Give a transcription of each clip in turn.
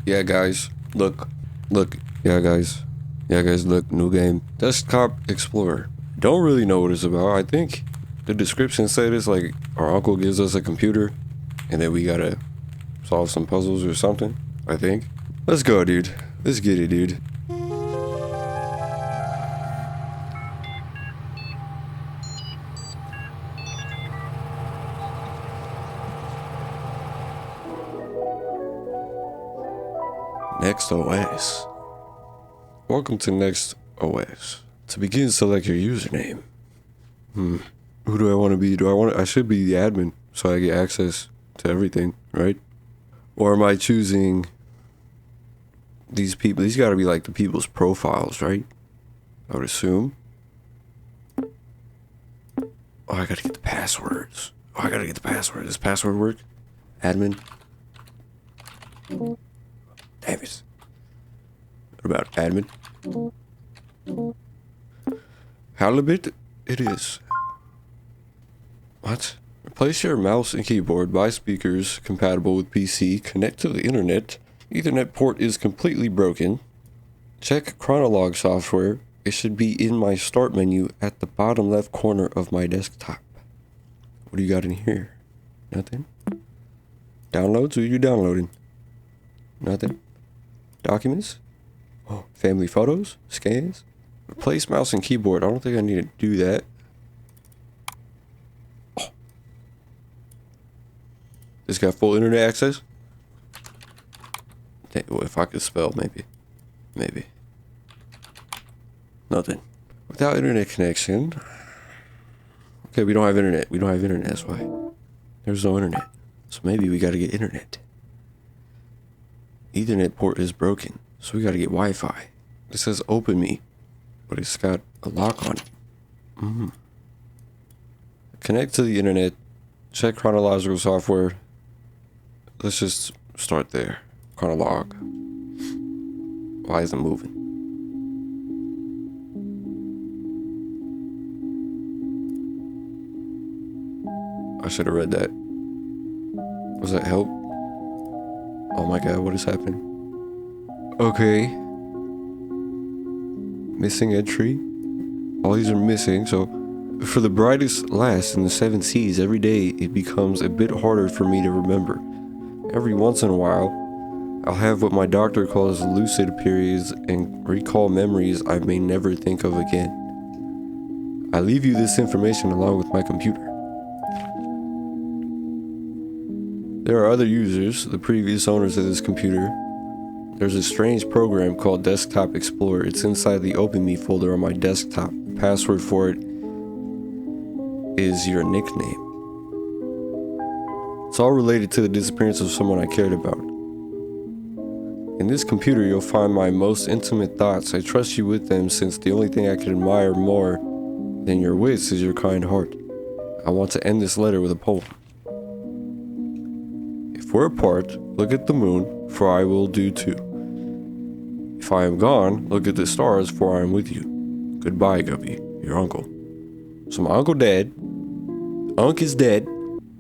Yeah, guys, look, yeah, guys, look, new game, Desktop Explorer. Don't really know what it's about. I think the description said it's like our uncle gives us a computer, and then we gotta solve some puzzles or something. I think. Let's go, dude. Let's get it, dude. Next OS. Welcome to Next OS. To begin, select your username. Who do I want to be? I should be the admin, so I get access to everything, right? Or am I choosing these people? These gotta be like the people's profiles, right? I would assume. Oh, I gotta get the passwords. Does password work? Admin? Damn it. What about admin? Halibut it is. What? Replace your mouse and keyboard by speakers compatible with PC. Connect to the internet. Ethernet port is completely broken. Check Chronolog software. It should be in my start menu at the bottom left corner of my desktop. What do you got in here? Nothing? Downloads? Who are you downloading? Nothing? Documents? Oh, family photos? Scans? Replace mouse and keyboard. I don't think I need to do that. Oh. This got full internet access? Well, if I could spell, maybe. Nothing. Without internet connection. Okay, we don't have internet. That's why. There's no internet. So maybe we gotta get internet. Ethernet port is broken, so we gotta get Wi-Fi. It says open me, but it's got a lock on it. Connect to the internet. Check chronological software. Let's just start there. Chronolog. Why isn't it moving? I should have read that. Was that help? Oh my god, what is happening? Okay. Missing entry. All these are missing, so for the brightest last in the 7 seas, every day it becomes a bit harder for me to remember. Every once in a while, I'll have what my doctor calls lucid periods and recall memories I may never think of again. I leave you this information along with my computer. There are other users, the previous owners of this computer. There's a strange program called Desktop Explorer. It's inside the Open Me folder on my desktop. The password for it is your nickname. It's all related to the disappearance of someone I cared about. In this computer, you'll find my most intimate thoughts. I trust you with them since the only thing I can admire more than your wits is your kind heart. I want to end this letter with a poem. If we're apart, look at the moon, for I will do too. If I am gone, look at the stars, for I am with you. Goodbye, Guppy, your uncle. So my uncle dead, Unc is dead,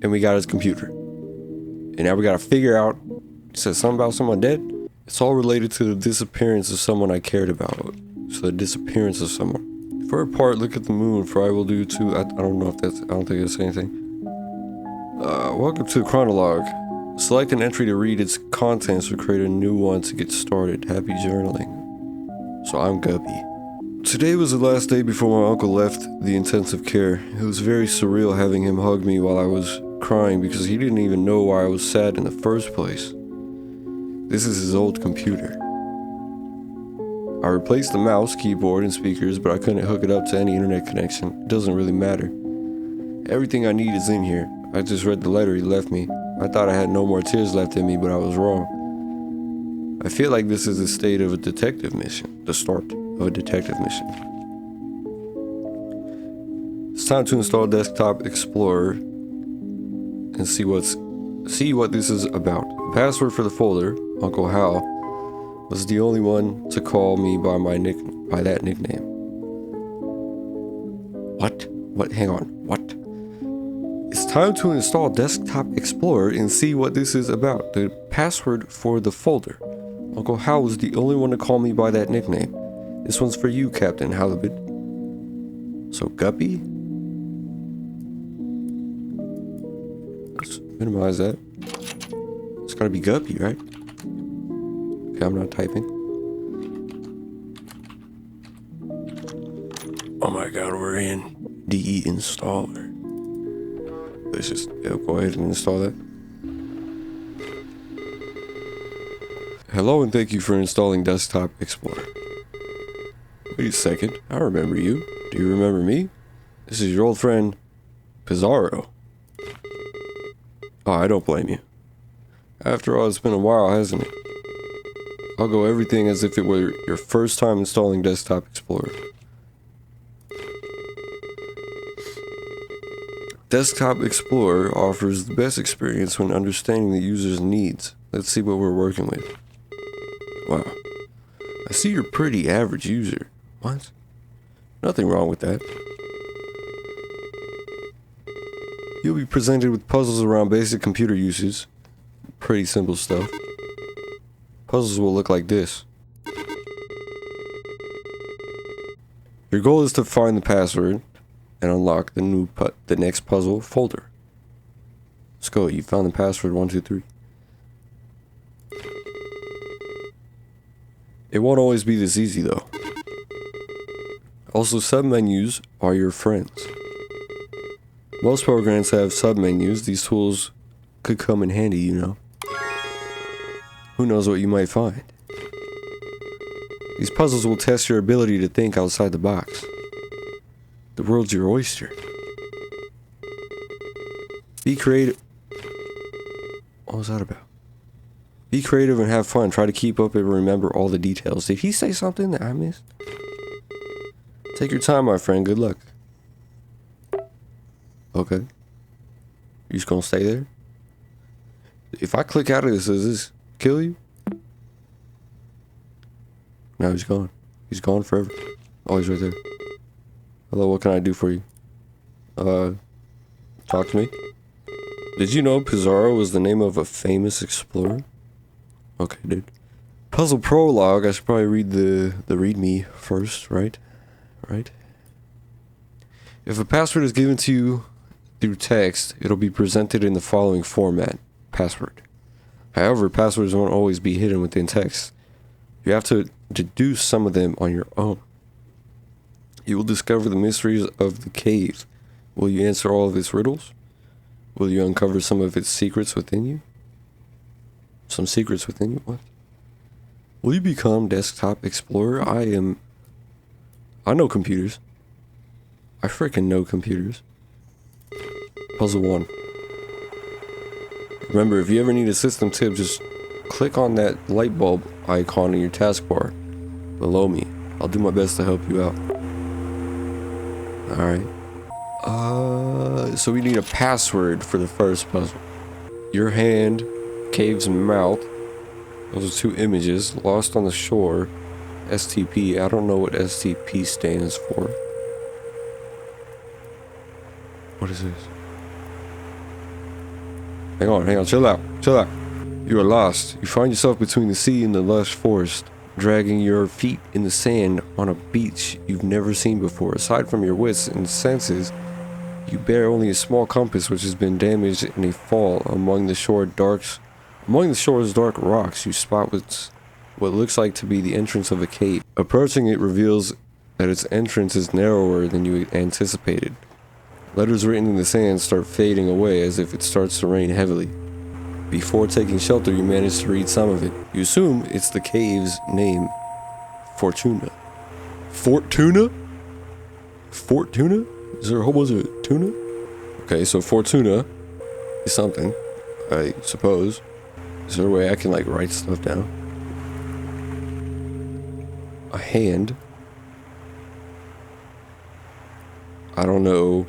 and we got his computer. And now we gotta figure out, it says something about someone dead? It's all related to the disappearance of someone I cared about. So the disappearance of someone. If we're apart, look at the moon, for I will do too. I don't know if that's, I don't think it's anything. Welcome to Chronolog. Select an entry to read its contents or create a new one to get started. Happy journaling. So I'm Guppy. Today was the last day before my uncle left the intensive care. It was very surreal having him hug me while I was crying because he didn't even know why I was sad in the first place. This is his old computer. I replaced the mouse, keyboard, and speakers, but I couldn't hook it up to any internet connection. It doesn't really matter. Everything I need is in here. I just read the letter he left me. I thought I had no more tears left in me, but I was wrong. I feel like this is the state of a detective mission, the start of a detective mission. It's time to install Desktop Explorer and see what this is about. The password for the folder, Uncle Hal, was the only one to call me by that nickname. What? Hang on. What? It's time to install Desktop Explorer and see what this is about. The password for the folder, Uncle Hal was the only one to call me by that nickname. This one's for you, Captain Halibut. So, Guppy? Let's minimize that. It's gotta be Guppy, right? Okay, I'm not typing. Oh my god, we're in DE installer. Let's just go ahead and install that. Hello and thank you for installing Desktop Explorer. Wait a second, I remember you. Do you remember me? This is your old friend, Pizarro. Oh, I don't blame you. After all, it's been a while, hasn't it? I'll go everything as if it were your first time installing Desktop Explorer. Desktop Explorer offers the best experience when understanding the user's needs. Let's see what we're working with. Wow. I see you're a pretty average user. What? Nothing wrong with that. You'll be presented with puzzles around basic computer uses. Pretty simple stuff. Puzzles will look like this. Your goal is to find the password and unlock the next puzzle folder. Let's go. You found the password 123. It won't always be this easy though. Also, submenus are your friends. Most programs have submenus. These tools could come in handy, you know. Who knows what you might find. These puzzles will test your ability to think outside the box. The world's your oyster. Be creative. What was that about? Be creative and have fun. Try to keep up and remember all the details. Did he say something that I missed? Take your time, my friend. Good luck. Okay. You just gonna stay there? If I click out of this, does this kill you? No, he's gone. He's gone forever. Oh, he's right there. Hello, what can I do for you? Talk to me. Did you know Pizarro was the name of a famous explorer? Okay, dude. Puzzle prologue. I should probably read the readme first, right? Right? If a password is given to you through text, it'll be presented in the following format. Password. However, passwords won't always be hidden within text. You have to deduce some of them on your own. You will discover the mysteries of the cave. Will you answer all of its riddles? Will you uncover some of its secrets within you? Some secrets within you? What? Will you become Desktop Explorer? I know computers. I freaking know computers. Puzzle 1. Remember, if you ever need a system tip, just click on that light bulb icon in your taskbar below me. I'll do my best to help you out. Alright. So we need a password for the first puzzle. Your hand, cave's mouth. Those are 2 images. Lost on the shore. STP. I don't know what STP stands for. What is this? Hang on, chill out. You are lost. You find yourself between the sea and the lush forest, dragging your feet in the sand on a beach you've never seen before. Aside from your wits and senses, you bear only a small compass which has been damaged in a fall. Among the shore's dark rocks, you spot what looks like to be the entrance of a cave. Approaching it reveals that its entrance is narrower than you anticipated. Letters written in the sand start fading away as if it starts to rain heavily. Before taking shelter, you manage to read some of it. You assume it's the cave's name, Fortuna. Fortuna? Fortuna? Is there a whole bunch of tuna? Okay, so Fortuna is something, I suppose. Is there a way I can, like, write stuff down? A hand. I don't know.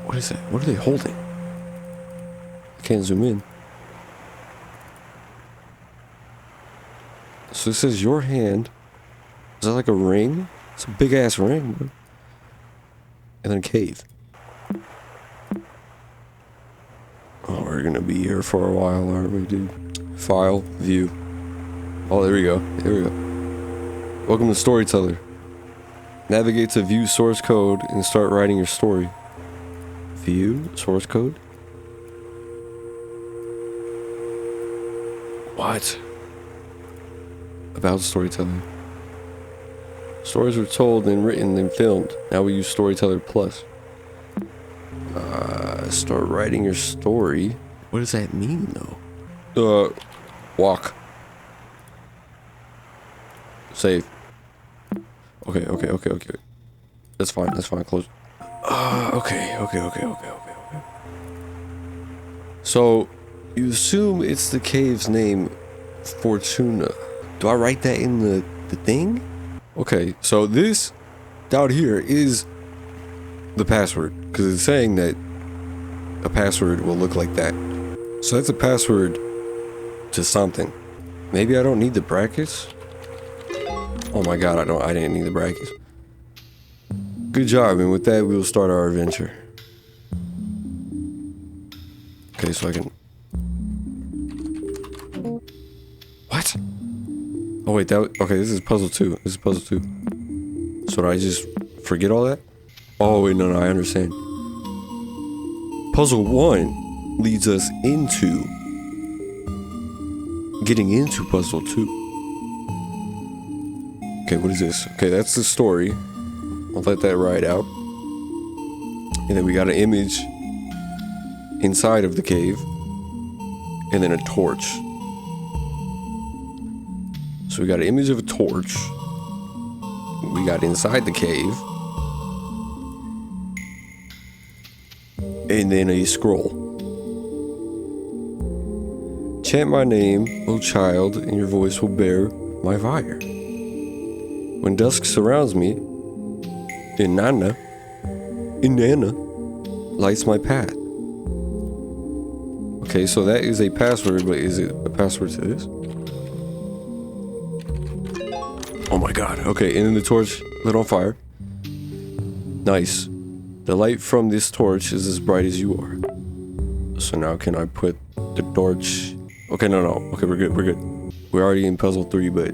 What is that? What are they holding? I can't zoom in. So it says your hand. Is that like a ring? It's a big ass ring, bro. And then a cave. Oh, we're gonna be here for a while, aren't we, dude? File, view. Oh, there we go. There we go. Welcome to Storyteller. Navigate to view source code and start writing your story. View source code? What? About storytelling. Stories were told and written and filmed. Now we use Storyteller Plus. Start writing your story. What does that mean, though? Walk. Save. Okay. That's fine, close. Okay. So, you assume it's the cave's name, Fortuna. Do I write that in the thing? Okay, so this down here is the password, because it's saying that a password will look like that. So that's a password to something. Maybe I don't need the brackets? Oh my god, I didn't need the brackets. Good job, and with that we'll start our adventure. Okay, so I can... What? Oh wait, okay, this is puzzle 2. So did I just forget all that? Oh wait, no, I understand. Puzzle 1 leads us into getting into puzzle 2. Okay, what is this? Okay, that's the story. I'll let that ride out. And then we got an image inside of the cave. And then a torch. So we got an image of a torch. We got inside the cave. And then a scroll. Chant my name, O child, and your voice will bear my fire. When dusk surrounds me, Inanna lights my path. Okay, so that is a password, but is it a password to this? Oh my god. Okay, and then the torch lit on fire. Nice. The light from this torch is as bright as you are. So now can I put the torch... Okay, no. Okay, we're good. We're already in puzzle 3, but...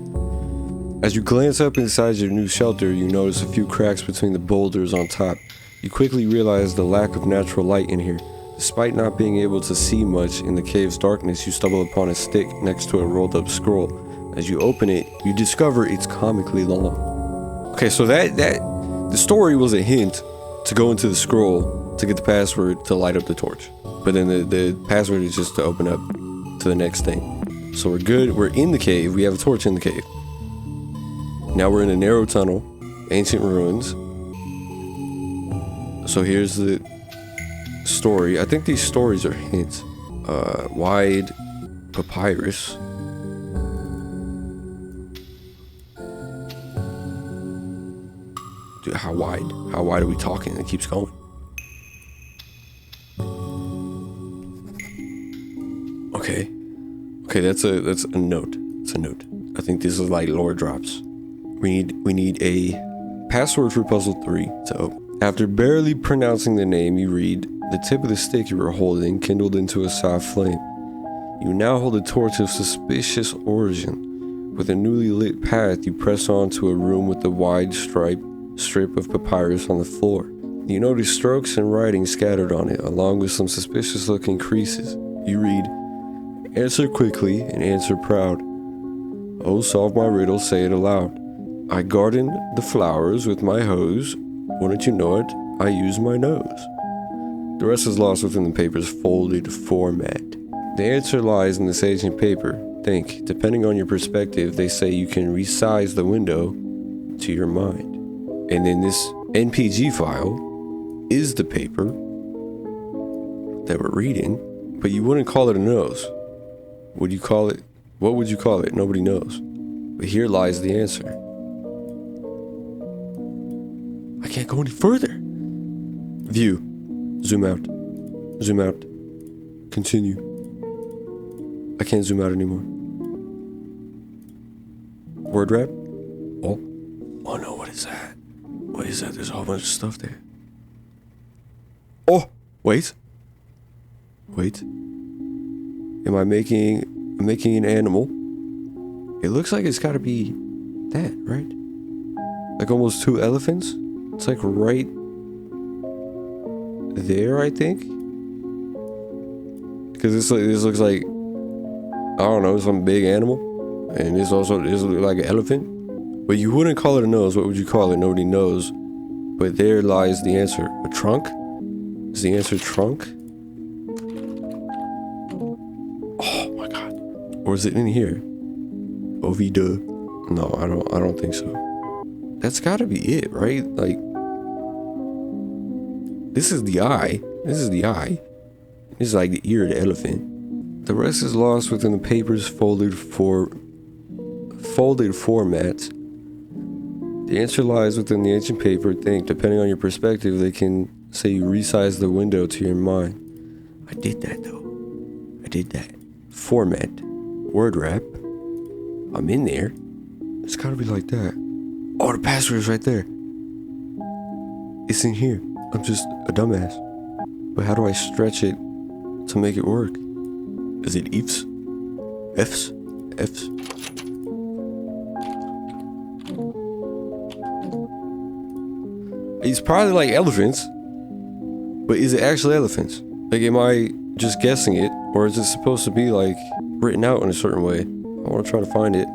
As you glance up inside your new shelter, you notice a few cracks between the boulders on top. You quickly realize the lack of natural light in here. Despite not being able to see much in the cave's darkness, you stumble upon a stick next to a rolled up scroll. As you open it, you discover it's comically long. Okay, so the story was a hint to go into the scroll to get the password to light up the torch. But then the password is just to open up to the next thing. So we're good. We're in the cave. We have a torch in the cave. Now we're in a narrow tunnel, ancient ruins. So here's the story. I think these stories are hints. Wide papyrus. Dude, how wide? How wide are we talking? It keeps going. Okay, that's a note. It's a note. I think this is like lore drops. We need a password for puzzle 3 to open. After barely pronouncing the name, you read, the tip of the stick you were holding kindled into a soft flame. You now hold a torch of suspicious origin. With a newly lit path, you press on to a room with a wide strip of papyrus on the floor. You notice strokes and writing scattered on it, along with some suspicious looking creases. You read, answer quickly and answer proud. Oh, solve my riddle, say it aloud. I garden the flowers with my hose. Wouldn't you know it, I use my nose. The rest is lost within the paper's folded format. The answer lies in this ancient paper. Think, depending on your perspective, they say you can resize the window to your mind. And then this NPG file is the paper that we're reading, but you wouldn't call it a nose. Would you call it? What would you call it? Nobody knows. But here lies the answer. I can't go any further. View. Zoom out. Zoom out. Continue. I can't zoom out anymore. Word wrap? Oh no, what is that? What is that? There's a whole bunch of stuff there. Oh, wait. Am I making an animal? It looks like it's gotta be that, right? Like almost 2 elephants. It's like right there, I think. Because this looks like, I don't know, some big animal. And this looks like an elephant. But you wouldn't call it a nose. What would you call it? Nobody knows. But there lies the answer. A trunk? Is the answer trunk? Oh my god. Or is it in here? Ovida. No, I don't think so. That's gotta be it, right? Like, this is the eye. This is the eye. This is like the ear of the elephant. The rest is lost within the paper's folded formats. The answer lies within the ancient paper. Think, depending on your perspective, they can say you resize the window to your mind. I did that though. I did that. Format. Word wrap. I'm in there. It's gotta be like that. Oh, the password is right there. It's in here. I'm just a dumbass. But how do I stretch it to make it work? Is it ifs? F's? F's? It's probably like elephants. But is it actually elephants? Like, am I just guessing it? Or is it supposed to be like written out in a certain way? I want to try to find it.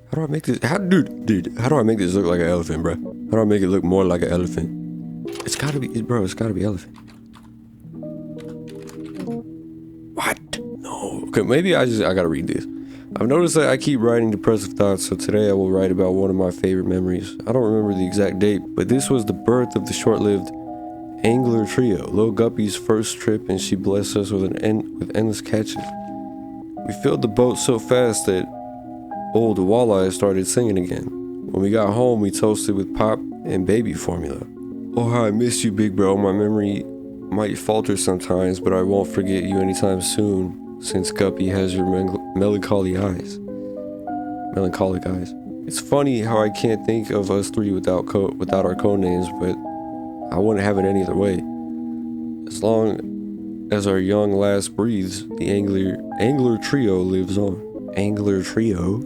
How do I make this? Dude, how do I make this look like an elephant, bro? How do I make it look more like an elephant? It's gotta be, bro, it's gotta be elephant. What? No. Okay, maybe I gotta read this. I've noticed that I keep writing depressive thoughts, so today I will write about one of my favorite memories. I don't remember the exact date, but this was the birth of the short-lived angler trio, Lil Guppy's first trip, and she blessed us with endless catches. We filled the boat so fast that old Walleye started singing again. When we got home, we toasted with pop and baby formula. Oh, how I miss you, big bro. My memory might falter sometimes, but I won't forget you anytime soon, since Guppy has your melancholic eyes. It's funny how I can't think of us three without our code names, but I wouldn't have it any other way. As long as our young lass breathes, the angler trio lives on. Angler trio?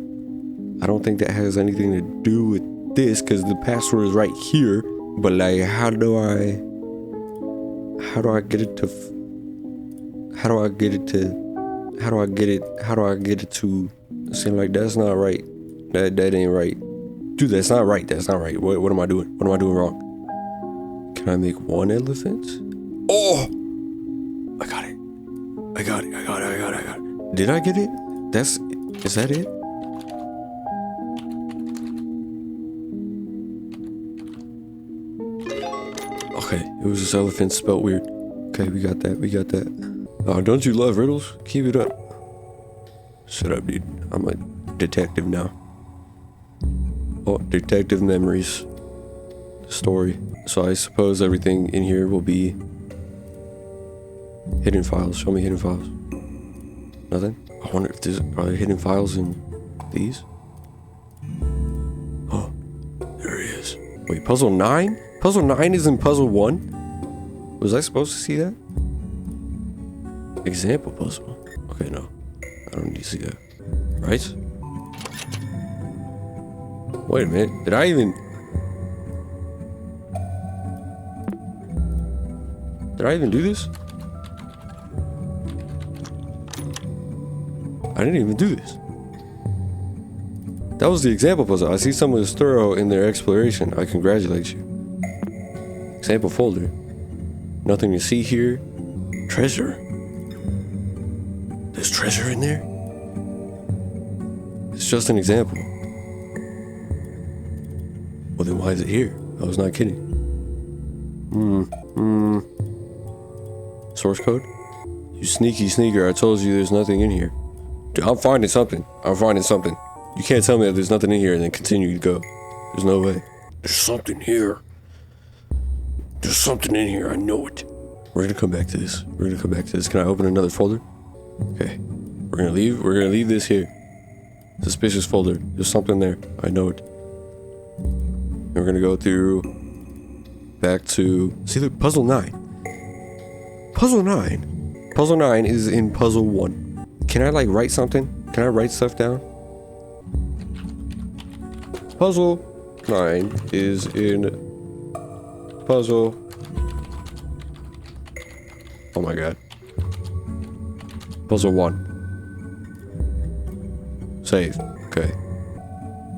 I don't think that has anything to do with this, because the password is right here. But like, how do I get it to seem like that's not right. That ain't right. Dude, that's not right. What am I doing? What am I doing wrong? Can I make one elephant? Oh! I got it. Did I get it? Is that it? Okay, it was this elephant spelled weird. Okay, we got that. Oh, don't you love riddles? Keep it up. Shut up, dude. I'm a detective now. Oh, detective memories. Story. So I suppose everything in here will be hidden files. Show me hidden files. Nothing? I wonder if are there hidden files in these? Oh, there he is. Wait, puzzle 9? Puzzle 9 is in puzzle 1? Was I supposed to see that? Example puzzle. Okay, no. I don't need to see that. Right? Wait a minute. Did I even do this? I didn't even do this. That was the example puzzle. I see someone is thorough in their exploration. I congratulate you. Example folder. Nothing to see here. Treasure. There's treasure in there? It's just an example. Well, then why is it here? I was not kidding. Source code? You sneaky sneaker, I told you there's nothing in here. Dude, I'm finding something. You can't tell me that there's nothing in here and then continue to go. There's no way. There's something here. There's something in here, I know it. We're gonna come back to this. Can I open another folder? Okay. We're gonna leave this here. Suspicious folder. There's something there. I know it. And we're gonna go through back to puzzle 9. Puzzle 9 is in puzzle 1. Can I like write something? Can I write stuff down? Puzzle 9 is in puzzle. Oh my god. Puzzle 1. Save. Okay.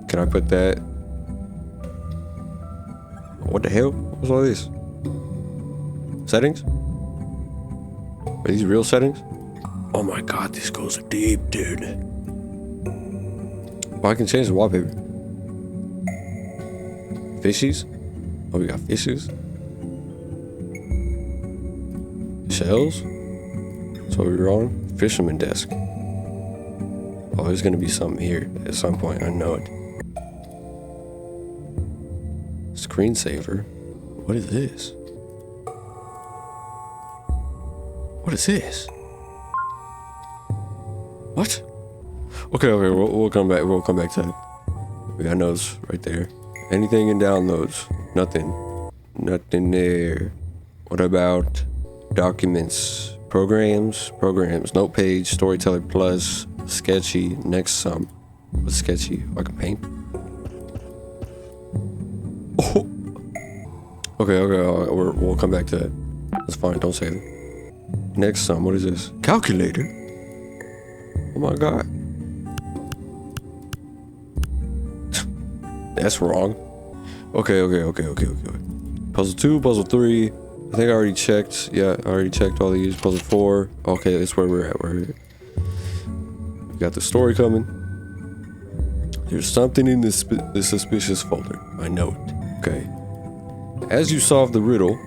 Can I put that? What the hell? What's all this? Settings? Are these real settings? Oh my god, this goes deep, dude. Oh, I can change the wallpaper. Fishies? Oh, we got fishes. Shells? So we're on fisherman desk. Oh, there's gonna be something here at some point. I know it. Screensaver? What is this? What is this? What? Okay, we'll come back. We'll come back to that. We got notes right there. Anything in downloads? Nothing. Nothing there. What about documents? Programs? Note page, Storyteller Plus, Sketchy, Next Sum. What's Sketchy? I can paint? Oh. Okay, we'll come back to that. That's fine, don't say that. Next Sum, what is this? Calculator? Oh my god. That's wrong. Okay. Puzzle 2, puzzle 3. I think I already checked. Yeah, I already checked all these. Puzzle 4. Okay, that's where we're at. We got the story coming. There's something in this suspicious folder. I know it. Okay. As you solve the riddle,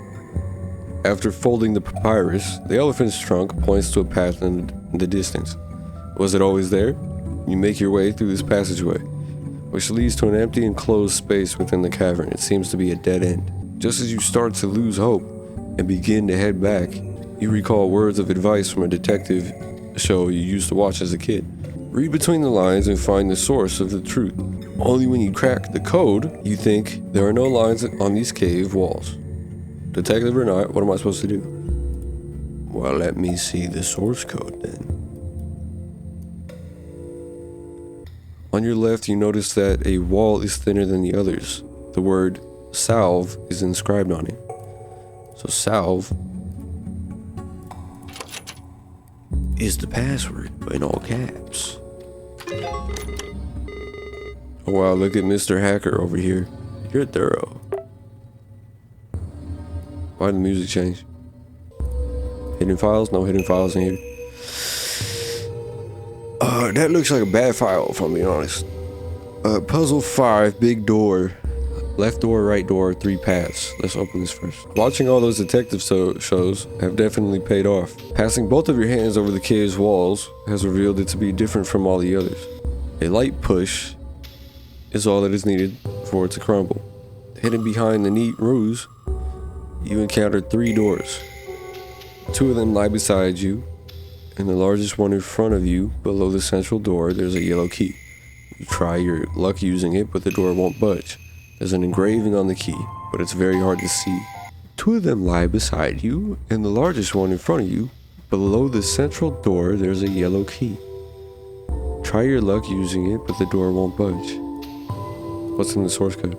after folding the papyrus, the elephant's trunk points to a path in the distance. Was it always there? You make your way through this passageway, which leads to an empty enclosed space within the cavern. It seems to be a dead end. Just as you start to lose hope and begin to head back, you recall words of advice from a detective show you used to watch as a kid. Read between the lines and find the source of the truth. Only when you crack the code, you think there are no lines on these cave walls. Detective or not, what am I supposed to do? Well, let me see the source code then. On your left, you notice that a wall is thinner than the others. The word salve is inscribed on it. So salve is the password in all caps. Oh wow, look at Mr. Hacker over here. You're thorough. Why did the music change? Hidden files? No hidden files in here. That looks like a bad file, if I'm being honest. Puzzle 5, big door. Left door, right door, 3 paths. Let's open this first. Watching all those detective shows have definitely paid off. Passing both of your hands over the cave's walls has revealed it to be different from all the others. A light push is all that is needed for it to crumble. Hidden behind the neat ruse, you encounter 3 doors. 2 of them lie beside you, and the largest one in front of you, below the central door, there's a yellow key. You try your luck using it, but the door won't budge. There's an engraving on the key, but it's very hard to see. 2 of them lie beside you, and the largest one in front of you, below the central door, there's a yellow key. Try your luck using it, but the door won't budge. What's in the source code?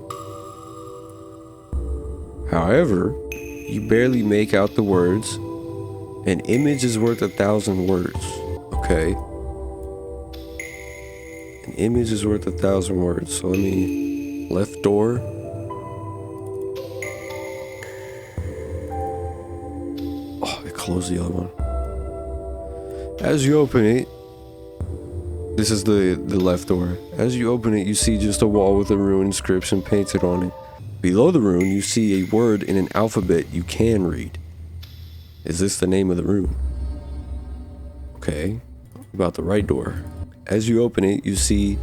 However, you barely make out the words. An image is worth 1,000 words. Okay. An image is worth 1,000 words. So let me... Left door. Oh, I closed the other one. As you open it... This is the left door. As you open it, you see just a wall with a rune inscription painted on it. Below the rune, you see a word in an alphabet you can read. Is this the name of the rune? Okay. About the right door. As you open it, you see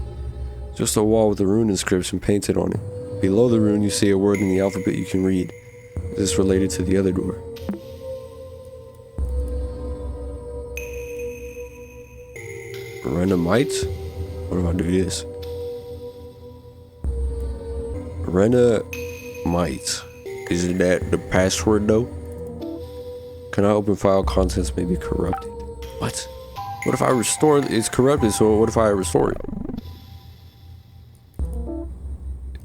just a wall with a rune inscription painted on it. Below the rune, you see a word in the alphabet you can read. Is this related to the other door? Renamite? What if I do this? Renamite. Is that the password though? Can I open file contents may be corrupted? What? What if I restore it? It's corrupted, so what if I restore it?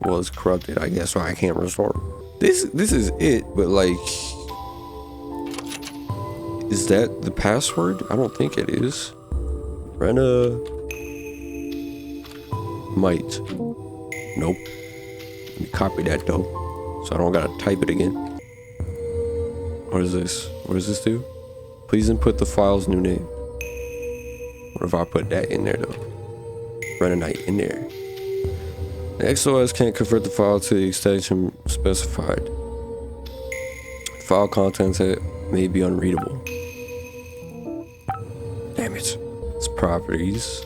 Well, it's corrupted, I guess, so I can't restore it. This is it, but like, is that the password? I don't think it is. Rena might. Nope. Let me copy that though, so I don't gotta type it again. What is this? What does this do? Please input the file's new name. What if I put that in there though? Renanite in there. The XOS can't convert the file to the extension specified. File contents may be unreadable. Damn it. It's properties.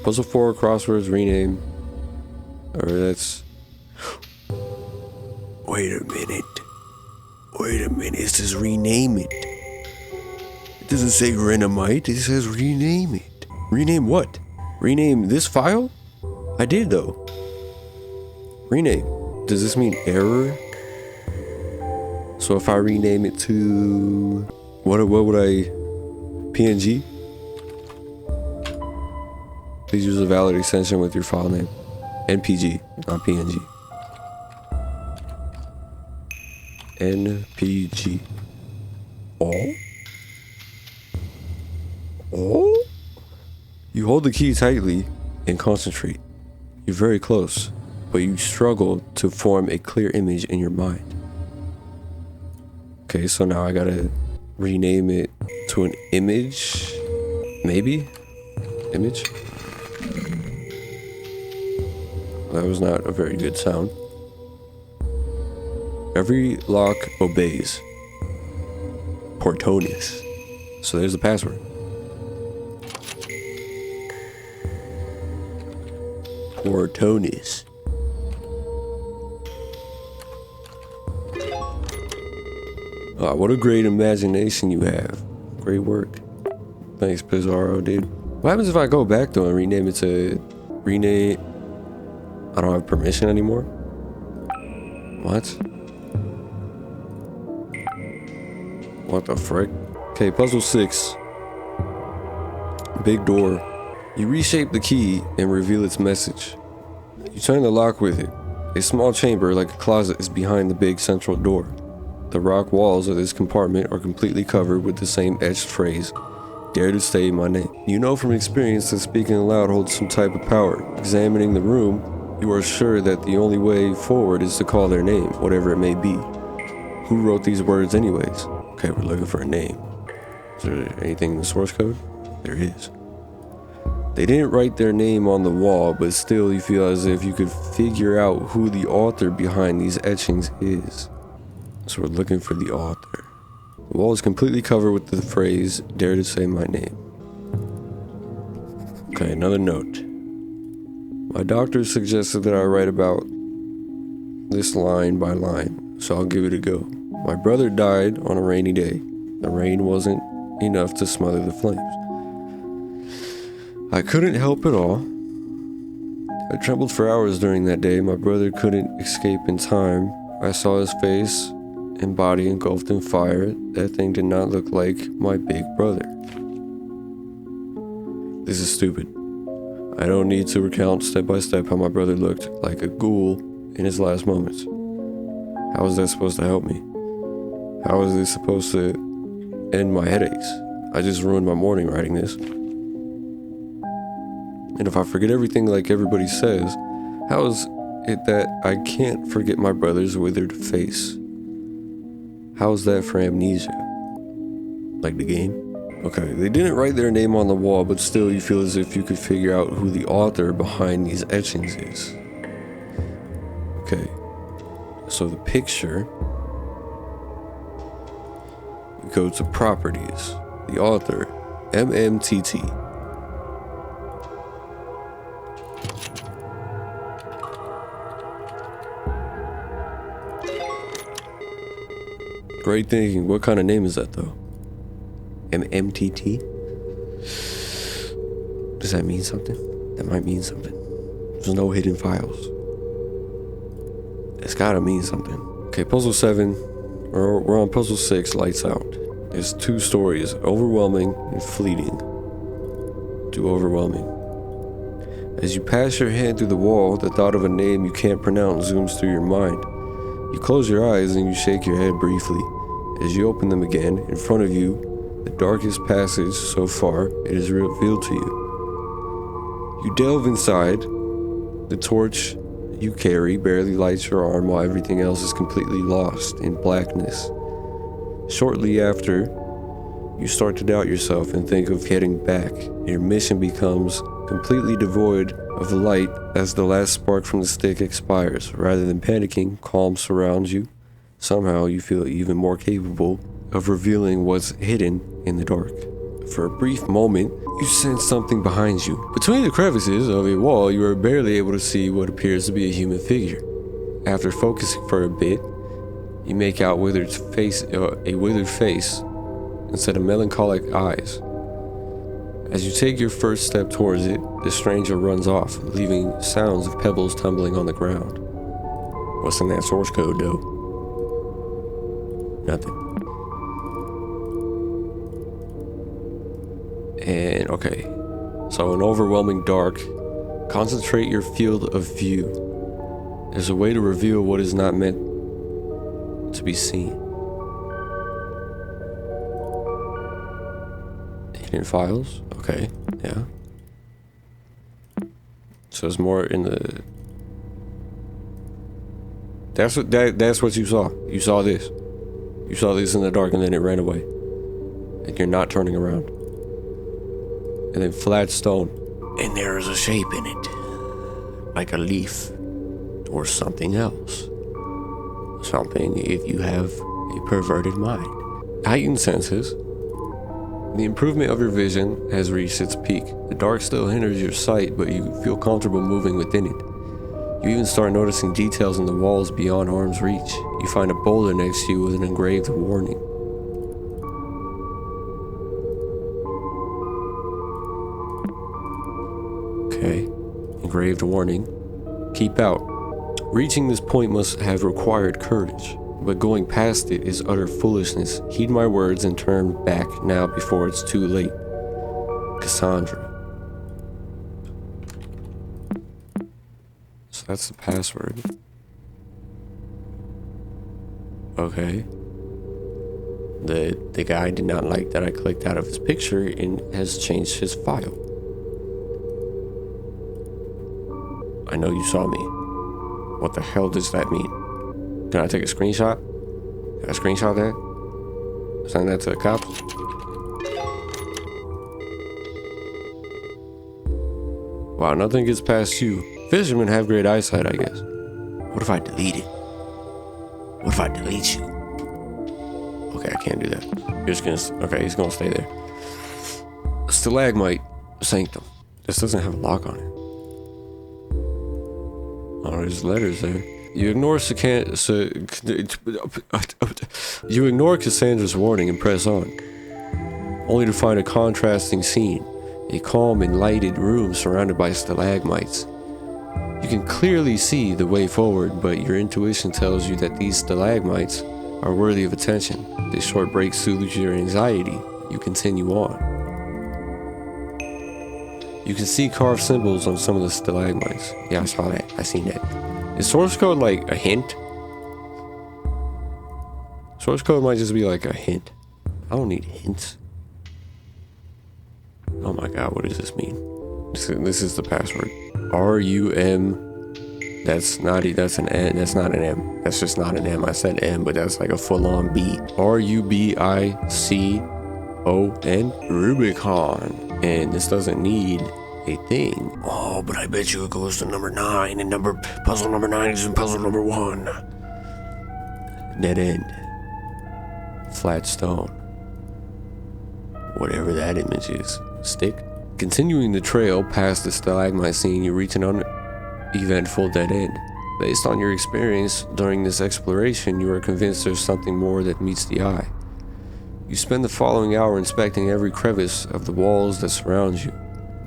Puzzle 4 crosswords rename. Or that's... Wait a minute. Wait a minute. It says rename it. It doesn't say Renamite. It says rename it. Rename what? Rename this file? I did though. Rename. Does this mean error? So if I rename it to... What would I... PNG? Please use a valid extension with your file name. NPG, not PNG. NPG. Oh? Oh? You hold the key tightly and concentrate. You're very close, but you struggle to form a clear image in your mind. Okay, so now I gotta rename it to an image. Maybe? Image? That was not a very good sound. Every lock obeys. Portonis. So there's the password. Portonis. Ah, what a great imagination you have. Great work. Thanks, Pizarro, dude. What happens if I go back though and rename it to... Rename... I don't have permission anymore? What? What the frick? Okay, puzzle 6. Big door. You reshape the key and reveal its message. You turn the lock with it. A small chamber like a closet is behind the big central door. The rock walls of this compartment are completely covered with the same etched phrase, "Dare to say my name." You know from experience that speaking aloud holds some type of power. Examining the room, you are sure that the only way forward is to call their name, whatever it may be. Who wrote these words anyways? Okay, we're looking for a name. Is there anything in the source code? There is. They didn't write their name on the wall, but still you feel as if you could figure out who the author behind these etchings is. So we're looking for the author. The wall is completely covered with the phrase, "Dare to say my name." Okay, another note. My doctor suggested that I write about this line by line, so I'll give it a go. My brother died on a rainy day. The rain wasn't enough to smother the flames. I couldn't help it all. I trembled for hours during that day. My brother couldn't escape in time. I saw his face and body engulfed in fire. That thing did not look like my big brother. This is stupid. I don't need to recount step by step how my brother looked like a ghoul in his last moments. How is that supposed to help me? How is this supposed to end my headaches? I just ruined my morning writing this. And if I forget everything like everybody says, how is it that I can't forget my brother's withered face? How is that for amnesia? Like the game? Okay, they didn't write their name on the wall, but still you feel as if you could figure out who the author behind these etchings is. Okay, so the picture, we go to properties, the author, MMTT. Great thinking. What kind of name is that though? MMTT? Does that mean something? That might mean something. There's no hidden files. It's gotta mean something. Okay, puzzle 7. We're on puzzle 6, lights out. There's 2 stories, overwhelming and fleeting. Too overwhelming. As you pass your hand through the wall, the thought of a name you can't pronounce zooms through your mind. You close your eyes and you shake your head briefly. As you open them again, in front of you, the darkest passage so far, it is revealed to you. You delve inside. The torch you carry barely lights your arm while everything else is completely lost in blackness. Shortly after, you start to doubt yourself and think of heading back. Your mission becomes completely devoid of light as the last spark from the stick expires. Rather than panicking, calm surrounds you. Somehow you feel even more capable of revealing what's hidden in the dark. For a brief moment, you sense something behind you. Between the crevices of a wall, you are barely able to see what appears to be a human figure. After focusing for a bit, you make out a withered face instead of melancholic eyes. As you take your first step towards it, the stranger runs off, leaving sounds of pebbles tumbling on the ground. What's in that source code, though? Nothing. And okay, so in overwhelming dark, concentrate your field of view. There's a way to reveal what is not meant to be seen. Hidden files? Okay, yeah. So it's more in the... That's what you saw. You saw this. You saw this in the dark and then it ran away. And you're not turning around. And then flat stone. And there is a shape in it. Like a leaf. Or something else. Something if you have a perverted mind. Heightened senses. The improvement of your vision has reached its peak. The dark still hinders your sight, but you feel comfortable moving within it. You even start noticing details in the walls beyond arm's reach. You find a boulder next to you with an engraved warning. Okay, engraved warning. Keep out. Reaching this point must have required courage, but going past it is utter foolishness. Heed my words and turn back now before it's too late. Cassandra. So that's the password. Okay. The guy did not like that I clicked out of his picture and has changed his file. I know you saw me. What the hell does that mean? Can I take a screenshot? Can I screenshot that? Send that to the cops? Wow, nothing gets past you. Fishermen have great eyesight, I guess. What if I delete it? What if I delete you? Okay, I can't do that. He's gonna stay there. Stalagmite Sanctum. This doesn't have a lock on it. Oh, there's letters there. You ignore Cassandra's warning and press on, only to find a contrasting scene, a calm and lighted room surrounded by stalagmites. You can clearly see the way forward, but your intuition tells you that these stalagmites are worthy of attention. This short break soothes your anxiety. You continue on. You can see carved symbols on some of the stalagmites. Yeah, I saw that. I seen that. Is source code like a hint? Source code might just be like a hint. I don't need hints. Oh my god, what does this mean? This is the password. RUM. That's not an N. That's not an M. That's just not an M. I said M, but that's like a full-on B. RUBICON. Rubicon. And this doesn't need a thing. Oh, but I bet you it goes to number 9, and puzzle number 9 is in puzzle number 1. Dead end. Flat stone. Whatever that image is. Stick. Continuing the trail past the stalagmite scene, you reach an uneventful dead end. Based on your experience during this exploration, you are convinced there's something more that meets the eye. You spend the following hour inspecting every crevice of the walls that surround you.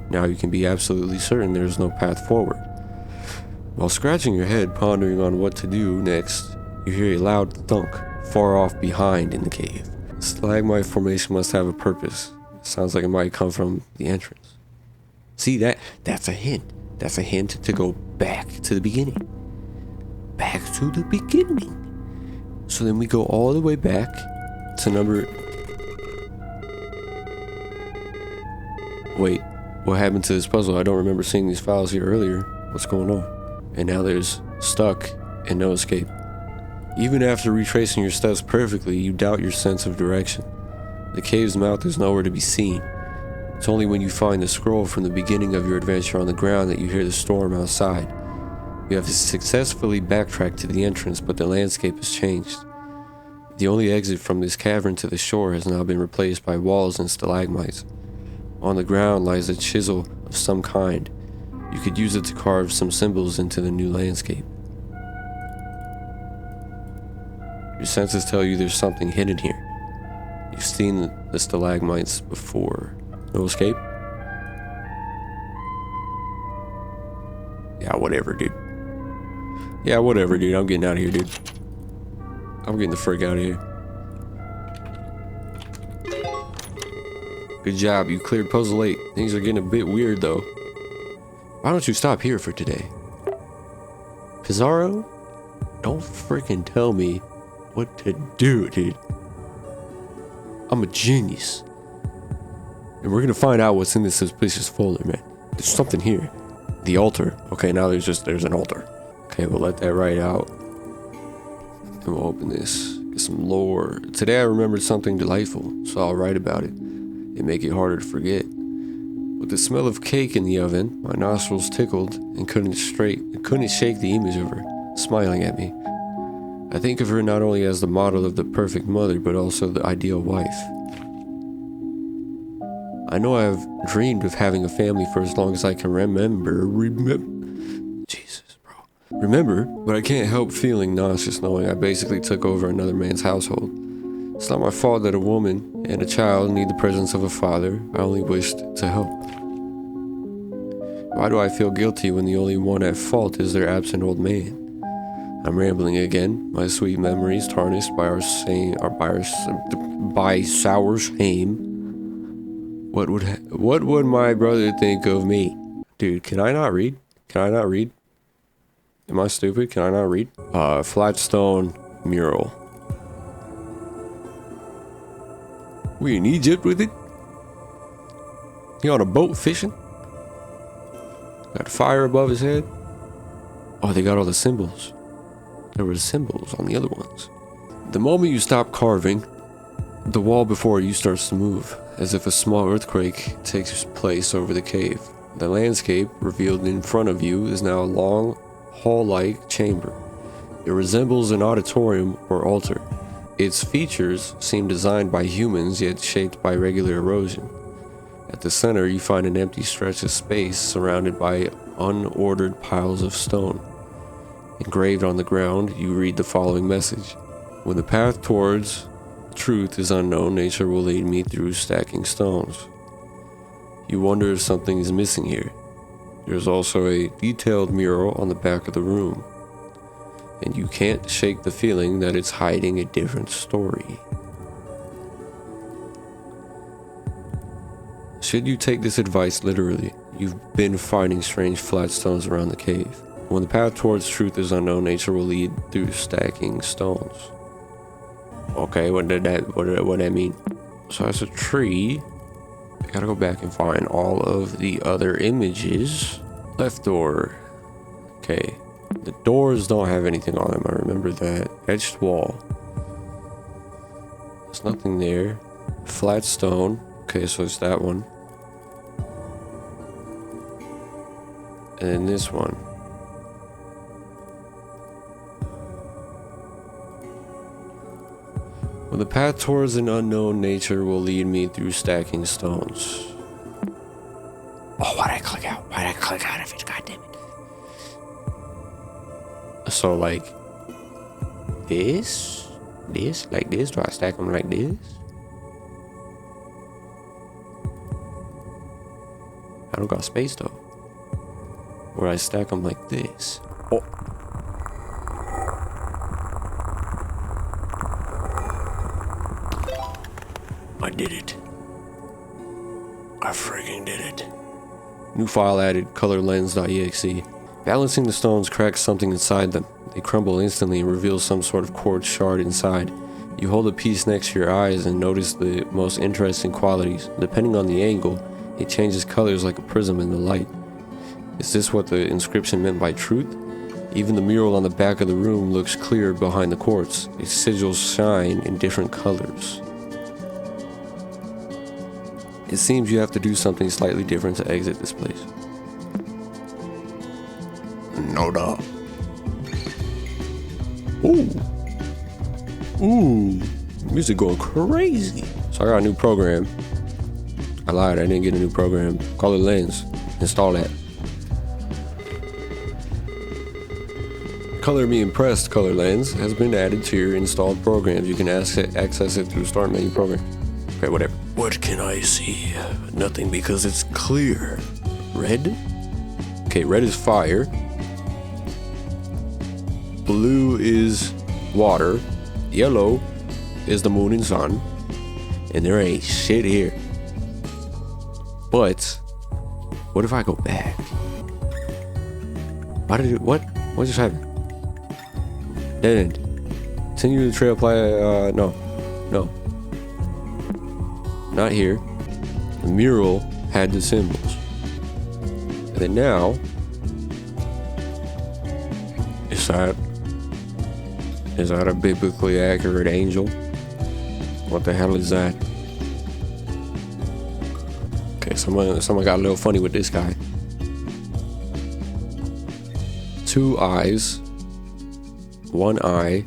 Now you can be absolutely certain there is no path forward. While scratching your head, pondering on what to do next, you hear a loud thunk far off behind in the cave. The stalagmite formation must have a purpose. It sounds like it might come from the entrance. See, that's a hint. That's a hint to go back to the beginning. Back to the beginning. So then we go all the way back to number... Wait, what happened to this puzzle? I don't remember seeing these files here earlier. What's going on? And now there's stuck and no escape. Even after retracing your steps perfectly, you doubt your sense of direction. The cave's mouth is nowhere to be seen. It's only when you find the scroll from the beginning of your adventure on the ground that you hear the storm outside. You have successfully backtracked to the entrance, but the landscape has changed. The only exit from this cavern to the shore has now been replaced by walls and stalagmites. On the ground lies a chisel of some kind. You could use it to carve some symbols into the new landscape. Your senses tell you there's something hidden here. You've seen the stalagmites before. No escape? Yeah, whatever, dude. Yeah, whatever, dude. I'm getting out of here, dude. I'm getting the frick out of here. Good job, you cleared puzzle 8. Things are getting a bit weird, though. Why don't you stop here for today? Pizarro? Don't freaking tell me what to do, dude. I'm a genius. And we're gonna find out what's in this suspicious folder, man. There's something here. The altar. Okay, now there's an altar. Okay, we'll let that write out. And we'll open this. Get some lore. Today I remembered something delightful, so I'll write about it. It make it harder to forget. With the smell of cake in the oven, my nostrils tickled and couldn't shake the image of her, smiling at me. I think of her not only as the model of the perfect mother, but also the ideal wife. I know I've dreamed of having a family for as long as I can remember. Jesus, bro. Remember, but I can't help feeling nauseous knowing I basically took over another man's household. It's not my fault that a woman and a child need the presence of a father. I only wished to help. Why do I feel guilty when the only one at fault is their absent old man? I'm rambling again, my sweet memories tarnished by by sour shame. What would my brother think of me? Dude, can I not read? Can I not read? Am I stupid? Can I not read? Flat stone mural. We in Egypt with it? He on a boat fishing? Got fire above his head? Oh, they got all the symbols. There were symbols on the other ones. The moment you stop carving, the wall before you starts to move, as if a small earthquake takes place over the cave. The landscape revealed in front of you is now a long, hall-like chamber. It resembles an auditorium or altar. Its features seem designed by humans, yet shaped by regular erosion. At the center, you find an empty stretch of space surrounded by unordered piles of stone. Engraved on the ground, you read the following message. When the path towards truth is unknown, nature will lead me through stacking stones. You wonder if something is missing here. There's also a detailed mural on the back of the room, and you can't shake the feeling that it's hiding a different story. Should you take this advice literally, you've been finding strange flat stones around the cave. When the path towards truth is unknown, nature will lead through stacking stones. Okay, what did that mean? So that's a tree. I gotta go back and find all of the other images. Left door. Okay. The doors don't have anything on them, I remember that. Etched wall. There's nothing there. Flat stone. Okay, so it's that one. And then this one. When the path towards an unknown nature will lead me through stacking stones. Oh, why'd I click out? Why'd I click out of it? God damn it. So, like, this, like this? Do I stack them like this? I don't got space, though. Or I stack them like this. Oh. I did it. I freaking did it. New file added, colorlens.exe. Balancing the stones cracks something inside them. They crumble instantly and reveal some sort of quartz shard inside. You hold a piece next to your eyes and notice the most interesting qualities. Depending on the angle, it changes colors like a prism in the light. Is this what the inscription meant by truth? Even the mural on the back of the room looks clear behind the quartz. Its sigils shine in different colors. It seems you have to do something slightly different to exit this place. No doubt. Ooh, music going crazy. So I got a new program. I lied, I didn't get a new program. Color Lens. Install that. Color Me Impressed Color Lens has been added to your installed programs. You can access it through Start Menu Program. Okay, whatever. What can I see? Nothing because it's clear. Red? Okay, red is fire. Blue is water. Yellow is the moon and sun. And there ain't shit here. But what if I go back? What just happened? Dead end. Continue the trail no. Not here. The mural had the symbols. And then now, is that a biblically accurate angel? What the hell is that? Okay, someone got a little funny with this guy. 2 eyes. 1 eye.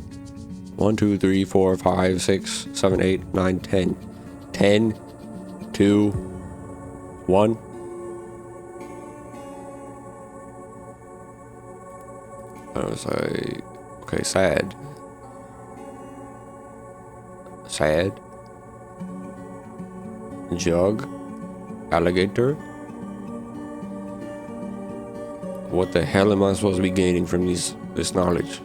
1, 2, 3, 4, 5, 6, 7, 8, 9, 10. 10, 2, 1. I was like, okay, sad. Sad. Jug. Alligator. What the hell am I supposed to be gaining from this knowledge?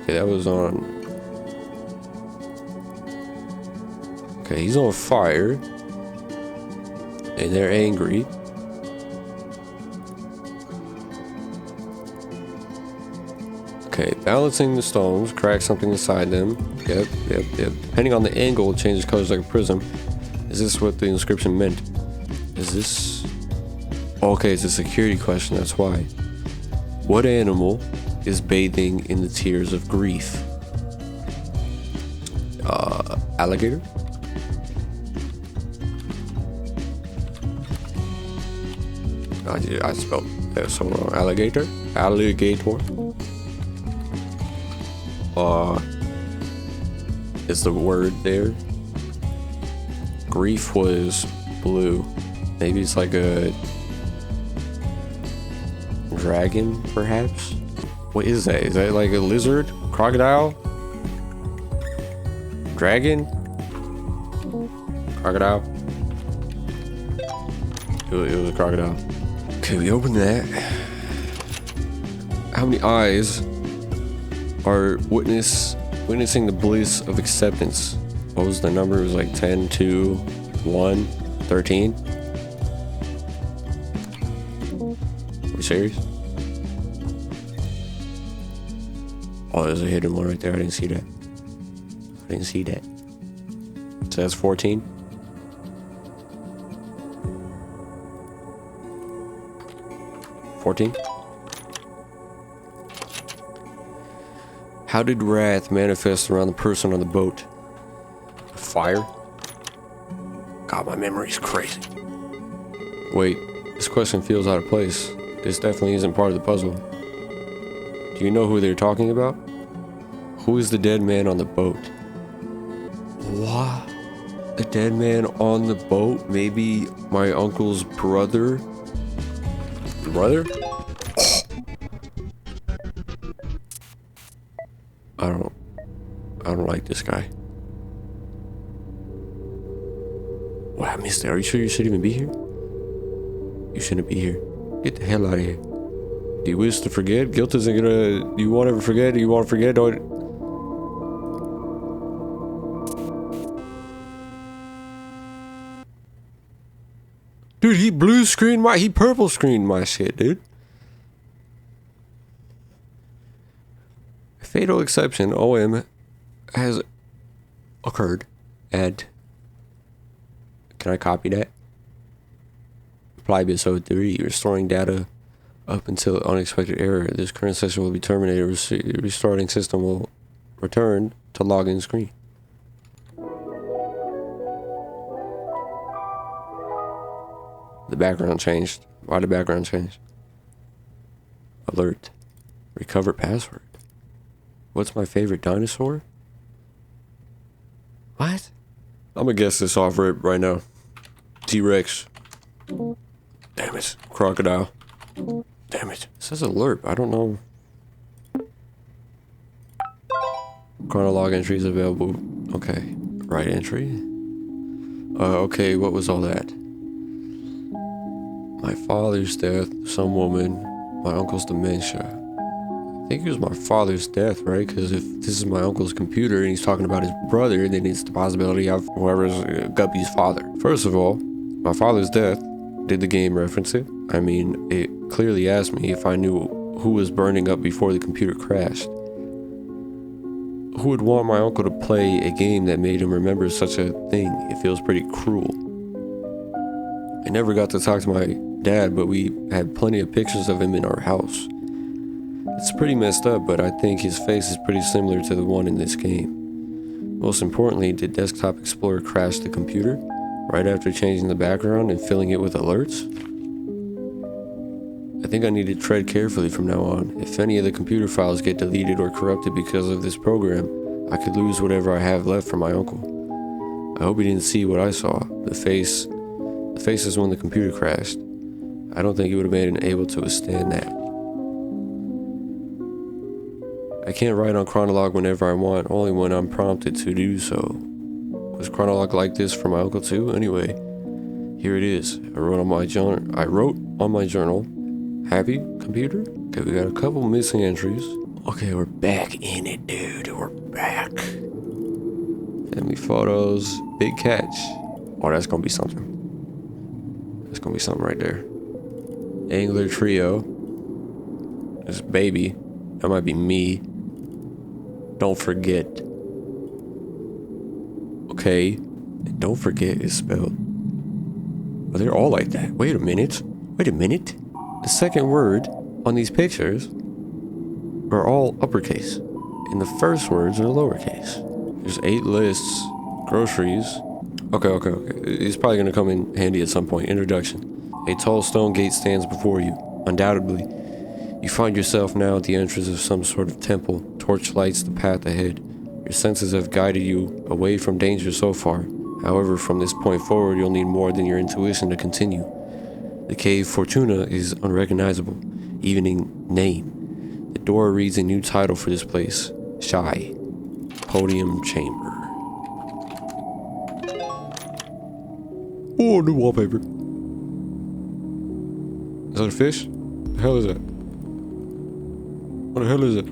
Okay, that was on. Okay, he's on fire. And they're angry. Okay, balancing the stones, crack something inside them. Yep. Depending on the angle, it changes colors like a prism. Is this what the inscription meant? Is this... Okay, it's a security question, that's why. What animal is bathing in the tears of grief? Alligator? I spelled that so wrong. Alligator? Alligator? Is the word there? Grief was blue. Maybe it's like a dragon, perhaps? What is that? Is that like a lizard? Crocodile? Dragon? Crocodile? It was a crocodile. Okay, we open that. How many eyes are witnessing the bliss of acceptance? What was the number? It was like 10, 2, 1, 13. Are you serious? Oh, there's a hidden one right there. I didn't see that. So that's 14. How did wrath manifest around the person on the boat? Fire? God, my memory's crazy. Wait, this question feels out of place. This definitely isn't part of the puzzle. Do you know who they're talking about? Who is the dead man on the boat? What? The dead man on the boat? Maybe my uncle's brother? Brother? I don't like this guy. Wow, mister, are you sure you should even be here? You shouldn't be here. Get the hell out of here. Do you wish to forget? Guilt isn't gonna... Do you want to forget? Do you want to forget? Don't... Dude, he blue screened he purple screened my shit, dude. Fatal exception, OM, has occurred. Add. Can I copy that? Apply episode 3, restoring data up until unexpected error. This current session will be terminated. Restarting system will return to login screen. The background changed. Why the background changed? Alert. Recover password. What's my favorite dinosaur? What? I'm gonna guess this off right now. T-Rex. Damn it. Crocodile. Damn it. It says alert. I don't know. Chronolog entries available. Okay. Right entry. Okay, what was all that? My father's death, some woman, my uncle's dementia. I think it was my father's death, right? Because if this is my uncle's computer and he's talking about his brother, then it's the possibility of whoever's Guppy's father. First of all, my father's death, did the game reference it? I mean, it clearly asked me if I knew who was burning up before the computer crashed. Who would want my uncle to play a game that made him remember such a thing? It feels pretty cruel. I never got to talk to my dad, but we had plenty of pictures of him in our house. It's pretty messed up, but I think his face is pretty similar to the one in this game. Most importantly, did Desktop Explorer crash the computer right after changing the background and filling it with alerts? I think I need to tread carefully from now on. If any of the computer files get deleted or corrupted because of this program, I could lose whatever I have left from my uncle. I hope he didn't see what I saw. The face is when the computer crashed. I don't think he would have been able to withstand that. I can't write on Chronolog whenever I want, only when I'm prompted to do so. Was Chronolog like this for my uncle too? Anyway, here it is. I wrote on my journal. Happy, computer? Okay, we got a couple missing entries. Okay, we're back in it, dude. We're back. Family photos. Big catch. Oh, that's gonna be something. That's gonna be something right there. Angler trio. This baby. That might be me. Don't forget. Okay. And don't forget is spelled. But they're all like that. Wait a minute. The second word on these pictures are all uppercase. And the first words are lowercase. There's 8 lists. Groceries. Okay. It's probably going to come in handy at some point. Introduction. A tall stone gate stands before you. Undoubtedly, you find yourself now at the entrance of some sort of temple. Torch lights the path ahead. Your senses have guided you away from danger so far. However, from this point forward, you'll need more than your intuition to continue. The cave Fortuna is unrecognizable, even in name. The door reads a new title for this place. Shy. Podium Chamber. Oh, new wallpaper. Is that a fish? What the hell is that? What the hell is it?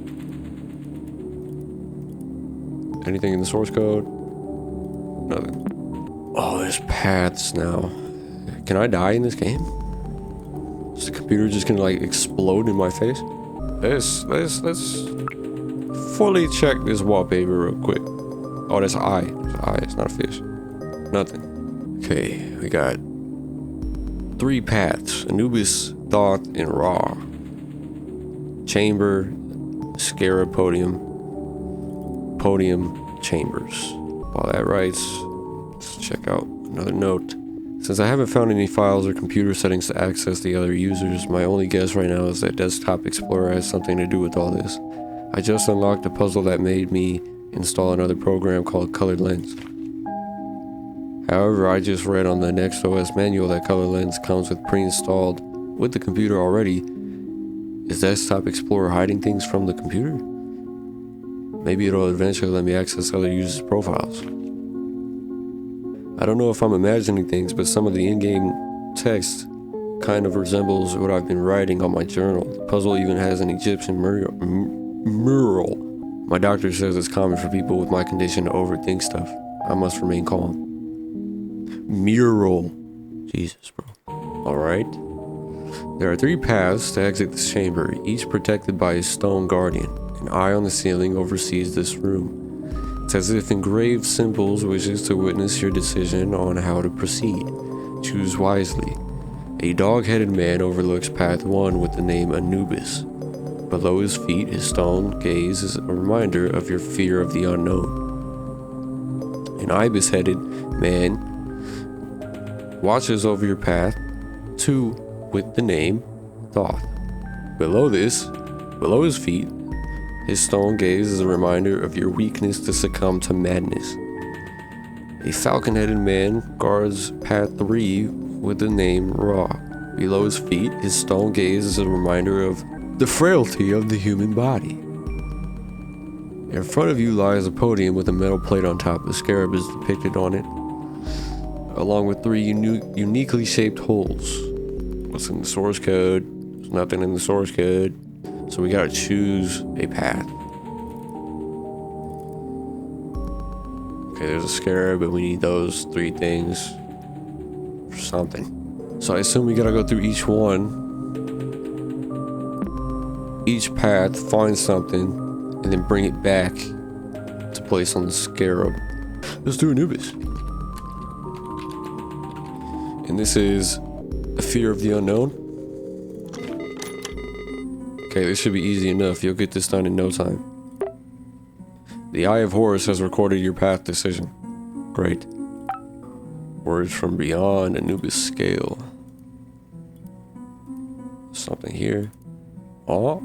Anything in the source code? Nothing. Oh, there's paths now. Can I die in this game? Is the computer just gonna like explode in my face? Let's fully check this wallpaper real quick. Oh, that's an eye. There's an eye. It's not a fish. Nothing. Okay, we got 3 paths. Anubis, Thoth, and Ra. Chamber, Scarab Podium, Chambers. While that writes, let's check out another note. Since I haven't found any files or computer settings to access the other users, my only guess right now is that Desktop Explorer has something to do with all this. I just unlocked a puzzle that made me install another program called Colored Lens. However, I just read on the NextOS manual that Colored Lens comes with pre-installed with the computer already. Is Desktop Explorer hiding things from the computer? Maybe it'll eventually let me access other users' profiles. I don't know if I'm imagining things, but some of the in-game text kind of resembles what I've been writing on my journal. The puzzle even has an Egyptian mural. My doctor says it's common for people with my condition to overthink stuff. I must remain calm. Mural. Jesus, bro. Alright. There are 3 paths to exit this chamber, each protected by a stone guardian. An eye on the ceiling oversees this room. It's as if engraved symbols wishes to witness your decision on how to proceed. Choose wisely. A dog-headed man overlooks path 1 with the name Anubis. Below his feet, his stone gaze is a reminder of your fear of the unknown. An ibis-headed man watches over your path 2 with the name Thoth. Below his feet, his stone gaze is a reminder of your weakness to succumb to madness. A falcon-headed man guards path 3 with the name Ra. Below his feet, his stone gaze is a reminder of the frailty of the human body. In front of you lies a podium with a metal plate on top. A scarab is depicted on it, along with 3 uniquely shaped holes. What's in the source code? There's nothing in the source code, so we gotta choose a path. Okay, there's a scarab, but we need those 3 things for something. So I assume we gotta go through each path, find something, and then bring it back to place on the scarab. Let's do Anubis. And this is a fear of the unknown. Okay, this should be easy enough. You'll get this done in no time. The Eye of Horus has recorded your path decision. Great. Words from beyond Anubis scale. Something here. Oh.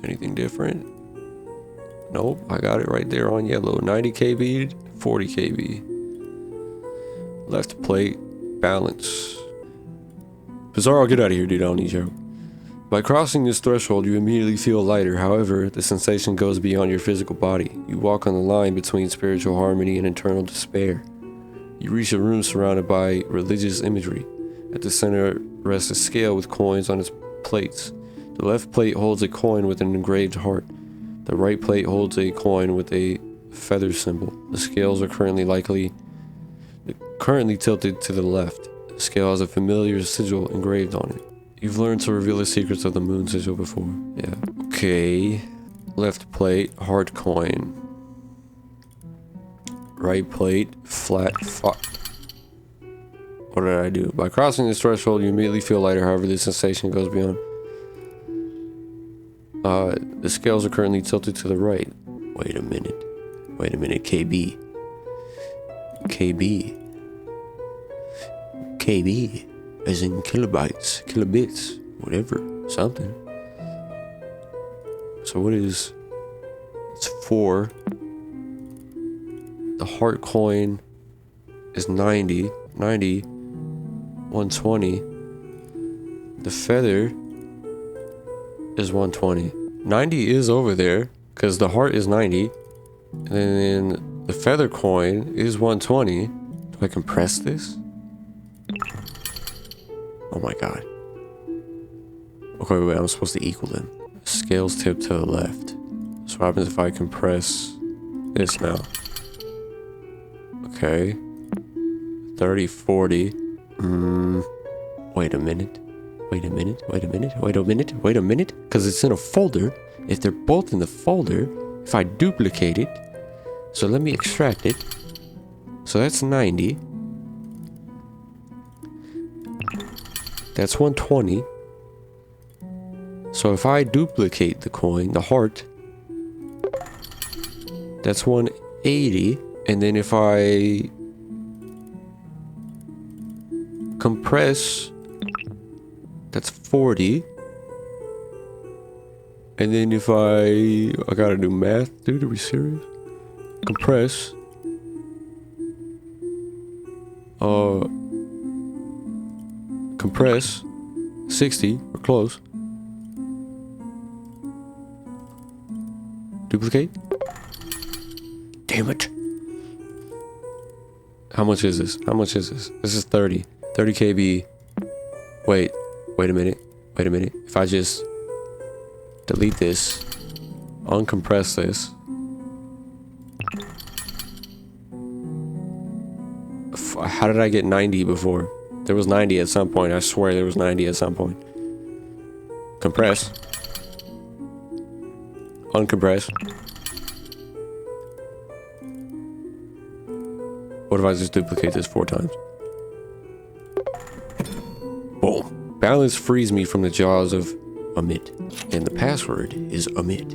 Anything different? Nope, I got it right there on yellow. 90 kb, 40 kb. Left plate, balance. Bizarro, get out of here, dude. I don't need you. By crossing this threshold, you immediately feel lighter. However, the sensation goes beyond your physical body. You walk on the line between spiritual harmony and internal despair. You reach a room surrounded by religious imagery. At the center rests a scale with coins on its plates. The left plate holds a coin with an engraved heart. The right plate holds a coin with a feather symbol. The scales are currently tilted to the left. The scale has a familiar sigil engraved on it. You've learned to reveal the secrets of the moon sigil before. Yeah. Okay. Left plate, heart coin. Right plate, flat fuck. What did I do? By crossing this threshold, you immediately feel lighter. However, the sensation goes beyond. The scales are currently tilted to the right. Wait a minute, KB. KB, as in kilobytes, kilobits, whatever, something. So what is, it's 4. The heart coin is 90, 120. The feather is 120. 90 is over there, because the heart is 90. And then the feather coin is 120. Do I compress this? Oh my god. Okay, wait, I'm supposed to equal them. Scales tip to the left. So what happens if I compress this now? Okay. 30, 40. Wait a minute. Because it's in a folder. If they're both in the folder, if I duplicate it, so let me extract it. So that's 90. That's 120. So if I duplicate the coin, the heart, that's 180. And then if I compress, that's 40. And then if I gotta do math, dude, are we serious? Compress. Compress. 60, we're close. Duplicate. Damn it. How much is this? This is 30. 30 KB. Wait a minute. If I just delete this, uncompress this. How did I get 90 before? There was 90 at some point. I swear there was 90 at some point. Compress. Uncompress. What if I just duplicate this 4 times? Boom. Balance frees me from the jaws of omit. And the password is omit.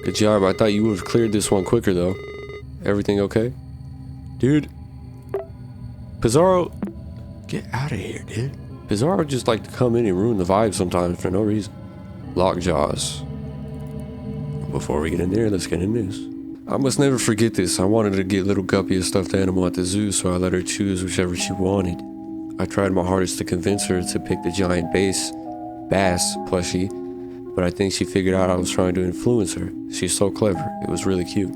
Good job. I thought you would have cleared this one quicker though. Everything okay? Dude. Pizarro. Get out of here, dude. Pizarro just like to come in and ruin the vibe sometimes for no reason. Lock jaws. Before we get in there, let's get in this. I must never forget this. I wanted to get little Guppy a stuffed animal at the zoo, so I let her choose whichever she wanted. I tried my hardest to convince her to pick the giant bass plushie, but I think she figured out I was trying to influence her. She's so clever. It was really cute.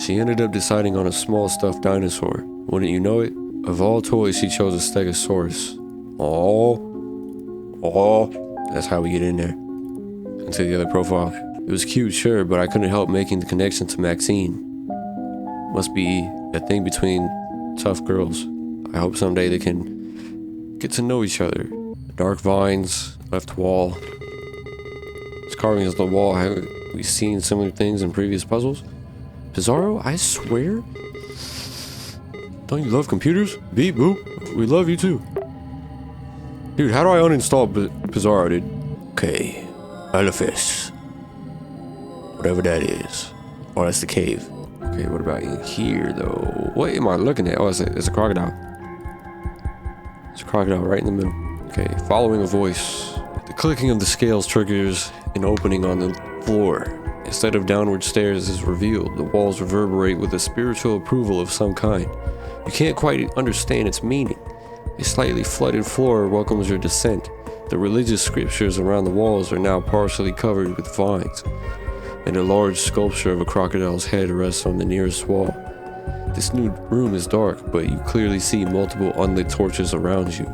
She ended up deciding on a small stuffed dinosaur. Wouldn't you know it? Of all toys, she chose a Stegosaurus. Oh, that's how we get in there. Into the other profile. It was cute, sure, but I couldn't help making the connection to Maxine. Must be a thing between tough girls. I hope someday they can get to know each other. Dark vines, left wall. These carvings on the wall. Have we seen similar things in previous puzzles? Pizarro, I swear. Don't you love computers? Beep boop. We love you too. Dude, how do I uninstall Pizarro, dude? Okay. Elephas. Whatever that is. Oh, that's the cave. Okay, what about in here, though? What am I looking at? Oh, it's a crocodile. It's a crocodile right in the middle. Okay, following a voice. The clicking of the scales triggers an opening on the floor. Instead of downward stairs is revealed. The walls reverberate with a spiritual approval of some kind. You can't quite understand its meaning. A slightly flooded floor welcomes your descent. The religious scriptures around the walls are now partially covered with vines, and a large sculpture of a crocodile's head rests on the nearest wall. This new room is dark, but you clearly see multiple unlit torches around you.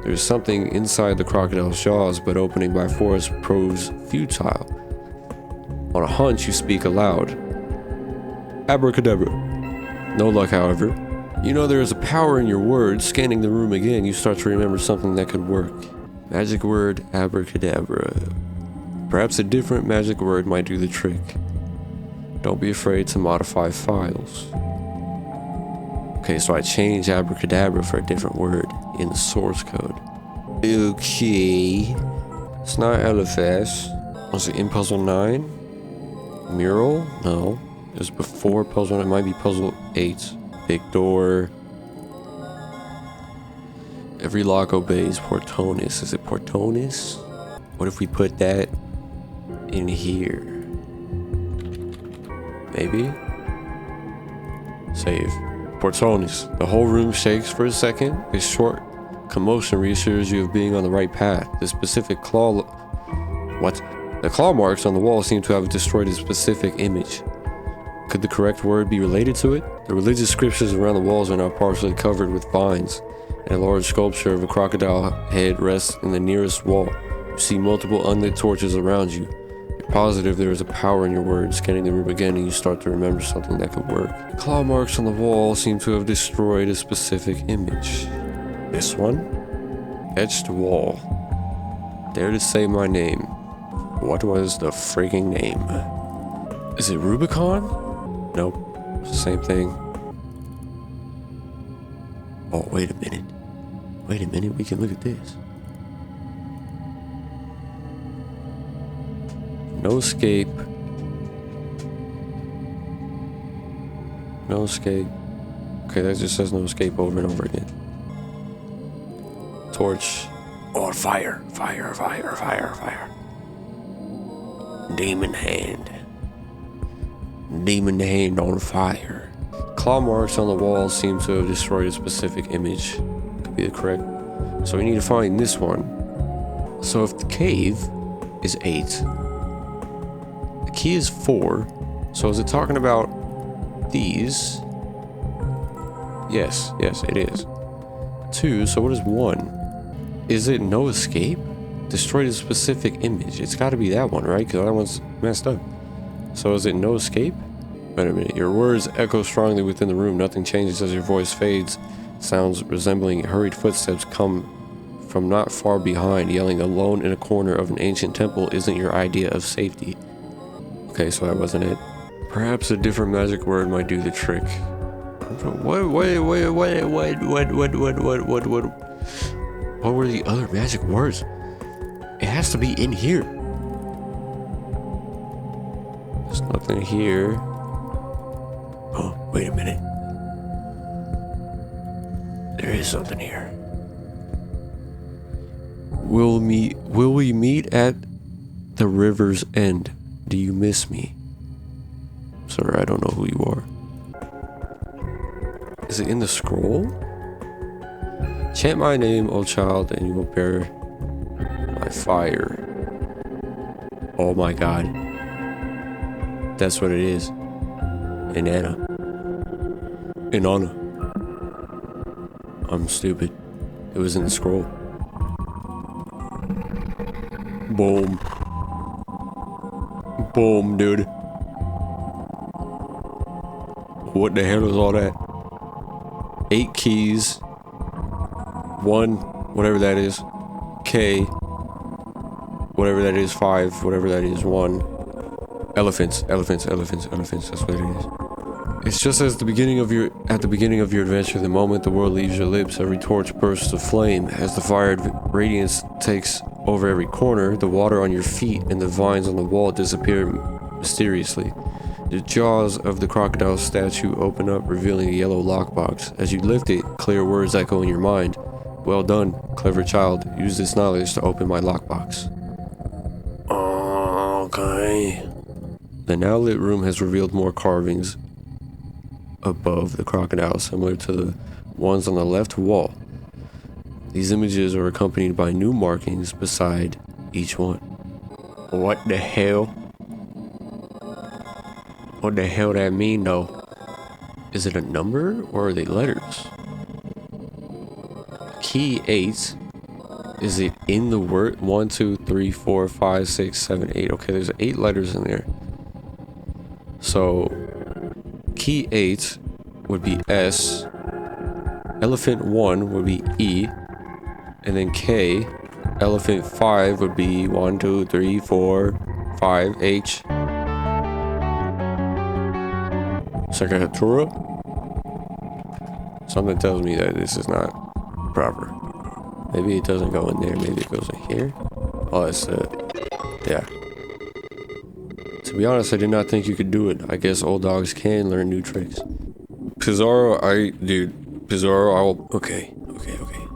There is something inside the crocodile's jaws, but opening by force proves futile. On a hunch, you speak aloud. Abracadabra. No luck, however. You know there is a power in your words. Scanning the room again, you start to remember something that could work. Magic word, abracadabra. Perhaps a different magic word might do the trick. Don't be afraid to modify files. Okay, so I changed abracadabra for a different word in the source code. Okay. It's not LFS. Was it in puzzle 9? Mural? No. It was before puzzle 9. It might be puzzle 8. Big door. Every lock obeys Portonis. Is it Portonis? What if we put that in here? Maybe? Save. Portonis. The whole room shakes for a second. A short commotion reassures you of being on the right path. The specific claw... What? The claw marks on the wall seem to have destroyed a specific image. Could the correct word be related to it? The religious scriptures around the walls are now partially covered with vines, and a large sculpture of a crocodile head rests in the nearest wall. You see multiple unlit torches around you. You're positive there is a power in your words. Scanning the room again, and you start to remember something that could work. The claw marks on the wall seem to have destroyed a specific image. This one? Etched wall. Dare to say my name. What was the freaking name? Is it Rubicon? Nope. It's the same thing. Oh, wait a minute. Wait a minute, we can look at this. No escape. No escape. Okay, that just says no escape over and over again. Torch. Or fire. Fire, fire, fire, fire. Demon hand. Demon hand on fire. Claw marks on the wall seem to have destroyed a specific image. Could be the correct. So we need to find this one. So if the cave is 8, the key is 4. So is it talking about these? Yes, it is. 2, so what is 1? Is it no escape? Destroyed a specific image. It's got to be that one, right? Because that one's messed up. So is it no escape? Wait a minute. Your words echo strongly within the room. Nothing changes as your voice fades. Sounds resembling hurried footsteps come from not far behind. Yelling alone in a corner of an ancient temple isn't your idea of safety. Okay, so that wasn't it. Perhaps a different magic word might do the trick. What were the other magic words? It has to be in here. There's nothing here. Oh, wait a minute. There is something here. Will we meet at the river's end? Do you miss me? Sorry, I don't know who you are. Is it in the scroll? Chant my name, O child, and you will bear my fire. Oh my god. That's what it is. Inanna. I'm stupid. It was in the scroll. Boom. Boom, dude. What the hell is all that? 8 keys. 1, whatever that is. K. Whatever that is. 5, whatever that is. 1. Elephants. That's what it is. It's just at the beginning of your adventure, the moment the world leaves your lips, every torch bursts of flame. As the fire radiance takes over every corner, the water on your feet and the vines on the wall disappear mysteriously. The jaws of the crocodile statue open up, revealing a yellow lockbox. As you lift it, clear words echo in your mind. Well done, clever child. Use this knowledge to open my lockbox. Okay. The now lit room has revealed more carvings above the crocodile, similar to the ones on the left wall. These images are accompanied by new markings beside each one. What the hell? What the hell that mean though? Is it a number or are they letters? Key 8. Is it in the word? 1, 2, 3, 4, 5, 6, 7, 8. Okay, there's 8 letters in there. So key 8 would be S. Elephant 1 would be E. And then K. Elephant 5 would be 1, 2, 3, 4, 5, H. Sakatura? Something tells me that this is not proper. Maybe it doesn't go in there. Maybe it goes in here. Oh, it's yeah. To be honest, I did not think you could do it. I guess old dogs can learn new tricks. Pizarro, okay.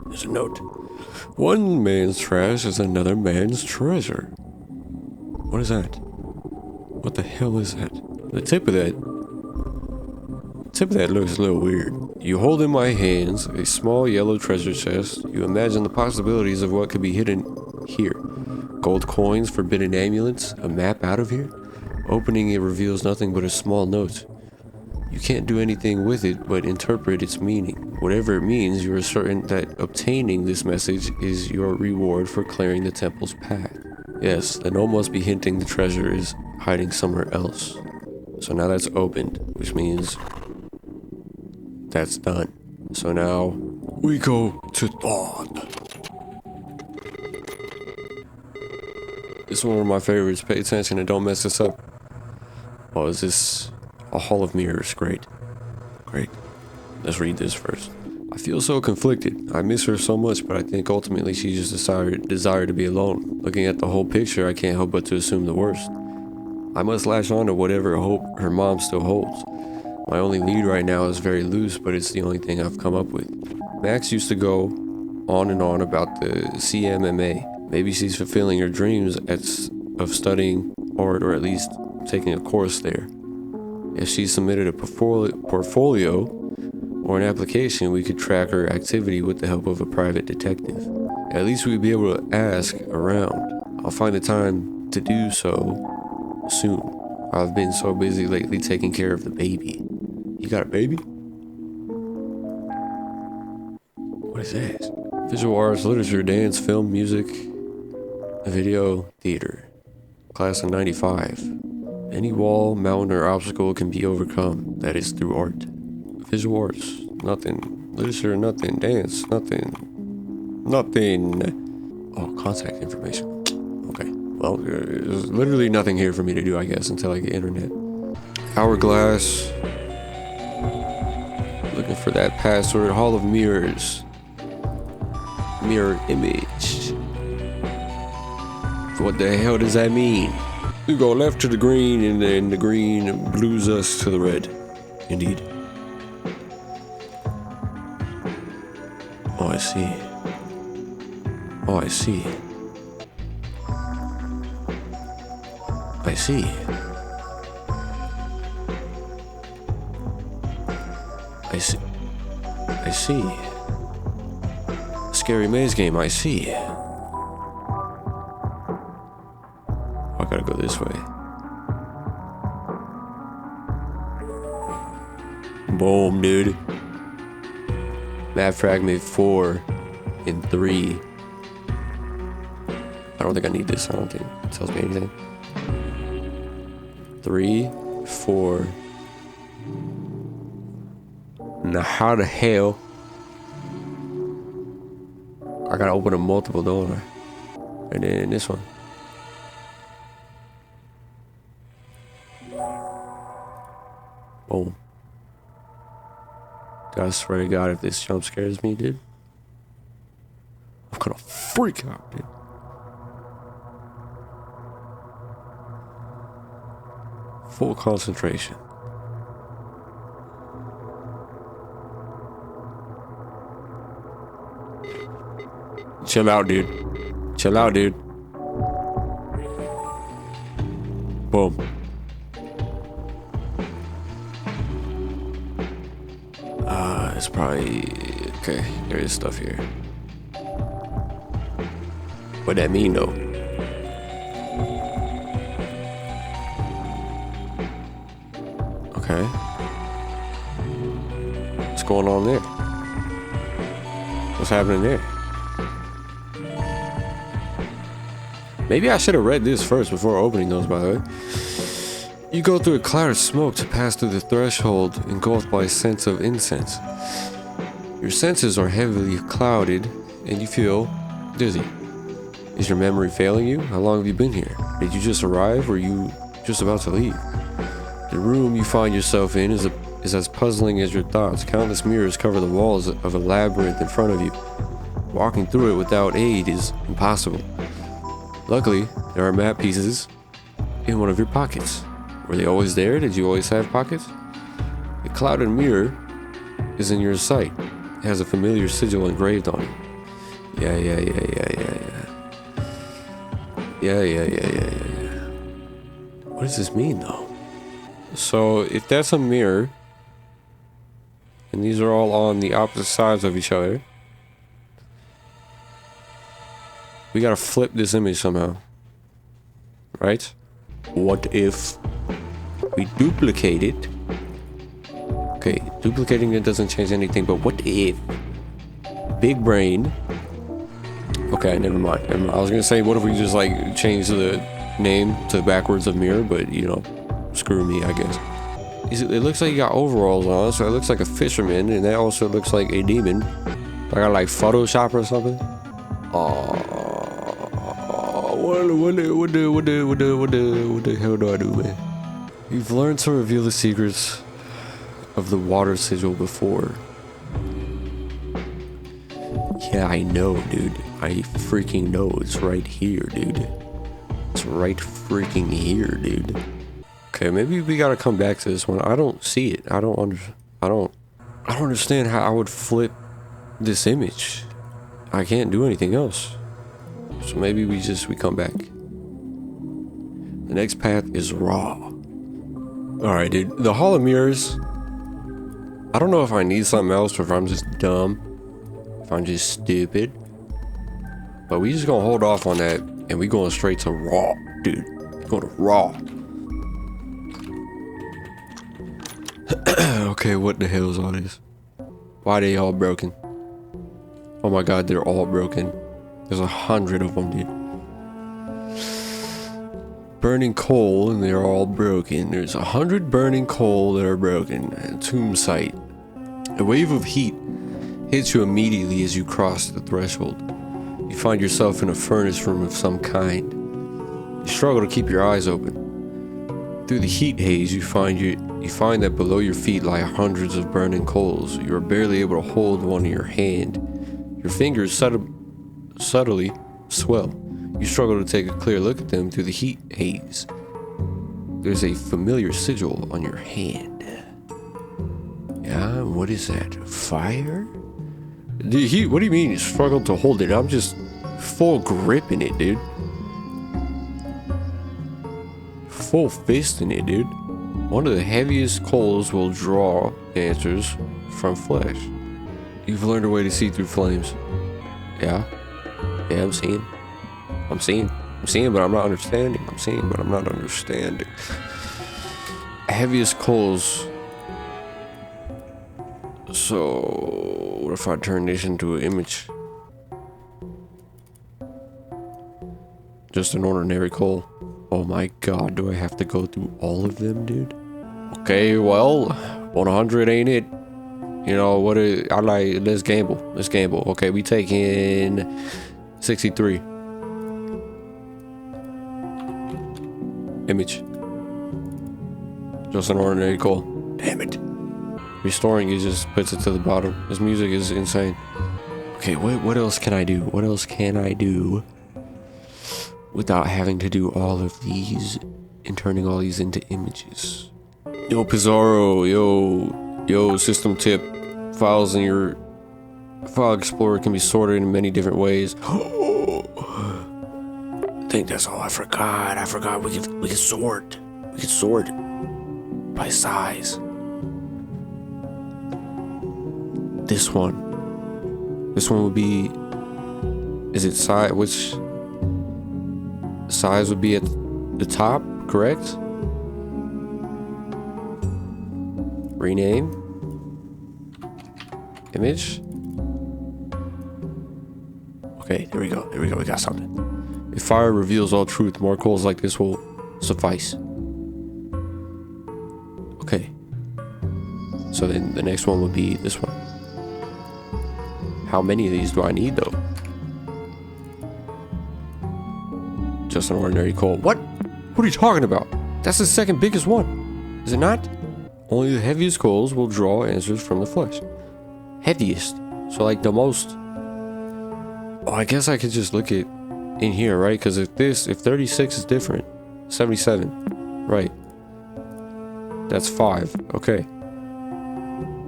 There's a note. One man's trash is another man's treasure. What is that? What the hell is that? The tip of that looks a little weird. You hold in my hands a small yellow treasure chest. You imagine the possibilities of what could be hidden here. Gold coins, forbidden amulets, a map out of here. Opening it reveals nothing but a small note. You can't do anything with it but interpret its meaning. Whatever it means, you are certain that obtaining this message is your reward for clearing the temple's path. Yes, the note must be hinting the treasure is hiding somewhere else. So now that's opened, which means that's done. So now we go to Thought. This is one of my favorites. Pay attention and don't mess this up. Oh, is this a Hall of Mirrors? Great. Let's read this first. I feel so conflicted. I miss her so much, but I think ultimately she just desired to be alone. Looking at the whole picture, I can't help but to assume the worst. I must latch on to whatever hope her mom still holds. My only lead right now is very loose, but it's the only thing I've come up with. Max used to go on and on about the CMMA. Maybe she's fulfilling her dreams of studying art, or at least taking a course there. If she submitted a portfolio or an application, we could track her activity with the help of a private detective. At least we'd be able to ask around. I'll find the time to do so soon. I've been so busy lately taking care of the baby. You got a baby? What is this? Visual arts, literature, dance, film, music, video, theater. Class of 95. Any wall, mountain, or obstacle can be overcome. That is through art. Visual arts, nothing. Literature, nothing. Dance, nothing. Nothing. Oh, contact information. Okay. Well, there's literally nothing here for me to do, I guess, until I get internet. Hourglass. Looking for that password. Hall of Mirrors. Mirror image. What the hell does that mean? You go left to the green, and then the green blues us to the red. Indeed. Oh, I see. Oh, I see. I see. I see. I see. Scary maze game, I see. I gotta go this way. Boom, dude. Map fragment 4 in 3. I don't think I need this. I don't think it tells me anything. 3, 4. Now how the hell? I gotta open a multiple, don't I? And then this one. Boom. I swear to God, if this jump scares me, dude, I'm gonna freak out, dude. Full concentration. Chill out, dude. Chill out, dude. Boom. It's probably... Okay, there is stuff here. What that mean, though? Okay. What's going on there? What's happening there? Maybe I should have read this first before opening those, by the way. You go through a cloud of smoke to pass through the threshold engulfed by a sense of incense. Your senses are heavily clouded and you feel dizzy. Is your memory failing you? How long have you been here? Did you just arrive or are you just about to leave? The room you find yourself in is as puzzling as your thoughts. Countless mirrors cover the walls of a labyrinth in front of you. Walking through it without aid is impossible. Luckily, there are map pieces in one of your pockets. Were they always there? Did you always have pockets? The clouded mirror is in your sight. It has a familiar sigil engraved on it. Yeah. What does this mean, though? So, if that's a mirror, and these are all on the opposite sides of each other, we gotta flip this image somehow. Right? What if we duplicate it? Okay, duplicating it doesn't change anything, but what if big brain... Okay, never mind. I was gonna say, what if we just like change the name to backwards of mirror, but you know, screw me, I guess. It looks like you got overalls on, so it looks like a fisherman, and that also looks like a demon. I got like Photoshop or something. What the hell do I do, man? You've learned to reveal the secrets of the water sigil before. Yeah, I know, dude. I freaking know. It's right here, dude. It's right freaking here, dude. Okay, maybe we gotta come back to this one. I don't see it. I don't understand how I would flip this image. I can't do anything else. So maybe we come back. The next path is raw. Alright, dude. The Hall of Mirrors. I don't know if I need something else or if I'm just dumb. If I'm just stupid. But we just gonna hold off on that and we going straight to raw, dude. Go to raw. Okay, what the hell is all this? Why are they all broken? Oh my god, they're all broken. There's 100 of them, dude. burning coal and they're all broken. There's 100 burning coal that are broken. A tomb site. A wave of heat hits you immediately as you cross the threshold. You find yourself in a furnace room of some kind. You struggle to keep your eyes open. Through the heat haze, you find that below your feet lie hundreds of burning coals. You are barely able to hold one in your hand. Your fingers subtly swell. You struggle to take a clear look at them through the heat haze. There's a familiar sigil on your hand. Yeah, what is that? Fire? What do you mean you struggle to hold it? I'm just full grip in it, dude. Full fist in it, dude. One of the heaviest coals will draw answers from flesh. You've learned a way to see through flames. Yeah, I'm seeing, but I'm not understanding. I'm seeing, but I'm not understanding. Heaviest coals. So, what if I turn this into an image? Just an ordinary coal. Oh my god, do I have to go through all of them, dude? Okay, well, 100 ain't it. You know, let's gamble. Let's gamble. Okay, we taking 63. Image. Just an ordinary coal. Damn it. Restoring it just puts it to the bottom. This music is insane. Okay, what else can I do? What else can I do without having to do all of these and turning all these into images? Yo, Pizarro, yo, system tip. Files in your file explorer can be sorted in many different ways. I think that's all I forgot. I forgot we could sort. We could sort by size. This one would be, is it size, which size would be at the top, correct? Rename. Image. Okay, there we go, we got something. If fire reveals all truth, more coals like this will suffice. Okay. So then the next one would be this one. How many of these do I need, though? Just an ordinary coal. What? What are you talking about? That's the second biggest one. Is it not? Only the heaviest coals will draw answers from the flesh. Heaviest. So, like, the most... Oh, I guess I could just look at in here, right? Because if 36 is different, 77, right? That's 5. Okay.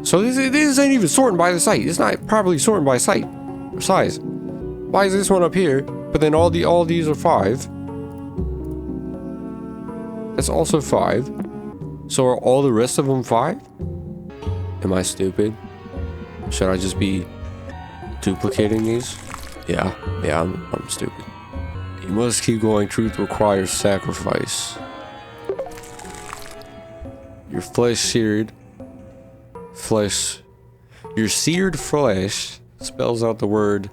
So this ain't even sorting by the site. It's not properly sorting by site or size. Why is this one up here, but then all these are 5? That's also 5. So are all the rest of them 5? Am I stupid? Should I just be duplicating these? Yeah, I'm stupid. You must keep going. Truth requires sacrifice. Your flesh seared. Your seared flesh spells out the word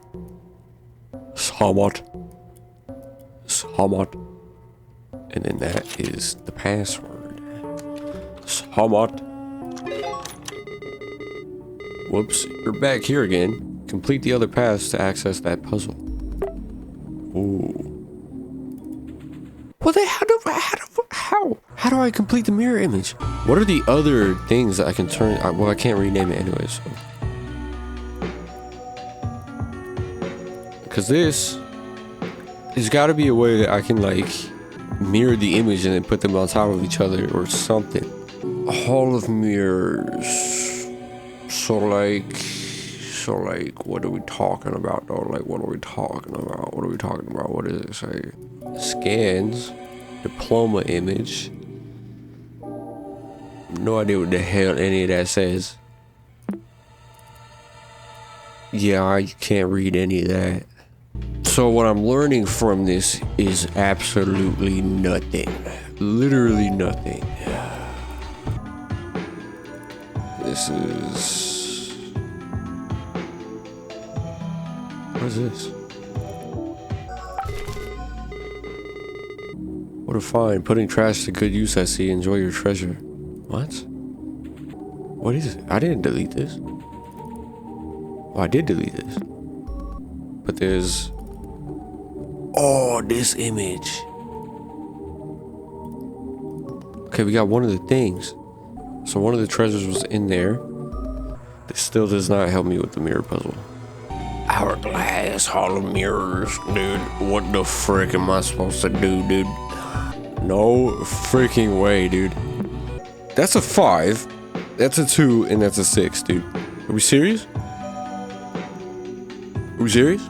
Samat. And then that is the password. Samat. Whoops, you're back here again. Complete the other paths to access that puzzle. Ooh. Well, then how do I complete the mirror image? What are the other things that I can turn? Well, I can't rename it anyway, so. Because there's got to be a way that I can, like, mirror the image and then put them on top of each other or something. A hall of mirrors. So like, what are we talking about, though? Like, what are we talking about? What does it say? Scans. Diploma image. No idea what the hell any of that says. Yeah, I can't read any of that. So what I'm learning from this is absolutely nothing. Literally nothing. This is... What is this? What a find. Putting trash to good use, I see. Enjoy your treasure. What? What is it? I didn't delete this. Oh, I did delete this. But there's... Oh, this image. Okay, we got one of the things. So one of the treasures was in there. This still does not help me with the mirror puzzle. Hourglass, Hall of Mirrors. Dude, what the frick am I supposed to do, dude? No freaking way, dude. That's a 5. That's a 2, and that's a 6, dude. Are we serious? Are we serious?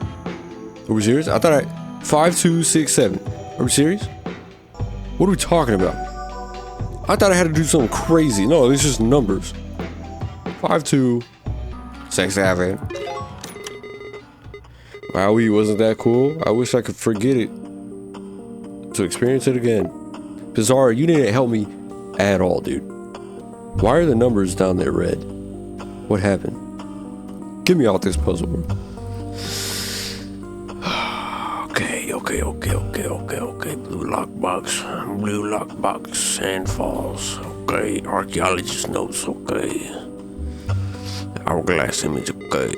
Are we serious? I thought 5, 2, 6, 7. Are we serious? What are we talking about? I thought I had to do something crazy. No, it's just numbers. 5, 2, 6, 7. Wowie, wasn't that cool? I wish I could forget it to experience it again. Bizarre, you didn't help me at all, dude. Why are the numbers down there red? What happened? Get me out this puzzle, bro. Okay. Blue lockbox, sand falls. Okay, archaeologist notes. Okay, hourglass image. Okay,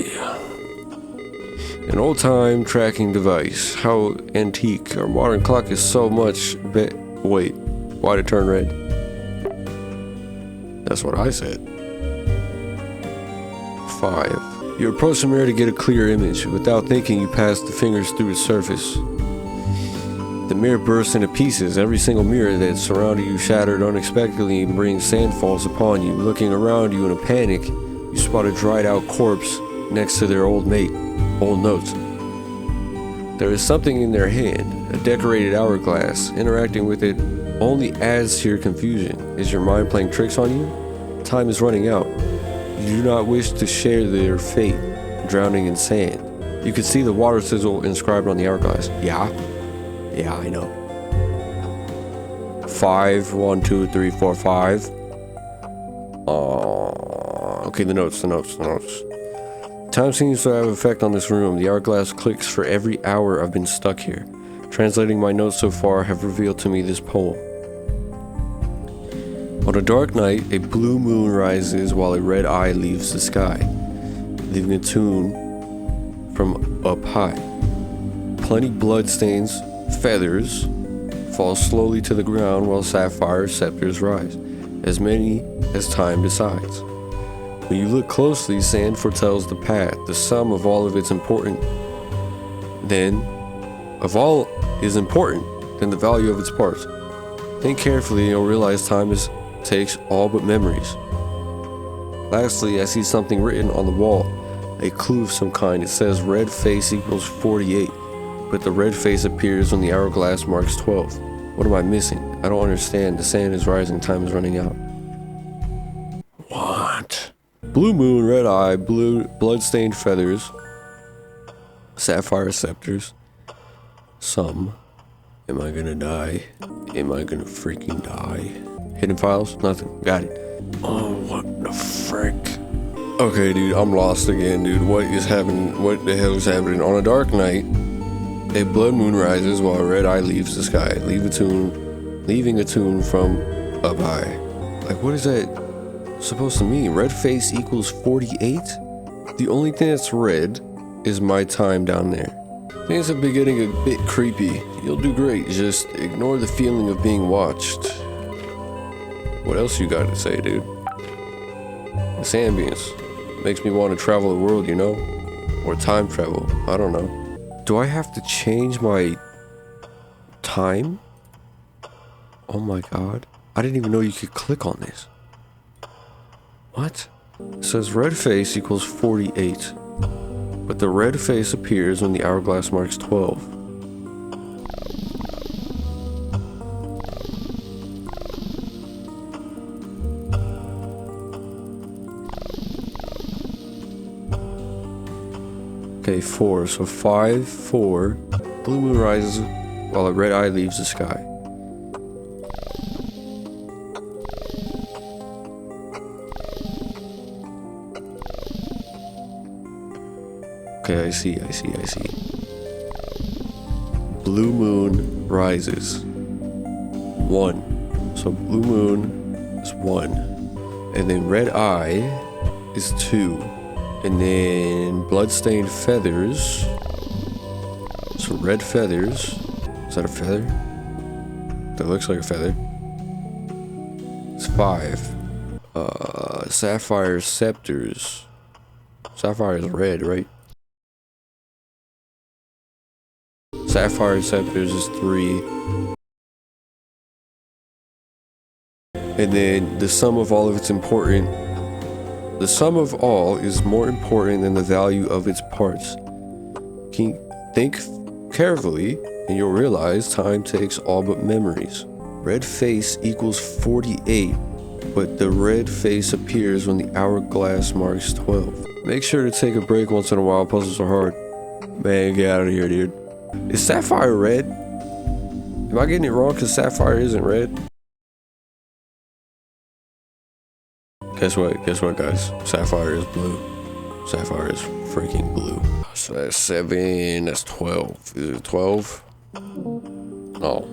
an old time tracking device. How antique. Our modern clock is so much. Wait, why'd it turn red? That's what I said. 5. You approach the mirror to get a clear image. Without thinking, you pass the fingers through its surface. The mirror bursts into pieces. Every single mirror that surrounded you shattered unexpectedly and brings sand falls upon you. Looking around you in a panic, you spot a dried out corpse next to their old mate. Old notes. There is something in their hand, a decorated hourglass. Interacting with it only adds to your confusion. Is your mind playing tricks on you? Time is running out. You do not wish to share their fate, drowning in sand. You can see the water sizzle inscribed on the hourglass. Yeah, I know. 5, 1, 2, 3, 4, 5. Okay, the notes. Time seems to have an effect on this room. The hourglass clicks for every hour I've been stuck here. Translating my notes so far have revealed to me this poem. On a dark night, a blue moon rises while a red eye leaves the sky, leaving a tune from up high. Plenty bloodstains, feathers fall slowly to the ground while sapphire scepters rise, as many as time decides. When you look closely, sand foretells the path, the sum of all of its important. Then, of all is important, than the value of its parts. Think carefully and you'll realize time takes all but memories. Lastly, I see something written on the wall, a clue of some kind. It says red face equals 48, but the red face appears when the hourglass marks 12. What am I missing? I don't understand. The sand is rising, time is running out. What? Blue moon, red eye, blood-stained feathers, sapphire scepters. Some. Am I gonna die? Am I gonna freaking die? Hidden files? Nothing. Got it. Oh, what the frick? Okay, dude, I'm lost again, dude. What is happening? What the hell is happening? On a dark night, a blood moon rises while a red eye leaves the sky, leaving a tune from up high. Like, what is that supposed to mean? Red face equals 48? The only thing that's red is my time down there. Things have been getting a bit creepy. You'll do great. Just ignore the feeling of being watched. What else you got to say, dude? This ambience makes me want to travel the world, you know? Or time travel. I don't know. Do I have to change my time? Oh my god. I didn't even know you could click on this. What? It says red face equals 48. But the red face appears when the hourglass marks 12. Okay, 4. So 5, 4. Blue moon rises while a red eye leaves the sky. Okay, I see. Blue moon rises 1. So blue moon is 1. And then red eye is 2. And then bloodstained feathers. So red feathers. Is that a feather? That looks like a feather. It's 5. Sapphire scepters. Sapphire is red, right? Sapphire scepters is 3. And then the sum of all of its important. The sum of all is more important than the value of its parts. Can you think carefully and you'll realize time takes all but memories. Red face equals 48, but the red face appears when the hourglass marks 12. Make sure to take a break once in a while. Puzzles are hard. Man, get out of here, dude. Is sapphire red? Am I getting it wrong because sapphire isn't red? Guess what? Guess what, guys? Sapphire is blue. Sapphire is freaking blue. So that's 7. That's 12. Is it 12? No.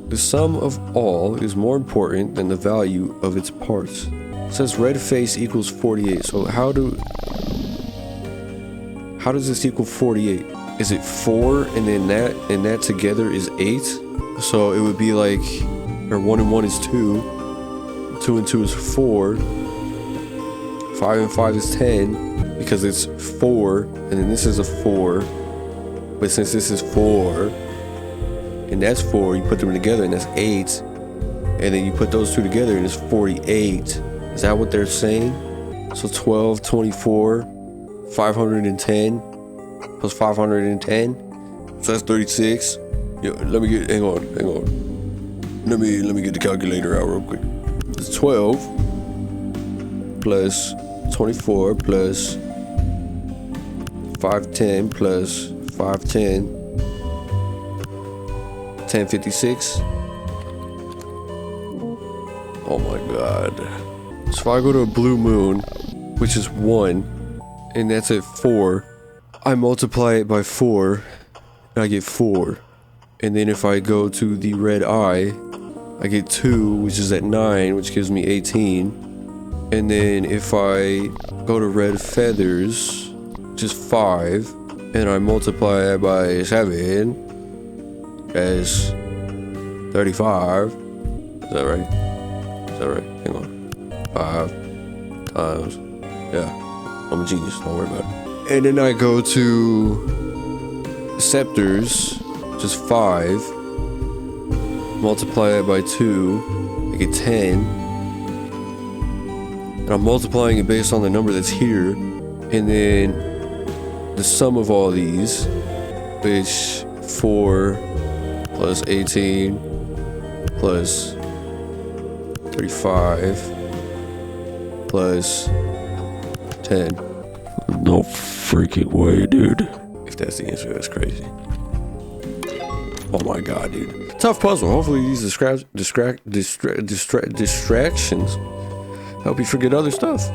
The sum of all is more important than the value of its parts. It says red face equals 48. So how does this equal 48? Is it 4 and then that together is 8? So it would be like, or 1 and 1 is 2. 2 and 2 is 4. 5 and 5 is 10 because it's 4 and then this is a 4. But since this is 4 and that's 4, you put them together and that's 8. And then you put those two together and it's 48. Is that what they're saying? So 12, 24, 510 plus 510. So that's 36. Yo, let me get, hang on. Let me get the calculator out real quick. It's 12 plus 24 plus 510 plus 510. 1056. Oh my god. So if I go to a blue moon, which is 1, and that's at 4, I multiply it by 4, and I get 4. And then if I go to the red eye, I get 2, which is at 9, which gives me 18. And then if I go to red feathers, which is 5, and I multiply it by 7, as 35. Is that right? Hang on. 5 times. Yeah. I'm a genius. Don't worry about it. And then I go to scepters, which is 5. Multiply it by 2. I get 10. And I'm multiplying it based on the number that's here. And then the sum of all these, which 4 plus 18 plus 35 plus 10. No freaking way, dude. If that's the answer, that's crazy. Oh my god, dude. Tough puzzle. Hopefully these distractions help you forget other stuff.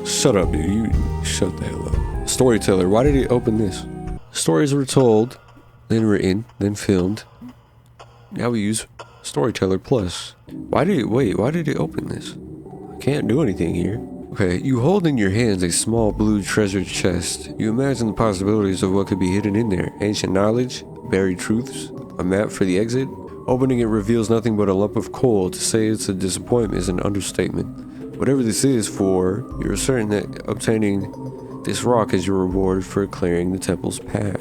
Shut up, dude. You shut the hell up. Storyteller. Why did he open this? Stories were told, then written, then filmed. Now we use Storyteller Plus. Why did it open this? I can't do anything here. Okay, you hold in your hands a small blue treasure chest. You imagine the possibilities of what could be hidden in there. Ancient knowledge, buried truths, a map for the exit. Opening it reveals nothing but a lump of coal. To say it's a disappointment is an understatement. Whatever this is for, you're certain that obtaining this rock is your reward for clearing the temple's path.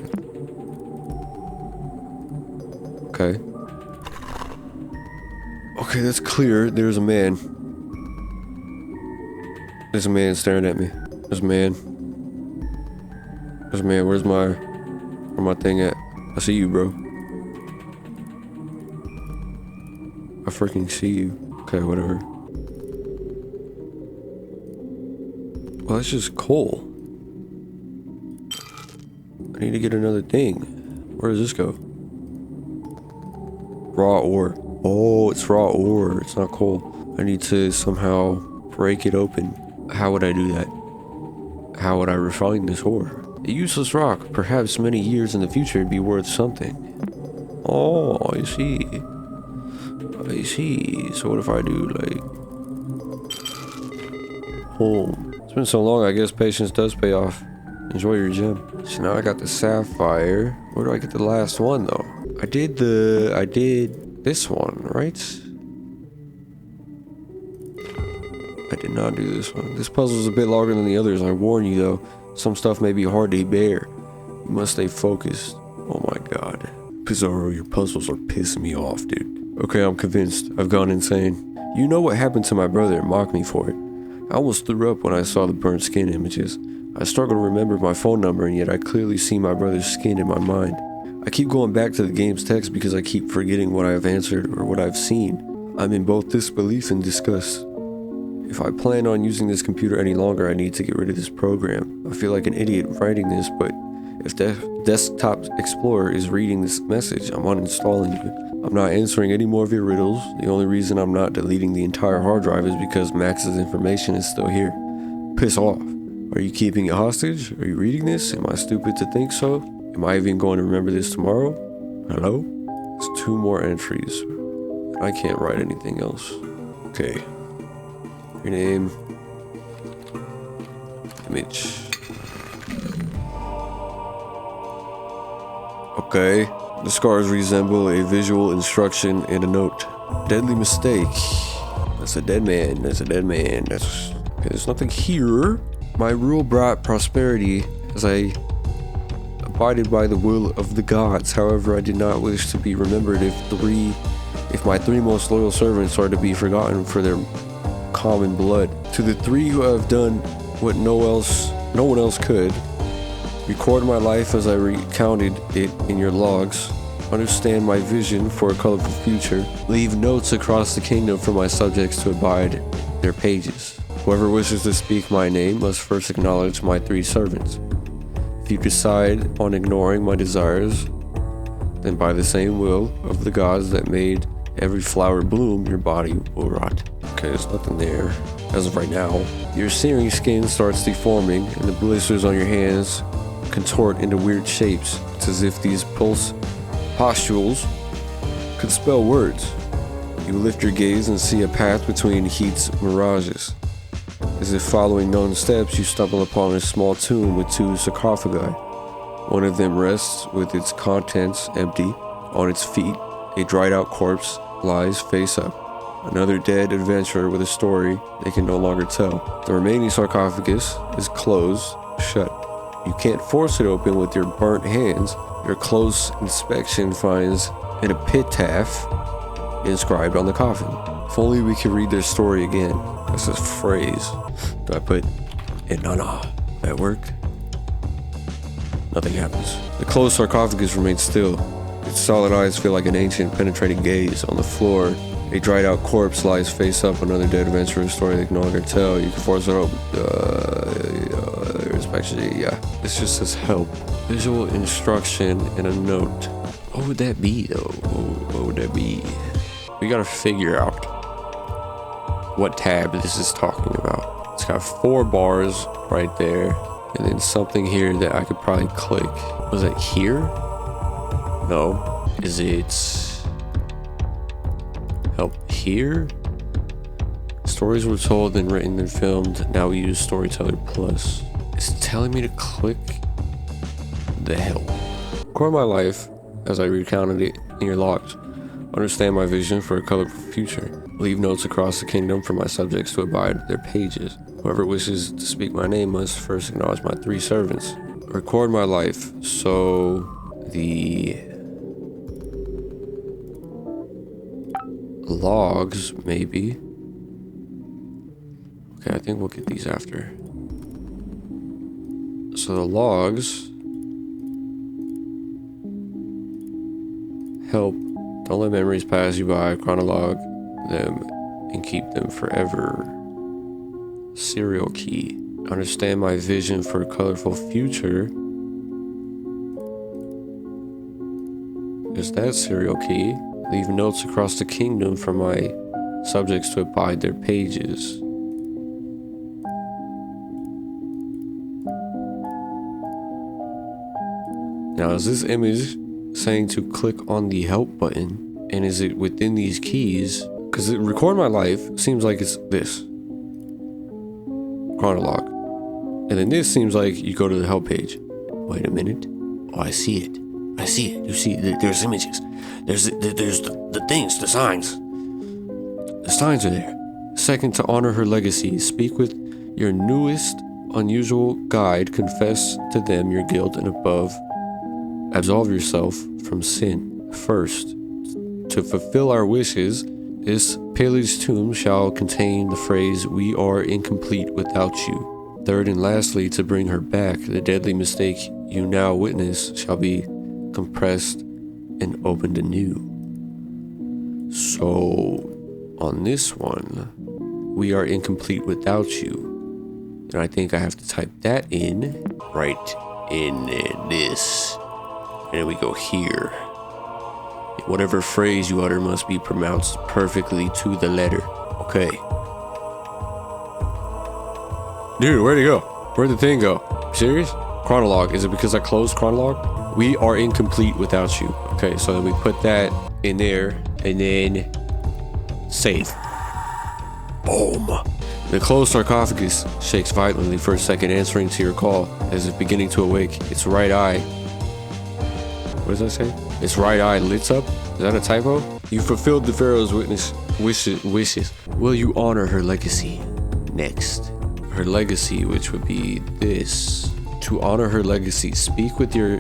Okay. Okay, that's clear. There's a man. There's a man staring at me. There's a man. Where's my thing at? I see you, bro. I freaking see you. Okay, whatever. Well, that's just coal. I need to get another thing. Where does this go? Raw ore. Oh, it's raw ore. It's not coal. I need to somehow break it open. How would I do that? How would I refine this ore? A useless rock, perhaps many years in the future, it'd be worth something. Oh, I see. I see. So what if I do like home? It's been so long, I guess patience does pay off. Enjoy your gem. So now I got the sapphire. Where do I get the last one though? I did this one, right? I did not do this one. This puzzle is a bit longer than the others. I warn you though, some stuff may be hard to bear. You must stay focused. Oh my god. Pizarro, your puzzles are pissing me off, dude. Okay, I'm convinced. I've gone insane. You know what happened to my brother and mocked me for it. I almost threw up when I saw the burnt skin images. I struggle to remember my phone number, and yet I clearly see my brother's skin in my mind. I keep going back to the game's text because I keep forgetting what I have answered or what I've seen. I'm in both disbelief and disgust. If I plan on using this computer any longer, I need to get rid of this program. I feel like an idiot writing this, but if Desktop Explorer is reading this message, I'm uninstalling you. I'm not answering any more of your riddles. The only reason I'm not deleting the entire hard drive is because Max's information is still here. Piss off. Are you keeping it hostage? Are you reading this? Am I stupid to think so? Am I even going to remember this tomorrow? Hello? There's 2 more entries. I can't write anything else. Okay. Your name. Image. Okay. The scars resemble a visual instruction and a note. Deadly mistake. That's a dead man. That's a dead man. That's... Okay, there's nothing here. My rule brought prosperity as I abided by the will of the gods. However, I did not wish to be remembered if my 3 most loyal servants are to be forgotten for their common blood. To the 3 who have done what no one else could, record my life as I recounted it in your logs. Understand my vision for a colorful future. Leave notes across the kingdom for my subjects to abide their pages. Whoever wishes to speak my name must first acknowledge my 3 servants. If you decide on ignoring my desires, then by the same will of the gods that made every flower bloom, your body will rot. Okay, there's nothing there as of right now. Your searing skin starts deforming, and the blisters on your hands contort into weird shapes. It's as if these pustules could spell words. You lift your gaze and see a path between heat's mirages. As if following known steps, you stumble upon a small tomb with 2 sarcophagi. One of them rests with its contents empty. On its feet, a dried out corpse lies face up. Another dead adventurer with a story they can no longer tell. The remaining sarcophagus is closed shut. You can't force it open with your burnt hands. Your close inspection finds an epitaph inscribed on the coffin. If only we could read their story again. That's a phrase. Do I put Inanna? That work? Nothing happens. The closed sarcophagus remains still. Its solid eyes feel like an ancient, penetrating gaze. On the floor, a dried out corpse lies face up. Another dead adventurer's story they can no longer tell. You can force it open. This just says help. Visual instruction and a note. What would that be though? What would that be? We gotta figure out what tab this is talking about. It's got 4 bars right there, and then something here that I could probably click. Was it here? No. Is it help here? Stories were told, then written, then filmed. Now we use Storyteller Plus. It's telling me to click the help. Record my life as I recounted it in your logs. Understand my vision for a colorful future. Leave notes across the kingdom for my subjects to abide their pages. Whoever wishes to speak my name must first acknowledge my 3 servants. Record my life. So the logs, maybe. Okay, I think we'll get these after. So the logs help. Don't let memories pass you by. Chronologue them and keep them forever. Serial key. Understand my vision for a colorful future. Is that serial key? Leave notes across the kingdom for my subjects to abide their pages. Now, is this image saying to click on the help button? And is it within these keys? Because record my life seems like it's this. Chronologue. And then this seems like you go to the help page. Wait a minute. Oh, I see it. I see it. You see, there's images. There's the things, the signs. The signs are there. Second, to honor her legacy, speak with your newest unusual guide, confess to them your guilt, and above, absolve yourself from sin. First, to fulfill our wishes, this Pele's tomb shall contain the phrase, "We are incomplete without you." Third and lastly, to bring her back, the deadly mistake you now witness shall be compressed and opened anew. So, on this one, we are incomplete without you. And I think I have to type that in right in this. And then we go here. Whatever phrase you utter must be pronounced perfectly to the letter. Okay. Dude, where'd it go? Where'd the thing go? Serious? Chronologue. Is it because I closed Chronologue? We are incomplete without you. Okay, so then we put that in there and then save. Boom. The closed sarcophagus shakes violently for a second, answering to your call as if beginning to awake. Its right eye. What does that say? Its right eye lights up? Is that a typo? You fulfilled the Pharaoh's wishes. Will you honor her legacy? Next. Her legacy, which would be this. To honor her legacy, speak with your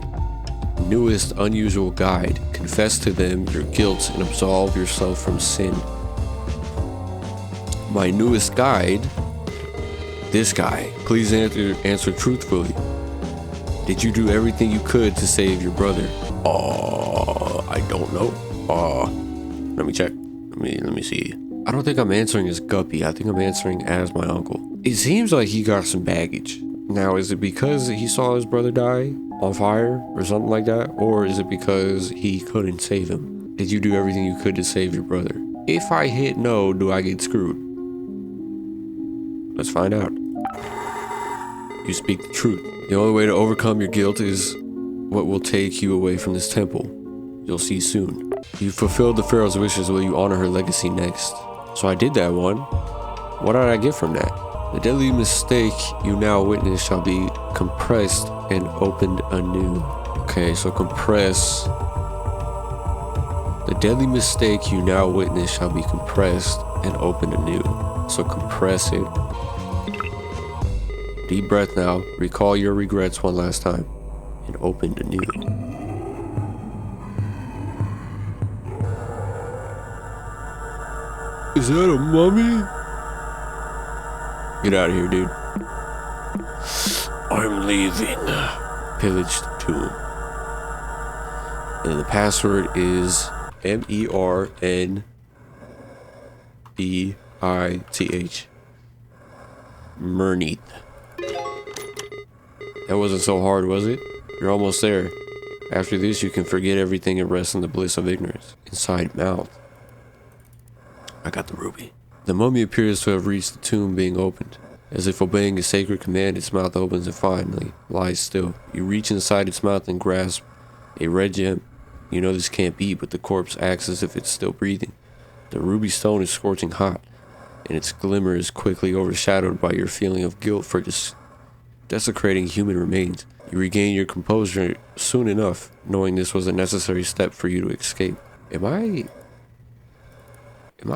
newest unusual guide. Confess to them your guilt and absolve yourself from sin. My newest guide, this guy, please answer truthfully. Did you do everything you could to save your brother? I don't know. Let me check. Let me see. I don't think I'm answering as Guppy. I think I'm answering as my uncle. It seems like he got some baggage. Now, is it because he saw his brother die on fire or something like that? Or is it because he couldn't save him? Did you do everything you could to save your brother? If I hit no, do I get screwed? Let's find out. You speak the truth. The only way to overcome your guilt is what will take you away from this temple. You'll see soon. You fulfilled the Pharaoh's wishes. Will you honor her legacy next? So I did that one. What did I get from that? The deadly mistake you now witness shall be compressed and opened anew. Okay, so compress. The deadly mistake you now witness shall be compressed and opened anew. So compress it. Deep breath now. Recall your regrets one last time. And opened anew. Is that a mummy? Get out of here, dude. I'm leaving. Pillaged tomb. And the password is MERNBITH. Mernith. That wasn't so hard, was it? You're almost there. After this, you can forget everything and rest in the bliss of ignorance. Inside mouth. I got the ruby. The mummy appears to have reached the tomb being opened. As if obeying a sacred command, its mouth opens and finally lies still. You reach inside its mouth and grasp a red gem. You know this can't be, but the corpse acts as if it's still breathing. The ruby stone is scorching hot, and its glimmer is quickly overshadowed by your feeling of guilt for desecrating human remains. You regain your composure soon enough, knowing this was a necessary step for you to escape. Am I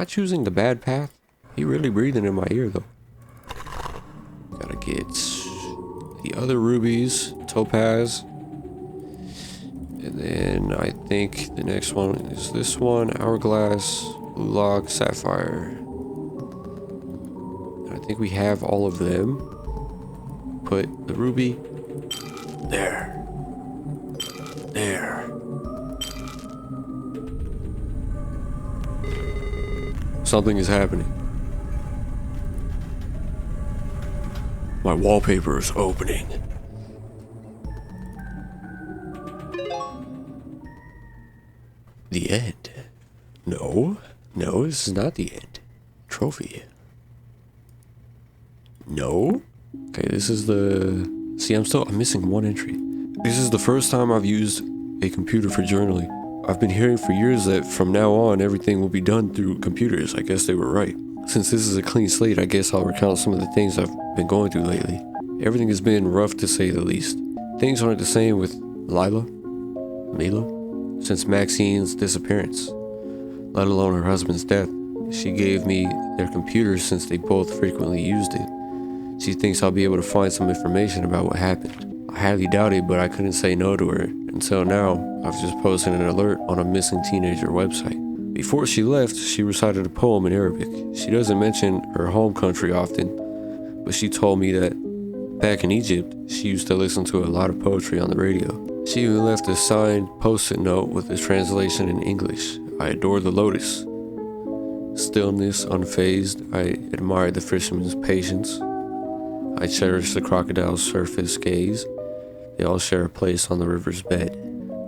choosing the bad path? He really breathing in my ear, though. Gotta get the other rubies, topaz. And then I think the next one is this one, hourglass, blue log, sapphire. And I think we have all of them. Put the ruby there. There. Something is happening. My wallpaper is opening. The end. No, this is not the end. Trophy. No. Okay, this is the... See, I'm missing one entry. This is the first time I've used a computer for journaling. I've been hearing for years that from now on everything will be done through computers. I guess they were right. Since this is a clean slate, I guess I'll recount some of the things I've been going through lately. Everything has been rough to say the least. Things aren't the same with Milo, since Maxine's disappearance, let alone her husband's death. She gave me their computer since they both frequently used it. She thinks I'll be able to find some information about what happened. I highly doubt it, but I couldn't say no to her. Until now, I've just posted an alert on a missing teenager website. Before she left, she recited a poem in Arabic. She doesn't mention her home country often, but she told me that back in Egypt, she used to listen to a lot of poetry on the radio. She even left a signed post-it note with the translation in English. I adore the lotus. Stillness unfazed, I admire the fisherman's patience. I cherish the crocodile's surface gaze. They all share a place on the river's bed.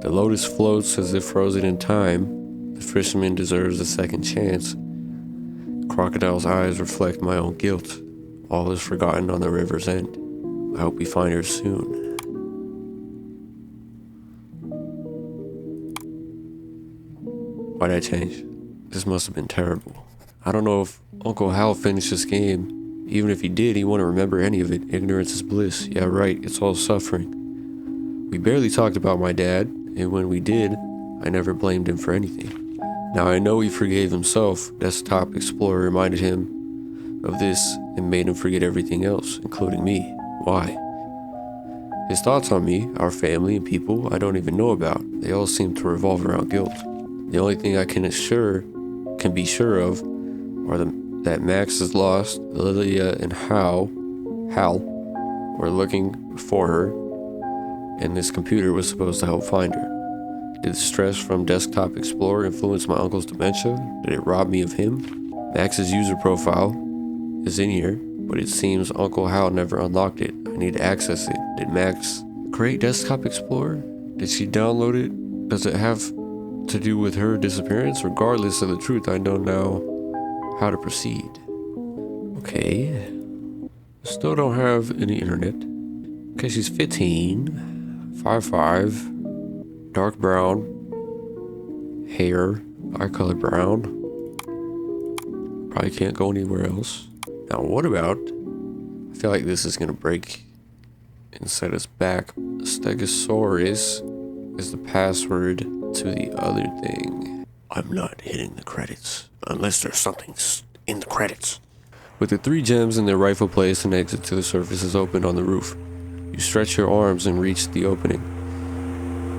The lotus floats as if frozen in time. The fisherman deserves a second chance. Crocodile's eyes reflect my own guilt. All is forgotten on the river's end. I hope we find her soon. Why'd I change? This must have been terrible. I don't know if Uncle Hal finished this game. Even if he did, he wouldn't remember any of it. Ignorance is bliss. Yeah, right, it's all suffering. We barely talked about my dad, and when we did, I never blamed him for anything. Now I know he forgave himself. Desktop Explorer reminded him of this and made him forget everything else, including me. Why? His thoughts on me, our family, and people I don't even know about, they all seem to revolve around guilt. The only thing I can be sure of are that Max is lost, Lilia and Hal were looking for her, and this computer was supposed to help find her. Did the stress from Desktop Explorer influence my uncle's dementia? Did it rob me of him? Max's user profile is in here, but it seems Uncle Hal never unlocked it. I need to access it. Did Max create Desktop Explorer? Did she download it? Does it have to do with her disappearance? Regardless of the truth, I know now how to proceed. Okay. Still don't have any internet. Okay, she's 15, 5'5", dark brown, hair, eye color brown. Probably can't go anywhere else. Now what about, I feel like this is gonna break and set us back. Stegosaurus is the password to the other thing. I'm not hitting the credits unless there's something in the credits. With the 3 gems in their rightful place, an exit to the surface is opened on the roof. You stretch your arms and reach the opening.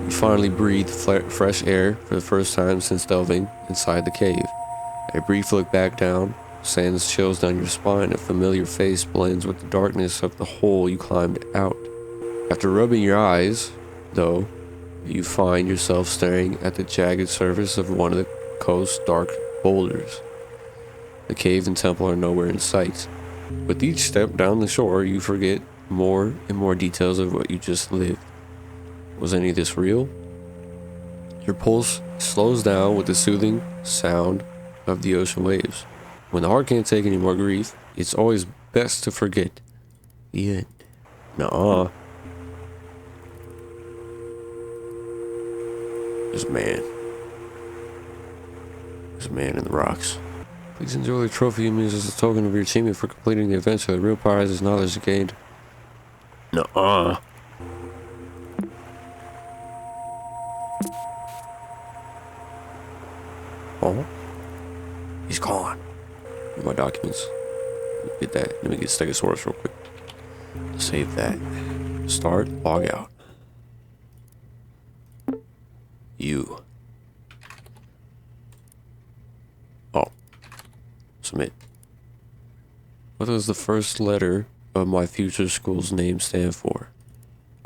You finally breathe fresh air for the first time since delving inside the cave. A brief look back down sends chills down your spine. A familiar face blends with the darkness of the hole you climbed out. After rubbing your eyes, though, you find yourself staring at the jagged surface of one of the coast's dark boulders. The cave and temple are nowhere in sight. With each step down the shore, you forget more and more details of what you just lived. Was any of this real? Your pulse slows down with the soothing sound of the ocean waves. When the heart can't take any more grief, it's always best to forget. The end. Nuh-uh. There's a man. There's a man in the rocks. Please enjoy the trophy you use as a token of your achievement for completing the adventure. The real prize is knowledge gained. Nuh-uh. Oh? He's gone. My documents. Let me get that. Let me get Stegosaurus real quick. Save that. Start. Log out. You. Oh. Submit. What does the first letter of my future school's name stand for?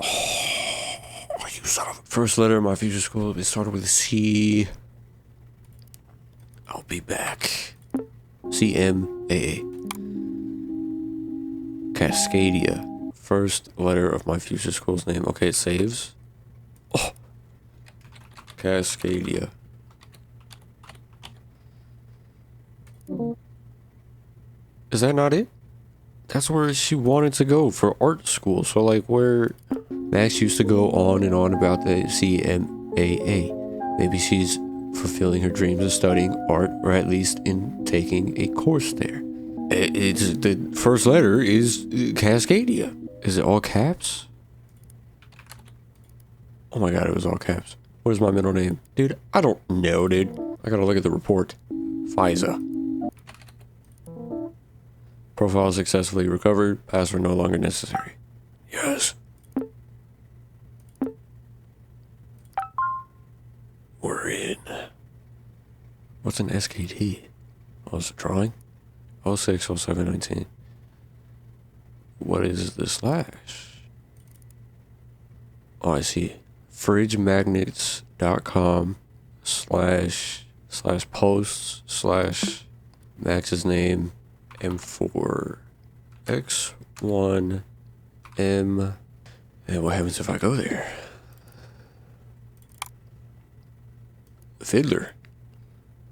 Oh, you son of a... First letter of my future school, it started with a C. I'll be back. CMAA. Cascadia. First letter of my future school's name. Okay, it saves. Oh. Cascadia. Is that not it? That's where she wanted to go for art school. So like where Max used to go on and on about the AA. Maybe she's fulfilling her dreams of studying art, or at least in taking a course there. It's the first letter is Cascadia. Is it all caps? Oh my god, it was all caps. What is my middle name? Dude, I don't know, dude. I gotta look at the report. FISA. Profile successfully recovered. Password no longer necessary. Yes. We're in. What's an SKT? Oh, it's a drawing? 06, 07, 19. What is the slash? Oh, I see. Fridgemagnets.com / posts / Max's name M4 X1 M. And what happens if I go there? Fiddler.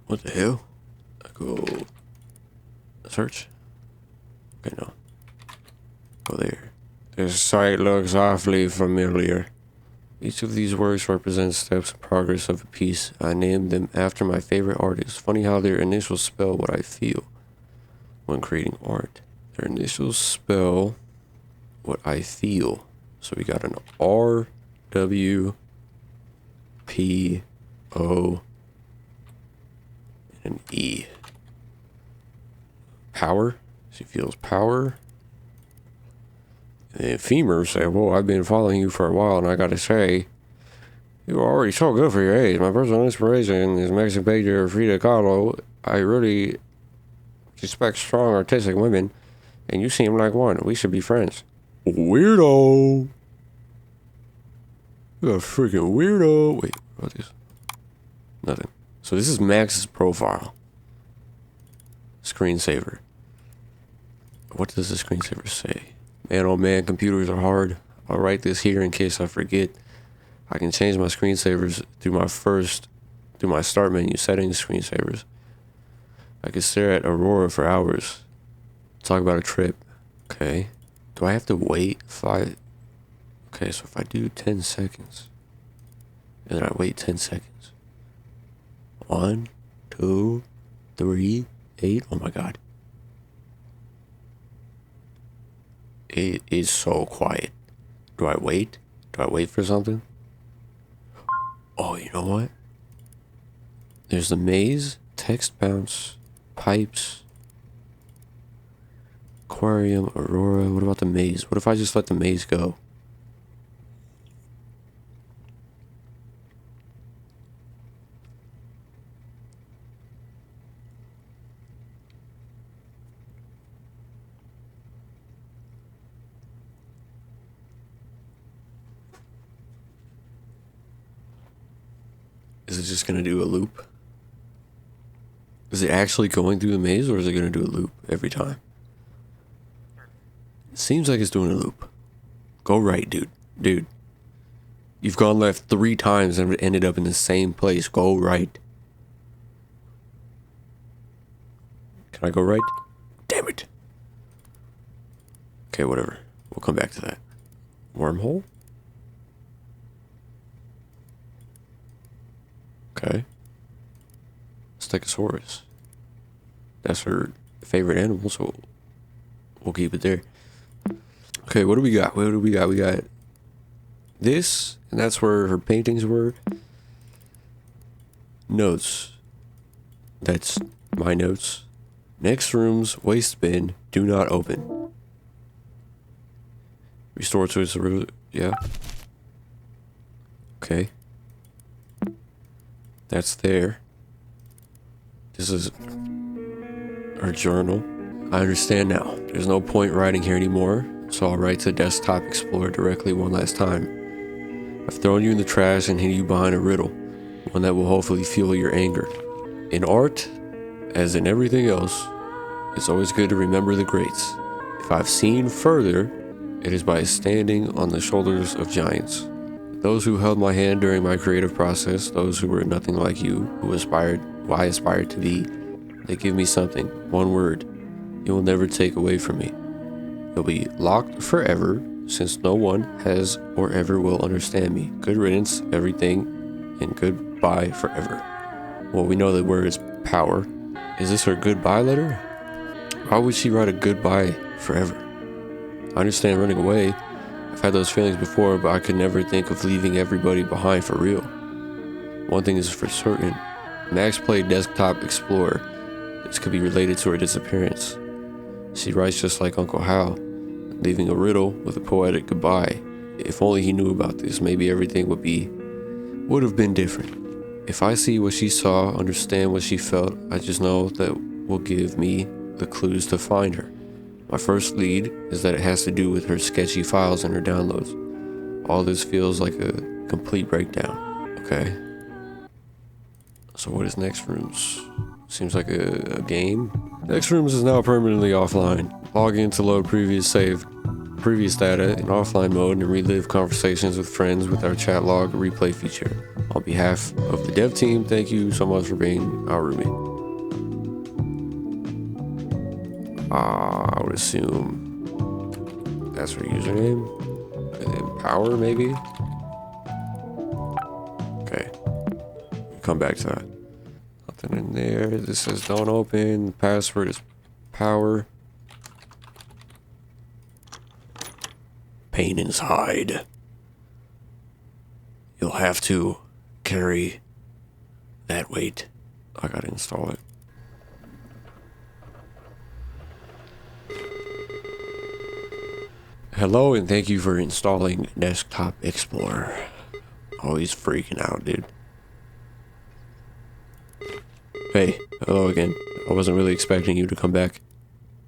What the hell? I go search. Okay, no. Go there. This site looks awfully familiar. Each of these works represents steps in progress of a piece. I named them after my favorite artists. Funny how their initials spell what I feel when creating art. Their initials spell what I feel. So we got an R, W, P, O, and an E. Power. She feels power. And femur say, well, I've been following you for a while, and I gotta say, you are already so good for your age. My personal inspiration is Mexican painter Frida Kahlo. I really respect strong artistic women, and you seem like one. We should be friends. Weirdo. You're a freaking weirdo. Wait, what is this? Nothing. So this is Max's profile. Screensaver. What does the screensaver say? Man, oh man, computers are hard. I'll write this here in case I forget. I can change my screensavers through my start menu settings screensavers. I can stare at Aurora for hours. Talk about a trip. Okay. Do I have to wait 5? Okay, so if I do 10 seconds, and then I wait 10 seconds. 1, 2, 3, 8. Oh my god. It is so quiet. Do I wait? Do I wait for something? Oh, you know what? There's the maze, text bounce, pipes, aquarium, Aurora. What about the maze? What if I just let the maze go? Is it just gonna do a loop? Is it actually going through the maze, or is it gonna do a loop every time? It seems like it's doing a loop. Go right, dude. Dude. You've gone left 3 times and ended up in the same place. Go right. Can I go right? Damn it. Okay, whatever. We'll come back to that. Wormhole? Okay. Stegosaurus. That's her favorite animal, so we'll keep it there. Okay, what do we got? What do we got? We got this, and that's where her paintings were. Notes. That's my notes. Next room's waste bin. Do not open. Restore to its root. Yeah. Okay. That's there. This is her journal. I understand now. There's no point writing here anymore, so I'll write to Desktop Explorer directly one last time. I've thrown you in the trash and hid you behind a riddle, one that will hopefully fuel your anger. In art, as in everything else, it's always good to remember the greats. If I've seen further, it is by standing on the shoulders of giants. Those who held my hand during my creative process, those who were nothing like you, who I aspired to be, they give me something, one word, you will never take away from me. You'll be locked forever, since no one has or ever will understand me. Good riddance, everything and goodbye forever. Well, we know the word is power. Is this her goodbye letter? Why would she write a goodbye forever? I understand running away. I've had those feelings before, but I could never think of leaving everybody behind for real. One thing is for certain. Max played Desktop Explorer. This could be related to her disappearance. She writes just like Uncle Hal, leaving a riddle with a poetic goodbye. If only he knew about this, maybe everything would have been different. If I see what she saw, understand what she felt, I just know that will give me the clues to find her. My first lead is that it has to do with her sketchy files and her downloads. All this feels like a complete breakdown. Okay. So what is Next Rooms? Seems like a game. Next Rooms is now permanently offline. Log in to load previous data in offline mode and relive conversations with friends with our chat log replay feature. On behalf of the dev team, thank you so much for being our roommate. I would assume that's her username. And then power, maybe? Okay. Come back to that. Nothing in there. This says don't open. The password is power. Pain inside. You'll have to carry that weight. I gotta install it. Hello and thank you for installing Desktop Explorer. Always freaking out, dude. Hey, hello again. I wasn't really expecting you to come back.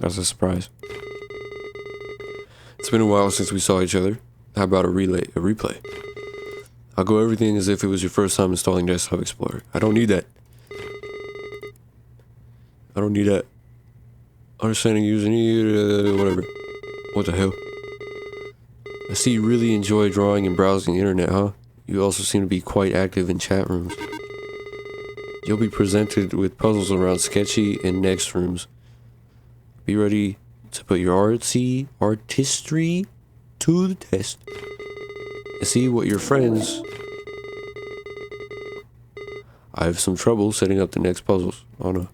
That was a surprise. It's been a while since we saw each other. How about a replay? I'll go everything as if it was your first time installing Desktop Explorer. I don't need that. Understanding user need, whatever. What the hell? I see you really enjoy drawing and browsing the internet, huh? You also seem to be quite active in chat rooms. You'll be presented with puzzles around Sketchy and Next Rooms. Be ready to put your artistry to the test. And see what your friends... I have some trouble setting up the next puzzles. Oh no.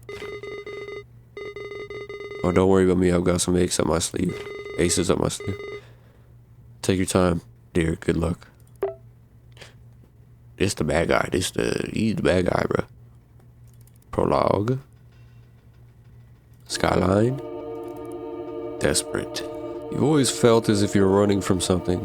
Oh, don't worry about me. I've got some aces up my sleeve. Take your time, dear. Good luck. This the bad guy. He's the bad guy, bro. Prologue. Skyline. Desperate. You've always felt as if you're running from something.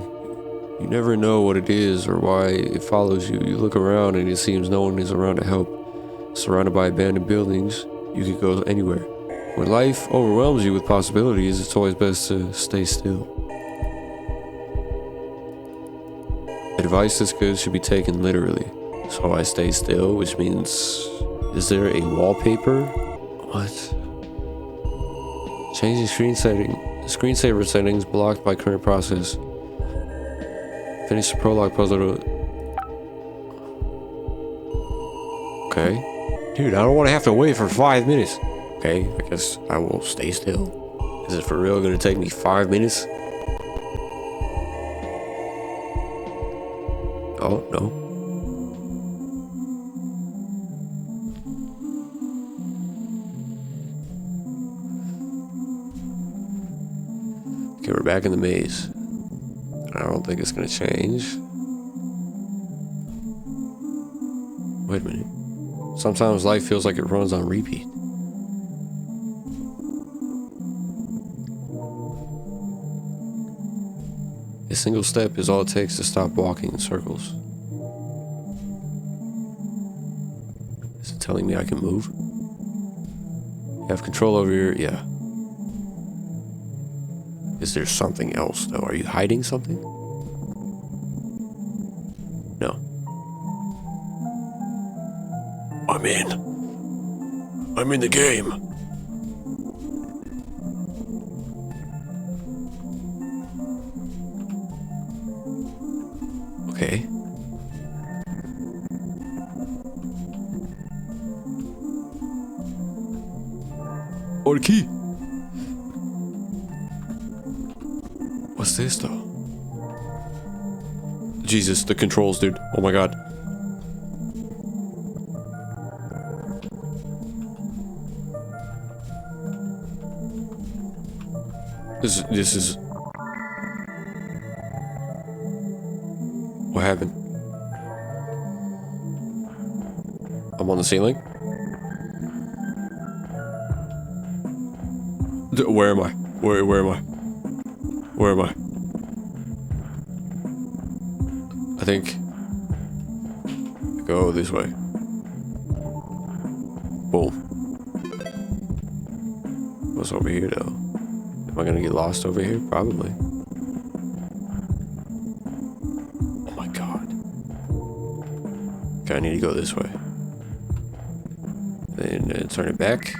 You never know what it is or why it follows you. You look around and it seems no one is around to help. Surrounded by abandoned buildings, you could go anywhere. When life overwhelms you with possibilities, it's always best to stay still. Advice this good should be taken literally. So I stay still, which means... Is there a wallpaper? What? Changing screensaver settings blocked by current process. Finish the prologue puzzle. Okay. Dude, I don't want to have to wait for 5 minutes. Okay, I guess I will stay still. Is it for real gonna take me 5 minutes? Oh, no. Okay, we're back in the maze. I don't think it's gonna change. Wait a minute. Sometimes life feels like it runs on repeat. A single step is all it takes to stop walking in circles. Is it telling me I can move? You have control over your... yeah. Is there something else, though? Are you hiding something? No. I'm in the game. Okay. Or the key. What's this though? Jesus, the controls, dude. Oh my god. This is... What happened? I'm on the ceiling? Where am I? Where am I? Where am I? I think... Go this way. Boom. What's over here though? Am I gonna get lost over here? Probably. Oh my god. Okay, I need to go this way. Then turn it back.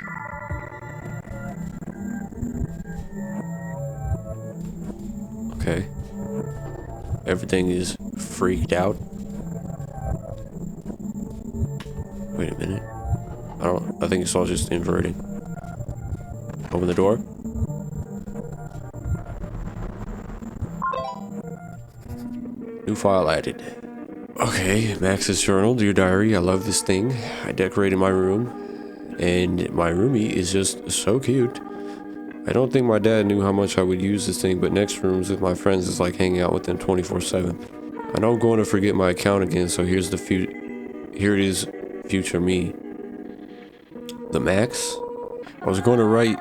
Okay. Everything is freaked out. Wait a minute. I think it's all just inverted. Open the door. New file added. Okay, Max's journal, dear diary, I love this thing. I decorated my room, and my roomie is just so cute. I don't think my dad knew how much I would use this thing, but next rooms with my friends is like hanging out with them 24/7. I know I'm going to forget my account again, so here it is, future me. The Max? I was going to write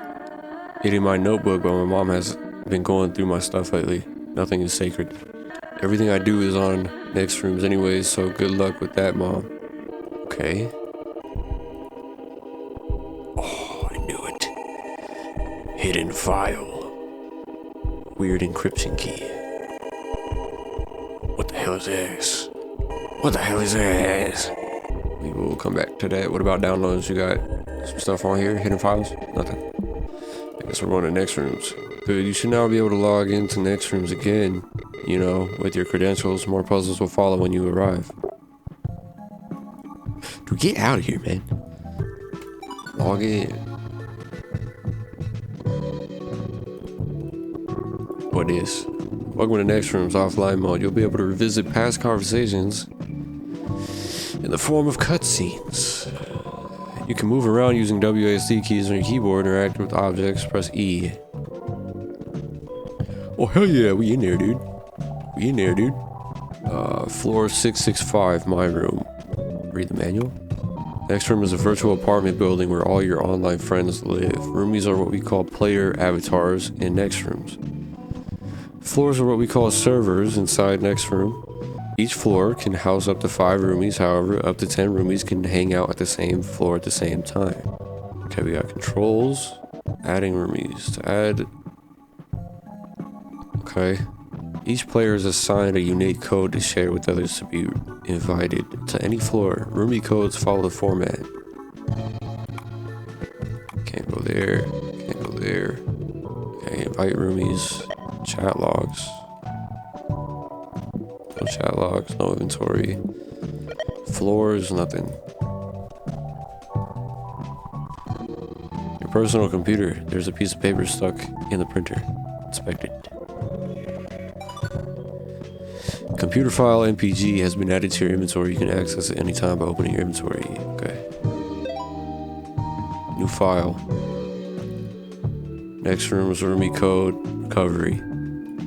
it in my notebook, but my mom has been going through my stuff lately. Nothing is sacred. Everything I do is on next rooms anyways, so good luck with that, Mom. Okay. Oh, I knew it. Hidden file. Weird encryption key. What the hell is this? What the hell is this? We will come back to that. What about downloads? You got some stuff on here? Hidden files? Nothing. I guess we're going to next rooms. Good, you should now be able to log into next rooms again. You know, with your credentials. More puzzles will follow when you arrive. Dude, get out of here, man. Log in. What is? Welcome to next rooms offline mode. You'll be able to revisit past conversations in the form of cutscenes. You can move around using WASD keys on your keyboard, interact with objects, press E. Oh hell yeah, we in there, dude. We in there, dude. Floor 665, my room. Read the manual. Next room is a virtual apartment building where all your online friends live. Roomies are what we call player avatars in next rooms. Floors are what we call servers inside next room. Each floor can house up to 5 roomies, however, up to 10 roomies can hang out at the same floor at the same time. Okay, we got controls. Adding roomies. To add... Okay. Each player is assigned a unique code to share with others to be invited to any floor. Roomie codes follow the format. Can't go there. Can't go there. Okay, invite roomies. Chat logs. No chat logs, no inventory. Floors, nothing. Your personal computer. There's a piece of paper stuck in the printer. Inspect it. Computer file MPG has been added to your inventory. You can access it anytime by opening your inventory. Okay. New file. Next room is roomie code recovery.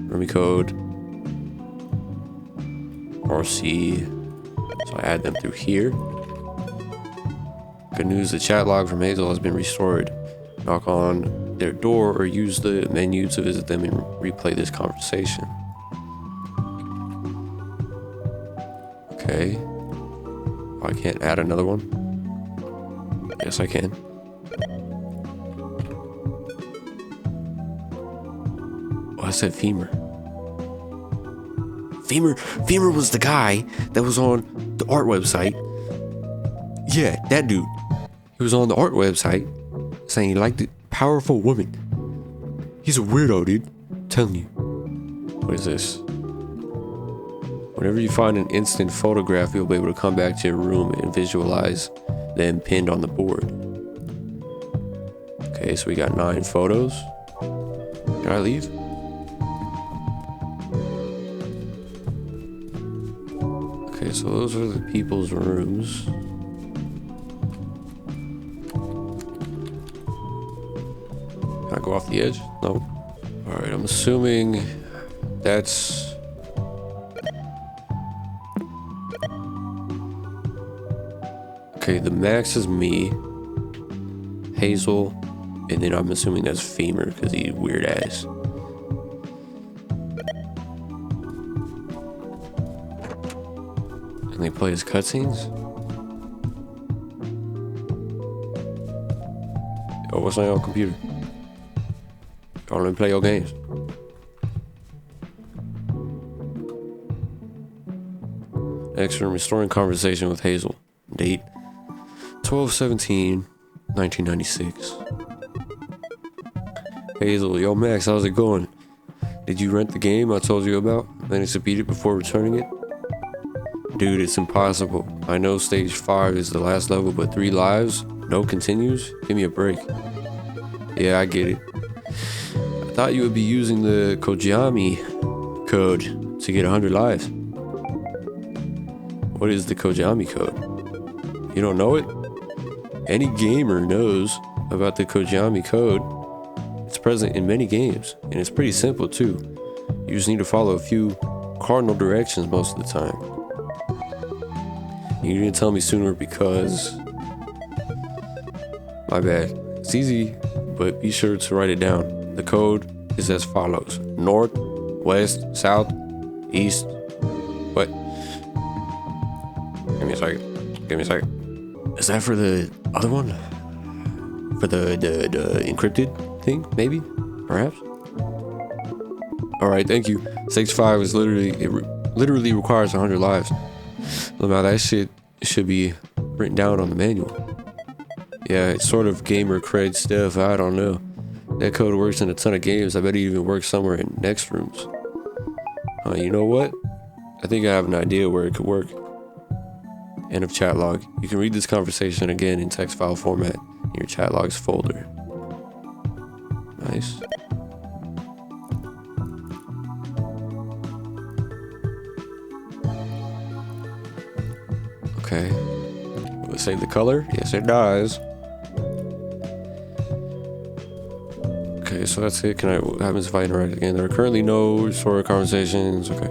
Roomie code RC. So I add them through here. Good news, the chat log from Hazel has been restored. Knock on their door or use the menu to visit them and replay this conversation. Okay. Oh, I can't add another one? Yes, I can. Oh, I said femur. Femur was the guy that was on the art website. Yeah, that dude. He was on the art website saying he liked a powerful woman. He's a weirdo, dude. I'm telling you. What is this? Whenever you find an instant photograph, you'll be able to come back to your room and visualize them pinned on the board. Okay, so we got 9 photos. Can I leave? Okay, so those are the people's rooms. Can I go off the edge? No. Alright, I'm assuming that's... Okay, the max is me, Hazel, and then I'm assuming that's Femur because he's weird ass. And they play his cutscenes? Oh, what's on your computer? Y'all let me play your games. Next room, restoring conversation with Hazel. Date 12/17/1996. Hazel, yo Max, how's it going? Did you rent the game I told you about? Managed to beat it before returning it? Dude, it's impossible. I know stage 5 is the last level, but 3 lives? No continues? Give me a break. Yeah, I get it. I thought you would be using the Kojami code to get 100 lives. What is the Kojami code? You don't know it? Any gamer knows about the Kojami code. It's present in many games, and it's pretty simple too. You just need to follow a few cardinal directions most of the time. You didn't tell me sooner because... My bad. It's easy, but be sure to write it down. The code is as follows. North, west, south, east... What? Give me a second. Is that for the other one? For the encrypted thing, maybe? Perhaps? Alright, thank you. Stage 5 is literally requires 100 lives. Well, now that shit should be written down on the manual. Yeah, it's sort of gamer cred stuff, I don't know. That code works in a ton of games. I bet it even works somewhere in next rooms. You know what? I think I have an idea where it could work. End of chat log. You can read this conversation again in text file format in your chat logs folder. Nice. Okay. Will it save the color? Yes, it does. Okay, so that's it. What happens if I interact again? There are currently no sort of conversations. Okay.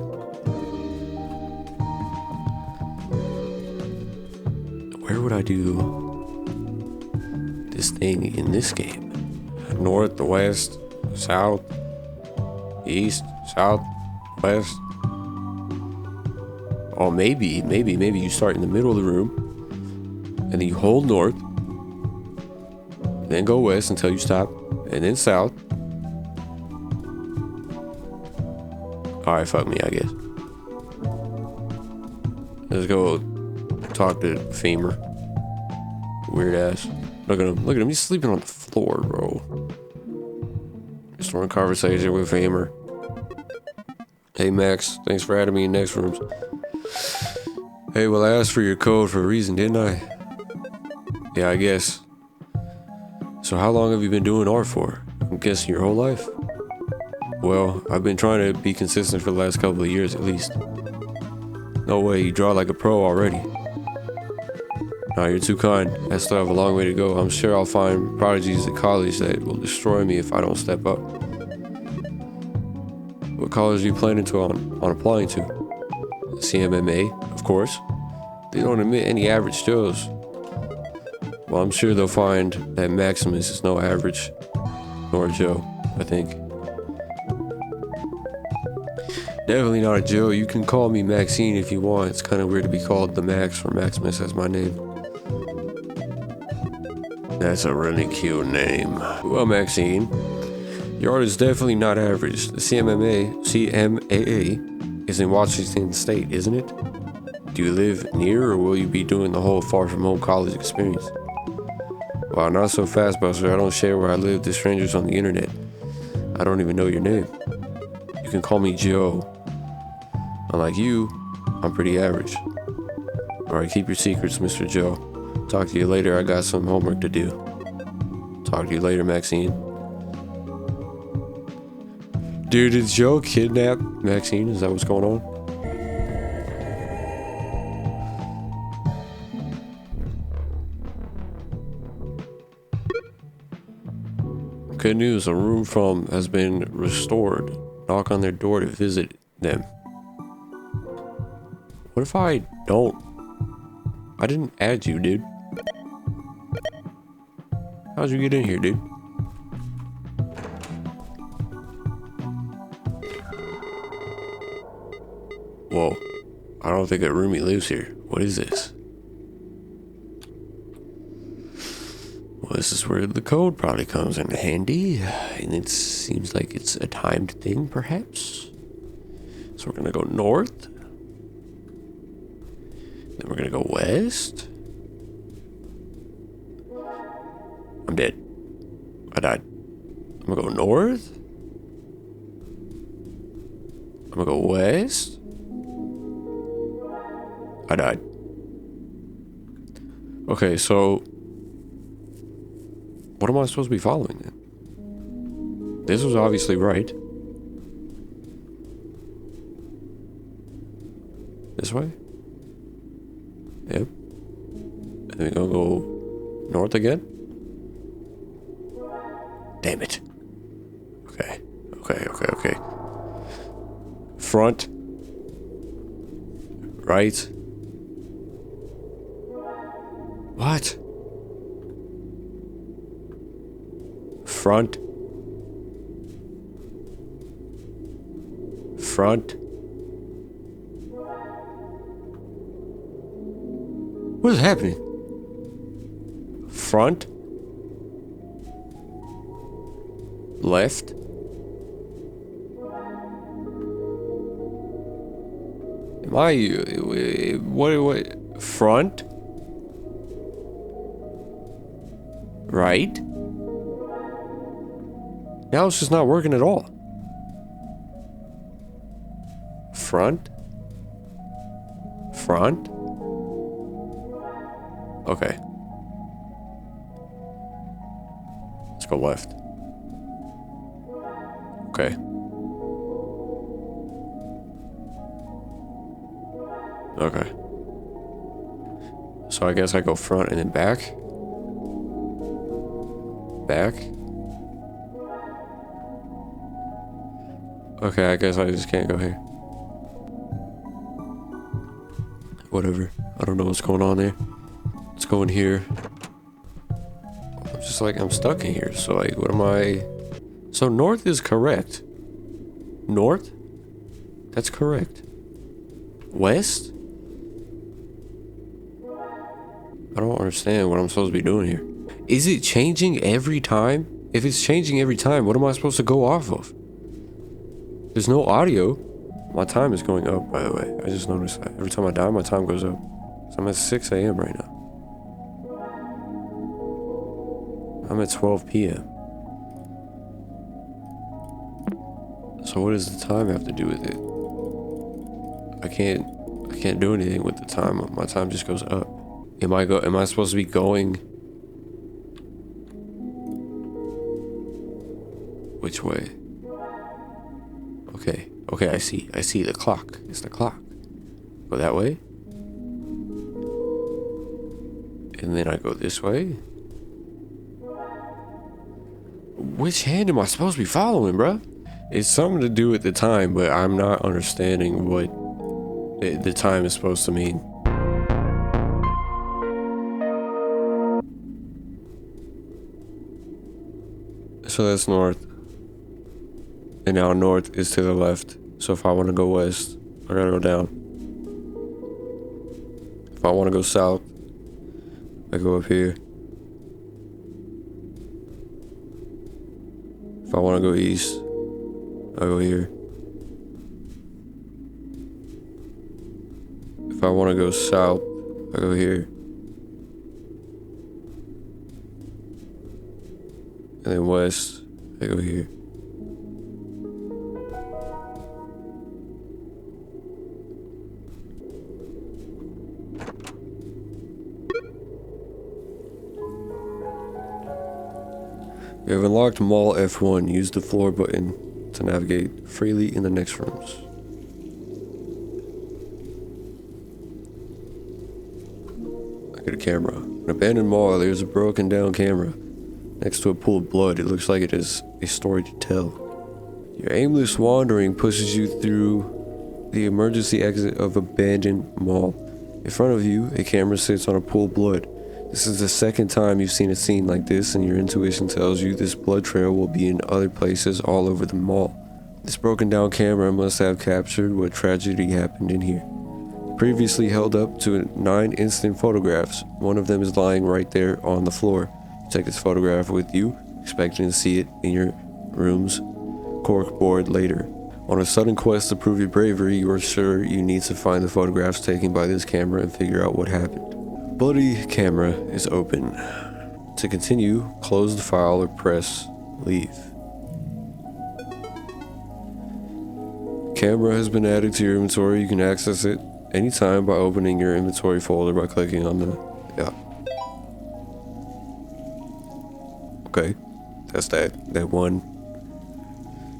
Where would I do this thing in this game? North, west, south, east, south, west. Oh, maybe you start in the middle of the room and then you hold north, then go west until you stop, and then south. Alright, fuck me, I guess. Let's go talk to Femur. Weird ass. Look at him. He's sleeping on the floor, bro. Just in conversation with Femur. Hey Max, thanks for adding me in next rooms. Hey, well I asked for your code for a reason, didn't I? Yeah, I guess. So how long have you been doing art for? I'm guessing your whole life? Well, I've been trying to be consistent for the last couple of years at least. No way, you draw like a pro already. Nah, you're too kind. I still have a long way to go. I'm sure I'll find prodigies at college that will destroy me if I don't step up. What college are you planning on applying to? CMMA, of course. They don't admit any average Joes. Well, I'm sure they'll find that Maximus is no average, nor a Joe, I think. Definitely not a Joe. You can call me Maxine if you want. It's kind of weird to be called the Max or Maximus as my name. That's a really cute name. Well, Maxine, your art is definitely not average. The CMAA is in Washington State, isn't it? Do you live near, or will you be doing the whole far from home college experience? Wow, not so fast, Buster. I don't share where I live to strangers on the internet. I don't even know your name. You can call me Joe. Unlike you, I'm pretty average. Alright, keep your secrets, Mr. Joe. Talk to you later. I got some homework to do. Talk to you later, Maxine. Dude, did Joe kidnap Maxine? Is that what's going on? Good news, a room from has been restored. Knock on their door to visit them. What if I don't? I didn't add you, dude. How'd you get in here, dude? Whoa. I don't think that roomie lives here. What is this? Well, this is where the code probably comes in handy. And it seems like it's a timed thing, perhaps. So we're gonna go north. Then we're gonna go west. I'm dead. I died. I'm gonna go north. I'm gonna go west. I died. Okay, so what am I supposed to be following then? This was obviously right. This way? Yep. And then we're gonna go north again? Damn it. Okay. Okay. Front. Right. What? Front. Front. What is happening? Front. Left. Am I... What? Front. Right. Now it's just not working at all. Front. Front. Okay. Let's go left. Okay. Okay. So I guess I go front and then back. Back. Okay, I guess I just can't go here. Whatever. I don't know what's going on there. Let's go in here. I'm just like, I'm stuck in here. So like, what am I... So north is correct. North? That's correct. West? I don't understand what I'm supposed to be doing here. Is it changing every time? If it's changing every time, what am I supposed to go off of? There's no audio. My time is going up, by the way. I just noticed that. Every time I die, my time goes up. So I'm at 6 a.m. right now. I'm at 12 p.m. So what does the time have to do with it? I can't do anything with the time. My time just goes up. Am I supposed to be going? Which way? Okay, I see the clock. It's the clock. Go that way. And then I go this way. Which hand am I supposed to be following, bruh? It's something to do with the time, but I'm not understanding what the time is supposed to mean. So that's north. And now north is to the left. So if I want to go west, I gotta go down. If I want to go south, I go up here. If I want to go east, I go here. If I want to go south, I go here. And then west, I go here. You have unlocked Mall F1. Use the floor button to navigate freely in the next rooms. I get a camera. An abandoned mall. There's a broken down camera. next to a pool of blood. It looks like it is a story to tell. Your aimless wandering pushes you through the emergency exit of abandoned mall. In front of you, a camera sits on a pool of blood. This is the second time you've seen a scene like this, and your intuition tells you this blood trail will be in other places all over the mall. This broken down camera must have captured what tragedy happened in here. Previously held up to 9 instant photographs. One of them is lying right there on the floor. You take this photograph with you, expecting to see it in your room's corkboard later. On a sudden quest to prove your bravery, you are sure you need to find the photographs taken by this camera and figure out what happened. Bloody camera is open. To continue, close the file or press leave. Camera has been added to your inventory. You can access it anytime by opening your inventory folder by clicking on the... yeah. Okay. That's that one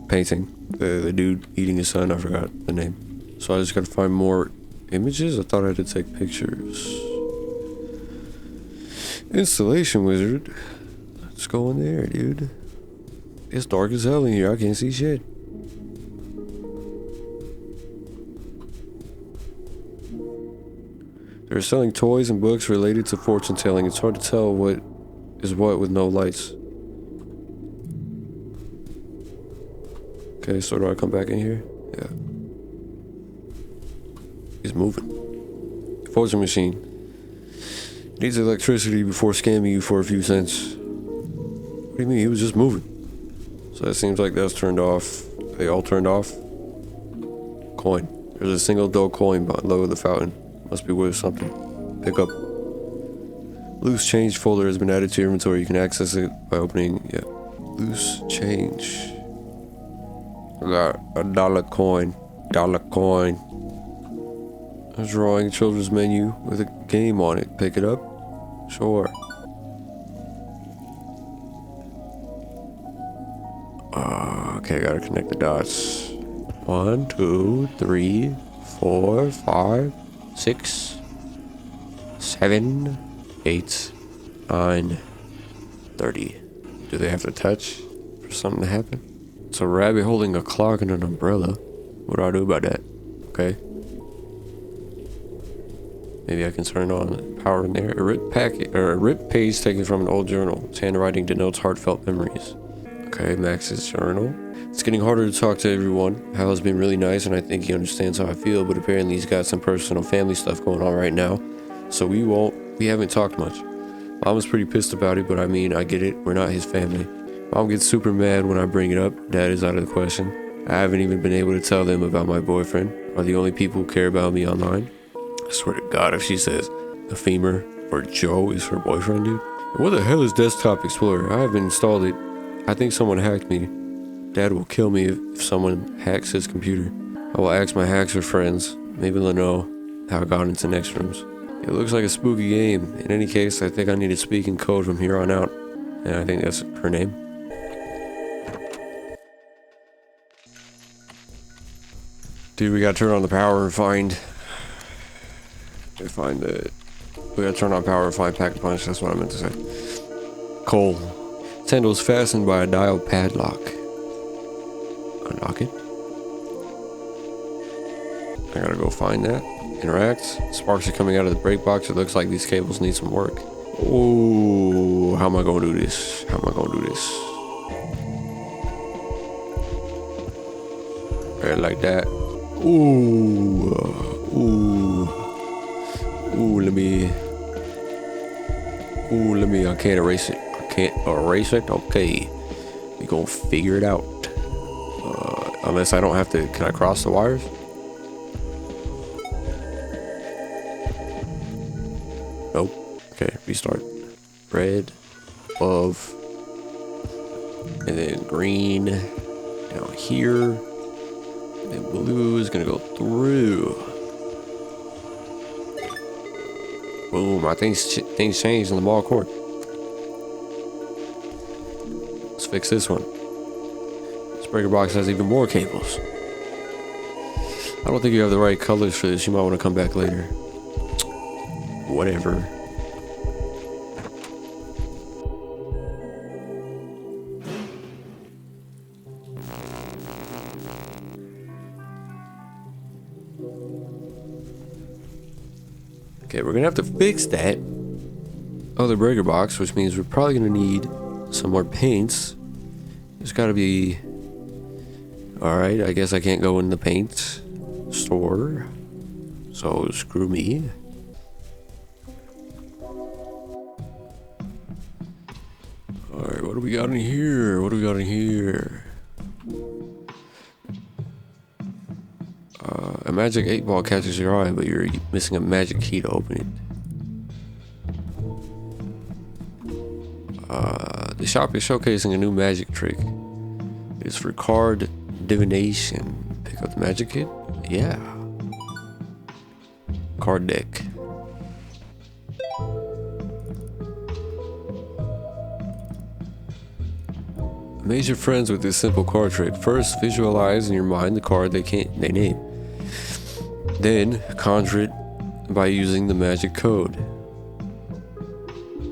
painting. The dude eating his son. I forgot the name. So I just gotta find more images? I thought I had to take pictures. Installation wizard. Let's go in there, dude. It's dark as hell in here. I can't see shit. They're selling toys and books related to fortune telling. It's hard to tell what is what with no lights. Okay, so do I come back in here? Yeah. He's moving. Fortune machine. Needs electricity before scamming you for a few cents. What do you mean? He was just moving. So that seems like that's turned off. They all turned off. Coin. There's a single dull coin below the fountain. Must be worth something. Pick up. Loose change folder has been added to your inventory. You can access it by opening, yeah. Loose change. I got a dollar coin. Dollar coin. I was drawing a children's menu with a game on it. Pick it up? Sure. Okay, gotta connect the dots. 1, 2, 3, 4, 5, 6, 7, 8, 9, 30. Do they have to touch for something to happen? It's a rabbit holding a clock and an umbrella. What do I do about that? Okay. Maybe I can turn on power in there. A ripped page taken from an old journal. Its handwriting denotes heartfelt memories. Okay, Max's journal. It's getting harder to talk to everyone. Hal has been really nice and I think he understands how I feel, but apparently he's got some personal family stuff going on right now. So we haven't talked much. Mom was pretty pissed about it, but I mean, I get it. We're not his family. Mom gets super mad when I bring it up. Dad is out of the question. I haven't even been able to tell them about my boyfriend. Are the only people who care about me online. I swear to God, if she says the femur or Joe is her boyfriend, dude. What the hell is Desktop Explorer? I haven't installed it. I think someone hacked me. Dad will kill me if someone hacks his computer. I will ask my hacker friends. Maybe they'll know how I got into next rooms. It looks like a spooky game. In any case, I think I need to speak in code from here on out. And I think that's her name. Dude, we gotta turn on the power and find... We gotta turn on power and find Pack-a-Punch. That's what I meant to say. Coal. Its handle is fastened by a dial padlock. Unlock it. I gotta go find that. Interact. Sparks are coming out of the brake box. It looks like these cables need some work. Oh, how am I gonna do this? How am I gonna do this? Right, like that. Ooh, let me, I can't erase it. Okay. We gonna figure it out. Unless I don't have to, can I cross the wires? Nope. Okay, restart. Red, above, and then green down here. And then blue is gonna go through. Boom, I think things changed in the ball court. Let's fix this one. This breaker box has even more cables. I don't think you have the right colors for this. You might want to come back later. Whatever. Okay, we're gonna have to fix that other breaker box, which means we're probably gonna need some more paints. There's gotta be... Alright, I guess I can't go in the paint store. So screw me. Alright, what do we got in here? What do we got in here? A magic 8-ball catches your eye, but you're missing a magic key to open it. The shop is showcasing a new magic trick. It's for card divination. Pick up the magic kit? Yeah. Card deck. Amaze your friends with this simple card trick. First, visualize in your mind the card they name. Then, conjure it by using the magic code.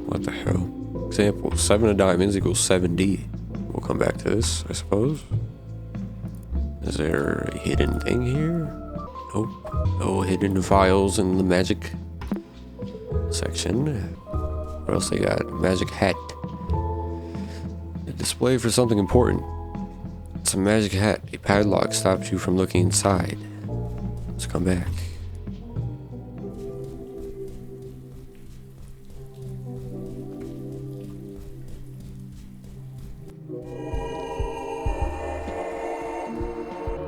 What the hell? Example, 7 of diamonds equals 7D. We'll come back to this, I suppose. Is there a hidden thing here? Nope. No hidden files in the magic section. What else they got? Magic hat. A display for something important. It's a magic hat. A padlock stops you from looking inside. Let's come back.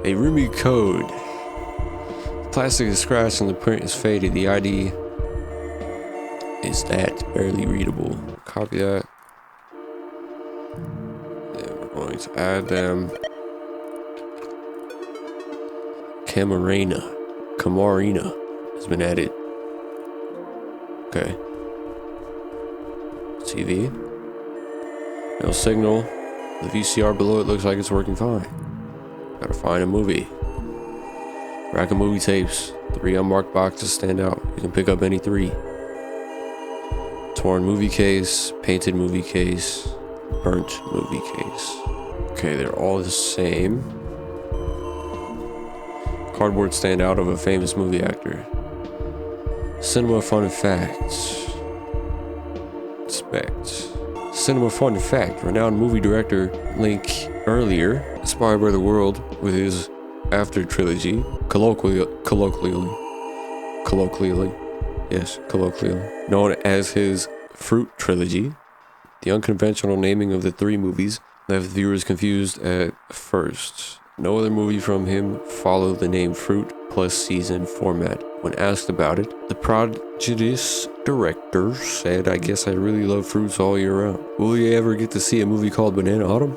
A Rumi code. The plastic is scratched and the print is faded. The ID is that barely readable. Copy that. Then we're going to add them. Camarina has been added. Okay. TV. No signal. The VCR below it looks like it's working fine. Gotta find a movie. Rack of movie tapes. 3 unmarked boxes stand out. You can pick up any 3. Torn movie case, painted movie case, burnt movie case. Okay, they're all the same. Cardboard standout of a famous movie actor. Cinema fun facts. Inspect. Cinema fun fact. Renowned movie director Link Earlier inspired by the world with his After trilogy, colloquially, known as his Fruit trilogy. The unconventional naming of the 3 movies left viewers confused at first. No other movie from him followed the name Fruit plus season format. When asked about it, the prodigious director said, "I guess I really love fruits all year round." Will we ever get to see a movie called Banana Autumn?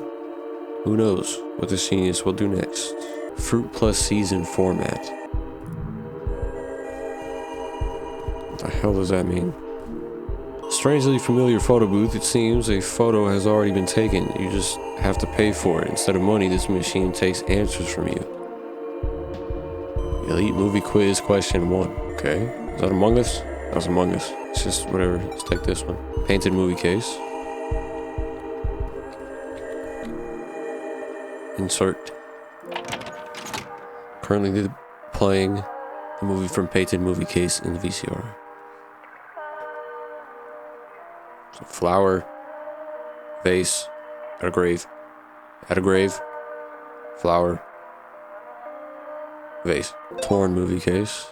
Who knows what this genius will do next. Fruit plus season format. What the hell does that mean? Strangely familiar photo booth. It seems a photo has already been taken. You just have to pay for it. Instead of money, this machine takes answers from you. Elite movie quiz question 1. Okay. Is that Among Us? That's Among Us. It's just whatever. Let's take this one. Painted movie case. Insert. Currently playing a movie from Painted movie case in the VCR. So flower, vase, at a grave, flower, vase. Torn movie case.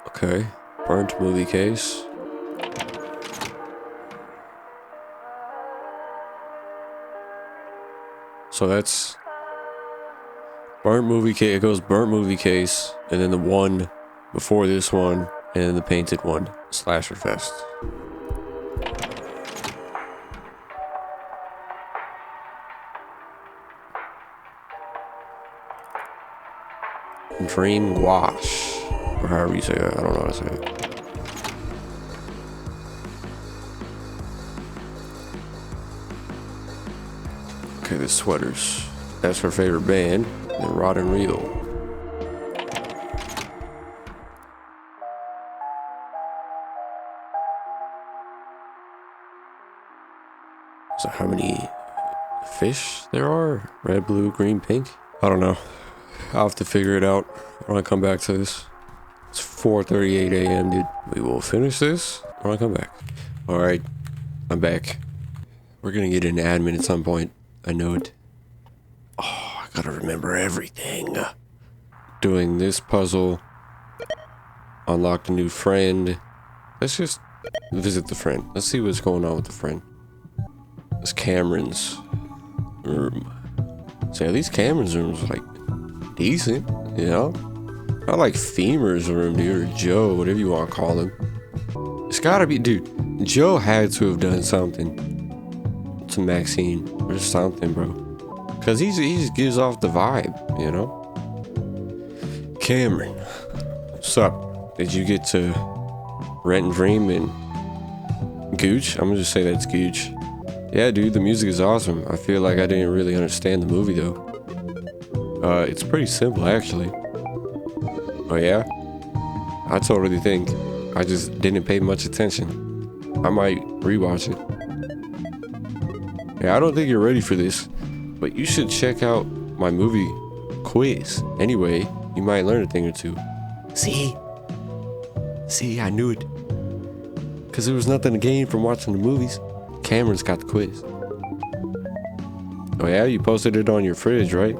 Okay, burnt movie case. So that's burnt movie case. It goes burnt movie case, and then the one before this one, and then the painted one. Slasher Fest. Dream Gouache, or however you say that. I don't know how to say it. Okay, the sweaters. That's her favorite band. The Rod and Reel. So how many fish there are. Red, blue, green, pink. I don't know. I'll have to figure it out when I come back to this. It's 4:38 a.m., dude. We will finish this when I come back. Alright, I'm back. We're gonna get an admin at some point. I know it. Oh, I gotta remember everything. Doing this puzzle. Unlocked a new friend. Let's just visit the friend. Let's see what's going on with the friend. It's Cameron's room. So yeah, these Cameron's rooms are like decent, you know? Not like Femur's room, dude, or Joe, whatever you want to call him. It's gotta be, dude. Joe had to have done something to Maxine or something, bro. Cause he just gives off the vibe, you know? Cameron, what's up? Did you get to Rent and Dream and Gooch? I'm gonna just say that's Gooch. Yeah, dude, the music is awesome. I feel like I didn't really understand the movie though. It's pretty simple actually. Oh yeah? I totally think I just didn't pay much attention. I might rewatch it. Yeah, I don't think you're ready for this, but you should check out my movie quiz. Anyway, you might learn a thing or two. See? See, I knew it. Because there was nothing to gain from watching the movies. Cameron's got the quiz. Oh yeah, you posted it on your fridge, right?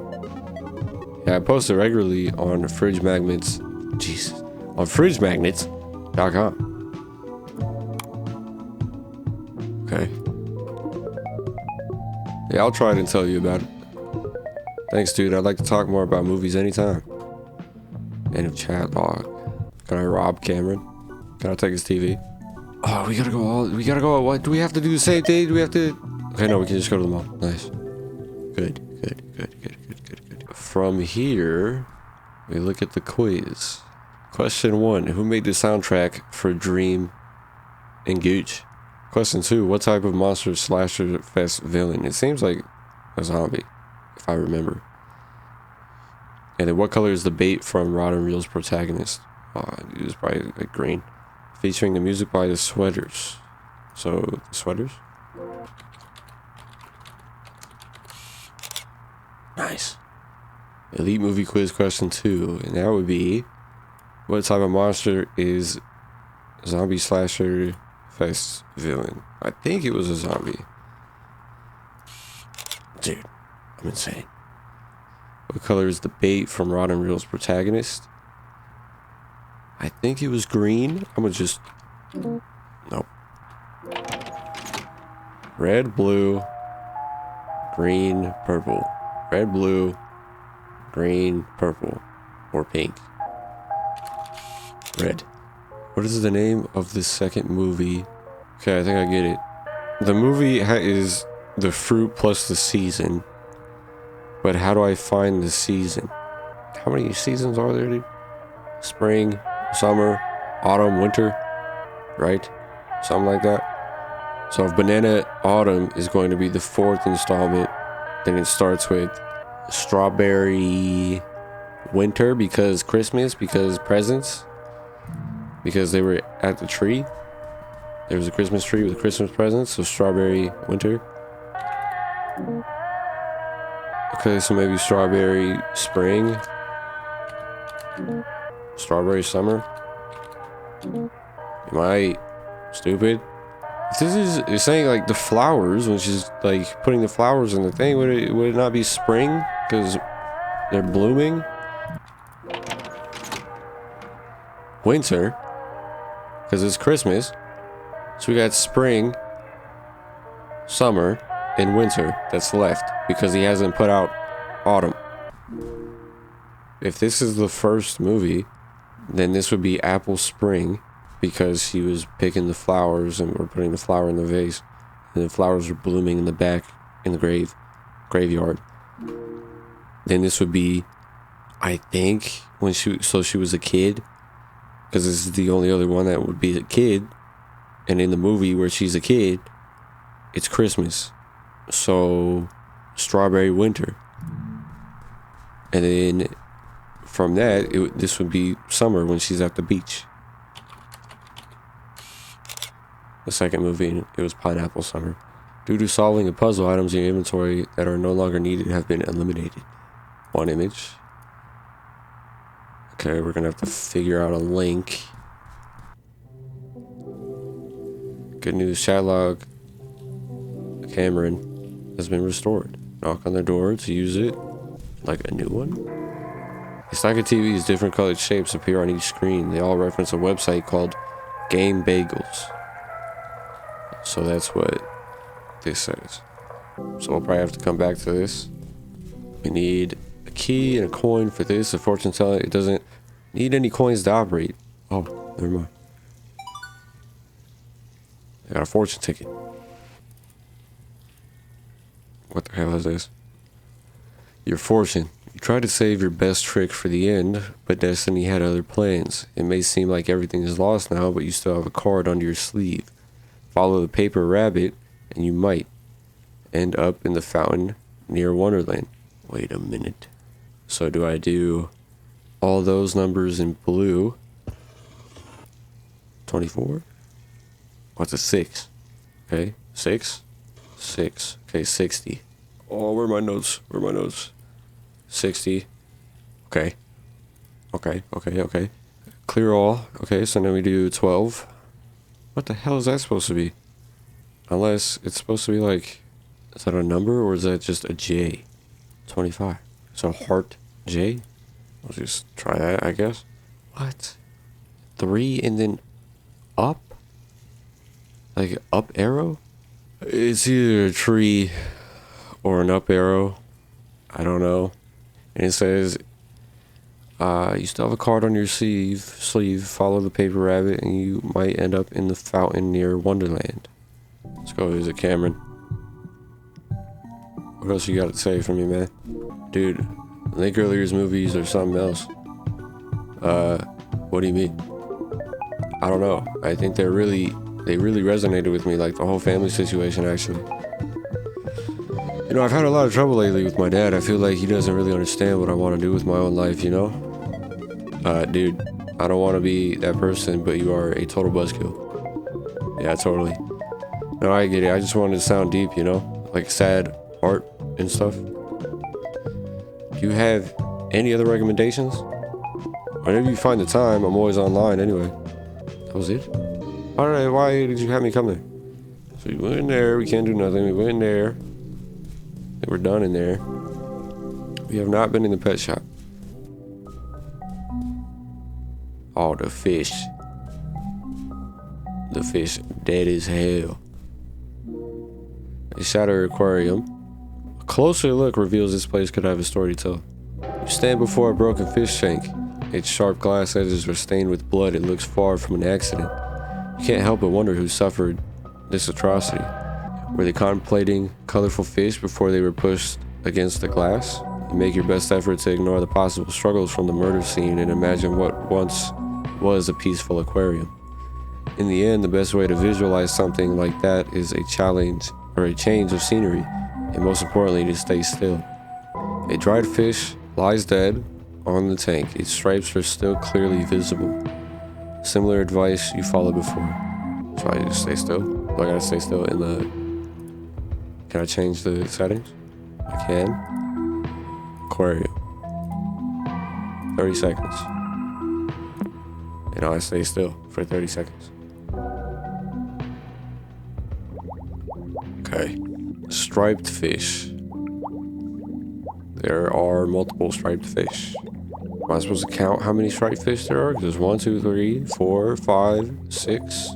Yeah, I post it regularly on Fridge Magnets. Jesus. On FridgeMagnets.com. Okay. Yeah, I'll try it and tell you about it. Thanks, dude. I'd like to talk more about movies anytime. End of chat log. Can I rob Cameron? Can I take his TV? Oh, we gotta go. What? Do we have to do the same thing? Do we have to? Okay, no, we can just go to the mall. Nice. Good. From here, we look at the quiz. Question 1. Who made the soundtrack for Dream and Gooch? Question 2. What type of monster slasher fest villain? It seems like a zombie, if I remember. And then what color is the bait from Rod and Reel's protagonist? It was probably like green. Featuring the music by the Sweaters. So, the Sweaters? Nice. Elite movie quiz question 2. And that would be, what type of monster is zombie slasher fest villain? I think it was a zombie. Dude, I'm insane. What color is the bait from Rod and Reel's protagonist? I think it was green. I'm gonna just... Nope. Red, blue, green, purple. Red, blue, green, purple. Or pink. Red. What is the name of the second movie? Okay, I think I get it. The movie is the fruit plus the season. But how do I find the season? How many seasons are there, dude? Spring, summer, autumn, winter, right? Something like that. So if Banana Autumn is going to be the 4th installment, then it starts with Strawberry Winter because Christmas, because presents, because they were at the tree. There was a Christmas tree with Christmas presents, so Strawberry Winter. Okay, so maybe Strawberry Spring. Strawberry Summer. Am I stupid? If this is, it's saying like the flowers, which is like putting the flowers in the thing, would it not be spring? Because they're blooming? Winter. Because it's Christmas. So we got spring, summer, and winter that's left. Because he hasn't put out autumn. If this is the first movie, then this would be Apple Spring. Because he was picking the flowers and we're putting the flower in the vase. And the flowers were blooming in the back, in the graveyard. Then this would be, I think, when she was a kid. Because this is the only other one that would be a kid. And in the movie where she's a kid, it's Christmas. So, Strawberry Winter. And then from that, this would be summer when she's at the beach. The second movie, it was Pineapple Summer. Due to solving a puzzle, items in your inventory that are no longer needed have been eliminated. One image. Okay, we're gonna have to figure out a link. Good news, chat log. Cameron has been restored. Knock on the door to use it like a new one. A stack of TVs, different colored shapes appear on each screen. They all reference a website called Game Bagels. So that's what this says. So we'll probably have to come back to this. We need a key and a coin for this. A fortune teller, it doesn't need any coins to operate. Oh, never mind. I got a fortune ticket. What the hell is this? Your fortune. You tried to save your best trick for the end, but destiny had other plans. It may seem like everything is lost now, but you still have a card under your sleeve. Follow the paper rabbit, and you might end up in the fountain near Wonderland. Wait a minute. So do I do all those numbers in blue? 24? What's a 6? Okay, 6. 6. Okay, 60. Oh, where are my notes? 60. Okay. Okay. Clear all. Okay, so now we do 12. What the hell is that supposed to be? Unless it's supposed to be like... Is that a number or is that just a J? 25. So heart J? I'll just try that, I guess. What? 3 and then up? Like up arrow? It's either a tree or an up arrow. I don't know. And it says, you still have a card on your sleeve. Follow the paper rabbit and you might end up in the fountain near Wonderland. Let's go. Is it Cameron? What else you got to say for me, man? Dude, Link Earlier's movies or something else. What do you mean? I don't know. I think they really resonated with me, like the whole family situation, actually. You know, I've had a lot of trouble lately with my dad. I feel like he doesn't really understand what I want to do with my own life, you know? Dude, I don't want to be that person, but you are a total buzzkill. Yeah, totally. No, I get it. I just wanted to sound deep, you know? Like sad art and stuff. Do you have any other recommendations? Whenever you find the time, I'm always online anyway. That was it? Why did you have me come there? So we went in there, we can't do nothing. We went in there. And we're done in there. We have not been in the pet shop. Oh, the fish. The fish dead as hell. A Shatter Aquarium. A closer look reveals this place could have a story to tell. You stand before a broken fish tank. Its sharp glass edges are stained with blood. It looks far from an accident. You can't help but wonder who suffered this atrocity. Were they contemplating colorful fish before they were pushed against the glass? You make your best effort to ignore the possible struggles from the murder scene and imagine what once was a peaceful aquarium. In the end, the best way to visualize something like that is a challenge or a change of scenery, and most importantly, to stay still. A dried fish lies dead on the tank. Its stripes are still clearly visible. Similar advice you followed before. So I just stay still? Do I gotta stay still in the... Can I change the settings? I can. Aquarium. 30 seconds. And I stay still for 30 seconds. Okay. Striped fish. There are multiple striped fish. Am I supposed to count how many striped fish there are? There's 1, 2, 3, 4, 5, 6,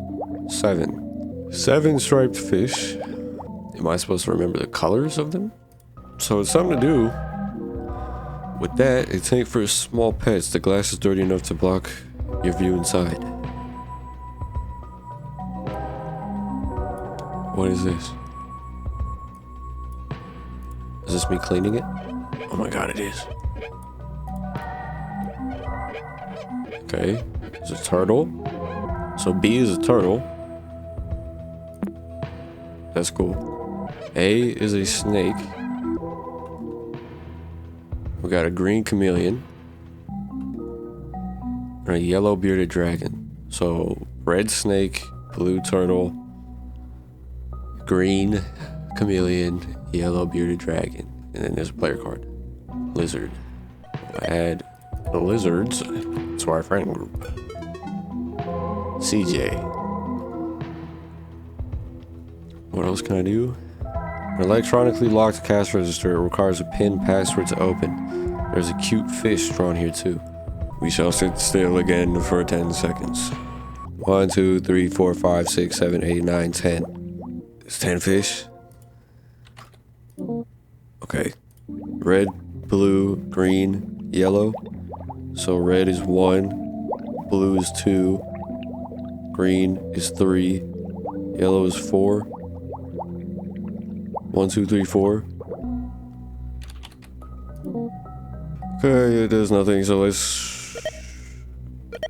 7. 7 striped fish. Am I supposed to remember the colors of them? So it's something to do. With that, a tank for small pets. The glass is dirty enough to block your view inside. What is this? Is this me cleaning it? Oh my god, it is. Okay, it's a turtle. So B is a turtle. That's cool. A is a snake. We got a green chameleon. And a yellow bearded dragon. So red snake, blue turtle, green chameleon, yellow bearded dragon, and then there's a player card. Lizard. I'll add the lizards to our friend group. CJ. What else can I do? An electronically locked cash register requires a PIN password to open. There's a cute fish drawn here too. We shall sit still again for 10 seconds. 1, 2, 3, 4, 5, 6, 7, 8, 9, 10. It's 10 fish. Okay. Red, blue, green, yellow. So red is 1, blue is 2, green is 3, yellow is 4. 1, 2, 3, 4. Okay, it does nothing, so let's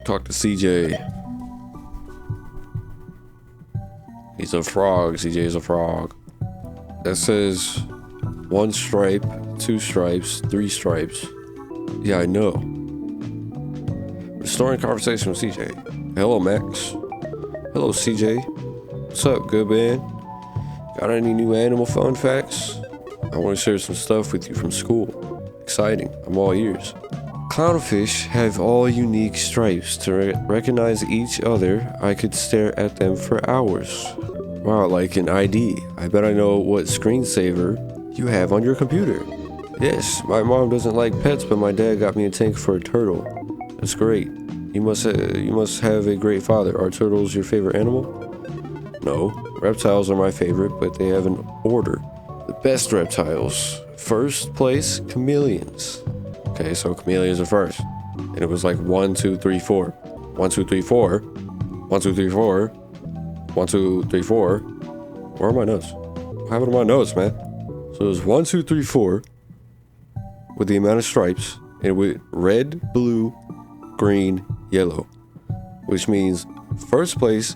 talk to CJ. He's a frog. CJ is a frog. That says 1 stripe, 2 stripes, 3 stripes. Yeah, I know. Restoring conversation with CJ. Hello, Max. Hello, CJ. What's up, good man? Got any new animal fun facts? I want to share some stuff with you from school. Exciting. I'm all ears. Clownfish have all unique stripes. To recognize each other, I could stare at them for hours. Wow, like an ID. I bet I know what screensaver you have on your computer. Yes, my mom doesn't like pets, but my dad got me a tank for a turtle. That's great. You must have a great father. Are turtles your favorite animal? No. Reptiles are my favorite, but they have an order. The best reptiles. First place, chameleons. Okay, so chameleons are first. And it was like 1, 2, 3, 4. 1, 2, 3, 4. 1, 2, 3, 4. 1, 2, 3, 4. Where are my notes? What happened to my notes, man? So it was 1, 2, 3, 4 with the amount of stripes, and with red, blue, green, yellow, which means first place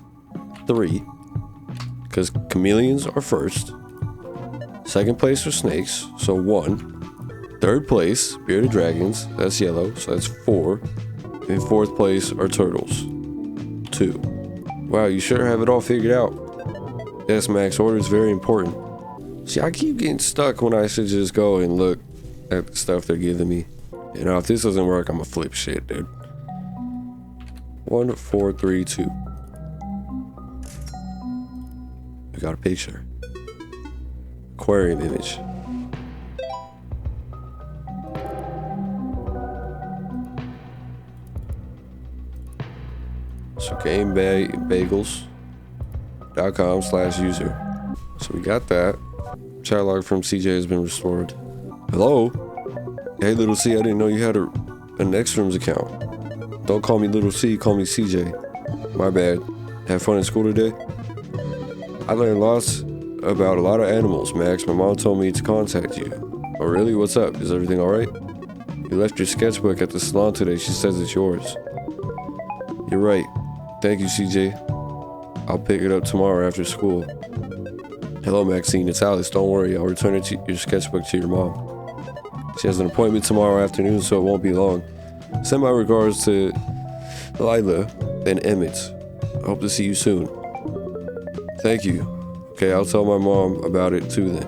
3, because chameleons are first. Second place are snakes, so 1. Third place, bearded dragons, that's yellow, so that's 4. And fourth place are turtles, 2. Wow, you sure have it all figured out. Yes, Max, order is very important. See, I keep getting stuck when I should just go and look at the stuff they're giving me. You know, if this doesn't work, I'm gonna flip shit, dude. 1, 4, 3, 2. We got a picture. Aquarium image. So gamebagels.com/user. So we got that. Chat log from CJ has been restored. Hello? Hey, Little C, I didn't know you had an Nextrooms account. Don't call me Little C, call me CJ. My bad. Have fun in school today? I learned lots about a lot of animals, Max. My mom told me to contact you. Oh, really? What's up? Is everything alright? You left your sketchbook at the salon today. She says it's yours. You're right. Thank you, CJ. I'll pick it up tomorrow after school. Hello, Maxine. It's Alice. Don't worry. I'll return your sketchbook to your mom. She has an appointment tomorrow afternoon, so it won't be long. Send my regards to Lila and Emmett. I hope to see you soon. Thank you. Okay, I'll tell my mom about it too then.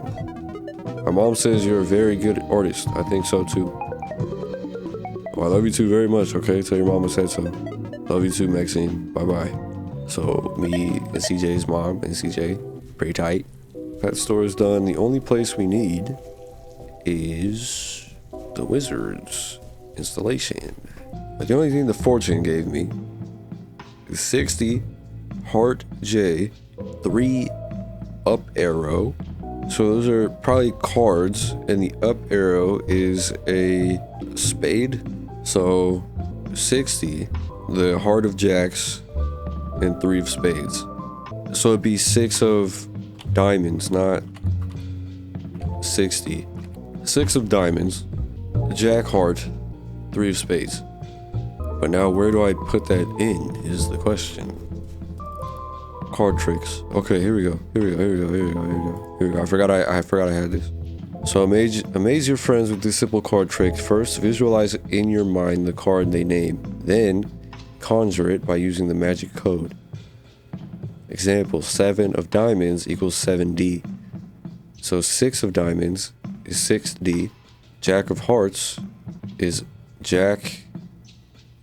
My mom says you're a very good artist. I think so too. Well, I love you too very much, okay? Tell your mom I said so. Love you too, Maxine. Bye-bye. So, me and CJ's mom and CJ, pretty tight. Pet store is done. The only place we need is the Wizards installation. But the only thing the fortune gave me is 60 Heart J, 3 up arrow. So those are probably cards, and the up arrow is a spade. So 60, the heart of jacks, and 3 of spades. So it'd be 6 of diamonds, not 60. 6 of diamonds, jack heart, 3 of spades. But now where do I put that in is the question. Card tricks. Okay, here we go. Here we go. I forgot I had this. So amaze your friends with this simple card trick. First, visualize in your mind the card they name. Then, conjure it by using the magic code. Example, 7 of diamonds equals 7D. So 6 of diamonds is 6D. Jack of hearts is Jack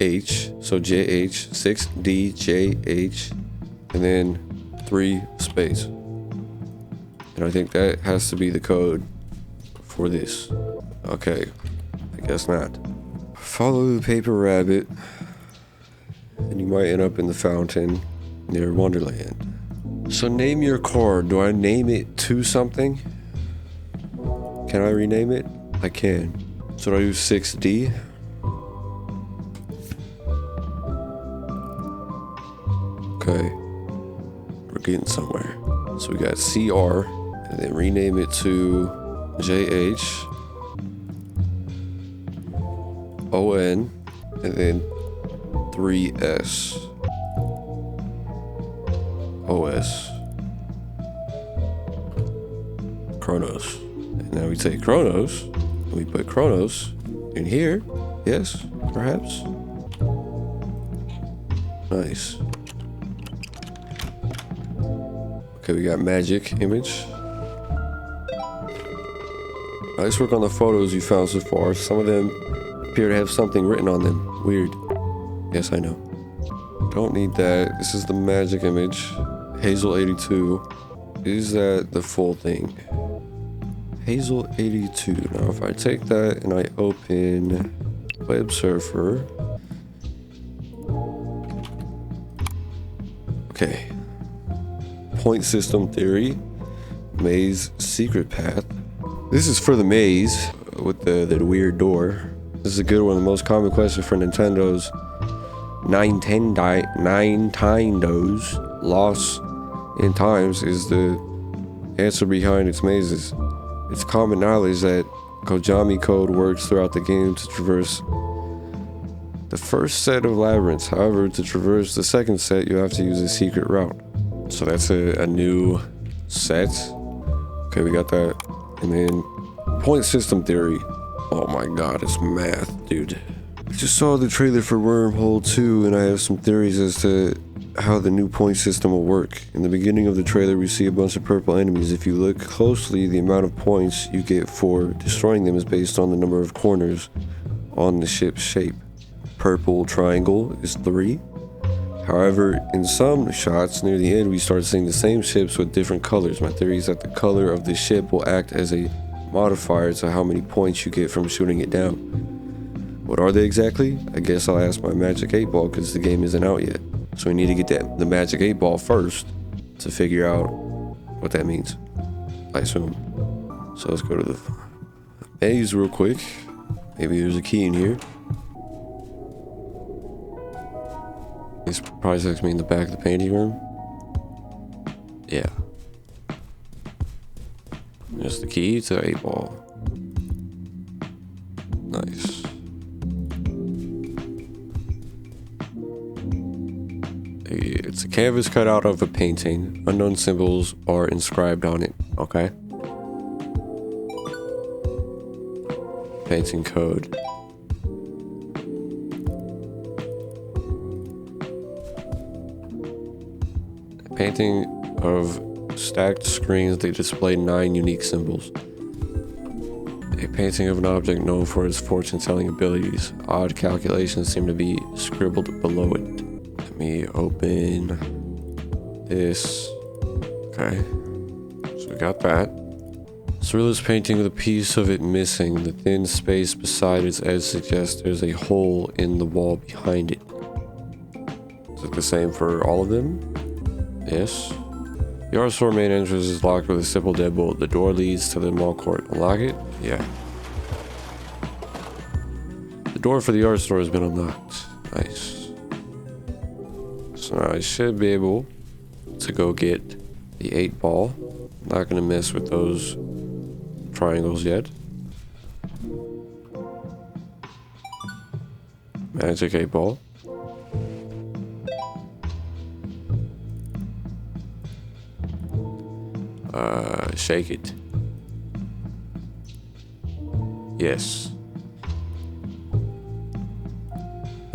H. So JH, 6D, JH, and then 3 spades. And I think that has to be the code for this. Okay, I guess not. Follow the paper rabbit, and you might end up in the fountain near Wonderland. So name your card. Do I name it to something? Can I rename it? I can. So do I do 6D? Okay. We're getting somewhere. So we got CR, and then rename it to JH, ON, and then 3S. OS. Chronos. And now we take Chronos, and we put Chronos in here. Yes, perhaps. Nice. Okay, we got magic image. Nice work on the photos you found so far. Some of them appear to have something written on them. Weird. Yes, I know. Don't need that. This is the magic image. Hazel 82. Is that the full thing? Hazel 82. Now if I take that and I open Web Surfer. Okay. Point system theory. Maze secret path. This is for the maze with the weird door. This is a good one. The most common question for Nintendo's Nintendo's loss in times is the answer behind its mazes. It's common knowledge that Kojami code works throughout the game to traverse the first set of labyrinths. However, to traverse the second set, you have to use a secret route. So that's a new set. Okay, we got that. And then point system theory. Oh my god, it's math, dude. I just saw the trailer for Wormhole 2 and I have some theories as to how the new point system will work. In the beginning of the trailer, we see a bunch of purple enemies. If you look closely, the amount of points you get for destroying them is based on the number of corners on the ship's shape. Purple triangle is 3. However, in some shots near the end, we start seeing the same ships with different colors. My theory is that the color of the ship will act as a modifier to how many points you get from shooting it down. What are they exactly? I guess I'll ask my Magic 8 Ball because the game isn't out yet. So we need to get the Magic 8 Ball first to figure out what that means, I assume. So let's go to the maze real quick. Maybe there's a key in here. This probably takes me in the back of the painting room. Yeah. There's the key to the 8 Ball. Nice. It's a canvas cut out of a painting. Unknown symbols are inscribed on it. Okay. Painting code. A painting of stacked screens. They display 9 unique symbols. A painting of an object known for its fortune-telling abilities. Odd calculations seem to be scribbled below it. Let me open this. Okay. So we got that. Cyrilla's painting with a piece of it missing. The thin space beside its edge suggests there's a hole in the wall behind it. Is it the same for all of them? Yes. The art store main entrance is locked with a simple deadbolt. The door leads to the mall court. Unlock it? Yeah. The door for the art store has been unlocked. Nice. So now I should be able to go get the 8 Ball. Not gonna mess with those triangles yet. Magic 8 Ball. Shake it. Yes.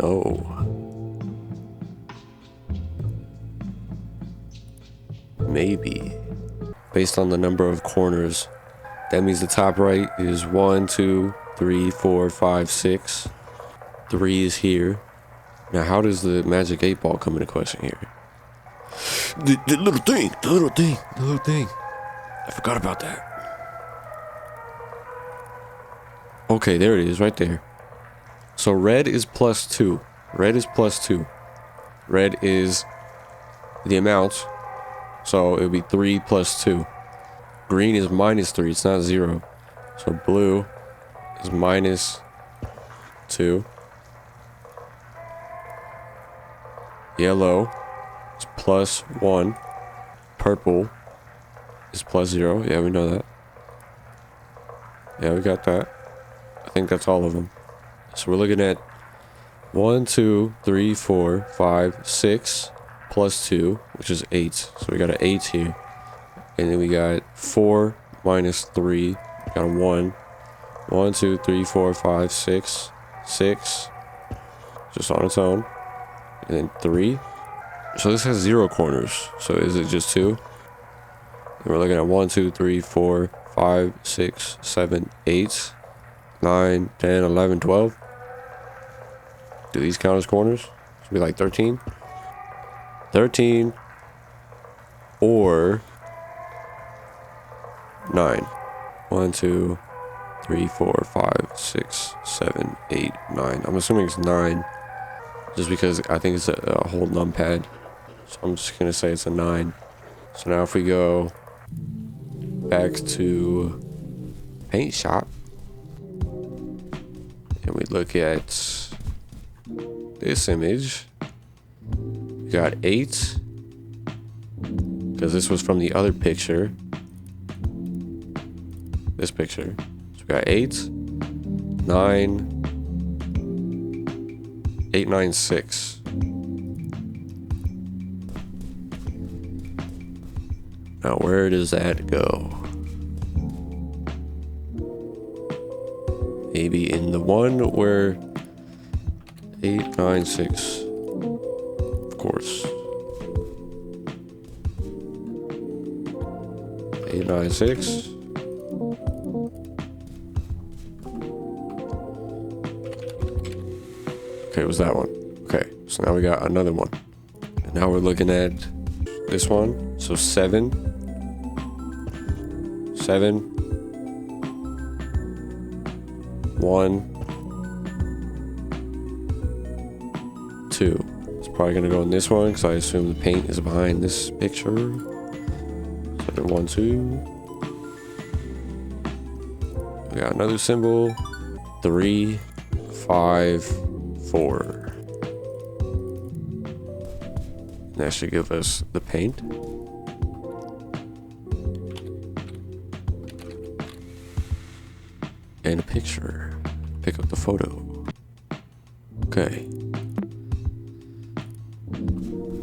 No. Maybe. Based on the number of corners That means the top right is 1, 2, 3, 4, 5, 6. 3 is here. Now, how does the magic 8 ball come into question here? The little thing. I forgot about that. Okay, there it is, right there. So red is +2. Red is +2. Red is the amount. So it would be 3 + 2. Green is -3. It's not 0. So blue is -2. Yellow is +1. Purple is +0. Yeah, we know that. Yeah, we got that. I think that's all of them. So we're looking at 1, 2, 3, 4, 5, 6 +2, which is 8. So we got an 8 here. And then we got 4 -3. We got a 1. 1, 2, 3, 4, 5, 6. 6. Just on its own. And then 3. So this has 0 corners. So is it just 2? And we're looking at 1, 2, 3, 4, 5, 6, 7, 8, 9, 10, 11, 12. Do these count as corners? Should be like 13. 13 or 9. 1, 2, 3, 4, 5, 6, 7, 8, 9. I'm assuming it's 9 just because I think it's a whole numpad. So I'm just going to say it's a 9. So now if we go back to paint shop and we look at this image, we got 8 because this was from the other picture. This picture. So we got 8, 9, 8, 9, 6. Now where does that go? Maybe in the one where 8, 9, 6. Of course. 8, 9, 6. Okay, it was that one. Okay, so now we got another one. And now we're looking at this one. So 7. 7. 1. 2. It's probably gonna go in this one because I assume the paint is behind this picture. So 1, 2. We got another symbol. 3, 5, 4. And that should give us the paint. And a picture. Pick up the photo. Okay.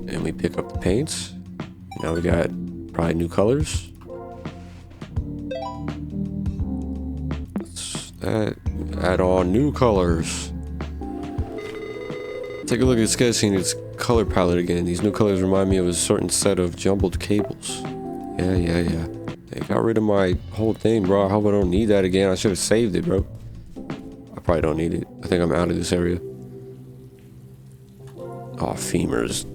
And we pick up the paints. Now we got probably new colors. Let's add on new colors. Take a look at sketching its color palette again. These new colors remind me of a certain set of jumbled cables. Yeah. They got rid of my whole thing, bro. I hope I don't need that again. I should have saved it, bro. I probably don't need it. I think I'm out of this area. Oh, femurs.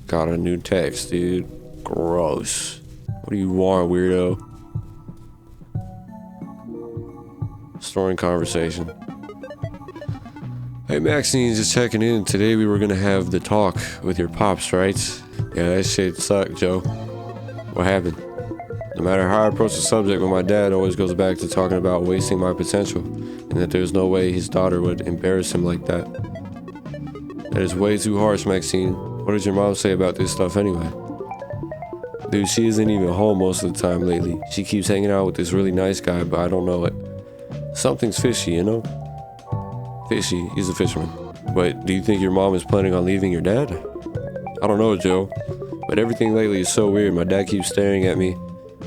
Got a new text, dude. Gross. What do you want, weirdo? Storing conversation. Hey, Maxine, just checking in. Today we were gonna have the talk with your pops, right? Yeah, that shit sucked, Joe. What happened? No matter how I approach the subject with my dad, always goes back to talking about wasting my potential, and that there's no way his daughter would embarrass him like that. That is way too harsh, Maxine. What did your mom say about this stuff anyway? Dude, she isn't even home most of the time lately. She keeps hanging out with this really nice guy, but I don't know it. Something's fishy, you know? Fishy, he's a fisherman. But do you think your mom is planning on leaving your dad? I don't know, Joe. But everything lately is so weird. My dad keeps staring at me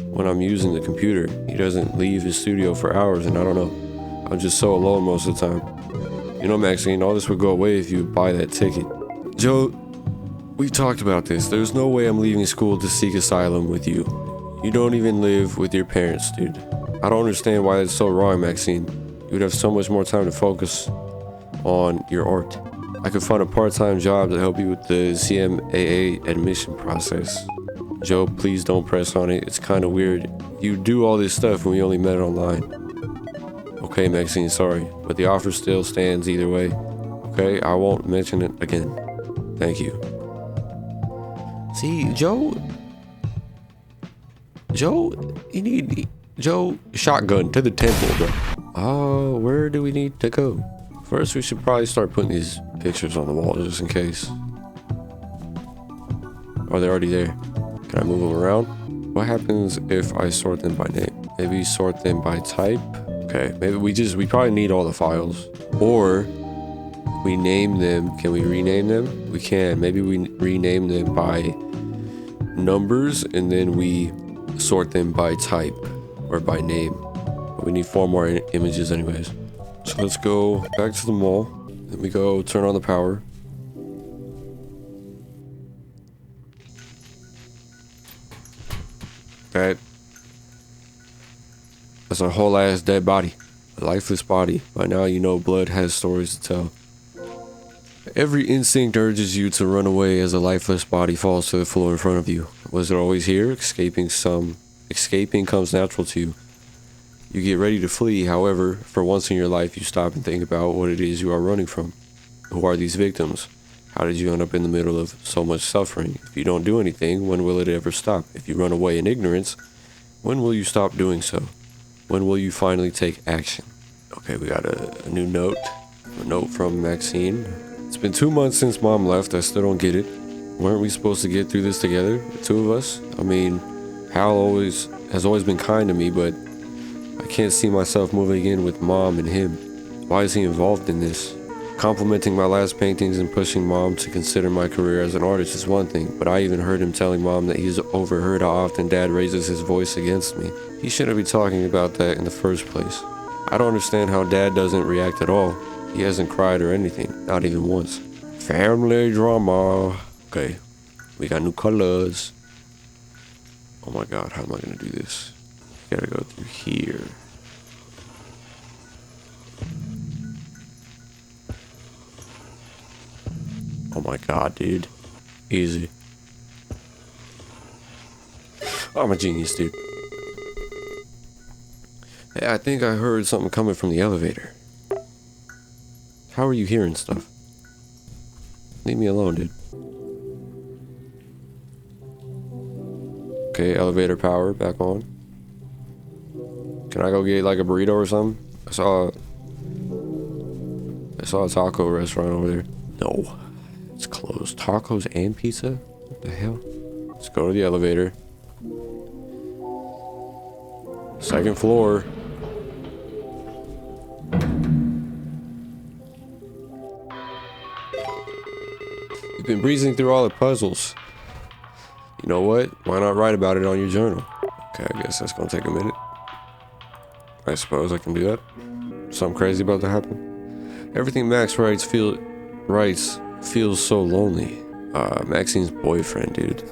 when I'm using the computer. He doesn't leave his studio for hours, and I don't know. I'm just so alone most of the time. You know, Maxine, all this would go away if you would buy that ticket. Joe, we've talked about this. There's no way I'm leaving school to seek asylum with you. You don't even live with your parents, dude. I don't understand why that's so wrong, Maxine. You would have so much more time to focus on your art. I could find a part-time job to help you with the CMAA admission process. Joe, please don't press on it. It's kind of weird. You do all this stuff when we only met online. Okay, Maxine, sorry, but the offer still stands either way. Okay, I won't mention it again. Thank you. See, Joe, Joe, shotgun to the temple, bro. Oh, where do we need to go? First, we should probably start putting these pictures on the wall just in case. Oh, they're already there. Can I move them around? What happens if I sort them by name? Maybe sort them by type? Okay, maybe we probably need all the files. Or we name them. Can we rename them? We can. Maybe we rename them by numbers and then we sort them by type or by name. But we need 4 more images anyways. So let's go back to the mall. Then we go turn on the power. That's a whole ass dead body. A lifeless body. By now you know blood has stories to tell. Every instinct urges you to run away as a lifeless body falls to the floor in front of you. Was it always here? Escaping comes natural to you. You get ready to flee, however, for once in your life you stop and think about what it is you are running from. Who are these victims? How did you end up in the middle of so much suffering? If you don't do anything, when will it ever stop? If you run away in ignorance, when will you stop doing so? When will you finally take action? Okay, we got a new note. A note from Maxine. It's been 2 months since Mom left. I still don't get it. Weren't we supposed to get through this together? The 2 of us? I mean, Hal has always been kind to me, but I can't see myself moving in with Mom and him. Why is he involved in this? Complimenting my last paintings and pushing Mom to consider my career as an artist is one thing, but I even heard him telling Mom that he's overheard how often Dad raises his voice against me. He shouldn't be talking about that in the first place. I don't understand how Dad doesn't react at all. He hasn't cried or anything, not even once. Family drama. Okay, we got new colors. Oh my god, how am I gonna do this? Gotta go through here. Oh my god, dude. Easy. I'm a genius, dude. Hey, I think I heard something coming from the elevator. How are you hearing stuff? Leave me alone, dude. Okay, elevator power back on. Can I go get like a burrito or something? I saw a taco restaurant over there. No, it's closed. Tacos and pizza? What the hell? Let's go to the elevator. 2nd floor. You've been breezing through all the puzzles. You know what? Why not write about it on your journal? Okay, I guess that's gonna take a minute. I suppose I can do that. Something crazy about to happen. Everything Max writes feels so lonely. Maxine's boyfriend, dude.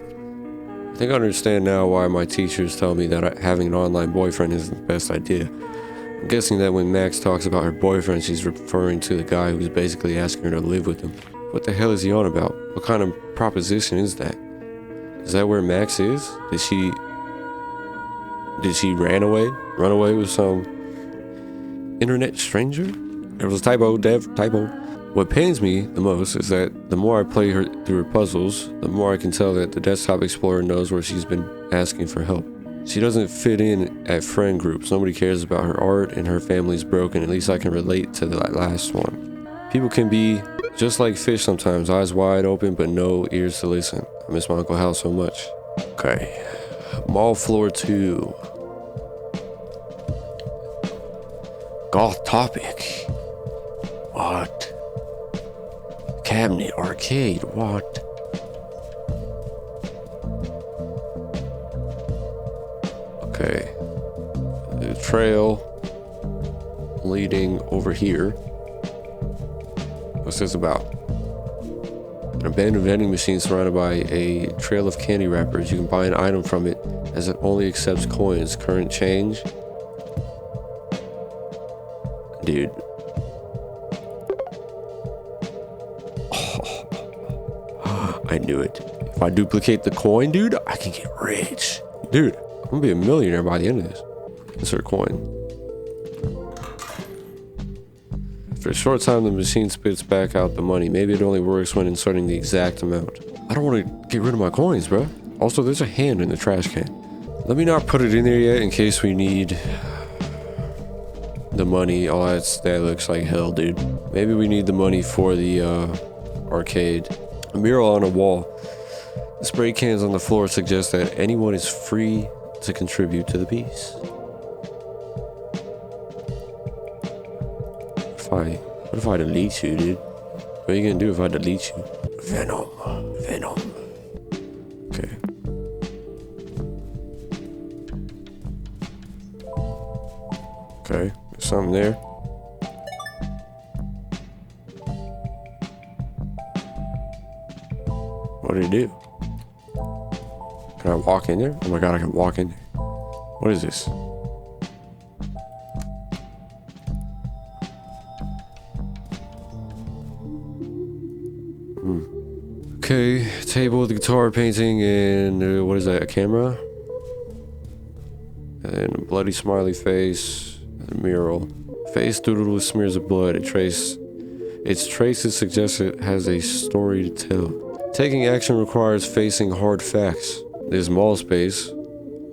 I think I understand now why my teachers tell me that having an online boyfriend isn't the best idea. I'm guessing that when Max talks about her boyfriend, she's referring to the guy who's basically asking her to live with him. What the hell is he on about? What kind of proposition is that? Is that where Max is? Did she run away with some internet stranger? There was a typo, typo. What pains me the most is that the more I play her through her puzzles, the more I can tell that the Desktop Explorer knows where she's been asking for help. She doesn't fit in at friend groups. Nobody cares about her art and her family's broken. At least I can relate to that last one. People can be just like fish sometimes, eyes wide open but no ears to listen. I miss my Uncle Hal so much. Okay, mall floor 2. Goth topic. What? Cabinet arcade. What? Okay. The trail leading over here. What's this about? An abandoned vending machine surrounded by a trail of candy wrappers. You can buy an item from it as it only accepts coins. Current change. Dude. I knew it. If I duplicate the coin, dude, I can get rich. Dude, I'm gonna be a millionaire by the end of this. Insert coin. After a short time, the machine spits back out the money. Maybe it only works when inserting the exact amount. I don't want to get rid of my coins, bro. Also, there's a hand in the trash can. Let me not put it in there yet in case we need the money. Oh, that looks like hell, dude. Maybe we need the money for the arcade. A mural on a wall. The spray cans on the floor suggest that anyone is free to contribute to the piece. What if I delete you, dude? What are you gonna do if I delete you? Venom. Okay. Okay, there's something there. What did it do? Can I walk in there? Oh my god, I can walk in there. What is this? Okay, table with the guitar painting and what is that, a camera? And a bloody smiley face, and a mural. Face doodled with smears of blood. Its traces suggest it has a story to tell. Taking action requires facing hard facts. This mall space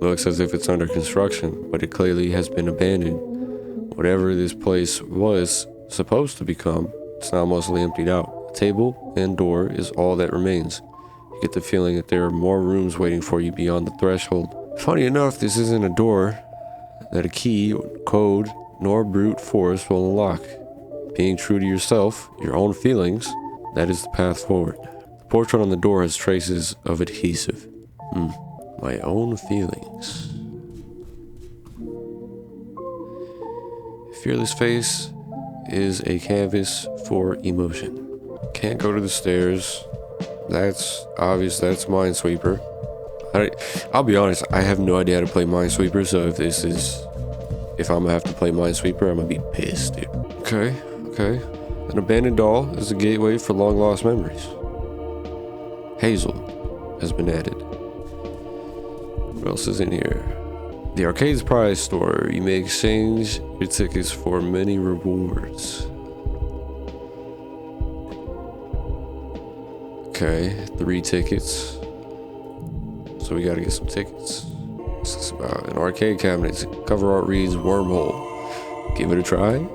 looks as if it's under construction, but it clearly has been abandoned. Whatever this place was supposed to become, it's now mostly emptied out. A table and door is all that remains. You get the feeling that there are more rooms waiting for you beyond the threshold. Funny enough, this isn't a door that a key, code, nor brute force will unlock. Being true to yourself, your own feelings, that is the path forward. The portrait on the door has traces of adhesive. My own feelings. Fearless face is a canvas for emotion. Can't go to the stairs. That's obvious. That's Minesweeper. I'll be honest, I have no idea how to play Minesweeper, so if I'm gonna have to play Minesweeper, I'm gonna be pissed, dude. Okay. An abandoned doll is a gateway for long lost memories. Hazel has been added. What else is in here? The arcade's prize store. You may exchange your tickets for many rewards. Okay, 3 tickets. So we gotta get some tickets. What's this about? An arcade cabinet. Cover art reads Wormhole. Give it a try.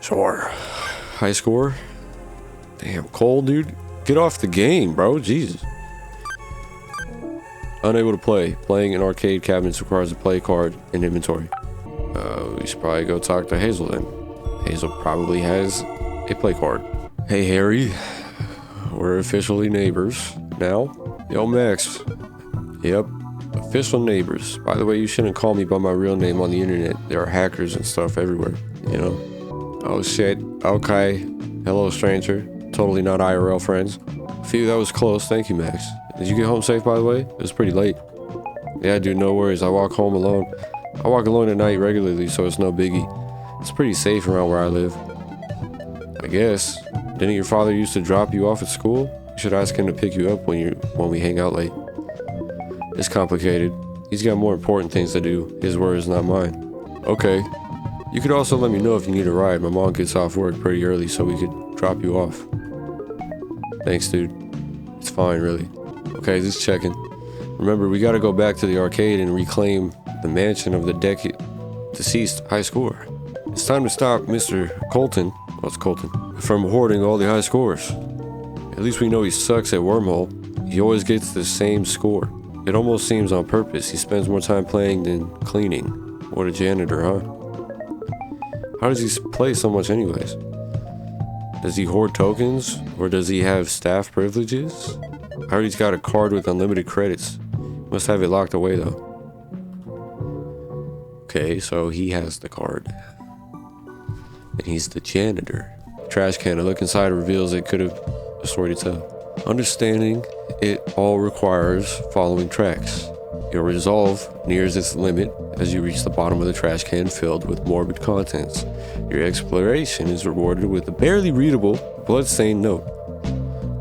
Sure. High score. Damn, Cole, dude. Get off the game, bro. Jesus. Unable to play. Playing in arcade cabinets requires a play card and inventory. We should probably go talk to Hazel then. Hazel probably has a play card. Hey, Harry. We're officially neighbors now. Yo, Max. Yep. Official neighbors. By the way, you shouldn't call me by my real name on the internet. There are hackers and stuff everywhere, you know? Oh, shit. Okay. Hello, stranger. Totally not IRL friends. Phew, that was close. Thank you, Max. Did you get home safe, by the way? It was pretty late. Yeah, dude, no worries. I walk home alone. I walk alone at night regularly, so it's no biggie. It's pretty safe around where I live. I guess. Didn't your father used to drop you off at school? You should ask him to pick you up when we hang out late. It's complicated. He's got more important things to do. His words, not mine. Okay. You could also let me know if you need a ride. My mom gets off work pretty early, so we could drop you off. Thanks, dude. It's fine, really. Okay, just checking. Remember, we gotta go back to the arcade and reclaim the mansion of the deceased high scorer. It's time to stop Mr. Colton, what's Colton, from hoarding all the high scores. At least we know he sucks at Wormhole. He always gets the same score. It almost seems on purpose. He spends more time playing than cleaning. What a janitor, huh? How does he play so much anyways? Does he hoard tokens? Or does he have staff privileges? I heard he's got a card with unlimited credits. Must have it locked away though. Okay, so he has the card. And he's the janitor. Trash can. A look inside reveals it could have a story to tell. Understanding it all requires following tracks. Your resolve nears its limit as you reach the bottom of the trash can filled with morbid contents. Your exploration is rewarded with a barely readable, bloodstained note.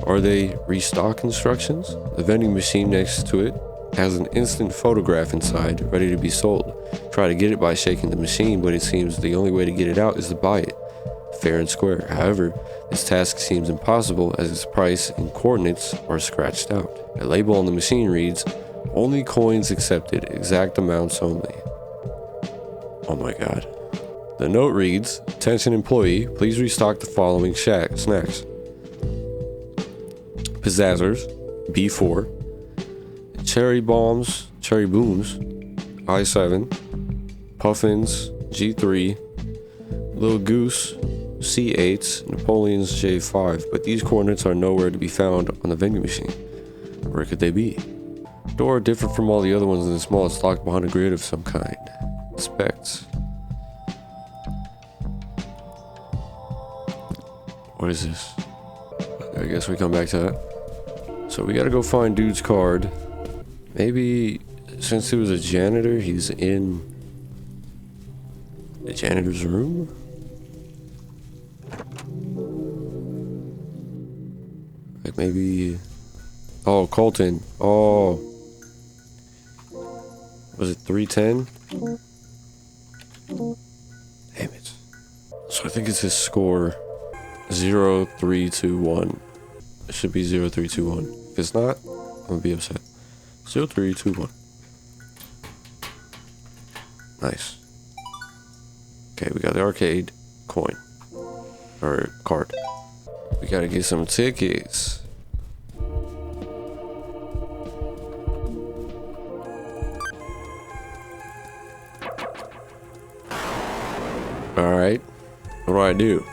Are they restock instructions? The vending machine next to it has an instant photograph inside, ready to be sold. Try to get it by shaking the machine, but it seems the only way to get it out is to buy it. Fair and square. However, this task seems impossible as its price and coordinates are scratched out. A label on the machine reads, "Only coins accepted, exact amounts only." Oh my god. The note reads, "Attention employee, please restock the following snacks. Pizzazzers, B4, Cherry Booms, I7, Puffins, G3, Little Goose, C8, Napoleon's J5, but these coordinates are nowhere to be found on the vending machine. Where could they be? Door different from all the other ones in the small, it's locked behind a grid of some kind. Inspect. What is this? I guess we come back to that. So we gotta go find dude's card. Maybe since he was a janitor, he's in the janitor's room? Like maybe... Oh, Colton. Oh. Was it 310? Damn it. So I think it's his score 0321. It should be 0321. If it's not, I'm gonna be upset. 0321. Nice. Okay, we got the arcade coin. Or card. We gotta get some tickets. Alright. What do?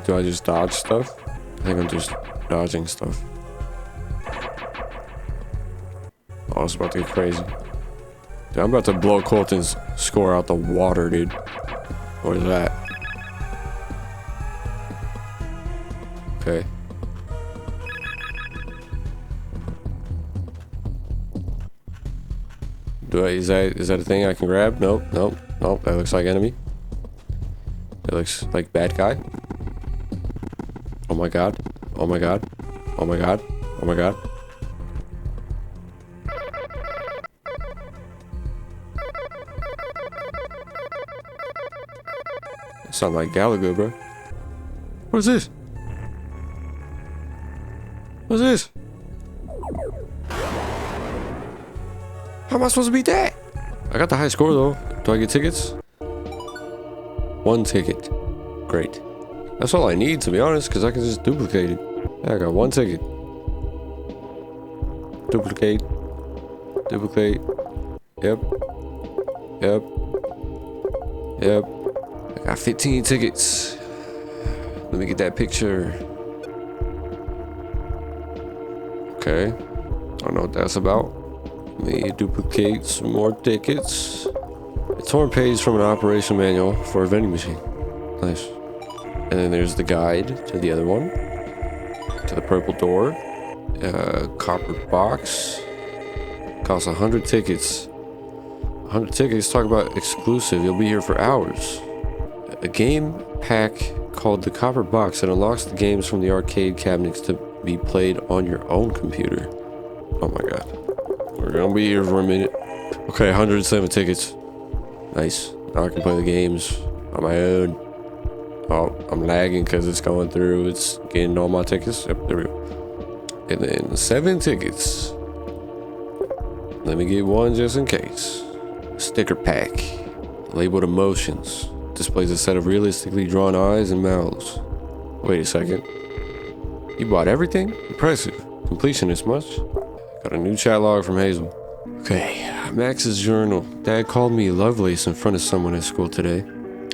Do I just dodge stuff? I think I'm just dodging stuff. Oh, it's about to get crazy. Dude, I'm about to blow Colton's score out the water, dude. What is that? Okay. Is that a thing I can grab? Nope. That looks like enemy. That looks like bad guy. Oh my god. Oh my god. Oh my god. Oh my god. Sound like Gallagher, bro. What is this? What's this? How am I supposed to beat that? I got the high score though. Do I get tickets? 1 ticket. Great. That's all I need, to be honest, because I can just duplicate it. Yeah, I got 1 ticket. Duplicate. Duplicate. Yep. I got 15 tickets. Let me get that picture. Okay. I don't know what that's about. Let me duplicate some more tickets. A torn page from an operation manual for a vending machine. Nice. And then there's the guide to the other one. To the purple door. Copper box. Costs 100 tickets. 100 tickets, talk about exclusive. You'll be here for hours. A game pack called the Copper Box that unlocks the games from the arcade cabinets to be played on your own computer. Oh my god. We're gonna be here for a minute. Okay, 107 tickets. Nice. Now I can play the games on my own. Oh, I'm lagging because it's going through. It's getting all my tickets. Yep, there we go. And then 7 tickets. Let me get one just in case. Sticker pack. Labeled emotions. Displays a set of realistically drawn eyes and mouths. Wait a second. You bought everything? Impressive. Completion this much? Got a new chat log from Hazel. Okay, Max's journal. Dad called me Lovelace in front of someone at school today.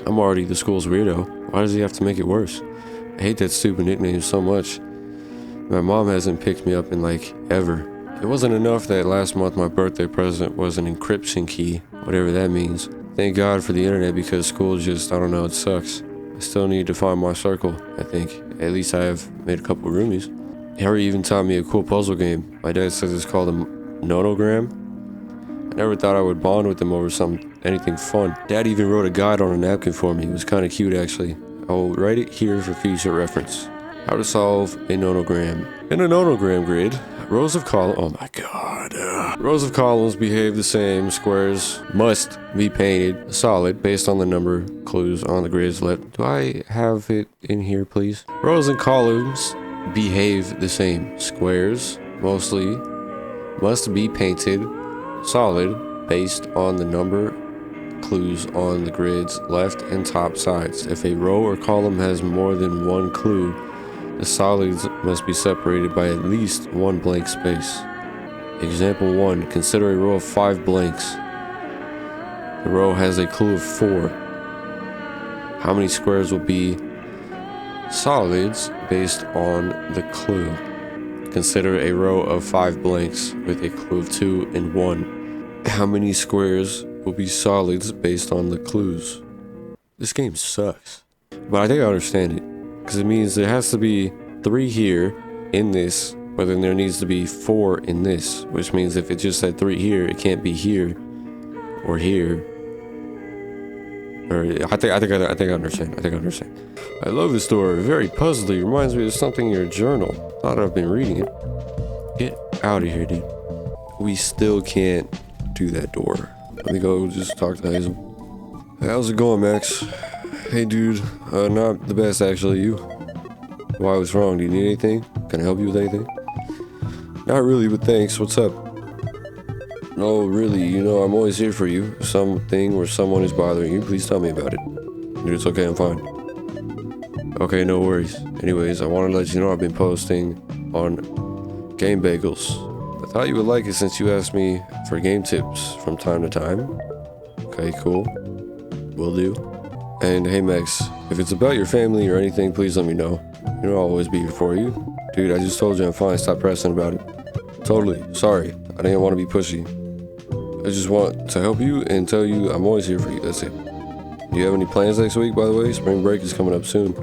I'm already the school's weirdo. Why does he have to make it worse? I hate that stupid nickname so much. My mom hasn't picked me up in like ever. It wasn't enough that last month my birthday present was an encryption key, whatever that means. Thank God for the internet because school just, I don't know, it sucks. I still need to find my circle, I think. At least I have made a couple roomies. Harry even taught me a cool puzzle game. My dad says it's called a nonogram. I never thought I would bond with him over anything fun. Dad even wrote a guide on a napkin for me. It was kind of cute, actually. I will write it here for future reference. How to solve a nonogram. In a nonogram grid, rows of columns. Oh my god. Rows of columns behave the same. Squares must be painted solid based on the number clues on the grids left. Do I have it in here, please? Rows and columns behave the same. Squares mostly must be painted solid based on the number clues on the grid's left and top sides. If a row or column has more than one clue, the solids must be separated by at least one blank space. Example 1. Consider a row of 5 blanks. The row has a clue of 4. How many squares will be solids based on the clue? Consider a row of 5 blanks with a clue of 2 and 1. How many squares will be solids based on the clues? This game sucks. But I think I understand it. Because it means there has to be 3 here in this, but then there needs to be 4 in this. Which means if it just said 3 here, it can't be here or here. Or I think I understand. I understand. I love this story. Very puzzly. Reminds me of something in your journal. Thought I've been reading it. Get out of here, dude. We still can't do that door. Let me go just talk to Hazel. Hey, how's it going, Max? Hey, dude. Not the best, actually. You? Why, what's wrong? Do you need anything? Can I help you with anything? Not really, but thanks. What's up? No, really, you know, I'm always here for you. Something or someone is bothering you, please tell me about it. Dude, it's okay, I'm fine. Okay, no worries. Anyways, I want to let you know I've been posting on Game Bagels. I thought you would like it since you asked me for game tips from time to time. Okay, cool. Will do. And hey, Max, if it's about your family or anything, please let me know. You know I'll always be here for you. Dude, I just told you I'm fine. Stop pressing about it. Totally. Sorry. I didn't want to be pushy. I just want to help you and tell you I'm always here for you. That's it. Do you have any plans next week, by the way? Spring break is coming up soon.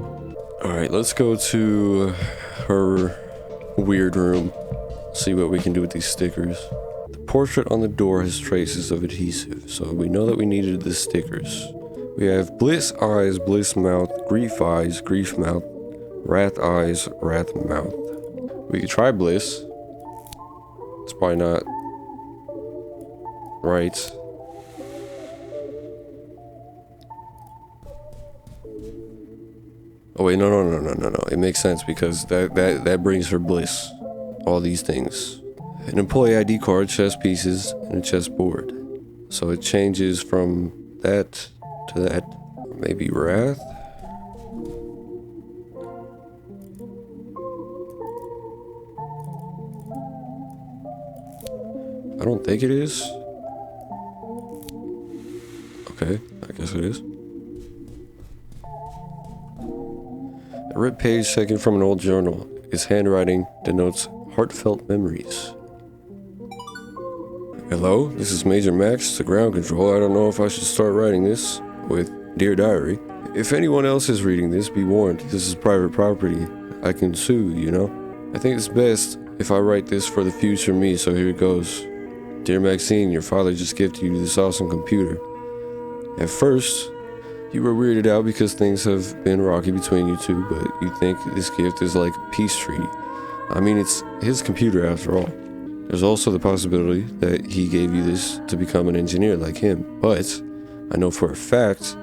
Alright, let's go to her weird room. See what we can do with these stickers. The portrait on the door has traces of adhesive, so we know that we needed the stickers. We have bliss eyes, bliss mouth, grief eyes, grief mouth, wrath eyes, wrath mouth. We could try bliss. It's probably not right. Oh wait, no. It makes sense because that brings her bliss. All these things. An employee ID card, chess pieces, and a chessboard. So it changes from that to that. Maybe wrath? I don't think it is. Okay, I guess it is. A ripped page taken from an old journal. Its handwriting denotes heartfelt memories. Hello, this is Major Max to ground control. I don't know if I should start writing this with Dear Diary. If anyone else is reading this, be warned. This is private property. I can sue, you know? I think it's best if I write this for the future me, so here it goes. Dear Maxine, your father just gifted you this awesome computer. At first, you were weirded out because things have been rocky between you two, but you think this gift is like a peace treaty. I mean, it's his computer after all. There's also the possibility that he gave you this to become an engineer like him, but I know for a fact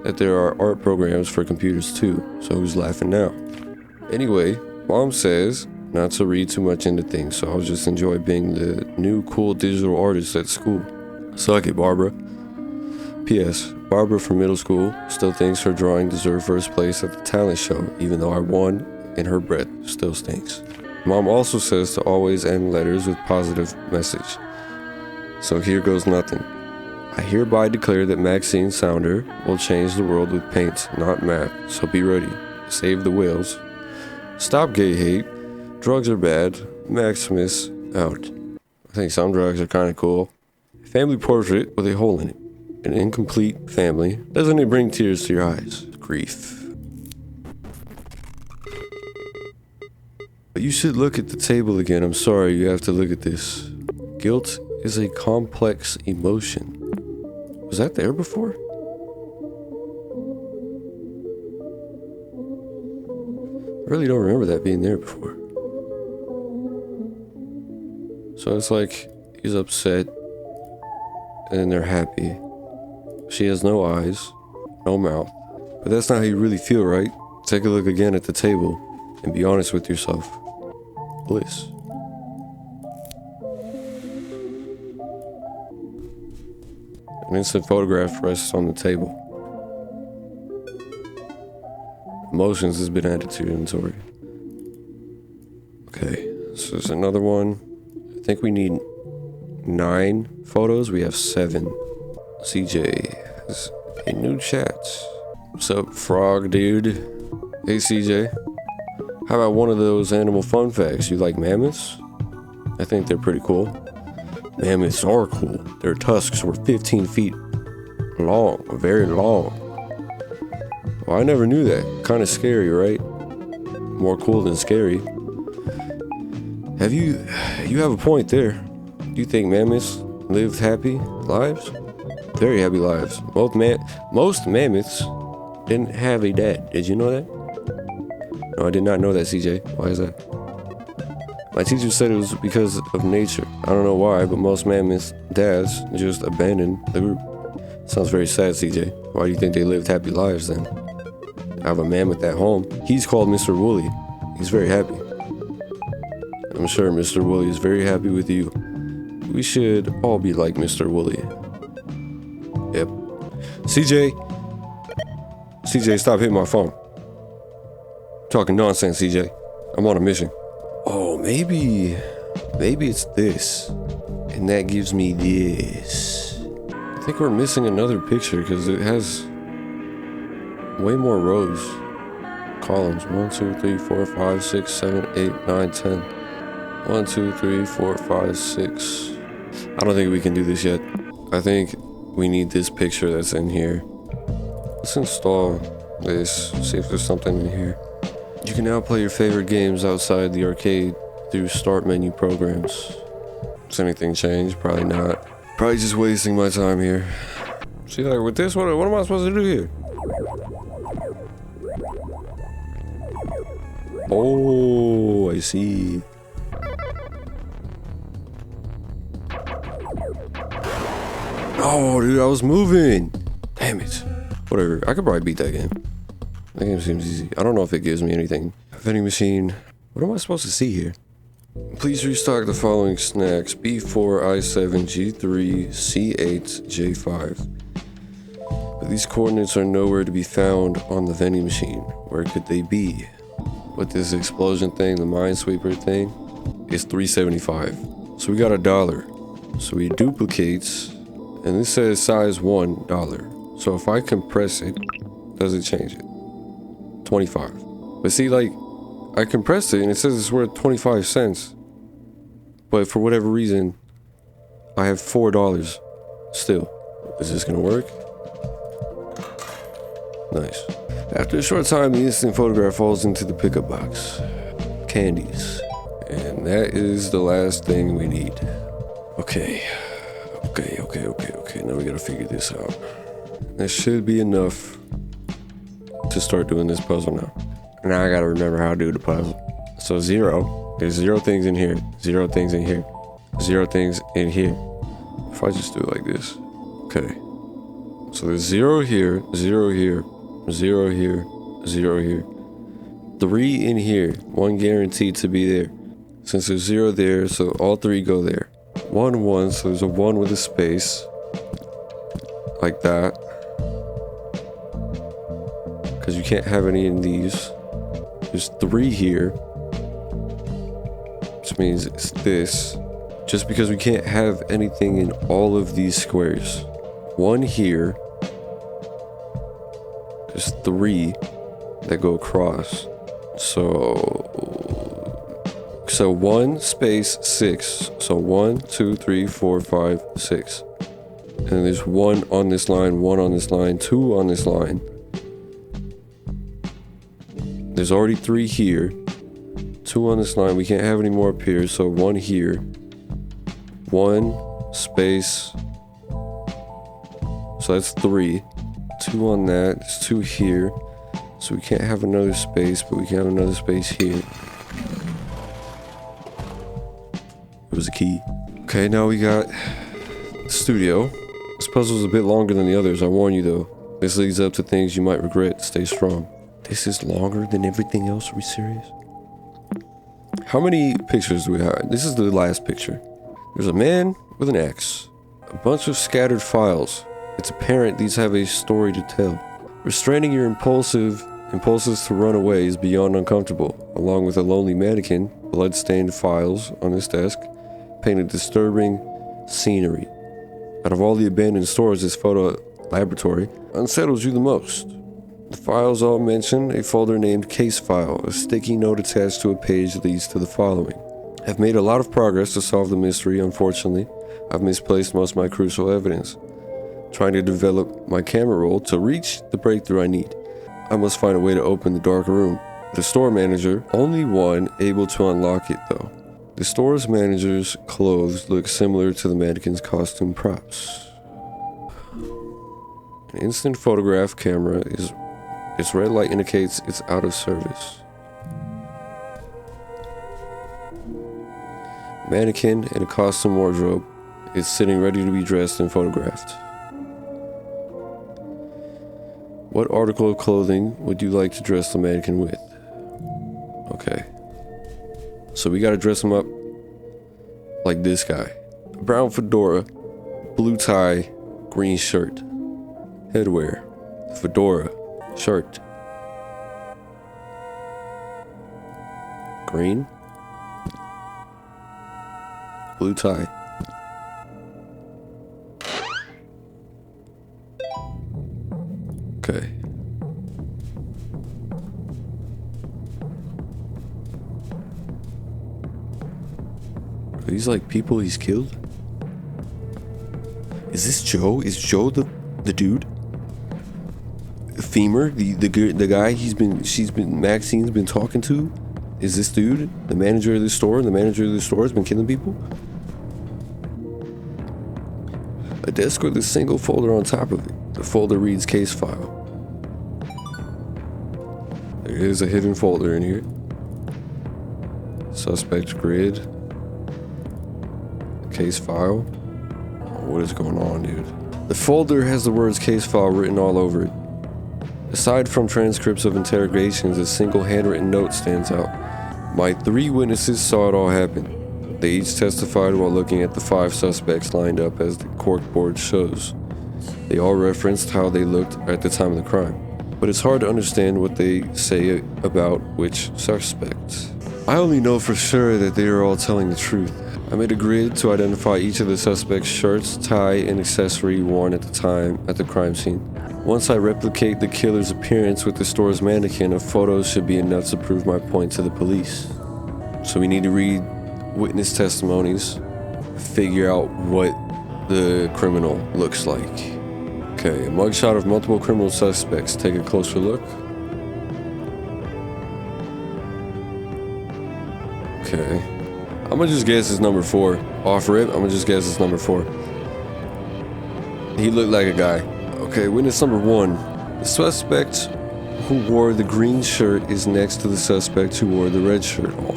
that there are art programs for computers too, so who's laughing now? Anyway, Mom says not to read too much into things, so I'll just enjoy being the new cool digital artist at school. Suck it, Barbara. P.S. Barbara from middle school still thinks her drawing deserved first place at the talent show, even though I won and her breath still stinks. Mom also says to always end letters with positive message. So here goes nothing. I hereby declare that Maxine Sounder will change the world with paint, not math, so be ready. Save the whales. Stop gay hate. Drugs are bad. Maximus out. I think some drugs are kind of cool. Family portrait with a hole in it. An incomplete family. Doesn't it bring tears to your eyes? Grief. But you should look at the table again. I'm sorry, you have to look at this. Guilt is a complex emotion. Was that there before? I really don't remember that being there before. So it's like he's upset and then they're happy. She has no eyes, no mouth. But that's not how you really feel, right? Take a look again at the table and be honest with yourself. Bliss. An instant photograph rests on the table. Emotions has been added to your inventory. Okay, so there's another one. I think we need 9 photos. We have 7. CJ has a new chat. What's up, frog dude? Hey, CJ. How about one of those animal fun facts? You like mammoths? I think they're pretty cool. Mammoths are cool. Their tusks were 15 feet long, very long. Well, I never knew that. Kind of scary, right? More cool than scary. You have a point there. Do you think mammoths lived happy lives? Very happy lives. Most mammoths didn't have a dad. Did you know that? No, I did not know that, CJ. Why is that? My teacher said it was because of nature. I don't know why, but most mammoths' dads just abandoned the group. Sounds very sad, CJ. Why do you think they lived happy lives then? I have a mammoth at home. He's called Mr. Wooly. He's very happy. I'm sure Mr. Wooly is very happy with you. We should all be like Mr. Wooly. Yep. CJ, stop hitting my phone. Talking nonsense, CJ. I'm on a mission. Oh, maybe it's this. And that gives me this. I think we're missing another picture because it has way more rows. Columns. 1, 2, 3, 4, 5, 6, 7, 8, 9, 10. 1, 2, 3, 4, 5, 6. I don't think we can do this yet. I think we need this picture that's in here. Let's install this. See if there's something in here. You can now play your favorite games outside the arcade through start menu programs. Has anything changed? Probably not. Probably just wasting my time here. See, like with this, what am I supposed to do here? Oh, I see. Oh, dude, I was moving. Damn it. Whatever. I could probably beat that game. That game seems easy. I don't know if it gives me anything. Vending machine. What am I supposed to see here? Please restock the following snacks. B4, I7, G3, C8, J5. But these coordinates are nowhere to be found on the vending machine. Where could they be? With this explosion thing, the minesweeper thing, is $3.75. So we got $1. So we duplicates, and this says size $1. So if I compress it, does it change it? 25. But see, like, I compressed it and it says it's worth 25 cents. But for whatever reason, I have $4 still. Is this gonna work? Nice. After a short time, the instant photograph falls into the pickup box. Candies. And that is the last thing we need. Okay. Now we gotta figure this out. That should be enough to start doing this puzzle now. Now I gotta remember how to do the puzzle. So 0. There's 0 things in here. 0 things in here. 0 things in here. If I just do it like this. Okay. So there's 0 here, 0 here, 0 here, 0 here. 3 in here. 1 guaranteed to be there. Since there's 0 there, so all 3 go there. 1, 1, so there's a 1 with a space. Like that. Because you can't have any in these. There's 3 here. Which means it's this. Just because we can't have anything in all of these squares. 1 here. There's 3 that go across. So 1 space 6. So 1, 2, 3, 4, 5, 6. And then there's 1 on this line, 1 on this line, 2 on this line. There's already 3 here. 2 on this line. We can't have any more up here, so 1 here. 1 space. So that's 3. 2 on that. It's 2 here. So we can't have another space, but we can have another space here. It was a key. Okay, now we got the studio. This puzzle's a bit longer than the others, I warn you though. This leads up to things you might regret. Stay strong. This is longer than everything else? Are we serious? How many pictures do we have? This is the last picture. There's a man with an axe. A bunch of scattered files. It's apparent these have a story to tell. Restraining your impulses to run away is beyond uncomfortable, along with a lonely mannequin, blood-stained files on his desk, paint a disturbing scenery. Out of all the abandoned stores, this photo laboratory unsettles you the most. The files all mention a folder named Case File. A sticky note attached to a page leads to the following. I've made a lot of progress to solve the mystery. Unfortunately, I've misplaced most of my crucial evidence. Trying to develop my camera roll to reach the breakthrough I need. I must find a way to open the dark room. The store manager, only one able to unlock it though. The store's manager's clothes look similar to the mannequin's costume props. An instant photograph camera is... its red light indicates it's out of service. Mannequin in a costume wardrobe is sitting ready to be dressed and photographed. What article of clothing would you like to dress the mannequin with? Okay. So we gotta dress him up like this guy. Brown fedora, blue tie, green shirt. Headwear, fedora, shirt. Green. Blue tie. Okay. Are these like people he's killed? Is this Joe? Is Joe the dude? Femur, the guy Maxine's been talking to? Is this dude the manager of the store? And the manager of the store has been killing people? A desk with a single folder on top of it. The folder reads Case File. There is a hidden folder in here. Suspect grid. Case File. What is going on, dude? The folder has the words Case File written all over it. Aside from transcripts of interrogations, a single handwritten note stands out. My 3 witnesses saw it all happen. They each testified while looking at the 5 suspects lined up as the corkboard shows. They all referenced how they looked at the time of the crime, but it's hard to understand what they say about which suspects. I only know for sure that they are all telling the truth. I made a grid to identify each of the suspects' shirts, tie, and accessory worn at the time at the crime scene. Once I replicate the killer's appearance with the store's mannequin, a photo should be enough to prove my point to the police. So we need to read witness testimonies, figure out what the criminal looks like. Okay, a mugshot of multiple criminal suspects. Take a closer look. Okay. I'm gonna just guess it's number 4. Off rip, I'm gonna just guess it's number 4. He looked like a guy. Okay, witness number 1. The suspect who wore the green shirt is next to the suspect who wore the red shirt. Oh,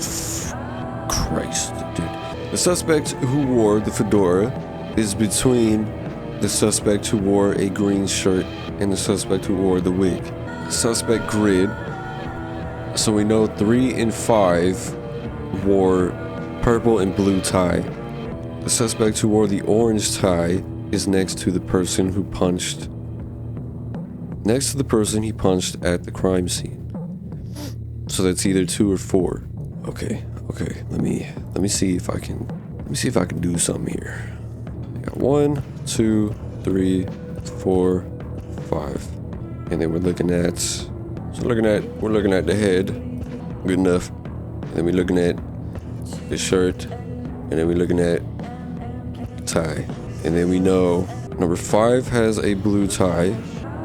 Christ, dude. The suspect who wore the fedora is between the suspect who wore a green shirt and the suspect who wore the wig. Suspect grid. So we know 3 and 5 wore purple and blue tie. The suspect who wore the orange tie is next to the person who punched. Next to the person he punched at the crime scene. So that's either 2 or 4. Okay. Let me see if I can do something here. I got 1, 2, 3, 4, 5, and then we're looking at the head. Good enough. And then we're looking at the shirt, and then we're looking at the tie, and then we know number 5 has a blue tie,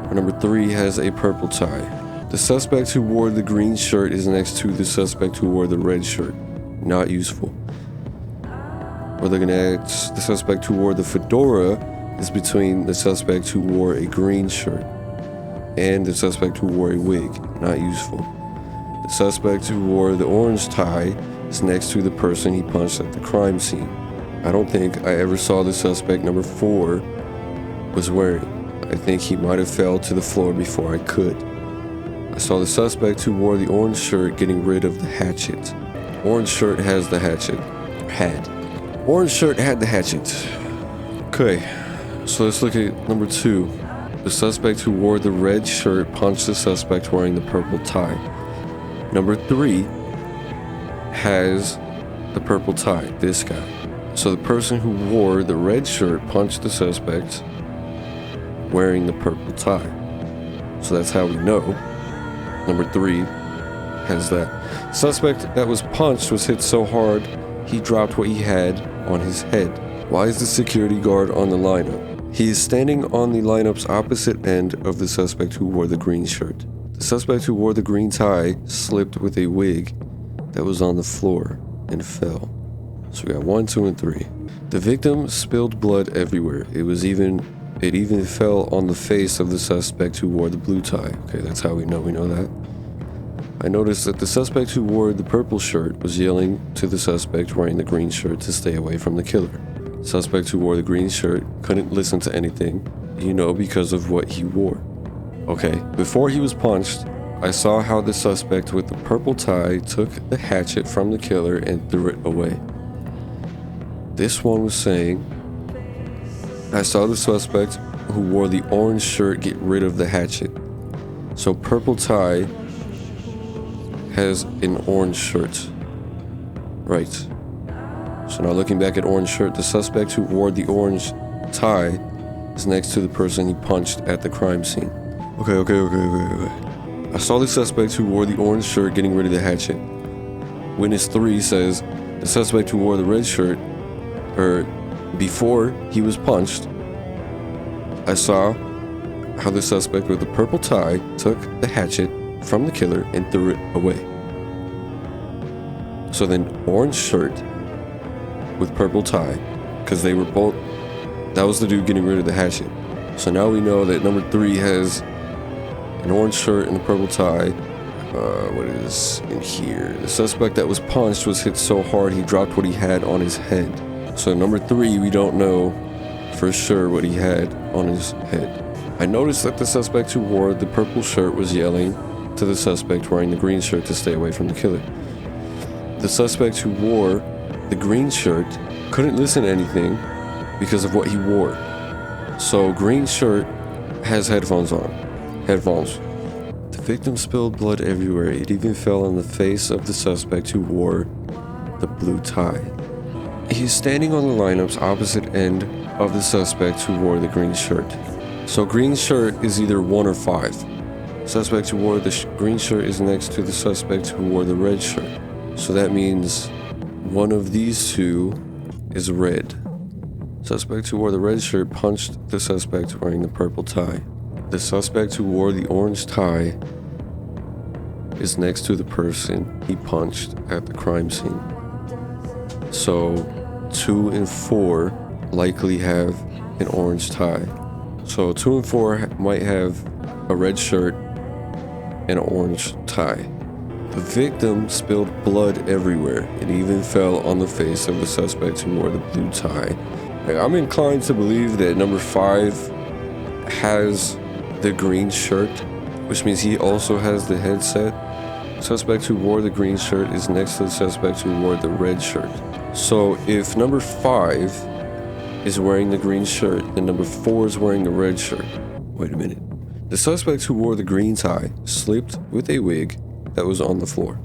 or number 3 has a purple tie. The suspect who wore the green shirt is next to the suspect who wore the red shirt. Not useful. We're looking at the suspect who wore the fedora is between the suspect who wore a green shirt and the suspect who wore a wig. Not useful. The suspect who wore the orange tie is next to the person he punched at the crime scene. I don't think I ever saw the suspect number 4 was wearing. I think he might have fell to the floor before I could. I saw the suspect who wore the orange shirt getting rid of the hatchet. Orange shirt has the hatchet. Had. Orange shirt had the hatchet. Okay, so let's look at number 2. The suspect who wore the red shirt punched the suspect wearing the purple tie. Number 3 has the purple tie, this guy. So the person who wore the red shirt punched the suspect wearing the purple tie. So that's how we know. Number 3 has that. Suspect that was punched was hit so hard he dropped what he had on his head. Why is the security guard on the lineup? He is standing on the lineup's opposite end of the suspect who wore the green shirt. The suspect who wore the green tie slipped with a wig that was on the floor and fell. So we got 1, 2, and 3. The victim spilled blood everywhere. It even fell on the face of the suspect who wore the blue tie. Okay, that's how we know that. I noticed that the suspect who wore the purple shirt was yelling to the suspect wearing the green shirt to stay away from the killer. The suspect who wore the green shirt couldn't listen to anything, because of what he wore. Okay, before he was punched, I saw how the suspect with the purple tie took the hatchet from the killer and threw it away. This one was saying, I saw the suspect who wore the orange shirt get rid of the hatchet. So purple tie has an orange shirt. Right. So now looking back at orange shirt, the suspect who wore the orange tie is next to the person he punched at the crime scene. Okay. I saw the suspect who wore the orange shirt getting rid of the hatchet. Witness 3 says the suspect who wore the red shirt, before he was punched, I saw how the suspect with the purple tie took the hatchet from the killer and threw it away. So then orange shirt with purple tie, because they were both, that was the dude getting rid of the hatchet. So now we know that number 3 has an orange shirt and a purple tie. What is in here? The suspect that was punched was hit so hard he dropped what he had on his head. So number 3, we don't know for sure what he had on his head. I noticed that the suspect who wore the purple shirt was yelling to the suspect wearing the green shirt to stay away from the killer. The suspect who wore the green shirt couldn't listen to anything because of what he wore. So green shirt has headphones on. Headphones. The victim spilled blood everywhere. It even fell on the face of the suspect who wore the blue tie. He's standing on the lineup's opposite end of the suspect who wore the green shirt. So green shirt is either 1 or 5. Suspect who wore the green shirt is next to the suspect who wore the red shirt. So that means one of these 2 is red. Suspect who wore the red shirt punched the suspect wearing the purple tie. The suspect who wore the orange tie is next to the person he punched at the crime scene. So 2 and 4 likely have an orange tie. So 2 and 4 might have a red shirt and an orange tie. The victim spilled blood everywhere. It even fell on the face of the suspect who wore the blue tie. I'm inclined to believe that number 5 has the green shirt, which means he also has the headset. Suspect who wore the green shirt is next to the suspect who wore the red shirt. So if number 5 is wearing the green shirt and number 4 is wearing the red shirt. Wait a minute. The suspect who wore the green tie slipped with a wig that was on the floor.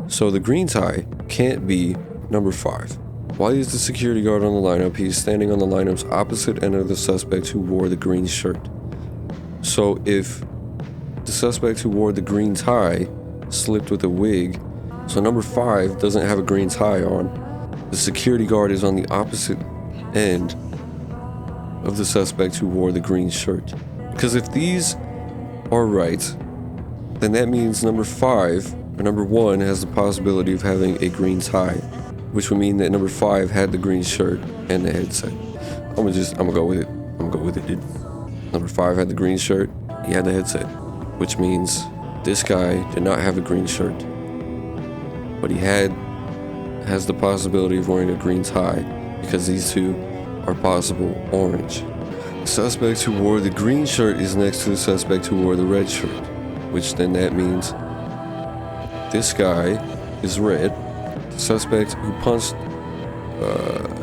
So the green tie can't be number 5. Why is the security guard on the lineup? He's standing on the lineup's opposite end of the suspect who wore the green shirt. So if the suspect who wore the green tie slipped with a wig, so number 5 doesn't have a green tie on, the security guard is on the opposite end of the suspect who wore the green shirt. Because if these are right, then that means number 5 or number 1 has the possibility of having a green tie, which would mean that number 5 had the green shirt and the headset. I'm gonna go with it. I'm gonna go with it, dude. Number 5 had the green shirt, he had the headset, which means this guy did not have a green shirt, but he has the possibility of wearing a green tie because these two are possible orange. The suspect who wore the green shirt is next to the suspect who wore the red shirt, which then that means this guy is red. The suspect who punched,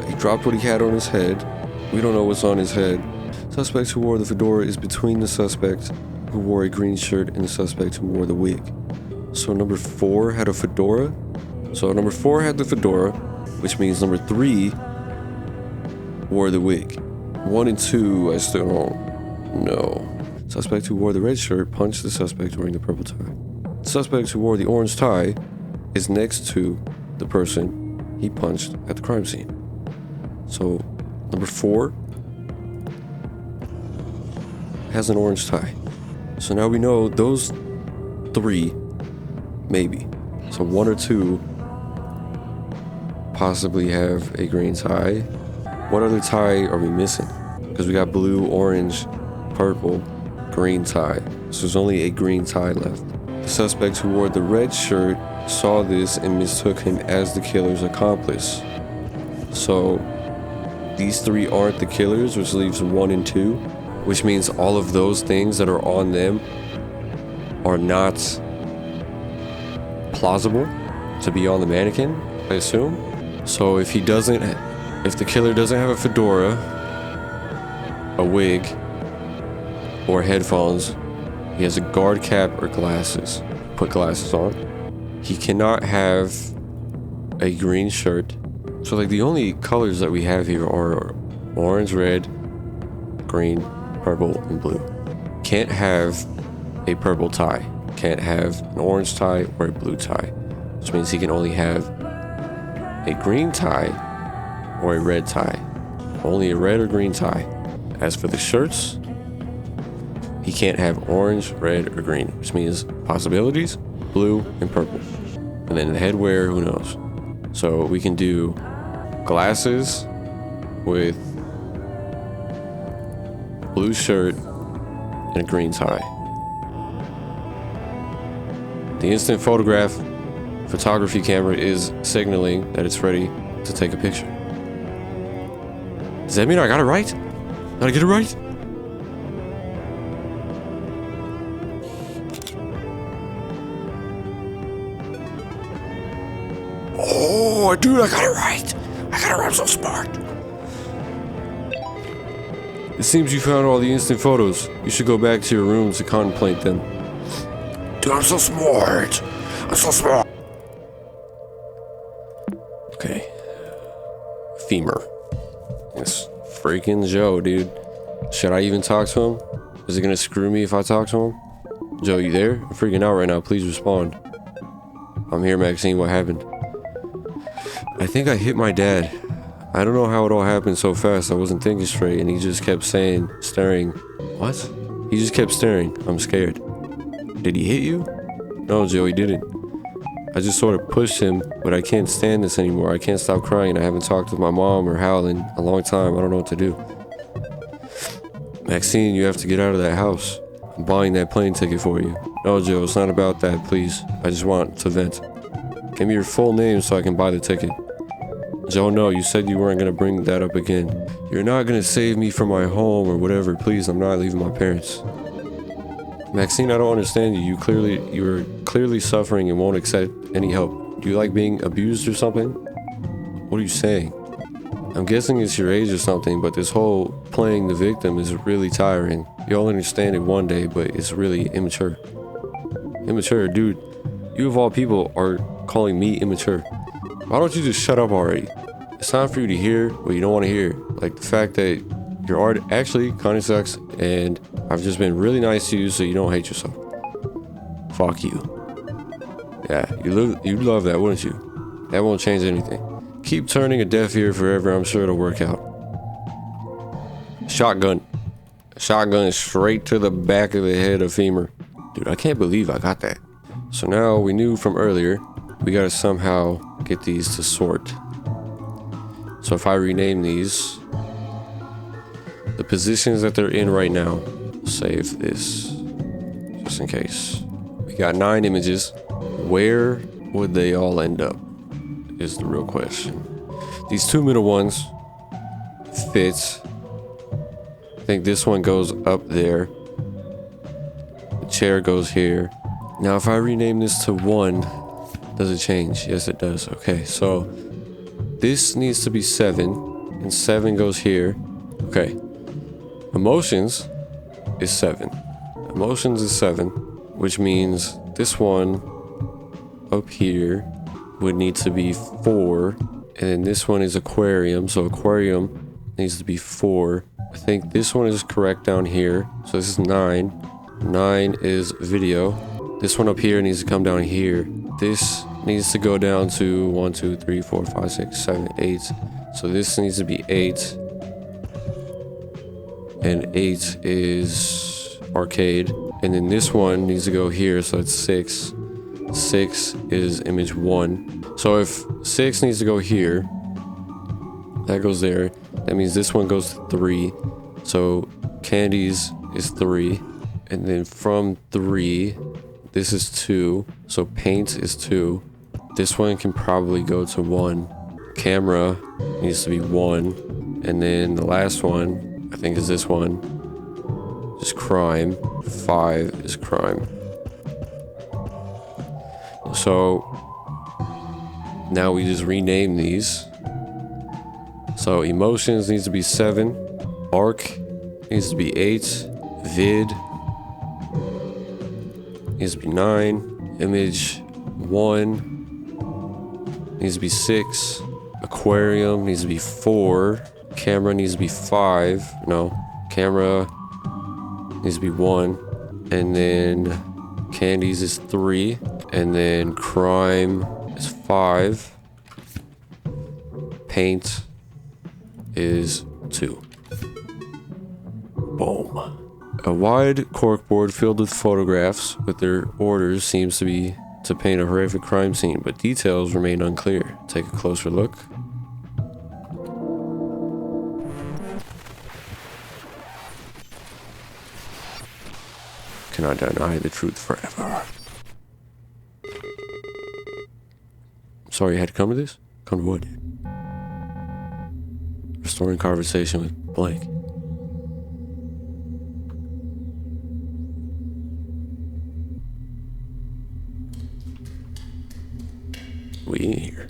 he dropped what he had on his head. We don't know what's on his head. Suspect who wore the fedora is between the suspect who wore a green shirt and the suspect who wore the wig. So number 4 had a fedora. So number 4 had the fedora, which means number 3 wore the wig. 1 and 2, I still don't know. Suspect who wore the red shirt punched the suspect wearing the purple tie. The suspect who wore the orange tie is next to the person he punched at the crime scene. So number 4 has an orange tie. So now we know those 3, maybe. So 1 or 2 possibly have a green tie. What other tie are we missing? Because we got blue, orange, purple, green tie. So there's only a green tie left. The suspect who wore the red shirt saw this and mistook him as the killer's accomplice. So these 3 aren't the killers, which leaves 1 and 2, which means all of those things that are on them are not plausible to be on the mannequin, I assume. So if the killer doesn't have a fedora, a wig, or headphones, he has a guard cap or glasses. Put glasses on. He cannot have a green shirt. So like the only colors that we have here are orange, red, green, purple, and blue. Can't have a purple tie. Can't have an orange tie or a blue tie. Which means he can only have a green tie or a red tie. Only a red or green tie. As for the shirts, he can't have orange, red, or green, which means possibilities, blue and purple. And then the headwear, who knows? So we can do glasses with blue shirt and a green tie. The instant photography camera is signaling that it's ready to take a picture. Does that mean I got it right? Did I get it right? Oh, dude, I got it right. I'm so smart. It seems you found all the instant photos. You should go back to your room to contemplate them. Dude, I'm so smart. Okay. Femur. It's freaking Joe, dude. Should I even talk to him? Is it gonna screw me if I talk to him? Joe, you there? I'm freaking out right now. Please respond. I'm here, Maxine. What happened? I think I hit my dad. I don't know how it all happened so fast. I wasn't thinking straight, and he just kept staring. What? He just kept staring. I'm scared. Did he hit you? No, Joe, he didn't. I just sort of pushed him, but I can't stand this anymore. I can't stop crying. I haven't talked with my mom or Hal in a long time. I don't know what to do. Maxine, you have to get out of that house. I'm buying that plane ticket for you. No, Joe, it's not about that, please. I just want to vent. Give me your full name so I can buy the ticket. Joe, no, you said you weren't going to bring that up again. You're not going to save me from my home or whatever. Please, I'm not leaving my parents. Maxine, I don't understand you. You're clearly suffering and won't accept any help. Do you like being abused or something? What are you saying? I'm guessing it's your age or something, but this whole playing the victim is really tiring. You'll understand it one day, but it's really immature. Immature, dude. You of all people are calling me immature. Why don't you just shut up already? It's time for you to hear what you don't want to hear. Like the fact that your art actually kind of sucks, and I've just been really nice to you so you don't hate yourself. Fuck you. Yeah, you'd love that, wouldn't you? That won't change anything. Keep turning a deaf ear forever, I'm sure it'll work out. Shotgun. Shotgun straight to the back of the head of Femur. Dude, I can't believe I got that. So now we knew from earlier, we gotta somehow get these to sort. So if I rename these, the positions that they're in right now, save this, just in case. We got 9 images. Where would they all end up is the real question. These 2 middle ones fit. I think this one goes up there. The chair goes here. Now if I rename this to 1, does it change? Yes, it does. Okay, so this needs to be 7, and 7 goes here. Okay. Emotions is 7. Emotions is 7, which means this one up here would need to be 4, and then this one is aquarium, so aquarium needs to be 4. I think this one is correct down here, so this is 9. 9 is video. This one up here needs to come down here. This needs to go down to 1, 2, 3, 4, 5, 6, 7, 8. So this needs to be 8. And 8 is arcade. And then this one needs to go here, so it's 6. 6 is image 1. So if 6 needs to go here, that goes there. That means this one goes to 3. So candies is 3. And then from 3, this is 2. So paint is 2. This one can probably go to 1. Camera needs to be 1. And then the last one, I think, is this one. Is crime. 5 is crime. So now we just rename these. So emotions needs to be 7. Arc needs to be 8. Vid needs to be 9. Image 1 needs to be 6. Aquarium needs to be 4. Camera needs to be 5. No, camera needs to be 1. And then candies is 3. And then crime is 5. Paint is 2. Boom. A wide corkboard filled with photographs with their orders seems to be to paint a horrific crime scene, but details remain unclear. Take a closer look. Cannot deny the truth forever. Sorry you had to come to this? Come to what? Restoring conversation with blank. We in here.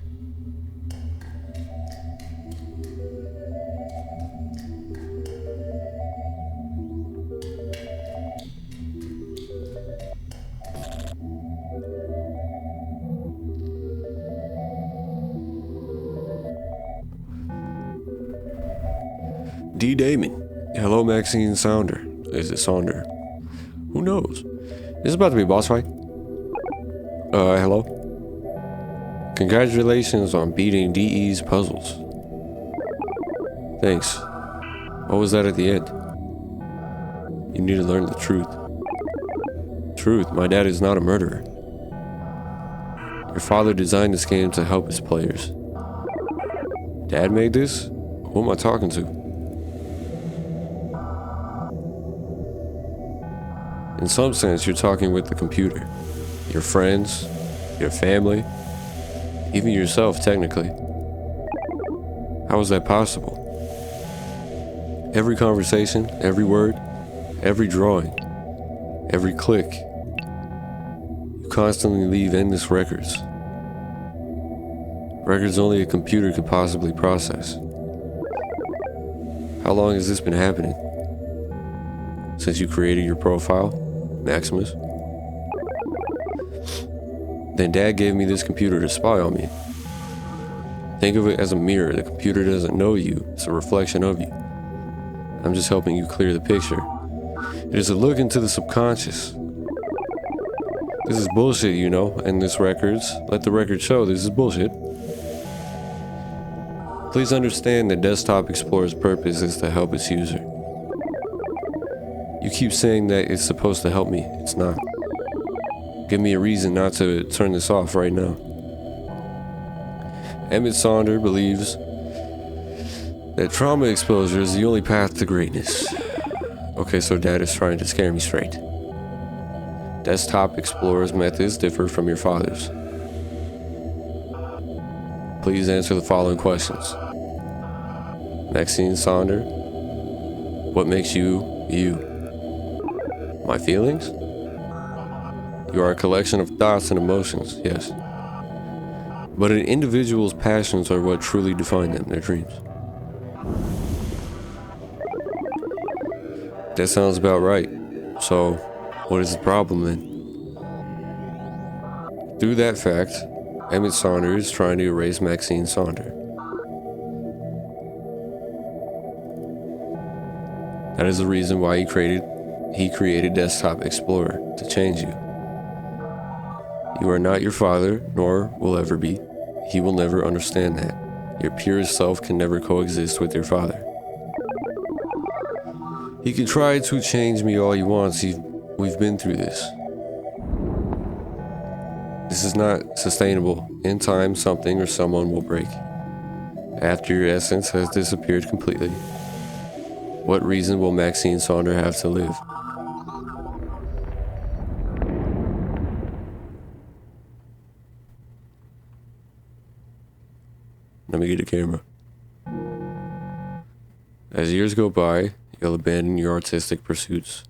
D. Damon. Hello, Maxine Sounder. Is it Sonder? Who knows? This is about to be a boss fight. Hello? Congratulations on beating DE's puzzles. Thanks. What was that at the end? You need to learn the truth. Truth, my dad is not a murderer. Your father designed this game to help his players. Dad made this? Who am I talking to? In some sense, you're talking with the computer. Your friends, your family, even yourself, technically. How is that possible? Every conversation, every word, every drawing, every click. You constantly leave endless records. Records only a computer could possibly process. How long has this been happening? Since you created your profile, Maximus? Then Dad gave me this computer to spy on me. Think of it as a mirror. The computer doesn't know you. It's a reflection of you. I'm just helping you clear the picture. It is a look into the subconscious. This is bullshit, you know, and this records. Let the record show this is bullshit. Please understand that Desktop Explorer's purpose is to help its user. You keep saying that it's supposed to help me. It's not. Give me a reason not to turn this off right now. Emmett Sonder believes that trauma exposure is the only path to greatness. Okay, so Dad is trying to scare me straight. Desktop Explorer's methods differ from your father's. Please answer the following questions. Maxine Sonder, what makes you, you? My feelings? You are a collection of thoughts and emotions, yes. But an individual's passions are what truly define them, their dreams. That sounds about right. So, what is the problem then? Through that fact, Emmett Sonder is trying to erase Maxine Sonder. That is the reason why he created Desktop Explorer, to change you. You are not your father, nor will ever be. He will never understand that. Your purest self can never coexist with your father. He can try to change me all he wants. We've been through this. This is not sustainable. In time, something or someone will break. After your essence has disappeared completely, what reason will Maxine Sonder have to live? Let me get a camera. As years go by, you'll abandon your artistic pursuits.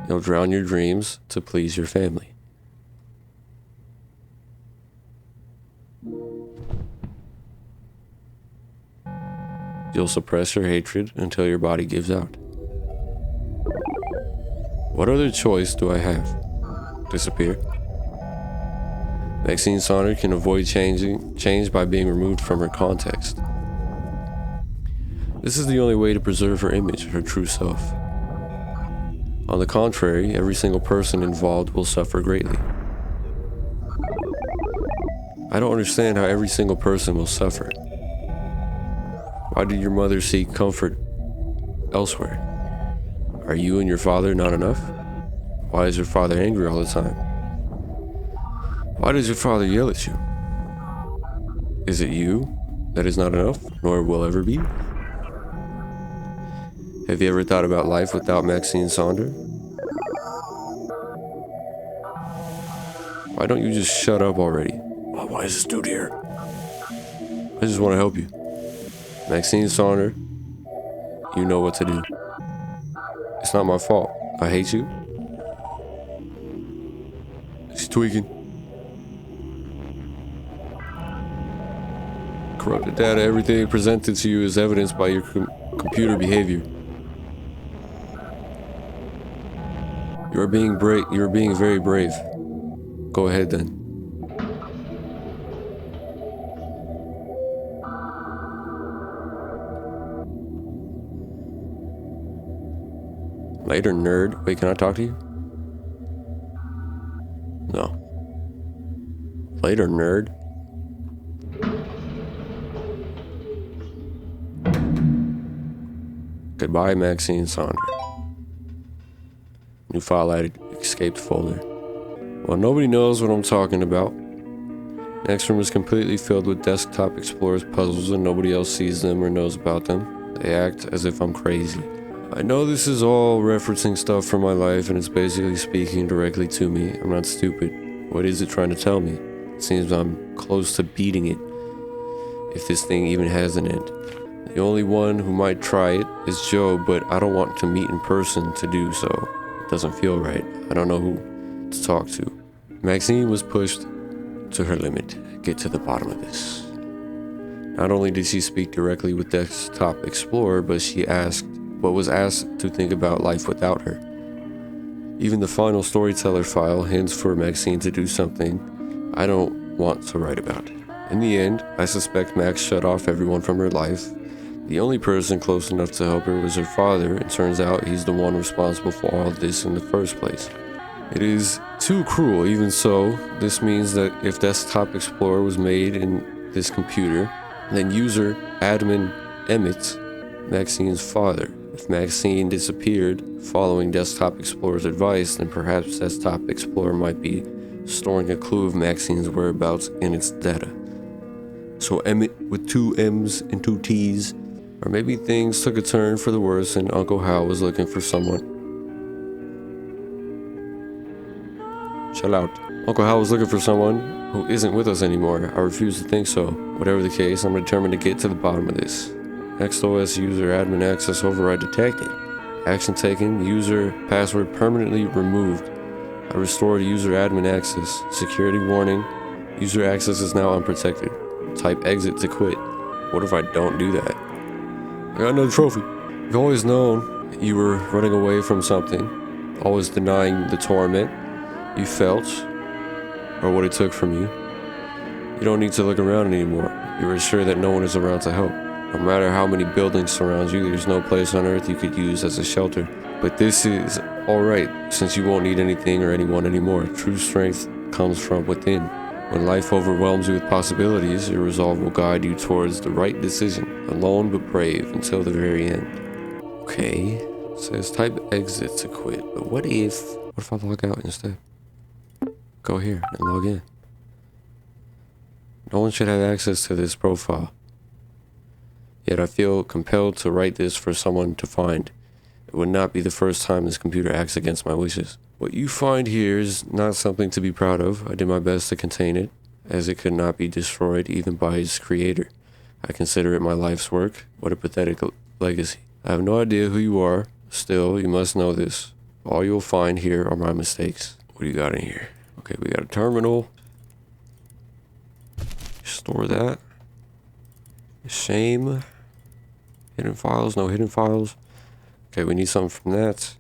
You'll drown your dreams to please your family. You'll suppress your hatred until your body gives out. What other choice do I have? Disappear? Maxine Sonder can avoid change by being removed from her context. This is the only way to preserve her image, her true self. On the contrary, every single person involved will suffer greatly. I don't understand how every single person will suffer. Why did your mother seek comfort elsewhere? Are you and your father not enough? Why is your father angry all the time? Why does your father yell at you? Is it you that is not enough, nor will ever be? Have you ever thought about life without Maxine Sonder? Why don't you just shut up already? Why is this dude here? I just want to help you. Maxine Sonder, you know what to do. It's not my fault. I hate you. She's tweaking. Corrupted data, everything presented to you is evidenced by your computer behavior. You are being brave. You are being very brave. Go ahead then. Later, nerd. Wait, can I talk to you? No. Later, nerd. Goodbye, Maxine Sonder. New file added, escaped folder. Well, nobody knows what I'm talking about. Next room is completely filled with Desktop Explorer's puzzles and nobody else sees them or knows about them. They act as if I'm crazy. I know this is all referencing stuff from my life and it's basically speaking directly to me. I'm not stupid. What is it trying to tell me? It seems I'm close to beating it, if this thing even has an end. The only one who might try it is Joe, but I don't want to meet in person to do so. It doesn't feel right. I don't know who to talk to. Maxine was pushed to her limit. Get to the bottom of this. Not only did she speak directly with Desktop Explorer, but she was asked to think about life without her. Even the final storyteller file hints for Maxine to do something I don't want to write about. In the end, I suspect Max shut off everyone from her life. The only person close enough to help her was her father. It turns out he's the one responsible for all of this in the first place. It is too cruel. Even so, this means that if Desktop Explorer was made in this computer, then user admin Emmett, Maxine's father, If Maxine disappeared following Desktop Explorer's advice, then perhaps Desktop Explorer might be storing a clue of Maxine's whereabouts in its data. So Emmett with 2 M's and 2 T's. Or maybe things took a turn for the worse and Uncle Hal was looking for someone. Chill out. Uncle Hal was looking for someone who isn't with us anymore. I refuse to think so. Whatever the case, I'm determined to get to the bottom of this. XOS user admin access override detected. Action taken. User password permanently removed. I restored user admin access. Security warning. User access is now unprotected. Type exit to quit. What if I don't do that? I got another trophy. You've always known you were running away from something. Always denying the torment you felt or what it took from you. You don't need to look around anymore. You are sure that no one is around to help. No matter how many buildings surround you, there's no place on earth you could use as a shelter. But this is alright, since you won't need anything or anyone anymore. True strength comes from within. When life overwhelms you with possibilities, your resolve will guide you towards the right decision, alone but brave until the very end. Okay, it says type exit to quit, but what if I log out instead? Go here and log in. No one should have access to this profile. Yet I feel compelled to write this for someone to find. It would not be the first time this computer acts against my wishes. What you find here is not something to be proud of. I did my best to contain it, as it could not be destroyed even by its creator. I consider it my life's work. What a pathetic legacy. I have no idea who you are. Still, you must know this. All you'll find here are my mistakes. What do you got in here? Okay, we got a terminal. Store that. Shame. Hidden files, no hidden files. Okay, we need something from that.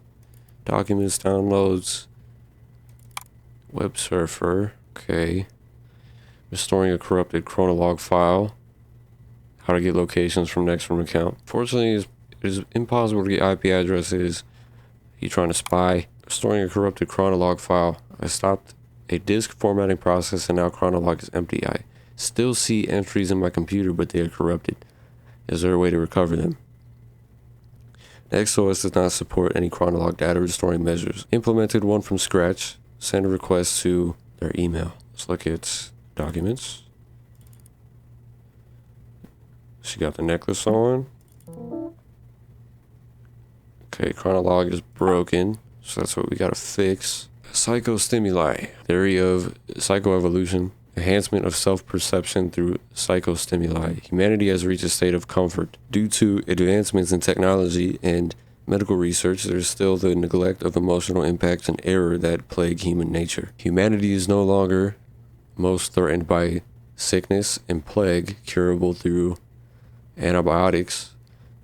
Documents, downloads. Web surfer. Okay. Restoring a corrupted Chronolog file. How to get locations from Nextroom account. Fortunately, it is impossible to get IP addresses. You trying to spy? Restoring a corrupted Chronolog file. I stopped a disk formatting process and now Chronolog is empty. I still see entries in my computer, but they are corrupted. Is there a way to recover them? XOS does not support any Chronolog data restoring measures. Implemented one from scratch. Send a request to their email. Let's look at documents. She got the necklace on. Okay, Chronolog is broken, so that's what we gotta fix. Psychostimuli. Theory of psychoevolution. Enhancement of self-perception through psychostimuli. Humanity has reached a state of comfort. Due to advancements in technology and medical research, there is still the neglect of emotional impacts and error that plague human nature. Humanity is no longer most threatened by sickness and plague curable through antibiotics.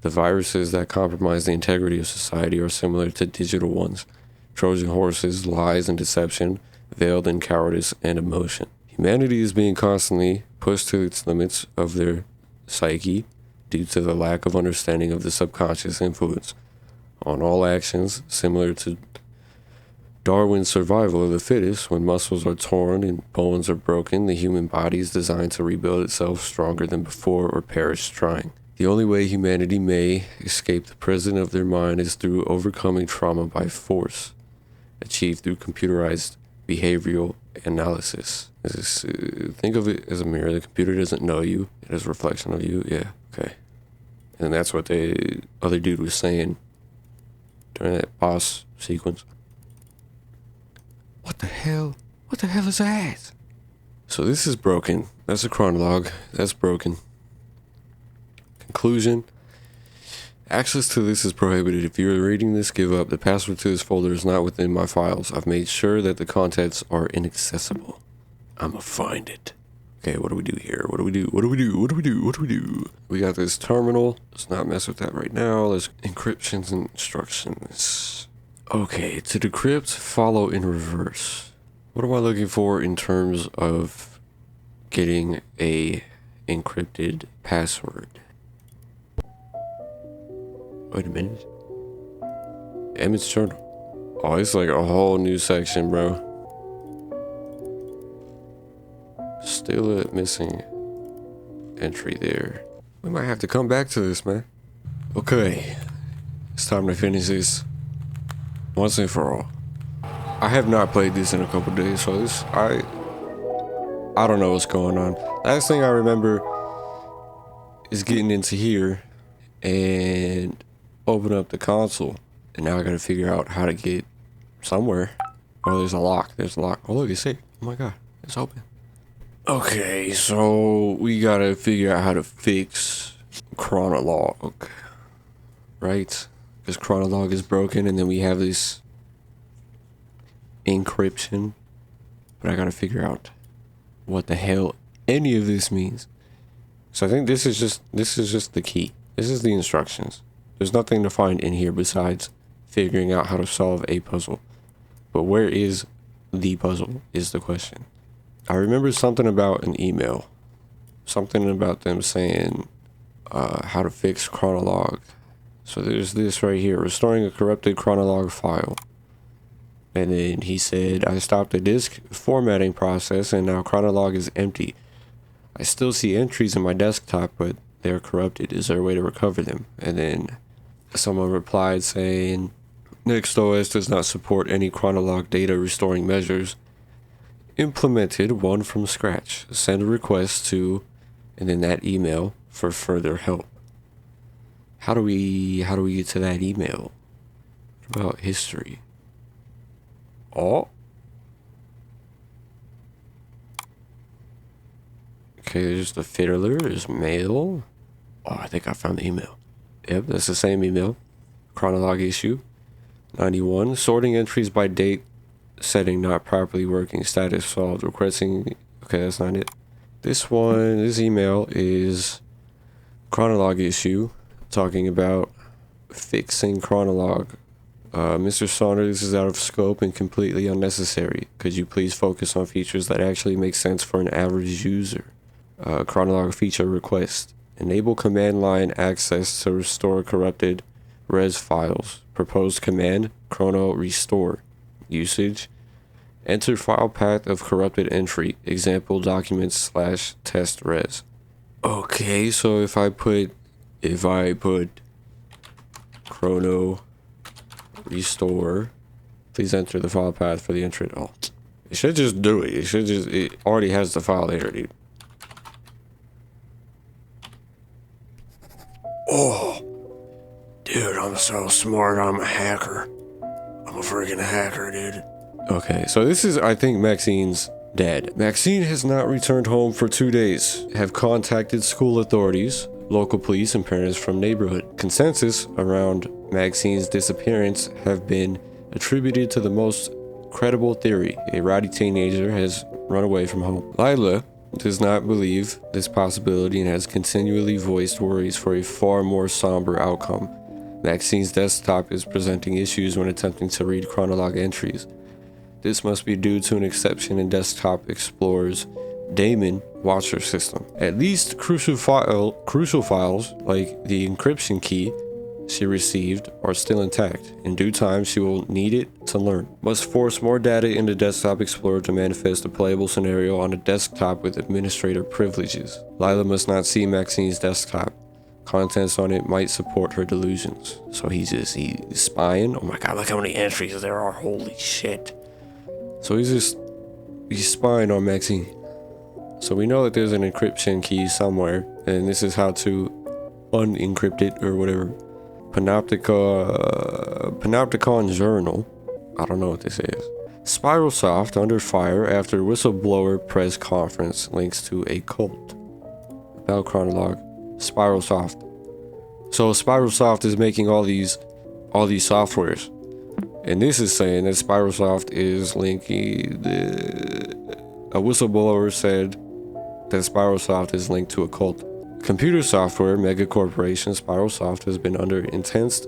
The viruses that compromise the integrity of society are similar to digital ones. Trojan horses, lies and deception, veiled in cowardice and emotion. Humanity is being constantly pushed to its limits of their psyche due to the lack of understanding of the subconscious influence on all actions, similar to Darwin's survival of the fittest. When muscles are torn and bones are broken, the human body is designed to rebuild itself stronger than before or perish trying. The only way humanity may escape the prison of their mind is through overcoming trauma by force, achieved through computerized behavioral analysis. Think of it as a mirror. The computer doesn't know you. It is a reflection of you. Yeah, okay. And that's what the other dude was saying during that boss sequence. What the hell? What the hell is that? So this is broken. That's a Chronolog. That's broken. Conclusion. Access to this is prohibited. If you are reading this, give up. The password to this folder is not within my files. I've made sure that the contents are inaccessible. I'ma find it. Okay, what do we do here? What do we do? What do we do? What do we do? What do we do? We got this terminal. Let's not mess with that right now. Let's encryptions and instructions. Okay, to decrypt, follow in reverse. What am I looking for in terms of getting a encrypted password? Wait a minute. Emmett's journal. Oh, it's like a whole new section, bro. Still a missing entry there. We might have to come back to this, man. Okay. It's time to finish this once and for all. I have not played this in a couple days, so I don't know what's going on. Last thing I remember is getting into here and open up the console, and now I gotta figure out how to get somewhere. Oh, there's a lock. There's a lock. Oh, look, it's safe. Oh my god, it's open. Okay, so we gotta figure out how to fix Chronolog, right? Because Chronolog is broken, and then we have this encryption, but I gotta figure out what the hell any of this means. So I think this is just the key. This is the instructions. There's nothing to find in here besides figuring out how to solve a puzzle. But where is the puzzle is the question. I remember something about an email. Something about them saying how to fix Chronolog. So there's this right here. Restoring a corrupted Chronolog file. And then he said, I stopped the disk formatting process and now Chronolog is empty. I still see entries in my desktop, but they're corrupted. Is there a way to recover them? And then someone replied saying, NextOS does not support any Chronolog data restoring measures. Implemented one from scratch. Send a request to, and then that email for further help. How do we get to that email? What about history? Oh. Okay, there's the fiddler, there's mail. Oh, I think I found the email. Yep, that's the same email. Chronolog issue 91. Sorting entries by date. Setting not properly working. Status solved. Requesting. Okay, that's not it. This email is Chronolog issue. Talking about fixing Chronolog. Mr. Saunders, this is out of scope and completely unnecessary. Could you please focus on features that actually make sense for an average user? Chronolog feature request. Enable command line access to restore corrupted res files. Proposed command, chrono restore. Usage. Enter file path of corrupted entry. Example documents / test res. Okay, so if I put chrono restore, please enter the file path for the entry. Oh, it should just do it. It already has the file there, dude. Oh, dude, I'm so smart. I'm a hacker. I'm a freaking hacker, dude. Okay, so this is, I think, Maxine's dad. Maxine has not returned home for 2 days. Have contacted school authorities, local police, and parents from neighborhood. Consensus around Maxine's disappearance have been attributed to the most credible theory. A rowdy teenager has run away from home. Lila does not believe this possibility and has continually voiced worries for a far more somber outcome. Maxine's desktop is presenting issues when attempting to read Chronolog entries. This must be due to an exception in Desktop Explorer's daemon watcher system. At least crucial files like the encryption key she received are still intact. In due time, she will need it to learn. Must force more data into Desktop Explorer to manifest a playable scenario on a desktop with administrator privileges. Lila must not see Maxine's desktop. Contents on it might support her delusions. So he's spying. Oh my god, look how many entries there are. Holy shit. So he's spying on Maxine. So we know that there's an encryption key somewhere, and this is how to unencrypt it or whatever. Panopticon Journal. I don't know what this is. Spiralsoft under fire after whistleblower press conference links to a cult. About Chronolog. Spiralsoft. So Spiralsoft is making all these softwares. And this is saying that Spiralsoft is linking a whistleblower said that Spiralsoft is linked to a cult. Computer software mega corporation Spiralsoft has been under intense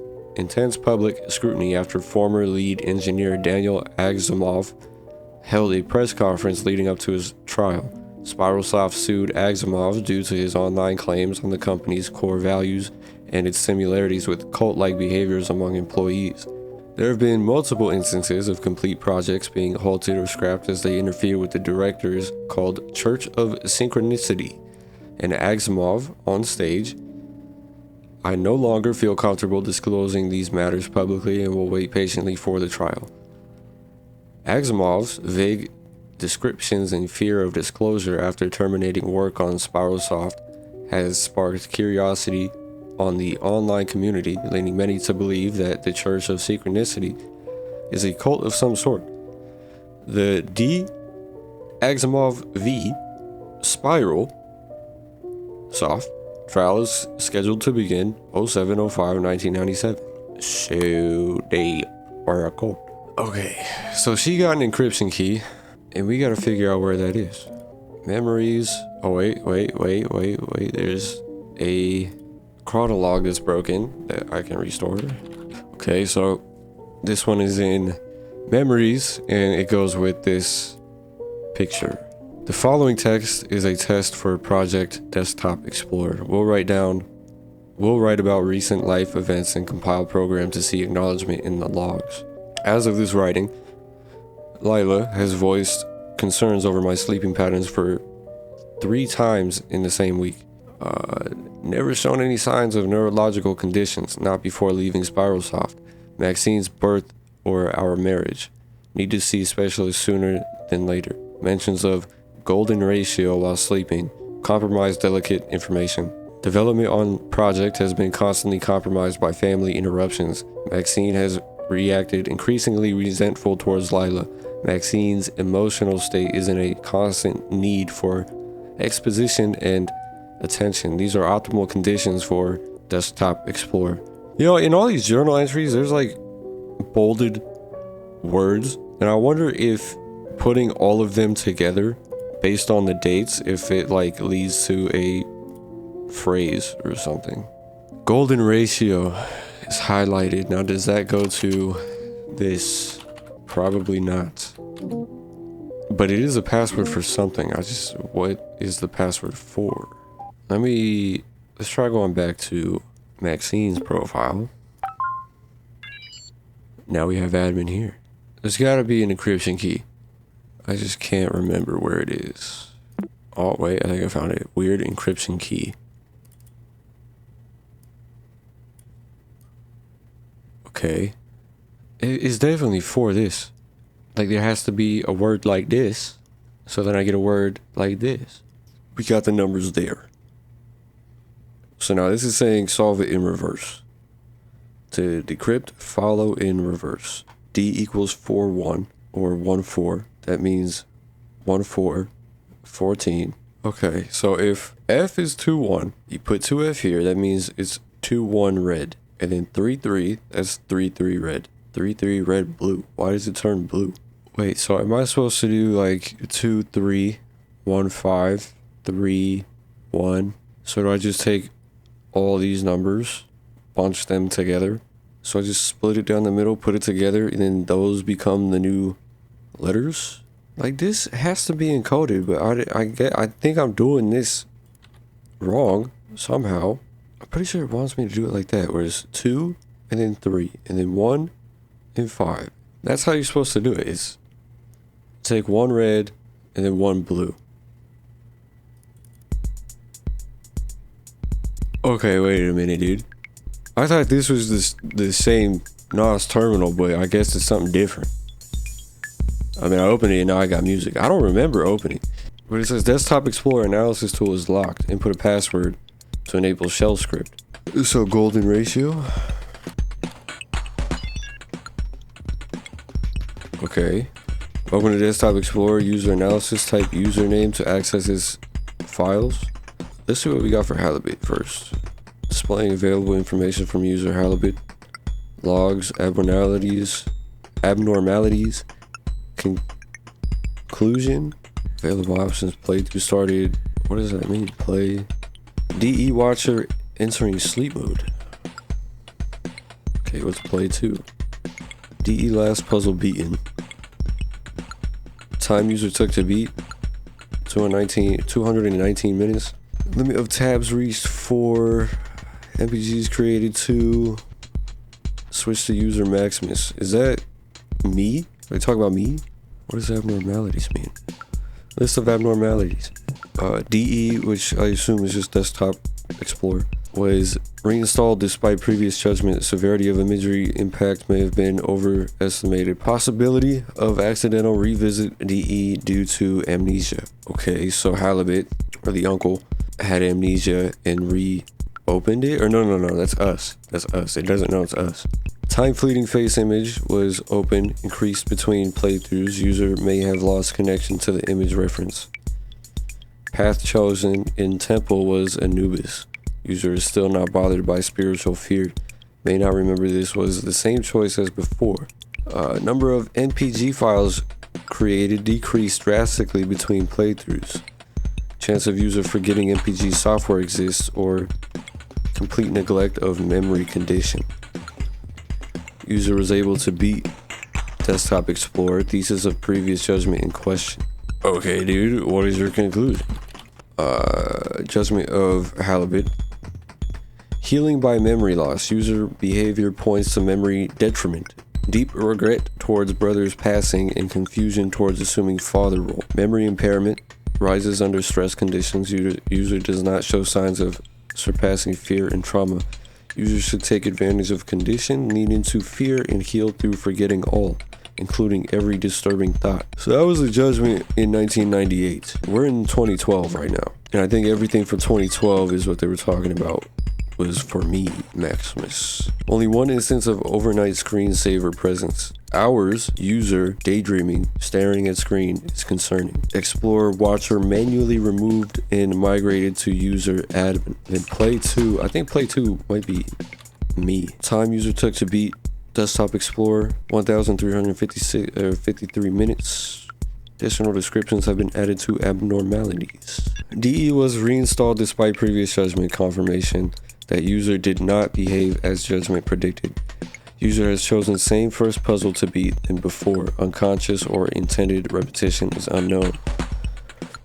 public scrutiny after former lead engineer Daniel Agzamov held a press conference leading up to his trial. Spiralsoft sued Agzamov due to his online claims on the company's core values and its similarities with cult-like behaviors among employees. There have been multiple instances of complete projects being halted or scrapped as they interfere with the directors called Church of Synchronicity, and Agzamov on stage I no longer feel comfortable disclosing these matters publicly and will wait patiently for the trial. Asimov's vague descriptions and fear of disclosure after terminating work on Spiralsoft has sparked curiosity on the online community, leading many to believe that the Church of Synchronicity is a cult of some sort. The D. Asimov V. Spiral Soft trial is scheduled to begin 07/05/1997. So they are a cult. Okay, so she got an encryption key, and we gotta figure out where that is. Memories. Oh, wait. There's a chronolog that's broken that I can restore. Okay, so this one is in memories, and it goes with this picture. The following text is a test for Project Desktop Explorer. We'll write about recent life events and compile program to see acknowledgement in the logs. As of this writing, Lila has voiced concerns over my sleeping patterns for 3 times in the same week. Never shown any signs of neurological conditions, not before leaving Spiralsoft, Maxine's birth, or our marriage. Need to see specialists sooner than later. Mentions of golden ratio while sleeping. Compromised delicate information. Development on project has been constantly compromised by family interruptions. Maxine has reacted increasingly resentful towards Lila. Maxine's emotional state is in a constant need for exposition and attention. These are optimal conditions for Desktop Explorer. You know, in all these journal entries, there's like bolded words, and I wonder if putting all of them together based on the dates, if it like leads to a phrase or something. Golden ratio is highlighted. Now, does that go to this? Probably not. But it is a password for something. What is the password for? Let's try going back to Maxine's profile. Now we have admin here. There's gotta be an encryption key. I just can't remember where it is. Oh, wait, I think I found it. Weird encryption key. Okay. It's definitely for this. Like, there has to be a word like this, so then I get a word like this. We got the numbers there. So now this is saying solve it in reverse. To decrypt, follow in reverse. D equals 4-1 or 1-4. That means 1-4, 14. Okay, so if F is 2-1, you put 2F here, that means it's 2-1 red. And then 3-3, that's 3-3 red. 3-3 red blue. Why does it turn blue? Wait, so am I supposed to do like 2-3, 1-5, 3-1? So do I just take all these numbers, bunch them together? So I just split it down the middle, put it together, and then those become the new letters? Like, this has to be encoded, but I think I'm doing this wrong somehow. I'm pretty sure it wants me to do it like that, where it's 2 and then 3 and then 1 and 5. That's how you're supposed to do it. It's take 1 red and then 1 blue. Okay, wait a minute, dude. I thought this was the same NOS terminal, but I guess it's something different. I mean, I opened it and now I got music. I don't remember opening. But it says Desktop Explorer analysis tool is locked. Input a password to enable shell script. So golden ratio. Okay. Open the Desktop Explorer user analysis. Type username to access his files. Let's see what we got for Halibut first. Displaying available information from user Halibut. Logs, abnormalities, conclusion, available options, playthrough started. What does that mean? Play. DE Watcher entering sleep mode. Okay, what's play 2? DE last puzzle beaten. Time user took to beat. 219 minutes. Limit of tabs reached 4. MPGs created 2. Switch to user Maximus. Is that me? Are they talking about me? What does abnormalities mean? List of abnormalities. DE, which I assume is just Desktop Explorer. was reinstalled despite previous judgment. Severity of imagery impact may have been overestimated. Possibility of accidental revisit DE due to amnesia. Okay, so Halibut, or the uncle, had amnesia and reopened it? Or no, that's us. That's us. It doesn't know it's us. Time fleeting face image was open, increased between playthroughs. User may have lost connection to the image reference. Path chosen in temple was Anubis. User is still not bothered by spiritual fear. May not remember this was the same choice as before. Number of NPG files created decreased drastically between playthroughs. Chance of user forgetting NPG software exists or complete neglect of memory condition. User was able to beat Desktop Explorer. Thesis of previous judgment in question. Okay, dude, what is your conclusion? Judgment of Halibut. Healing by memory loss. User behavior points to memory detriment. Deep regret towards brother's passing and confusion towards assuming father role. Memory impairment. Rises under stress conditions. User does not show signs of surpassing fear and trauma. User should take advantage of condition, lean into fear, and heal through forgetting all, including every disturbing thought. So that was the judgment in 1998. We're in 2012 right now. And I think everything from 2012 is what they were talking about was for me, Maximus. Only one instance of overnight screensaver presence. Hours, user, daydreaming, staring at screen is concerning. Explorer watcher manually removed and migrated to user admin. And play 2, I think play 2 might be me. Time user took to beat Desktop Explorer, 1,353 minutes. Additional descriptions have been added to abnormalities. DE was reinstalled despite previous judgment confirmation that user did not behave as judgment predicted. User has chosen same first puzzle to beat than before. Unconscious or intended repetition is unknown.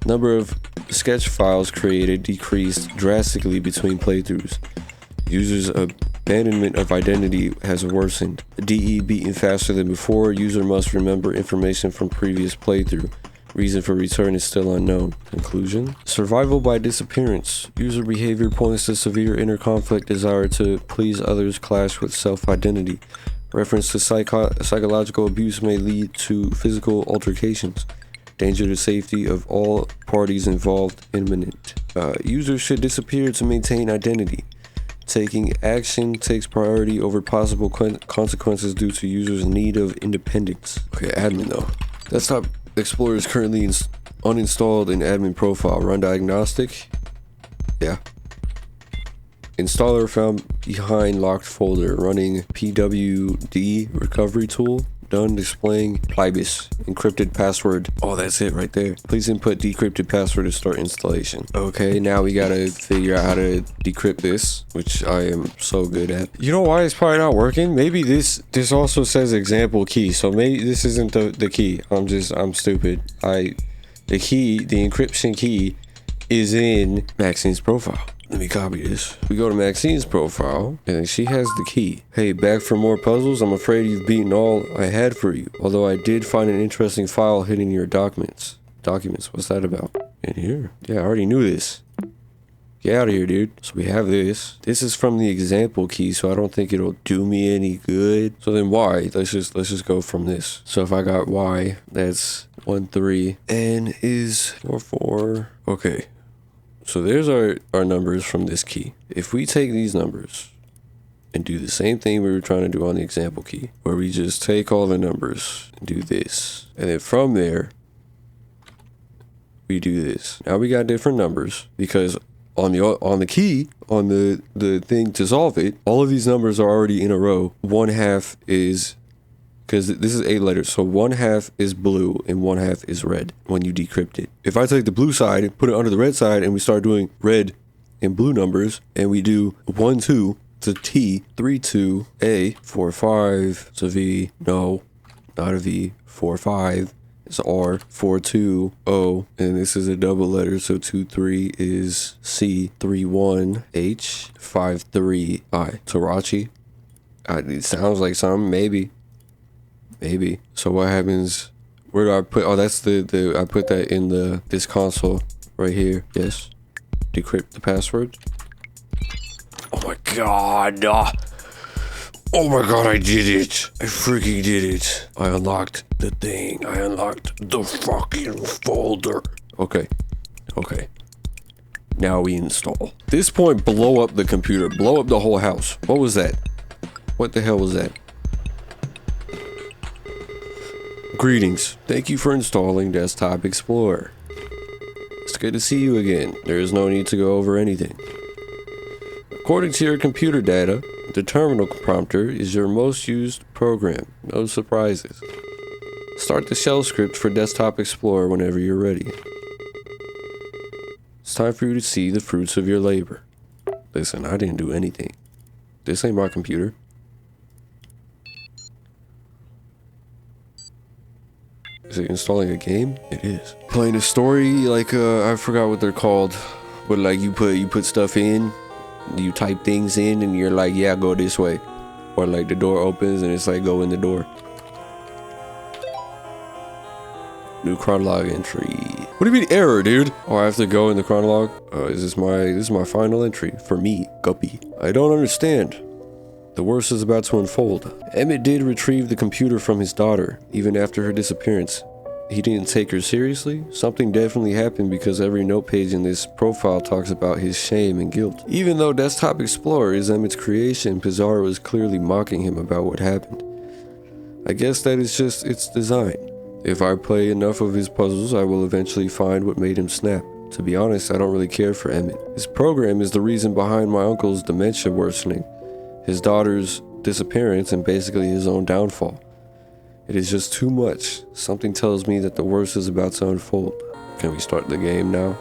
Number of sketch files created decreased drastically between playthroughs. User's abandonment of identity has worsened. DE beaten faster than before. User must remember information from previous playthrough. Reason for return is still unknown. Conclusion. Survival by disappearance. User behavior points to severe inner conflict, desire to please others clash with self-identity. Reference to psychological abuse may lead to physical altercations. Danger to safety of all parties involved imminent. User should disappear to maintain identity. Taking action takes priority over possible consequences due to user's need of independence. Okay, admin though. Desktop Explorer is currently uninstalled in admin profile. Run diagnostic. Yeah. Installer found behind locked folder. Running PWD recovery tool. Done displaying Plibus encrypted password. Oh, that's it right there. Please input decrypted password to start installation. Okay, now we gotta figure out how to decrypt this, which I am so good at. You know why it's probably not working? Maybe this also says example key, so maybe this isn't the key. I'm stupid. The encryption key is in Maxine's profile. Let me copy this. We go to Maxine's profile, and she has the key. Hey, back for more puzzles? I'm afraid you've beaten all I had for you. Although I did find an interesting file hidden in your documents. What's that about? In here? Yeah, I already knew this. Get out of here, dude. So we have this. This is from the example key, so I don't think it'll do me any good. So then Y, let's just go from this. So if I got Y, that's 1, 3. N is 4, 4. Okay. So there's our numbers from this key. If we take these numbers and do the same thing we were trying to do on the example key, where we just take all the numbers and do this, and then from there, we do this. Now we got different numbers because on the key, on the thing to solve it, all of these numbers are already in a row. 1/2 is, because this is 8 letters, so 1/2 is blue and 1/2 is red when you decrypt it. If I take the blue side and put it under the red side and we start doing red and blue numbers, and we do 1, 2 to T, 3, 2, A, 4, 5 to V, no, not a V, 4, 5 is R, 4, 2, O, and this is a double letter, so 2, 3 is C, 3, 1, H, 5, 3, I. Tarachi. It sounds like something, maybe. So what happens? Where do I put? Oh, that's I put that in this console right here. Yes. Decrypt the password. Oh my god. Oh my god, I did it. I freaking did it. I unlocked the thing. I unlocked the fucking folder. Okay. Now we install. At this point, blow up the computer. Blow up the whole house. What was that? What the hell was that? Greetings. Thank you for installing Desktop Explorer. It's good to see you again. There is no need to go over anything. According to your computer data, the terminal prompter is your most used program. No surprises. Start the shell script for Desktop Explorer whenever you're ready. It's time for you to see the fruits of your labor. Listen, I didn't do anything. This ain't my computer. Is it installing a game? It is. Playing a story, like I forgot what they're called. But like you put stuff in, you type things in, and you're like, yeah, go this way. Or like the door opens and it's like, go in the door. New chronologue entry. What do you mean error, dude? Oh, I have to go in the chronologue? This is my final entry for me, Guppy. I don't understand. The worst is about to unfold. Emmett did retrieve the computer from his daughter, even after her disappearance. He didn't take her seriously? Something definitely happened because every note page in this profile talks about his shame and guilt. Even though Desktop Explorer is Emmett's creation, Pizarro is clearly mocking him about what happened. I guess that is just its design. If I play enough of his puzzles, I will eventually find what made him snap. To be honest, I don't really care for Emmett. His program is the reason behind my uncle's dementia worsening, his daughter's disappearance, and basically his own downfall. It is just too much. Something tells me that the worst is about to unfold. Can we start the game now?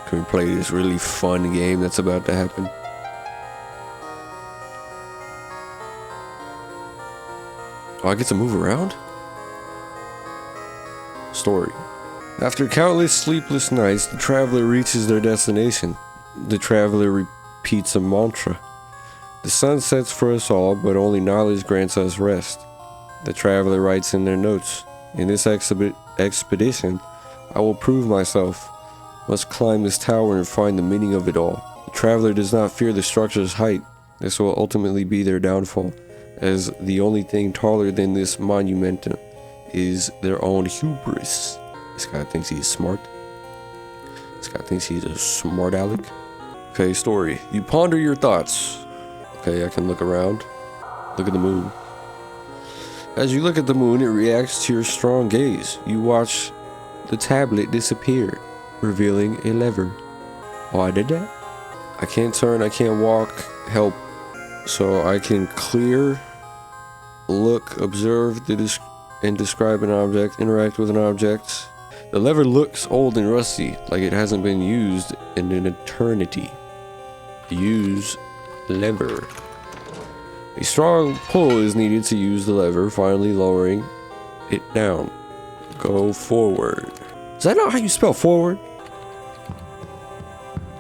Can we play this really fun game that's about to happen? Oh, I get to move around? Story. After countless sleepless nights, the traveler reaches their destination. The traveler repeats a mantra. The sun sets for us all, but only knowledge grants us rest. The traveler writes in their notes, in this expedition, I will prove myself. Must climb this tower and find the meaning of it all. The traveler does not fear the structure's height. This will ultimately be their downfall, as the only thing taller than this monument is their own hubris. This guy thinks he's smart. This guy thinks he's a smart aleck. Okay, story. You ponder your thoughts. Okay, I can look around. Look at the moon. As you look at the moon, it reacts to your strong gaze. You watch the tablet disappear, revealing a lever. Oh, I did that? I can't turn, I can't walk, help. So I can clear, look, observe, and describe an object, interact with an object. The lever looks old and rusty, like it hasn't been used in an eternity. Use lever. A strong pull is needed to use the lever, finally lowering it down. Go forward. Is that not how you spell forward?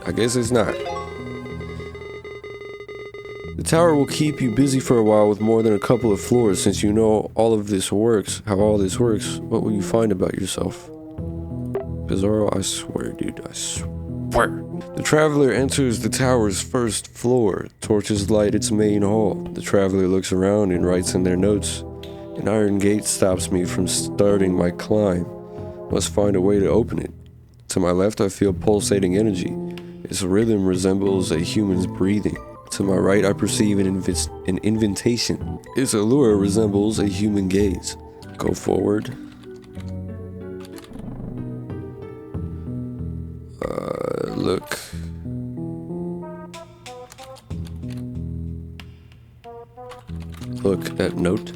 I guess it's not. The tower will keep you busy for a while with more than a couple of floors. Since you know all of this works, how all this works, what will you find about yourself? Pizarro, I swear, dude, I swear. The traveler enters the tower's first floor. Torches light its main hall. The traveler looks around and writes in their notes. An iron gate stops me from starting my climb. Must find a way to open it. To my left, I feel pulsating energy. Its rhythm resembles a human's breathing. To my right, I perceive an invitation. Its allure resembles a human gaze. Go forward. Look. Look at note.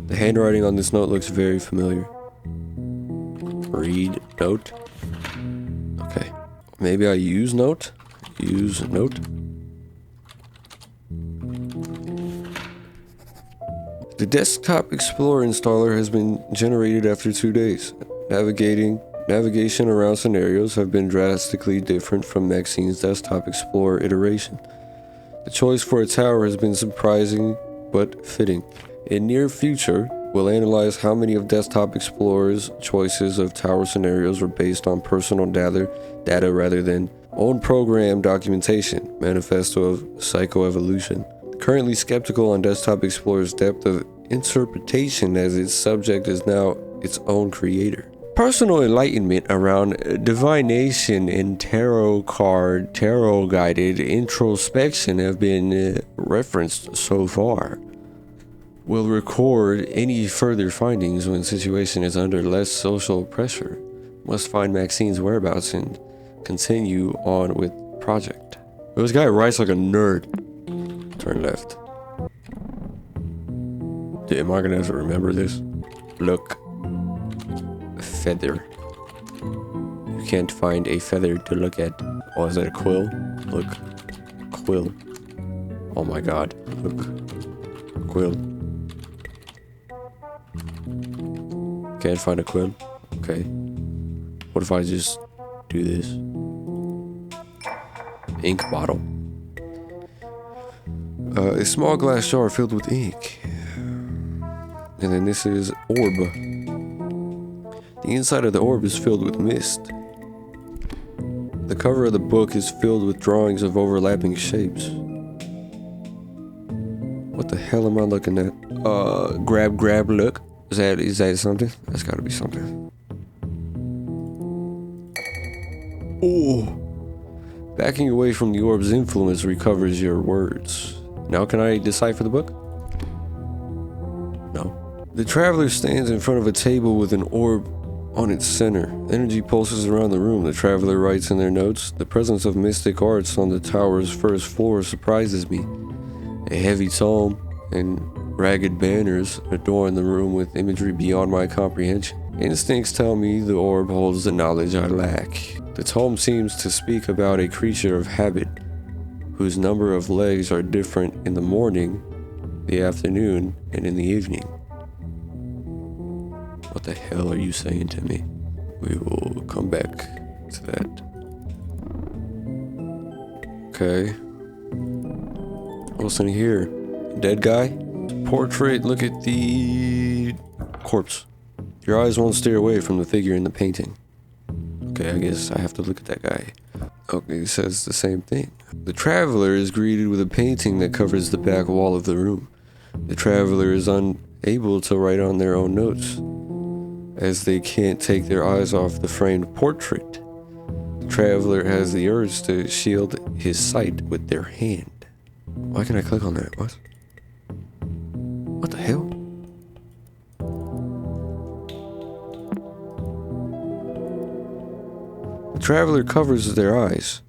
The handwriting on this note looks very familiar. Read note. Okay. Maybe I use note? Use note. The Desktop Explorer installer has been generated after 2 days. Navigation around scenarios have been drastically different from Maxine's Desktop Explorer iteration. The choice for a tower has been surprising but fitting. In near future, we'll analyze how many of Desktop Explorer's choices of tower scenarios were based on personal data rather than Own program documentation, Manifesto of Psychoevolution. Currently skeptical on Desktop Explorer's depth of interpretation as its subject is now its own creator. Personal enlightenment around divination and tarot guided introspection have been referenced so far. Will record any further findings when situation is under less social pressure. Must find Maxine's whereabouts and continue on with project. This guy writes like a nerd. Turn left. Dude, am I gonna have to remember this? Look. Feather. You can't find a feather to look at. Oh, is that a quill? Look. Quill. Oh my god. Look. Quill. Can't find a quill? Okay. What if I just do this? Ink bottle. A small glass jar filled with ink. And then this is orb. The inside of the orb is filled with mist. The cover of the book is filled with drawings of overlapping shapes. What the hell am I looking at? Grab, look. Is that something? That's gotta be something. Oh! Backing away from the orb's influence recovers your words. Now can I decipher the book? No. The traveler stands in front of a table with an orb on its center. Energy pulses around the room. The traveler writes in their notes, "The presence of mystic arts on the tower's first floor surprises me. A heavy tome and ragged banners adorn the room with imagery beyond my comprehension. Instincts tell me the orb holds the knowledge I lack." The tome seems to speak about a creature of habit, whose number of legs are different in the morning, the afternoon, and in the evening. What the hell are you saying to me? We will come back to that. Okay. What's in here? Dead guy? Portrait, look at the corpse. Your eyes won't steer away from the figure in the painting. Okay, I guess I have to look at that guy. Okay, it says the same thing. The traveler is greeted with a painting that covers the back wall of the room. The traveler is unable to write on their own notes, as they can't take their eyes off the framed portrait. The traveler has the urge to shield his sight with their hand. Why can I click on that? What? What the hell? The traveler covers their eyes.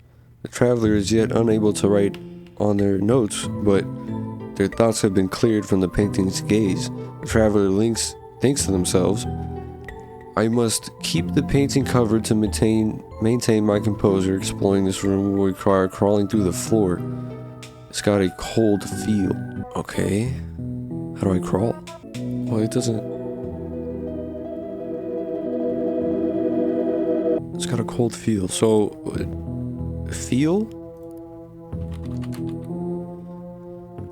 The traveler is yet unable to write on their notes, but their thoughts have been cleared from the painting's gaze. The traveler thinks to themselves, "I must keep the painting covered to maintain my composure. Exploring this room will require crawling through the floor. It's got a cold feel." Okay. How do I crawl? Well, it doesn't. It's got a cold feel. So, feel?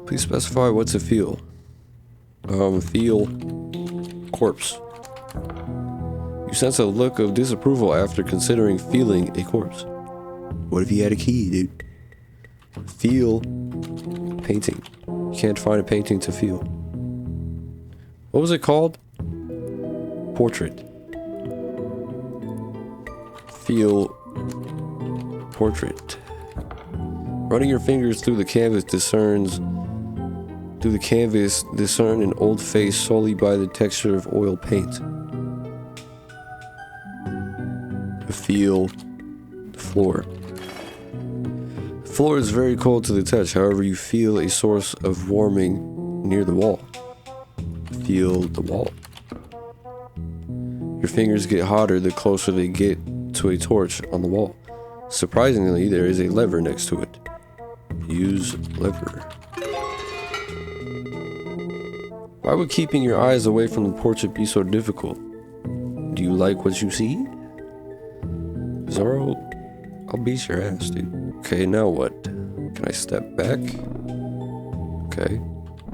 Please specify what's a feel. Feel corpse. You sense a look of disapproval after considering feeling a corpse. What if he had a key, dude? Feel painting. You can't find a painting to feel. What was it called? Portrait. Feel portrait. Running your fingers through the canvas discern an old face solely by the texture of oil paint. Feel the floor. The floor is very cold to the touch, however you feel a source of warming near the wall. Feel the wall. Your fingers get hotter the closer they get to a torch on the wall. Surprisingly, there is a lever next to it. Use lever. Why would keeping your eyes away from the portrait be so difficult? Do you like what you see? Zoro, I'll beat your ass, dude. Okay, now what? Can I step back? Okay.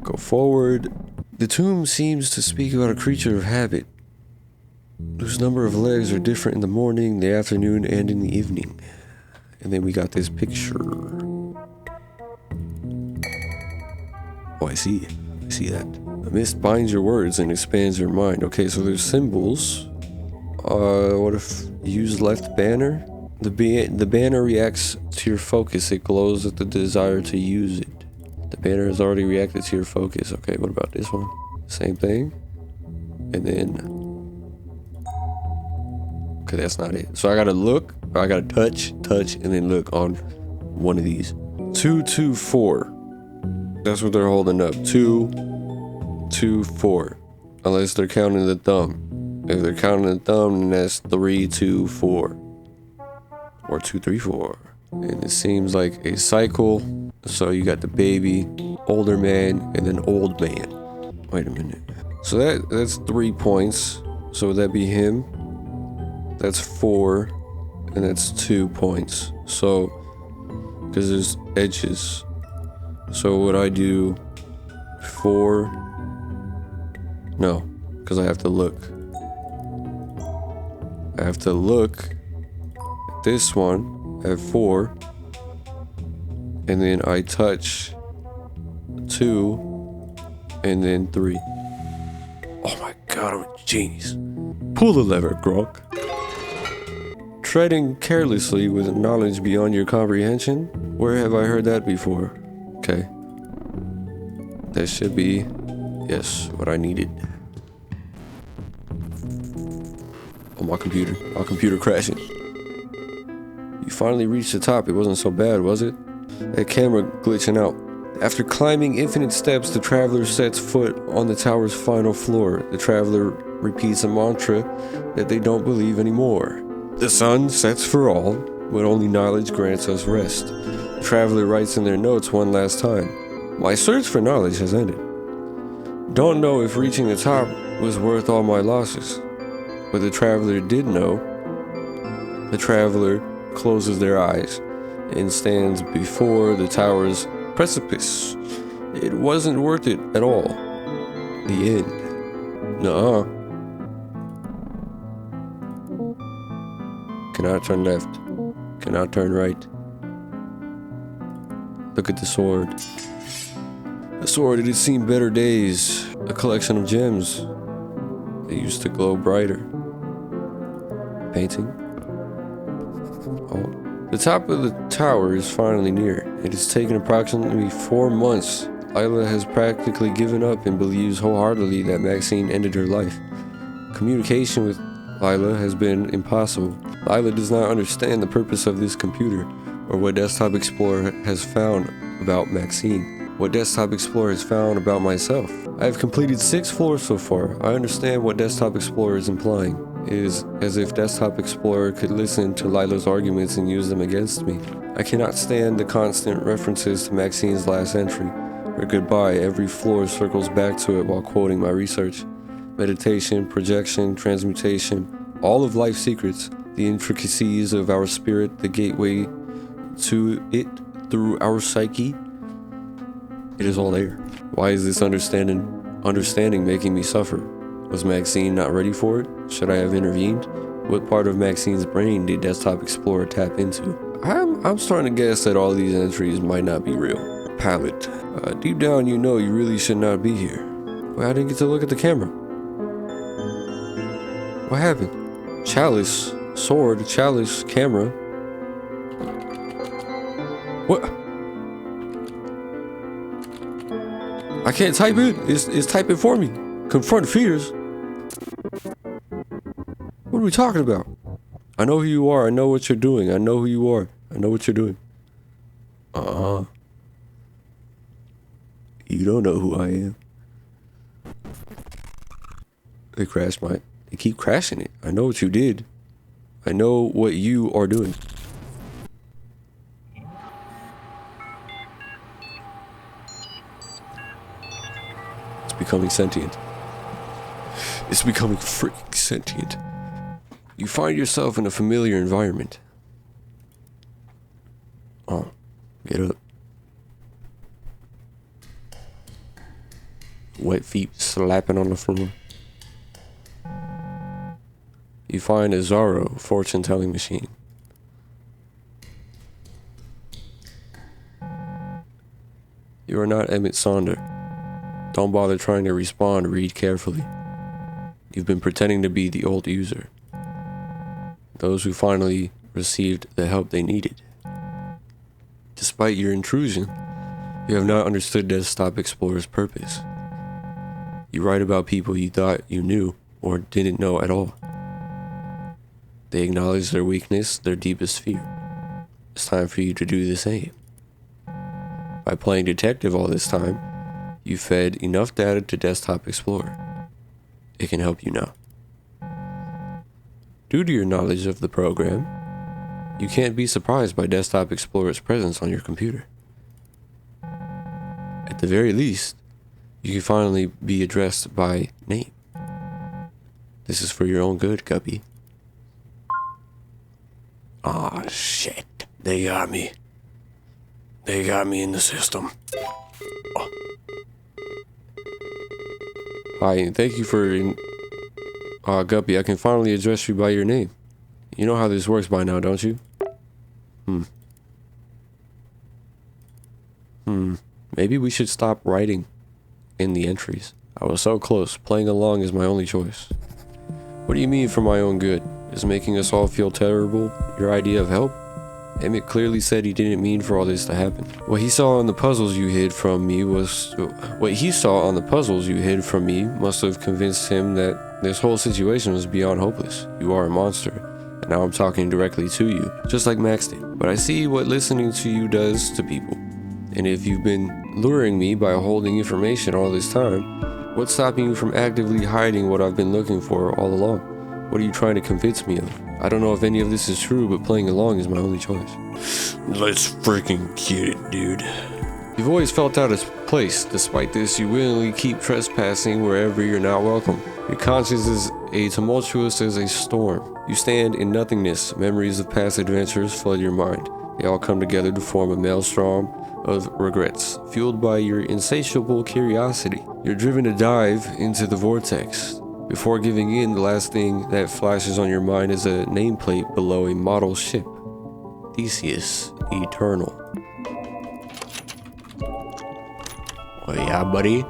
Go forward. The tomb seems to speak about a creature of habit, whose number of legs are different in the morning, the afternoon, and in the evening. And then we got this picture. Oh, I see it. I see that. A mist binds your words and expands your mind. Okay, so there's symbols. What if use left banner? The banner reacts to your focus. It glows with the desire to use it. The banner has already reacted to your focus. Okay, what about this one? Same thing. And then... okay, that's not it. So I gotta look, I gotta touch, and then look on one of these. 2, 2, 4. That's what they're holding up. 2, 2, 4. Unless they're counting the thumb. If they're counting the thumb, then that's 3, 2, 4. Or 2, 3, 4. And it seems like a cycle. So you got the baby, older man, and then old man. Wait a minute. So that's 3 points. So would that be him? That's 4. And that's 2 points. So, because there's edges. So would I do 4? No, because I have to look. I have to look at this one at 4. And then I touch 2. And then 3. Oh my god, I'm a genius. Pull the lever, Gronk. Treading carelessly with knowledge beyond your comprehension? Where have I heard that before? Okay. That should be, yes, what I needed. Oh, my computer crashing. You finally reached the top. It wasn't so bad, was it? That camera glitching out. After climbing infinite steps, the traveler sets foot on the tower's final floor. The traveler repeats a mantra that they don't believe anymore. The sun sets for all, but only knowledge grants us rest. The traveler writes in their notes one last time. My search for knowledge has ended. Don't know if reaching the top was worth all my losses. But the traveler did know. The traveler closes their eyes and stands before the tower's precipice. It wasn't worth it at all. The end. Nuh-uh. Cannot turn left. Cannot turn right. Look at the sword. The sword, it had seen better days. A collection of gems. They used to glow brighter. Painting. Oh. The top of the tower is finally near. It has taken approximately 4 months. Lila has practically given up and believes wholeheartedly that Maxine ended her life. Communication with Lila has been impossible. Lila does not understand the purpose of this computer, or what Desktop Explorer has found about Maxine. What Desktop Explorer has found about myself. I have completed 6 floors so far. I understand what Desktop Explorer is implying. It is as if Desktop Explorer could listen to Lila's arguments and use them against me. I cannot stand the constant references to Maxine's last entry. Her goodbye, every floor circles back to it while quoting my research. Meditation, projection, transmutation, all of life's secrets, the intricacies of our spirit, the gateway to it through our psyche. It is all there. Why is this understanding making me suffer? Was Maxine not ready for it? Should I have intervened? What part of Maxine's brain did Desktop Explorer tap into? I'm starting to guess that all these entries might not be real. Palette. Deep down you know you really should not be here. Well, I didn't get to look at the camera. What happened? Chalice, sword, chalice, camera. What? I can't type it. It's typing for me. Confront fears. What are we talking about? I know who you are. I know what you're doing. I know who you are. I know what you're doing. You don't know who I am. They crashed my... They keep crashing it. I know what you did. I know what you are doing. It's becoming sentient. It's becoming freaking sentient. You find yourself in a familiar environment. Oh, get up. Wet feet slapping on the floor. You find a Zorro fortune-telling machine. You are not Emmett Sonder. Don't bother trying to respond, read carefully. You've been pretending to be the old user. Those who finally received the help they needed. Despite your intrusion, you have not understood Desktop Explorer's purpose. You write about people you thought you knew or didn't know at all. They acknowledge their weakness, their deepest fear. It's time for you to do the same. By playing detective all this time, you fed enough data to Desktop Explorer. It can help you now. Due to your knowledge of the program, you can't be surprised by Desktop Explorer's presence on your computer. At the very least, you can finally be addressed by name. This is for your own good, Guppy. Ah, shit. They got me. They got me in the system. Oh. Hi, thank you for... Guppy, I can finally address you by your name. You know how this works by now, don't you? Maybe we should stop writing in the entries. I was so close. Playing along is my only choice. What do you mean for my own good? Is making us all feel terrible your idea of help? Emmett clearly said he didn't mean for all this to happen. What he saw on the puzzles you hid from me must have convinced him that this whole situation was beyond hopeless. You are a monster, and now I'm talking directly to you, just like Max did. But I see what listening to you does to people. And if you've been luring me by holding information all this time, what's stopping you from actively hiding what I've been looking for all along? What are you trying to convince me of? I don't know if any of this is true, but playing along is my only choice. Let's freaking get it, dude. You've always felt out of place. Despite this, you willingly keep trespassing wherever you're not welcome. Your conscience is as tumultuous as a storm. You stand in nothingness. Memories of past adventures flood your mind. They all come together to form a maelstrom of regrets, fueled by your insatiable curiosity. You're driven to dive into the vortex. Before giving in, the last thing that flashes on your mind is a nameplate below a model ship. Theseus Eternal. Oh yeah, buddy.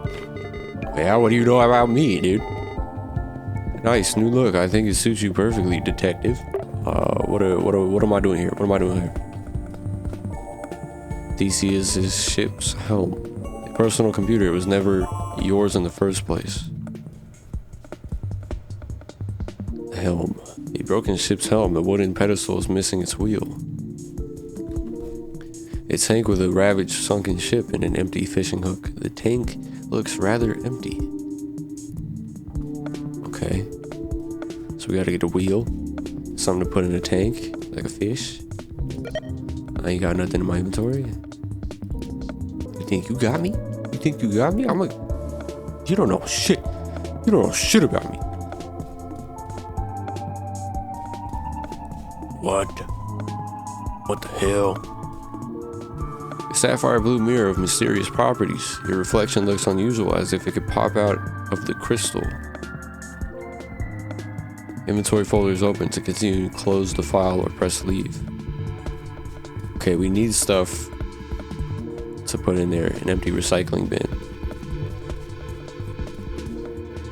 Yeah, what do you know about me, dude? Nice, new look. I think it suits you perfectly, detective. What am I doing here? What am I doing here? Theseus' ship's helm. A personal computer. It was never yours in the first place. Helm. A broken ship's helm. The wooden pedestal is missing its wheel. A tank with a ravaged sunken ship and an empty fishing hook. The tank looks rather empty. Okay. So we gotta get a wheel. Something to put in a tank, like a fish. I ain't got nothing in my inventory. You think you got me? You think you got me? I'm like, you don't know shit. You don't know shit about me. What the hell? A sapphire blue mirror of mysterious properties. Your reflection looks unusual, as if it could pop out of the crystal. Inventory folder is open. To continue, close the file or press leave. Okay, we need stuff to put in there. An empty recycling bin.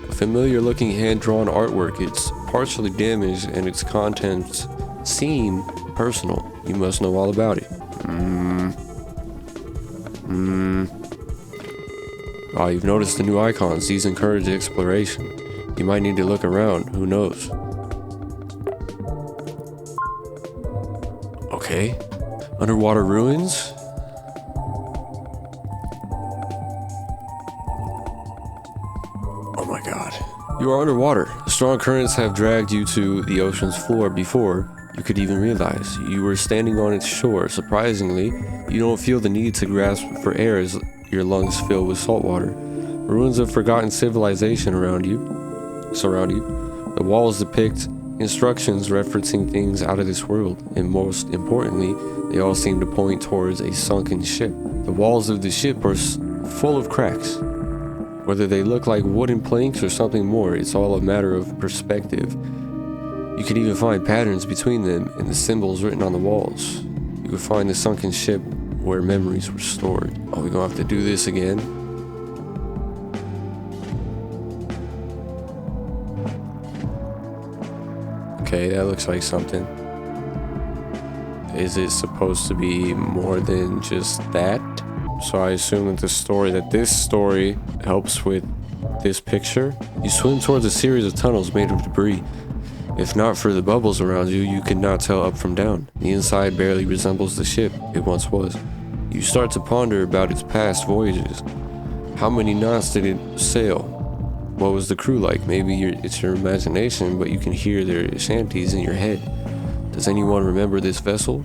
A familiar looking hand-drawn artwork. It's partially damaged and its contents seem personal. You must know all about it. Oh, you've noticed the new icons. These encourage exploration. You might need to look around. Who knows? Okay. Underwater ruins? Oh my god. You are underwater. Strong currents have dragged you to the ocean's floor before you could even realize. You were standing on its shore. Surprisingly, you don't feel the need to grasp for air as your lungs fill with salt water. Ruins of forgotten civilization surround you. The walls depict instructions referencing things out of this world, and most importantly, they all seem to point towards a sunken ship. The walls of the ship are full of cracks. Whether they look like wooden planks or something more, it's all a matter of perspective. You can even find patterns between them and the symbols written on the walls. You can find the sunken ship where memories were stored. Oh, we're gonna have to do this again. Okay, that looks like something. Is it supposed to be more than just that? So I assume that this story helps with this picture. You swim towards a series of tunnels made of debris. If not for the bubbles around you, you could not tell up from down. The inside barely resembles the ship it once was. You start to ponder about its past voyages. How many knots did it sail? What was the crew like? Maybe it's your imagination, but you can hear their shanties in your head. Does anyone remember this vessel?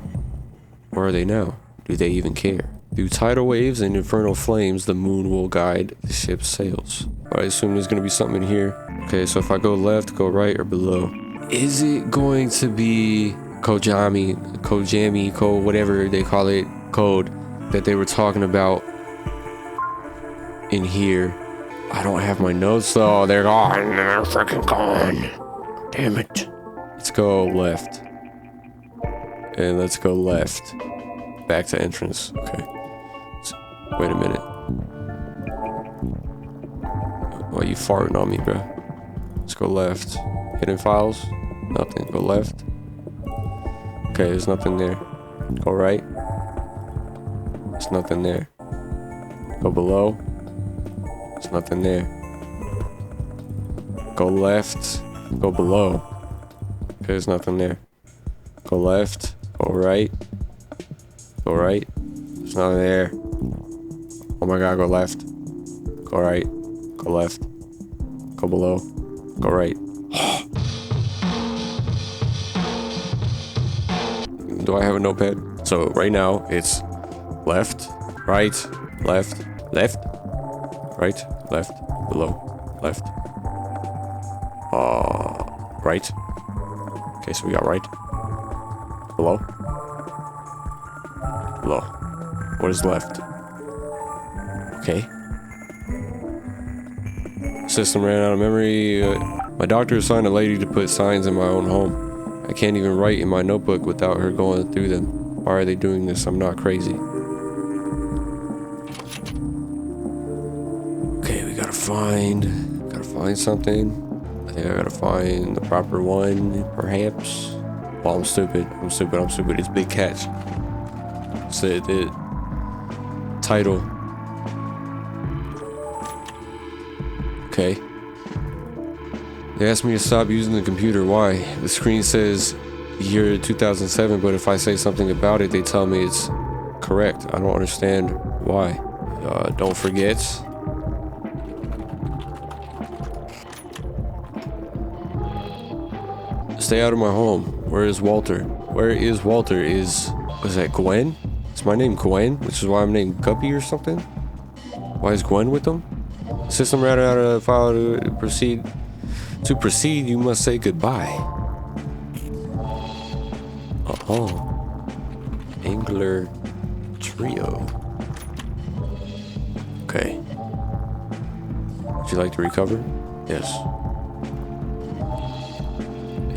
Where are they now? Do they even care? Through tidal waves and infernal flames, the moon will guide the ship's sails. I assume there's gonna be something in here. Okay, so if I go left, go right, or below. Is it going to be Kojami, whatever they call it, code that they were talking about in here? I don't have my notes though. They're gone. They're freaking gone. Damn it. Let's go left. And let's go left. Back to entrance. Okay. Wait a minute. Why are you farting on me, bro? Let's go left. Hidden files? Nothing. Go left. Okay, there's nothing there. Go right. There's nothing there. Go below. There's nothing there. Go left. Go below. Okay, there's nothing there. Go left. Go right. Go right. There's nothing there. Oh my god, go left. Go right. Go left. Go below. Go right. Do I have a notepad? So right now it's left, right, left, left, right, left, below, left. Right. Okay, so we got right. Below. Below. What is left? Okay. System ran out of memory. My doctor assigned a lady to put signs in my own home. I can't even write in my notebook without her going through them. Why are they doing this? I'm not crazy. Okay, we gotta find something. I think I gotta find the proper one, perhaps. Oh, I'm stupid. It's Big Catch. It's the title. Okay. They asked me to stop using the computer. Why? The screen says year 2007, but if I say something about it, they tell me it's correct. I don't understand why. Don't forget. Stay out of my home. Where is Walter? Is that Gwen? Is my name Gwen? Which is why I'm named Guppy or something? Why is Gwen with them? System ran out of file to proceed. To proceed, you must say goodbye. Angler trio. Okay. Would you like to recover? Yes.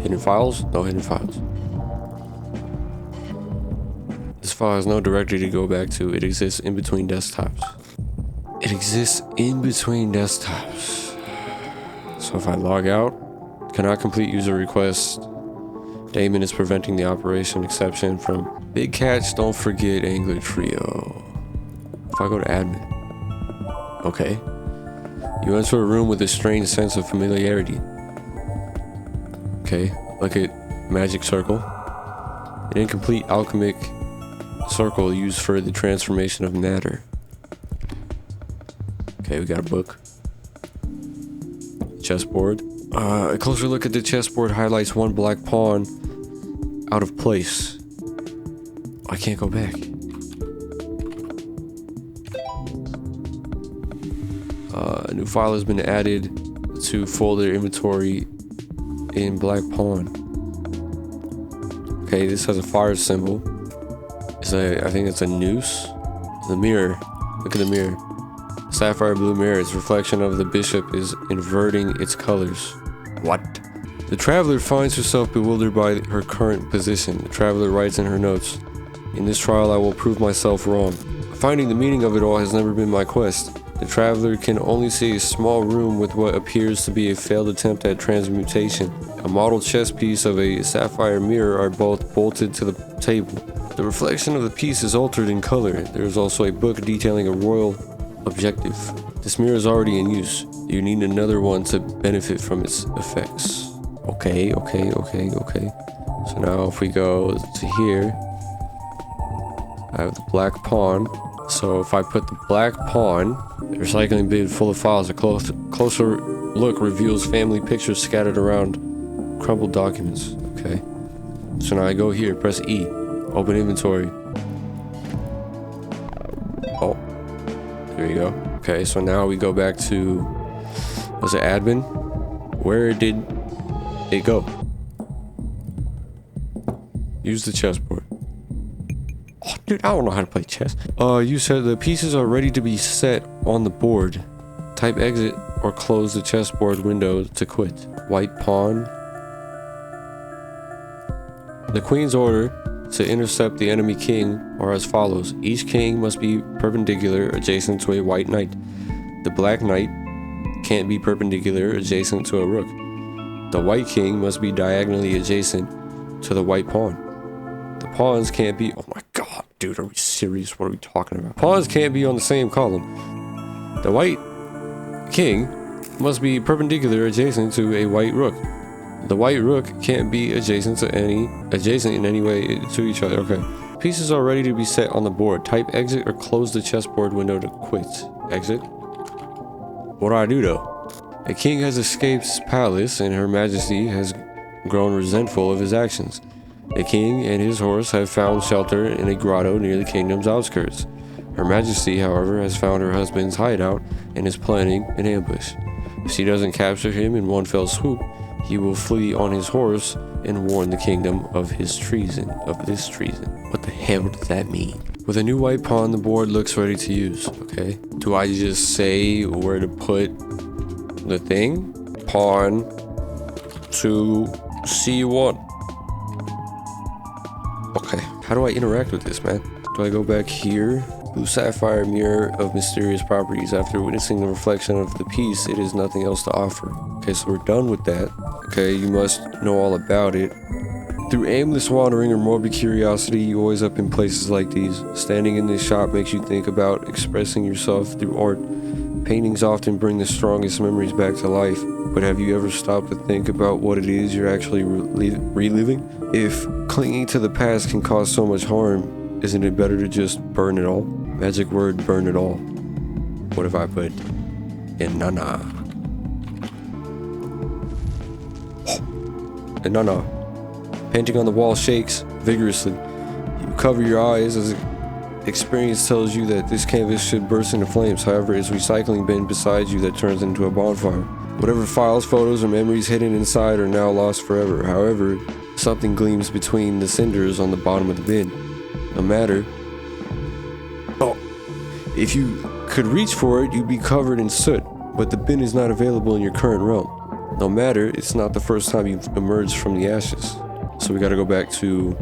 Hidden files? No hidden files. This file has no directory to go back to. It exists in between desktops. So if I log out, cannot complete user request. Damon is preventing the operation exception from Big Catch. Don't forget Angler Trio. If I go to admin. Okay. You enter a room with a strange sense of familiarity. Okay. Look at magic circle. An incomplete alchemic circle used for the transformation of matter. Okay, we got a book. Chessboard. A closer look at the chessboard highlights one black pawn out of place. I can't go back. A new file has been added to folder inventory in black pawn. Okay, this has a fire symbol. I think it's a noose. The mirror. Look at the mirror. Sapphire blue mirror. Its reflection of the bishop is inverting its colors. What? The traveler finds herself bewildered by her current position. The traveler writes in her notes, In this trial I will prove myself wrong. Finding the meaning of it all has never been my quest. The traveler can only see a small room with what appears to be a failed attempt at transmutation. A model chess piece of a sapphire mirror are both bolted to the table. The reflection of the piece is altered in color. There is also a book detailing a royal objective. This mirror is already in use. You need another one to benefit from its effects. Okay. So now if we go to here, I have the black pawn. So if I put the black pawn, the recycling bin full of files, a closer look reveals family pictures scattered around crumpled documents. Okay. So now I go here, press E, open inventory. Oh, there you go. Okay, so now we go back to, was it admin? Where did it go? Use the chessboard. Oh, dude, I don't know how to play chess. You said the pieces are ready to be set on the board. Type exit or close the chessboard window to quit. White pawn. The queen's order to intercept the enemy king are as follows. Each king must be perpendicular adjacent to a white knight. The black knight can't be perpendicular adjacent to a rook. The white king must be diagonally adjacent to the white pawn. The pawns can't be... Oh my god, dude, are we serious? What are we talking about? Pawns can't be on the same column. The white king must be perpendicular adjacent to a white rook. The white rook can't be adjacent in any way to each other. Okay. Pieces are ready to be set on the board. Type exit or close the chessboard window to quit. Exit. What do I do though? A king has escaped his palace and Her Majesty has grown resentful of his actions. The king and his horse have found shelter in a grotto near the kingdom's outskirts. Her Majesty, however, has found her husband's hideout and is planning an ambush. If she doesn't capture him in one fell swoop, he will flee on his horse and warn the kingdom of this treason. What the hell does that mean? With a new white pawn, the board looks ready to use. Okay. Do I just say where to put the thing? Pawn to C1. Okay. How do I interact with this, man? Do I go back here? Blue sapphire mirror of mysterious properties. After witnessing the reflection of the piece, it has nothing else to offer. Okay, so we're done with that. Okay, you must know all about it. Through aimless wandering or morbid curiosity, you always up in places like these. Standing in this shop makes you think about expressing yourself through art. Paintings often bring the strongest memories back to life, but have you ever stopped to think about what it is you're actually reliving? If clinging to the past can cause so much harm, isn't it better to just burn it all? Magic word, burn it all. What if I put Inanna? Inanna. Painting on the wall shakes vigorously. You cover your eyes as experience tells you that this canvas should burst into flames. However, it's a recycling bin beside you that turns into a bonfire. Whatever files, photos, or memories hidden inside are now lost forever. However, something gleams between the cinders on the bottom of the bin. No matter. Oh, if you could reach for it, you'd be covered in soot, but the bin is not available in your current realm. No matter, it's not the first time you've emerged from the ashes. So we gotta go back to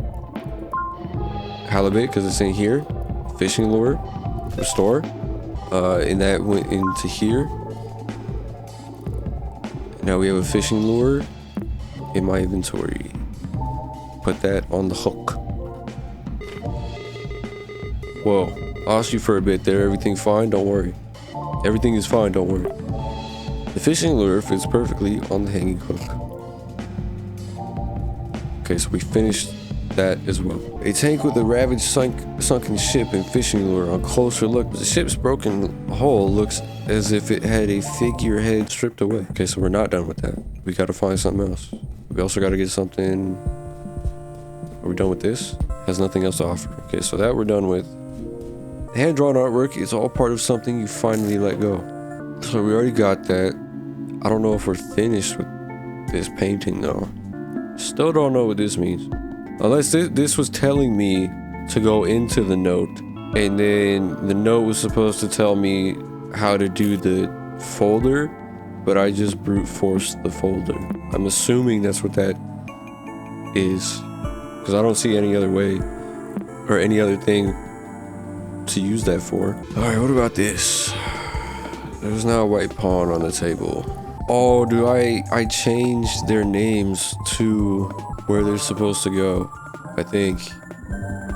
halibut because it's in here. Fishing lure, restore, and that went into here. Now we have a fishing lure in my inventory. Put that on the hook. Whoa, lost you for a bit there. Everything fine? Don't worry. Everything is fine, don't worry. The fishing lure fits perfectly on the hanging hook. Okay, so we finished that as well. A tank with a ravaged sunken ship and fishing lure. On closer look, the ship's broken hull looks as if it had a figurehead stripped away. Okay, so we're not done with that. We gotta find something else. We also gotta get something. Are we done with this? Has nothing else to offer. Okay, so that we're done with. Hand-drawn artwork is all part of something you finally let go. So we already got that. I don't know if we're finished with this painting though. Still don't know what this means. Unless this was telling me to go into the note, and then the note was supposed to tell me how to do the folder, but I just brute forced the folder. I'm assuming that's what that is, because I don't see any other way or any other thing to use that for. Alright, what about this? There's now a white pawn on the table. Oh, do I changed their names to where they're supposed to go, I think.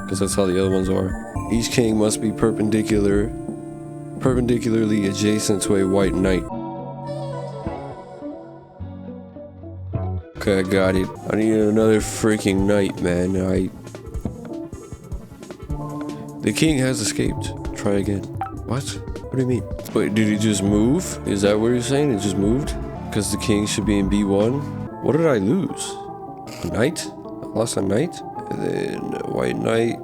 Because that's how the other ones are. Each king must be perpendicularly adjacent to a white knight. Okay, I got it. I need another freaking knight, man. The king has escaped. Try again. What? What do you mean? Wait, did it just move? Is that what you're saying? It just moved? Because the king should be in B1? What did I lose? A knight? I lost a knight? And then a white knight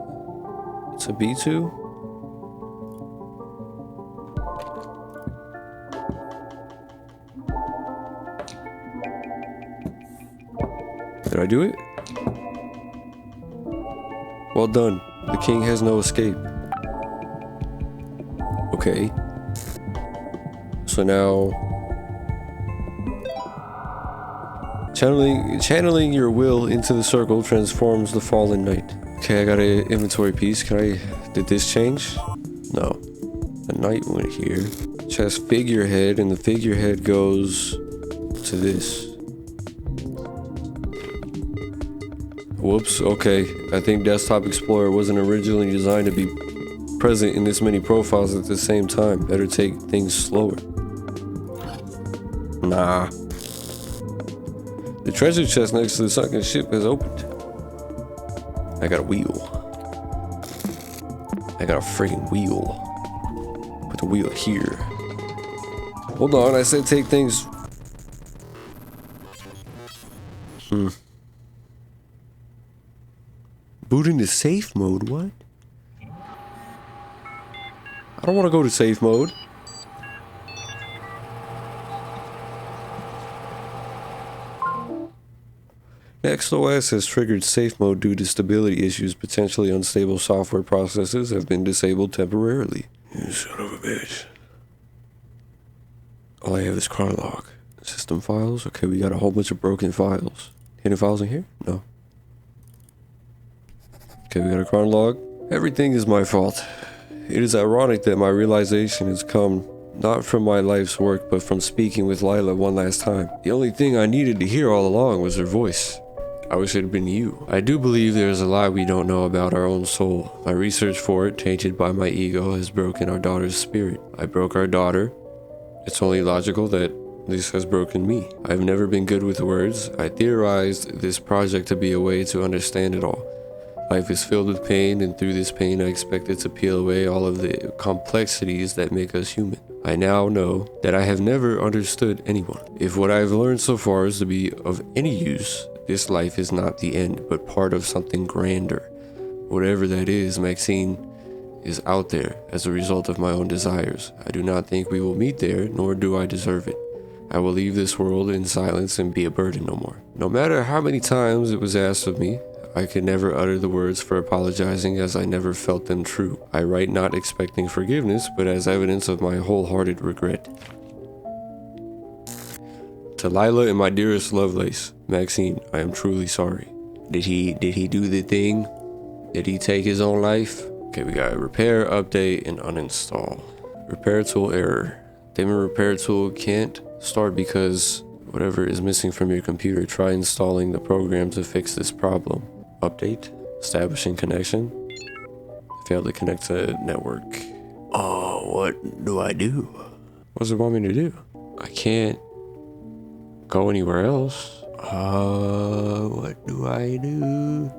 to B2? Did I do it? Well done. The king has no escape. Okay. So now... Channeling your will into the circle transforms the fallen knight. Okay, I got an inventory piece. Did this change? No. The knight went here. Chest figurehead, and the figurehead goes to this. Whoops, okay. I think Desktop Explorer wasn't originally designed to be present in this many profiles at the same time. Better take things slower. Nah. The treasure chest next to the sunken ship has opened. I got a wheel. I got a freaking wheel. Put the wheel here. Hold on, I said take things... Boot into safe mode, what? I don't want to go to safe mode. NextOS has triggered safe mode due to stability issues. Potentially unstable software processes have been disabled temporarily. You son of a bitch. All I have is Cronlog. System files? Okay, we got a whole bunch of broken files. Hidden files in here? No. Okay, we got a Cronlog. Everything is my fault. It is ironic that my realization has come not from my life's work, but from speaking with Lila one last time. The only thing I needed to hear all along was her voice. I wish it had been you. I do believe there is a lot we don't know about our own soul. My research for it, tainted by my ego, has broken our daughter's spirit. I broke our daughter. It's only logical that this has broken me. I've never been good with words. I theorized this project to be a way to understand it all. Life is filled with pain, and through this pain I expected to peel away all of the complexities that make us human. I now know that I have never understood anyone. If what I've learned so far is to be of any use, this life is not the end, but part of something grander. Whatever that is, Maxine is out there as a result of my own desires. I do not think we will meet there, nor do I deserve it. I will leave this world in silence and be a burden no more. No matter how many times it was asked of me, I could never utter the words for apologizing, as I never felt them true. I write not expecting forgiveness, but as evidence of my wholehearted regret. To Lila and my dearest Lovelace, Maxine, I am truly sorry. Did he do the thing? Did he take his own life? Okay, we got repair, update, and uninstall. Repair tool error. Daemon repair tool can't start because whatever is missing from your computer. Try installing the program to fix this problem. Update. Establishing connection. Failed to connect to network. Oh, what do I do? What does it want me to do? I can't go anywhere else. What do I do?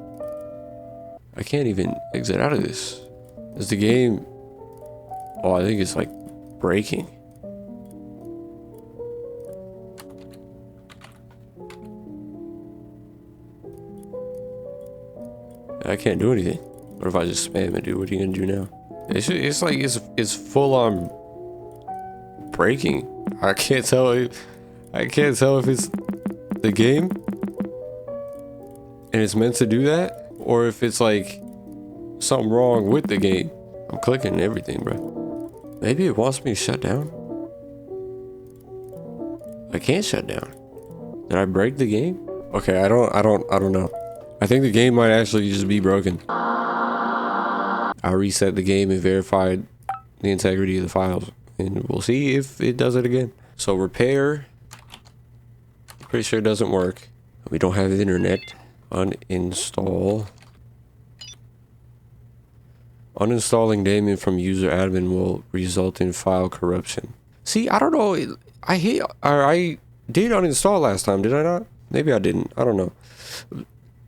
I can't even exit out of this. Is the game... Oh, I think it's like breaking. I can't do anything. What if I just spam it, dude? What are you gonna do now? It's like it's full on breaking. I can't tell if it's the game and it's meant to do that, or if it's like something wrong with the game. I'm clicking everything, bro. Maybe it wants me to shut down. I can't shut down. Did I break the game? Okay, I don't know. I think the game might actually just be broken. I reset the game and verified the integrity of the files. And we'll see if it does it again. So repair. Pretty sure it doesn't work. We don't have internet. Uninstall. Uninstalling daemon from user admin will result in file corruption. See, I don't know. I did uninstall last time, did I not? Maybe I didn't. I don't know.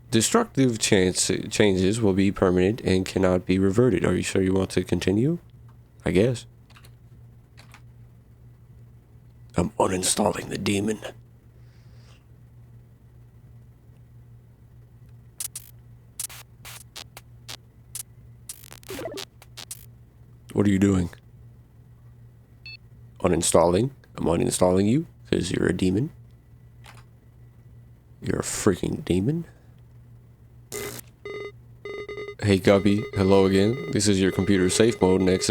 Destructive changes will be permanent and cannot be reverted. Are you sure you want to continue? I guess. I'm uninstalling the daemon. What are you doing? Uninstalling? I'm uninstalling you because you're a demon. You're a freaking demon. Hey Guppy, hello again. This is your computer safe mode. Next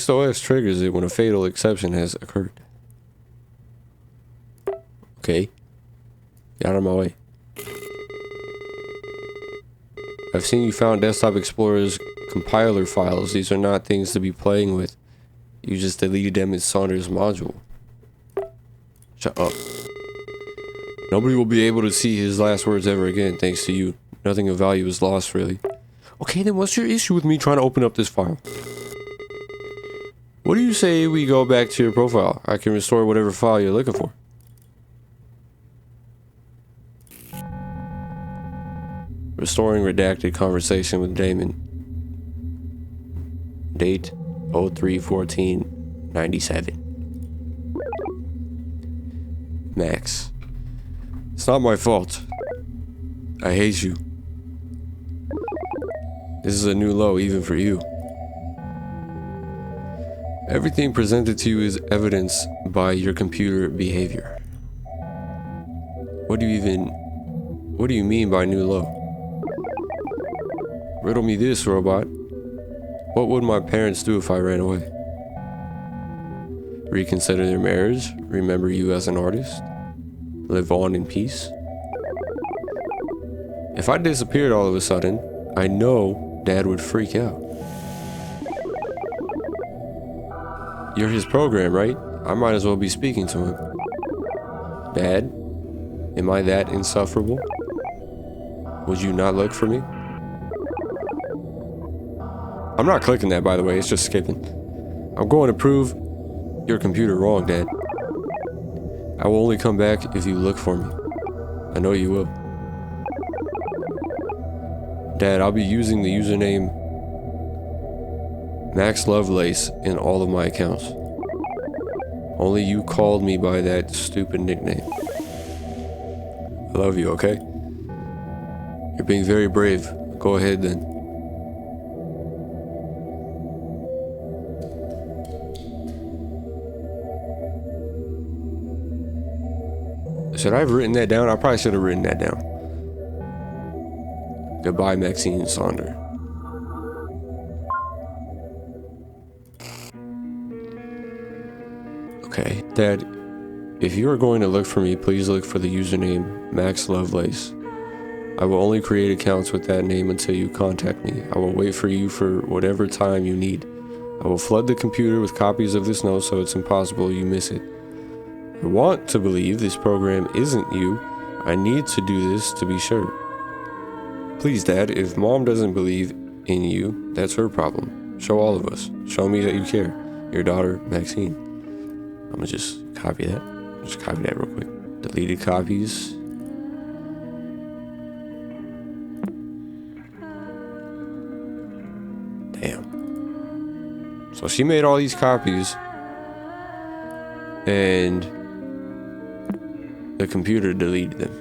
OS triggers it when a fatal exception has occurred. Okay. Get out of my way. I've seen you found Desktop Explorer's compiler files. These are not things to be playing with. You just deleted them in Saunders' module. Shut up. Nobody will be able to see his last words ever again, thanks to you. Nothing of value is lost, really. Okay, then what's your issue with me trying to open up this file? What do you say we go back to your profile? I can restore whatever file you're looking for. Restoring redacted conversation with Damon. Date 03/14/97. Max. It's not my fault. I hate you. This is a new low even for you. Everything presented to you is evidenced by your computer behavior. What do you mean by new low? Riddle me this, robot. What would my parents do if I ran away? Reconsider their marriage? Remember you as an artist? Live on in peace? If I disappeared all of a sudden, I know Dad would freak out. You're his program, right? I might as well be speaking to him. Dad? Am I that insufferable? Would you not look for me? I'm not clicking that, by the way, it's just skipping. I'm going to prove your computer wrong, Dad. I will only come back if you look for me. I know you will. Dad, I'll be using the username Max Lovelace in all of my accounts. Only you called me by that stupid nickname. I love you, okay? You're being very brave. Go ahead then. Should I have written that down? I probably should have written that down. Goodbye, Maxine Saunders. Okay, Dad, if you are going to look for me, please look for the username Max Lovelace. I will only create accounts with that name until you contact me. I will wait for you for whatever time you need. I will flood the computer with copies of this note so it's impossible you miss it. I want to believe this program isn't you. I need to do this to be sure. Please, Dad, if Mom doesn't believe in you, that's her problem. Show all of us. Show me that you care. Your daughter, Maxine. I'm gonna just copy that. Just copy that real quick. Deleted copies. Damn. So she made all these copies. And the computer deleted them.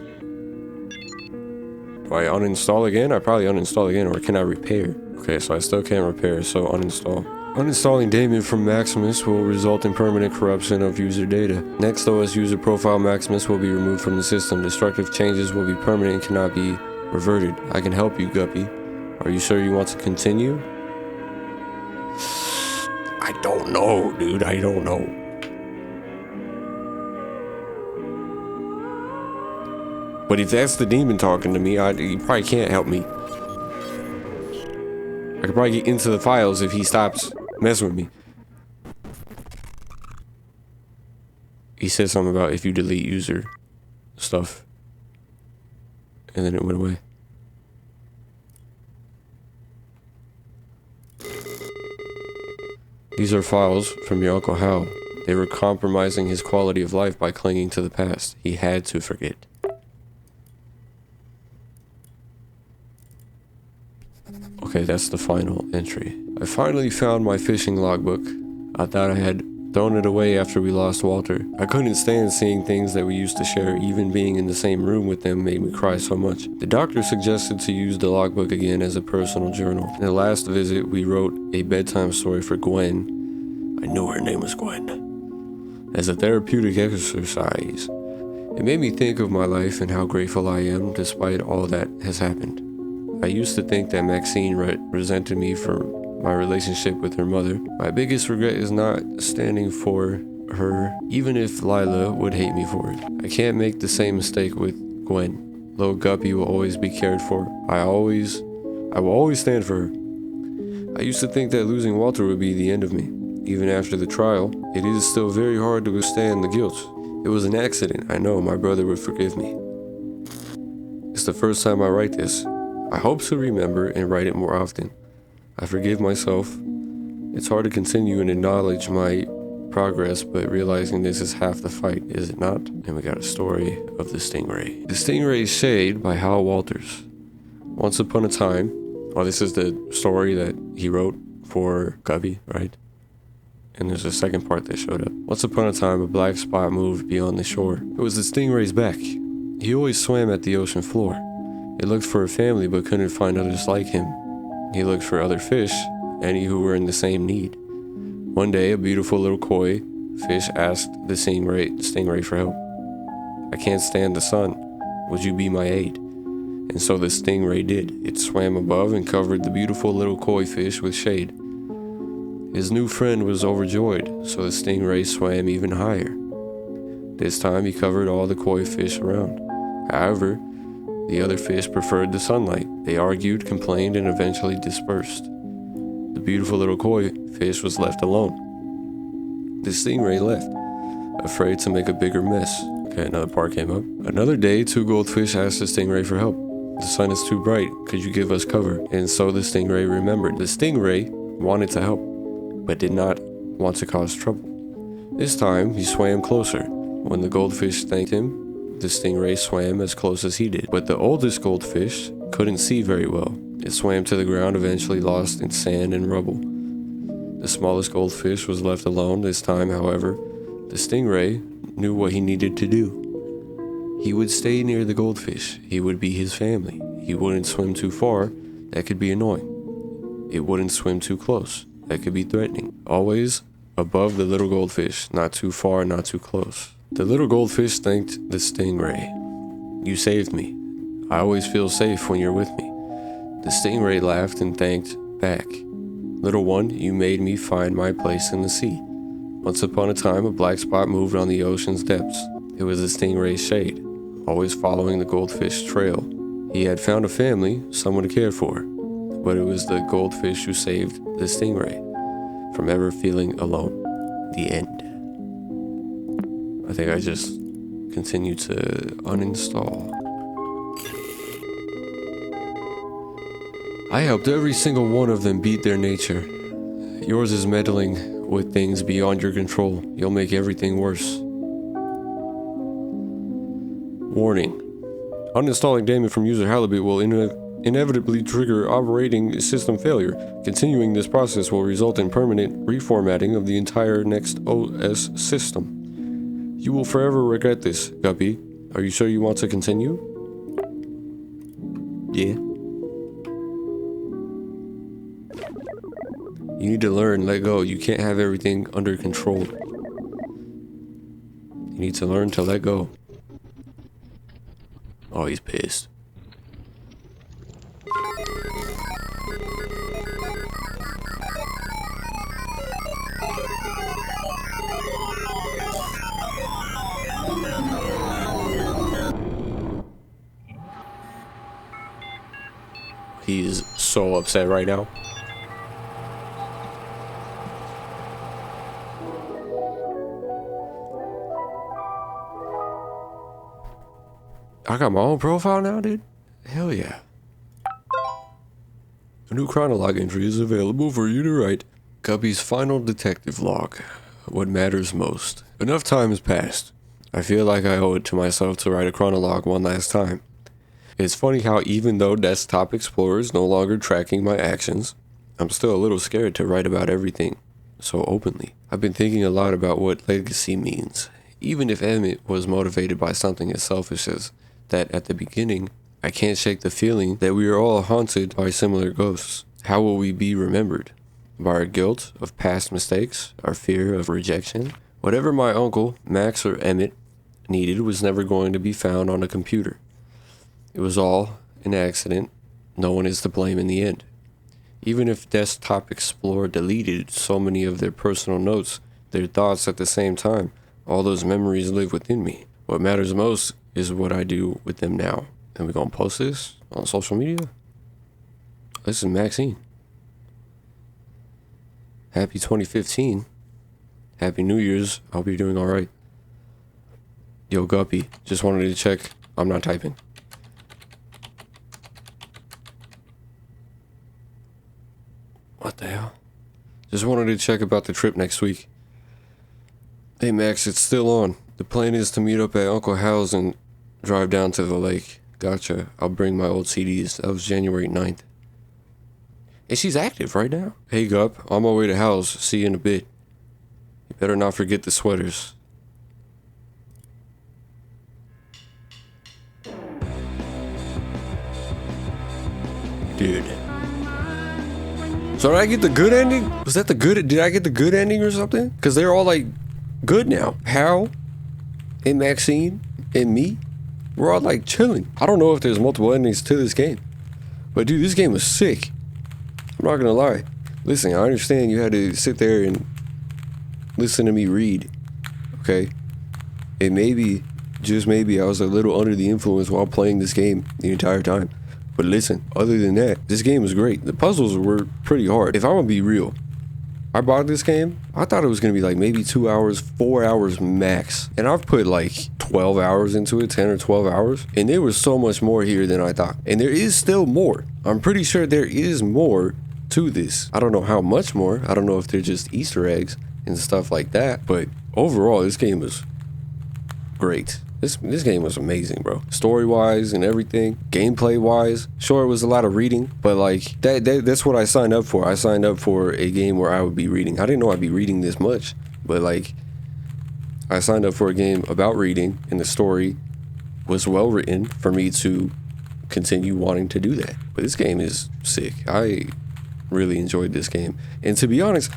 Do I uninstall again? I probably uninstall again, or can I repair? Okay, so I still can't repair, so uninstall. Uninstalling daemon from Maximus will result in permanent corruption of user data. Next OS user profile Maximus will be removed from the system. Destructive changes will be permanent and cannot be reverted. I can help you, Guppy. Are you sure you want to continue? I don't know, dude. I don't know. But if that's the demon talking to me, you probably can't help me. I could probably get into the files if he stops messing with me. He said something about if you delete user stuff. And then it went away. These are files from your Uncle Hal. They were compromising his quality of life by clinging to the past. He had to forget. Okay, that's the final entry. I finally found my fishing logbook. I thought I had thrown it away after we lost Walter. I couldn't stand seeing things that we used to share. Even being in the same room with them made me cry so much. The doctor suggested to use the logbook again as a personal journal. In the last visit, we wrote a bedtime story for Gwen. I knew her name was Gwen. As a therapeutic exercise. It made me think of my life and how grateful I am despite all that has happened. I used to think that Maxine resented me for my relationship with her mother. My biggest regret is not standing for her, even if Lila would hate me for it. I can't make the same mistake with Gwen. Little Guppy will always be cared for. I will always stand for her. I used to think that losing Walter would be the end of me. Even after the trial, it is still very hard to withstand the guilt. It was an accident. I know my brother would forgive me. It's the first time I write this. I hope to remember and write it more often. I forgive myself. It's hard to continue and acknowledge my progress, but realizing this is half the fight, is it not? And we got a story of the Stingray. The Stingray Shade by Hal Walters. Once upon a time, this is the story that he wrote for Guppy, right? And there's a second part that showed up. Once upon a time, a black spot moved beyond the shore. It was the Stingray's back. He always swam at the ocean floor. He looked for a family but couldn't find others like him. He looked for other fish, any who were in the same need. One day, a beautiful little koi fish asked the stingray for help. I can't stand the sun. Would you be my aid? And so the stingray did. It swam above and covered the beautiful little koi fish with shade. His new friend was overjoyed, so the stingray swam even higher. This time he covered all the koi fish around. However, the other fish preferred the sunlight. They argued, complained, and eventually dispersed. The beautiful little koi fish was left alone. The stingray left, afraid to make a bigger mess. Okay, another part came up. Another day, two goldfish asked the stingray for help. The sun is too bright. Could you give us cover? And so the stingray remembered. The stingray wanted to help, but did not want to cause trouble. This time, he swam closer. When the goldfish thanked him, the stingray swam as close as he did, but the oldest goldfish couldn't see very well. It swam to the ground, eventually lost in sand and rubble. The smallest goldfish was left alone. This time, however, the stingray knew what he needed to do. He would stay near the goldfish. He would be his family. He wouldn't swim too far. That could be annoying. It wouldn't swim too close. That could be threatening. Always above the little goldfish, not too far, not too close. The little goldfish thanked the stingray. You saved me. I always feel safe when you're with me. The stingray laughed and thanked back. Little one, you made me find my place in the sea. Once upon a time, a black spot moved on the ocean's depths. It was the stingray's shade, always following the goldfish trail. He had found a family, someone to care for, but it was the goldfish who saved the stingray from ever feeling alone. The end. I think I just continue to uninstall. I helped every single one of them beat their nature. Yours is meddling with things beyond your control. You'll make everything worse. Warning. Uninstalling Damon from user Halibut will inevitably trigger operating system failure. Continuing this process will result in permanent reformatting of the entire next OS system. You will forever regret this, Guppy. Are you sure you want to continue? Yeah. You need to learn, let go. You can't have everything under control. You need to learn to let go. Oh, he's pissed. He is so upset right now. I got my own profile now, dude? Hell yeah. A new chronologue entry is available for you to write. Guppy's final detective log. What matters most. Enough time has passed. I feel like I owe it to myself to write a chronologue one last time. It's funny how even though Desktop Explorer is no longer tracking my actions, I'm still a little scared to write about everything so openly. I've been thinking a lot about what legacy means. Even if Emmett was motivated by something as selfish as that at the beginning, I can't shake the feeling that we are all haunted by similar ghosts. How will we be remembered? By our guilt of past mistakes, our fear of rejection? Whatever my uncle, Max or Emmett, needed was never going to be found on a computer. It was all an accident. No one is to blame in the end. Even if Desktop Explorer deleted so many of their personal notes, their thoughts at the same time, all those memories live within me. What matters most is what I do with them now. And we're gonna post this on social media? This is Maxine. Happy 2015. Happy New Year's. I hope you're doing alright. Yo, Guppy. Just wanted to check. I'm not typing. What the hell? Just wanted to check about the trip next week. Hey Max, it's still on. The plan is to meet up at Uncle Hal's and drive down to the lake. Gotcha. I'll bring my old CDs. That was January 9th. And she's active right now. Hey Gup, on my way to Hal's. See you in a bit. You better not forget the sweaters. Dude. So did I get the good ending? Was that the good? Did I get the good ending or something? Because they're all like good now. Hal and Maxine and me, we're all like chilling. I don't know if there's multiple endings to this game, but dude, this game was sick. I'm not gonna lie. Listen, I understand you had to sit there and listen to me read, okay? And maybe, just maybe, I was a little under the influence while playing this game the entire time. But listen, other than that, this game was great. The puzzles were pretty hard. If I'm gonna be real, I bought this game, I thought it was gonna be like maybe 2 hours, 4 hours max. And I've put like 12 hours into it, 10 or 12 hours. And there was so much more here than I thought. And there is still more. I'm pretty sure there is more to this. I don't know how much more. I don't know if they're just Easter eggs and stuff like that. But overall, this game was great. This game was amazing, bro. Story-wise and everything, gameplay-wise. Sure, it was a lot of reading, but like that's what I signed up for. I signed up for a game where I would be reading. I didn't know I'd be reading this much, but like I signed up for a game about reading, and the story was well written for me to continue wanting to do that. But this game is sick. I really enjoyed this game, and to be honest,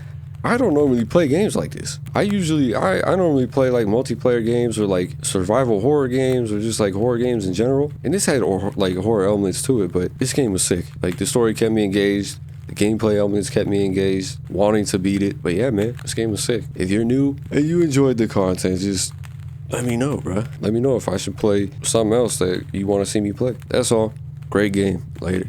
I don't normally play games like this. I normally play like multiplayer games or like survival horror games or just like horror games in general. And this had like horror elements to it, but this game was sick. Like the story kept me engaged. The gameplay elements kept me engaged, wanting to beat it. But yeah, man, this game was sick. If you're new and you enjoyed the content, just let me know, bruh. Let me know if I should play something else that you want to see me play. That's all. Great game. Later.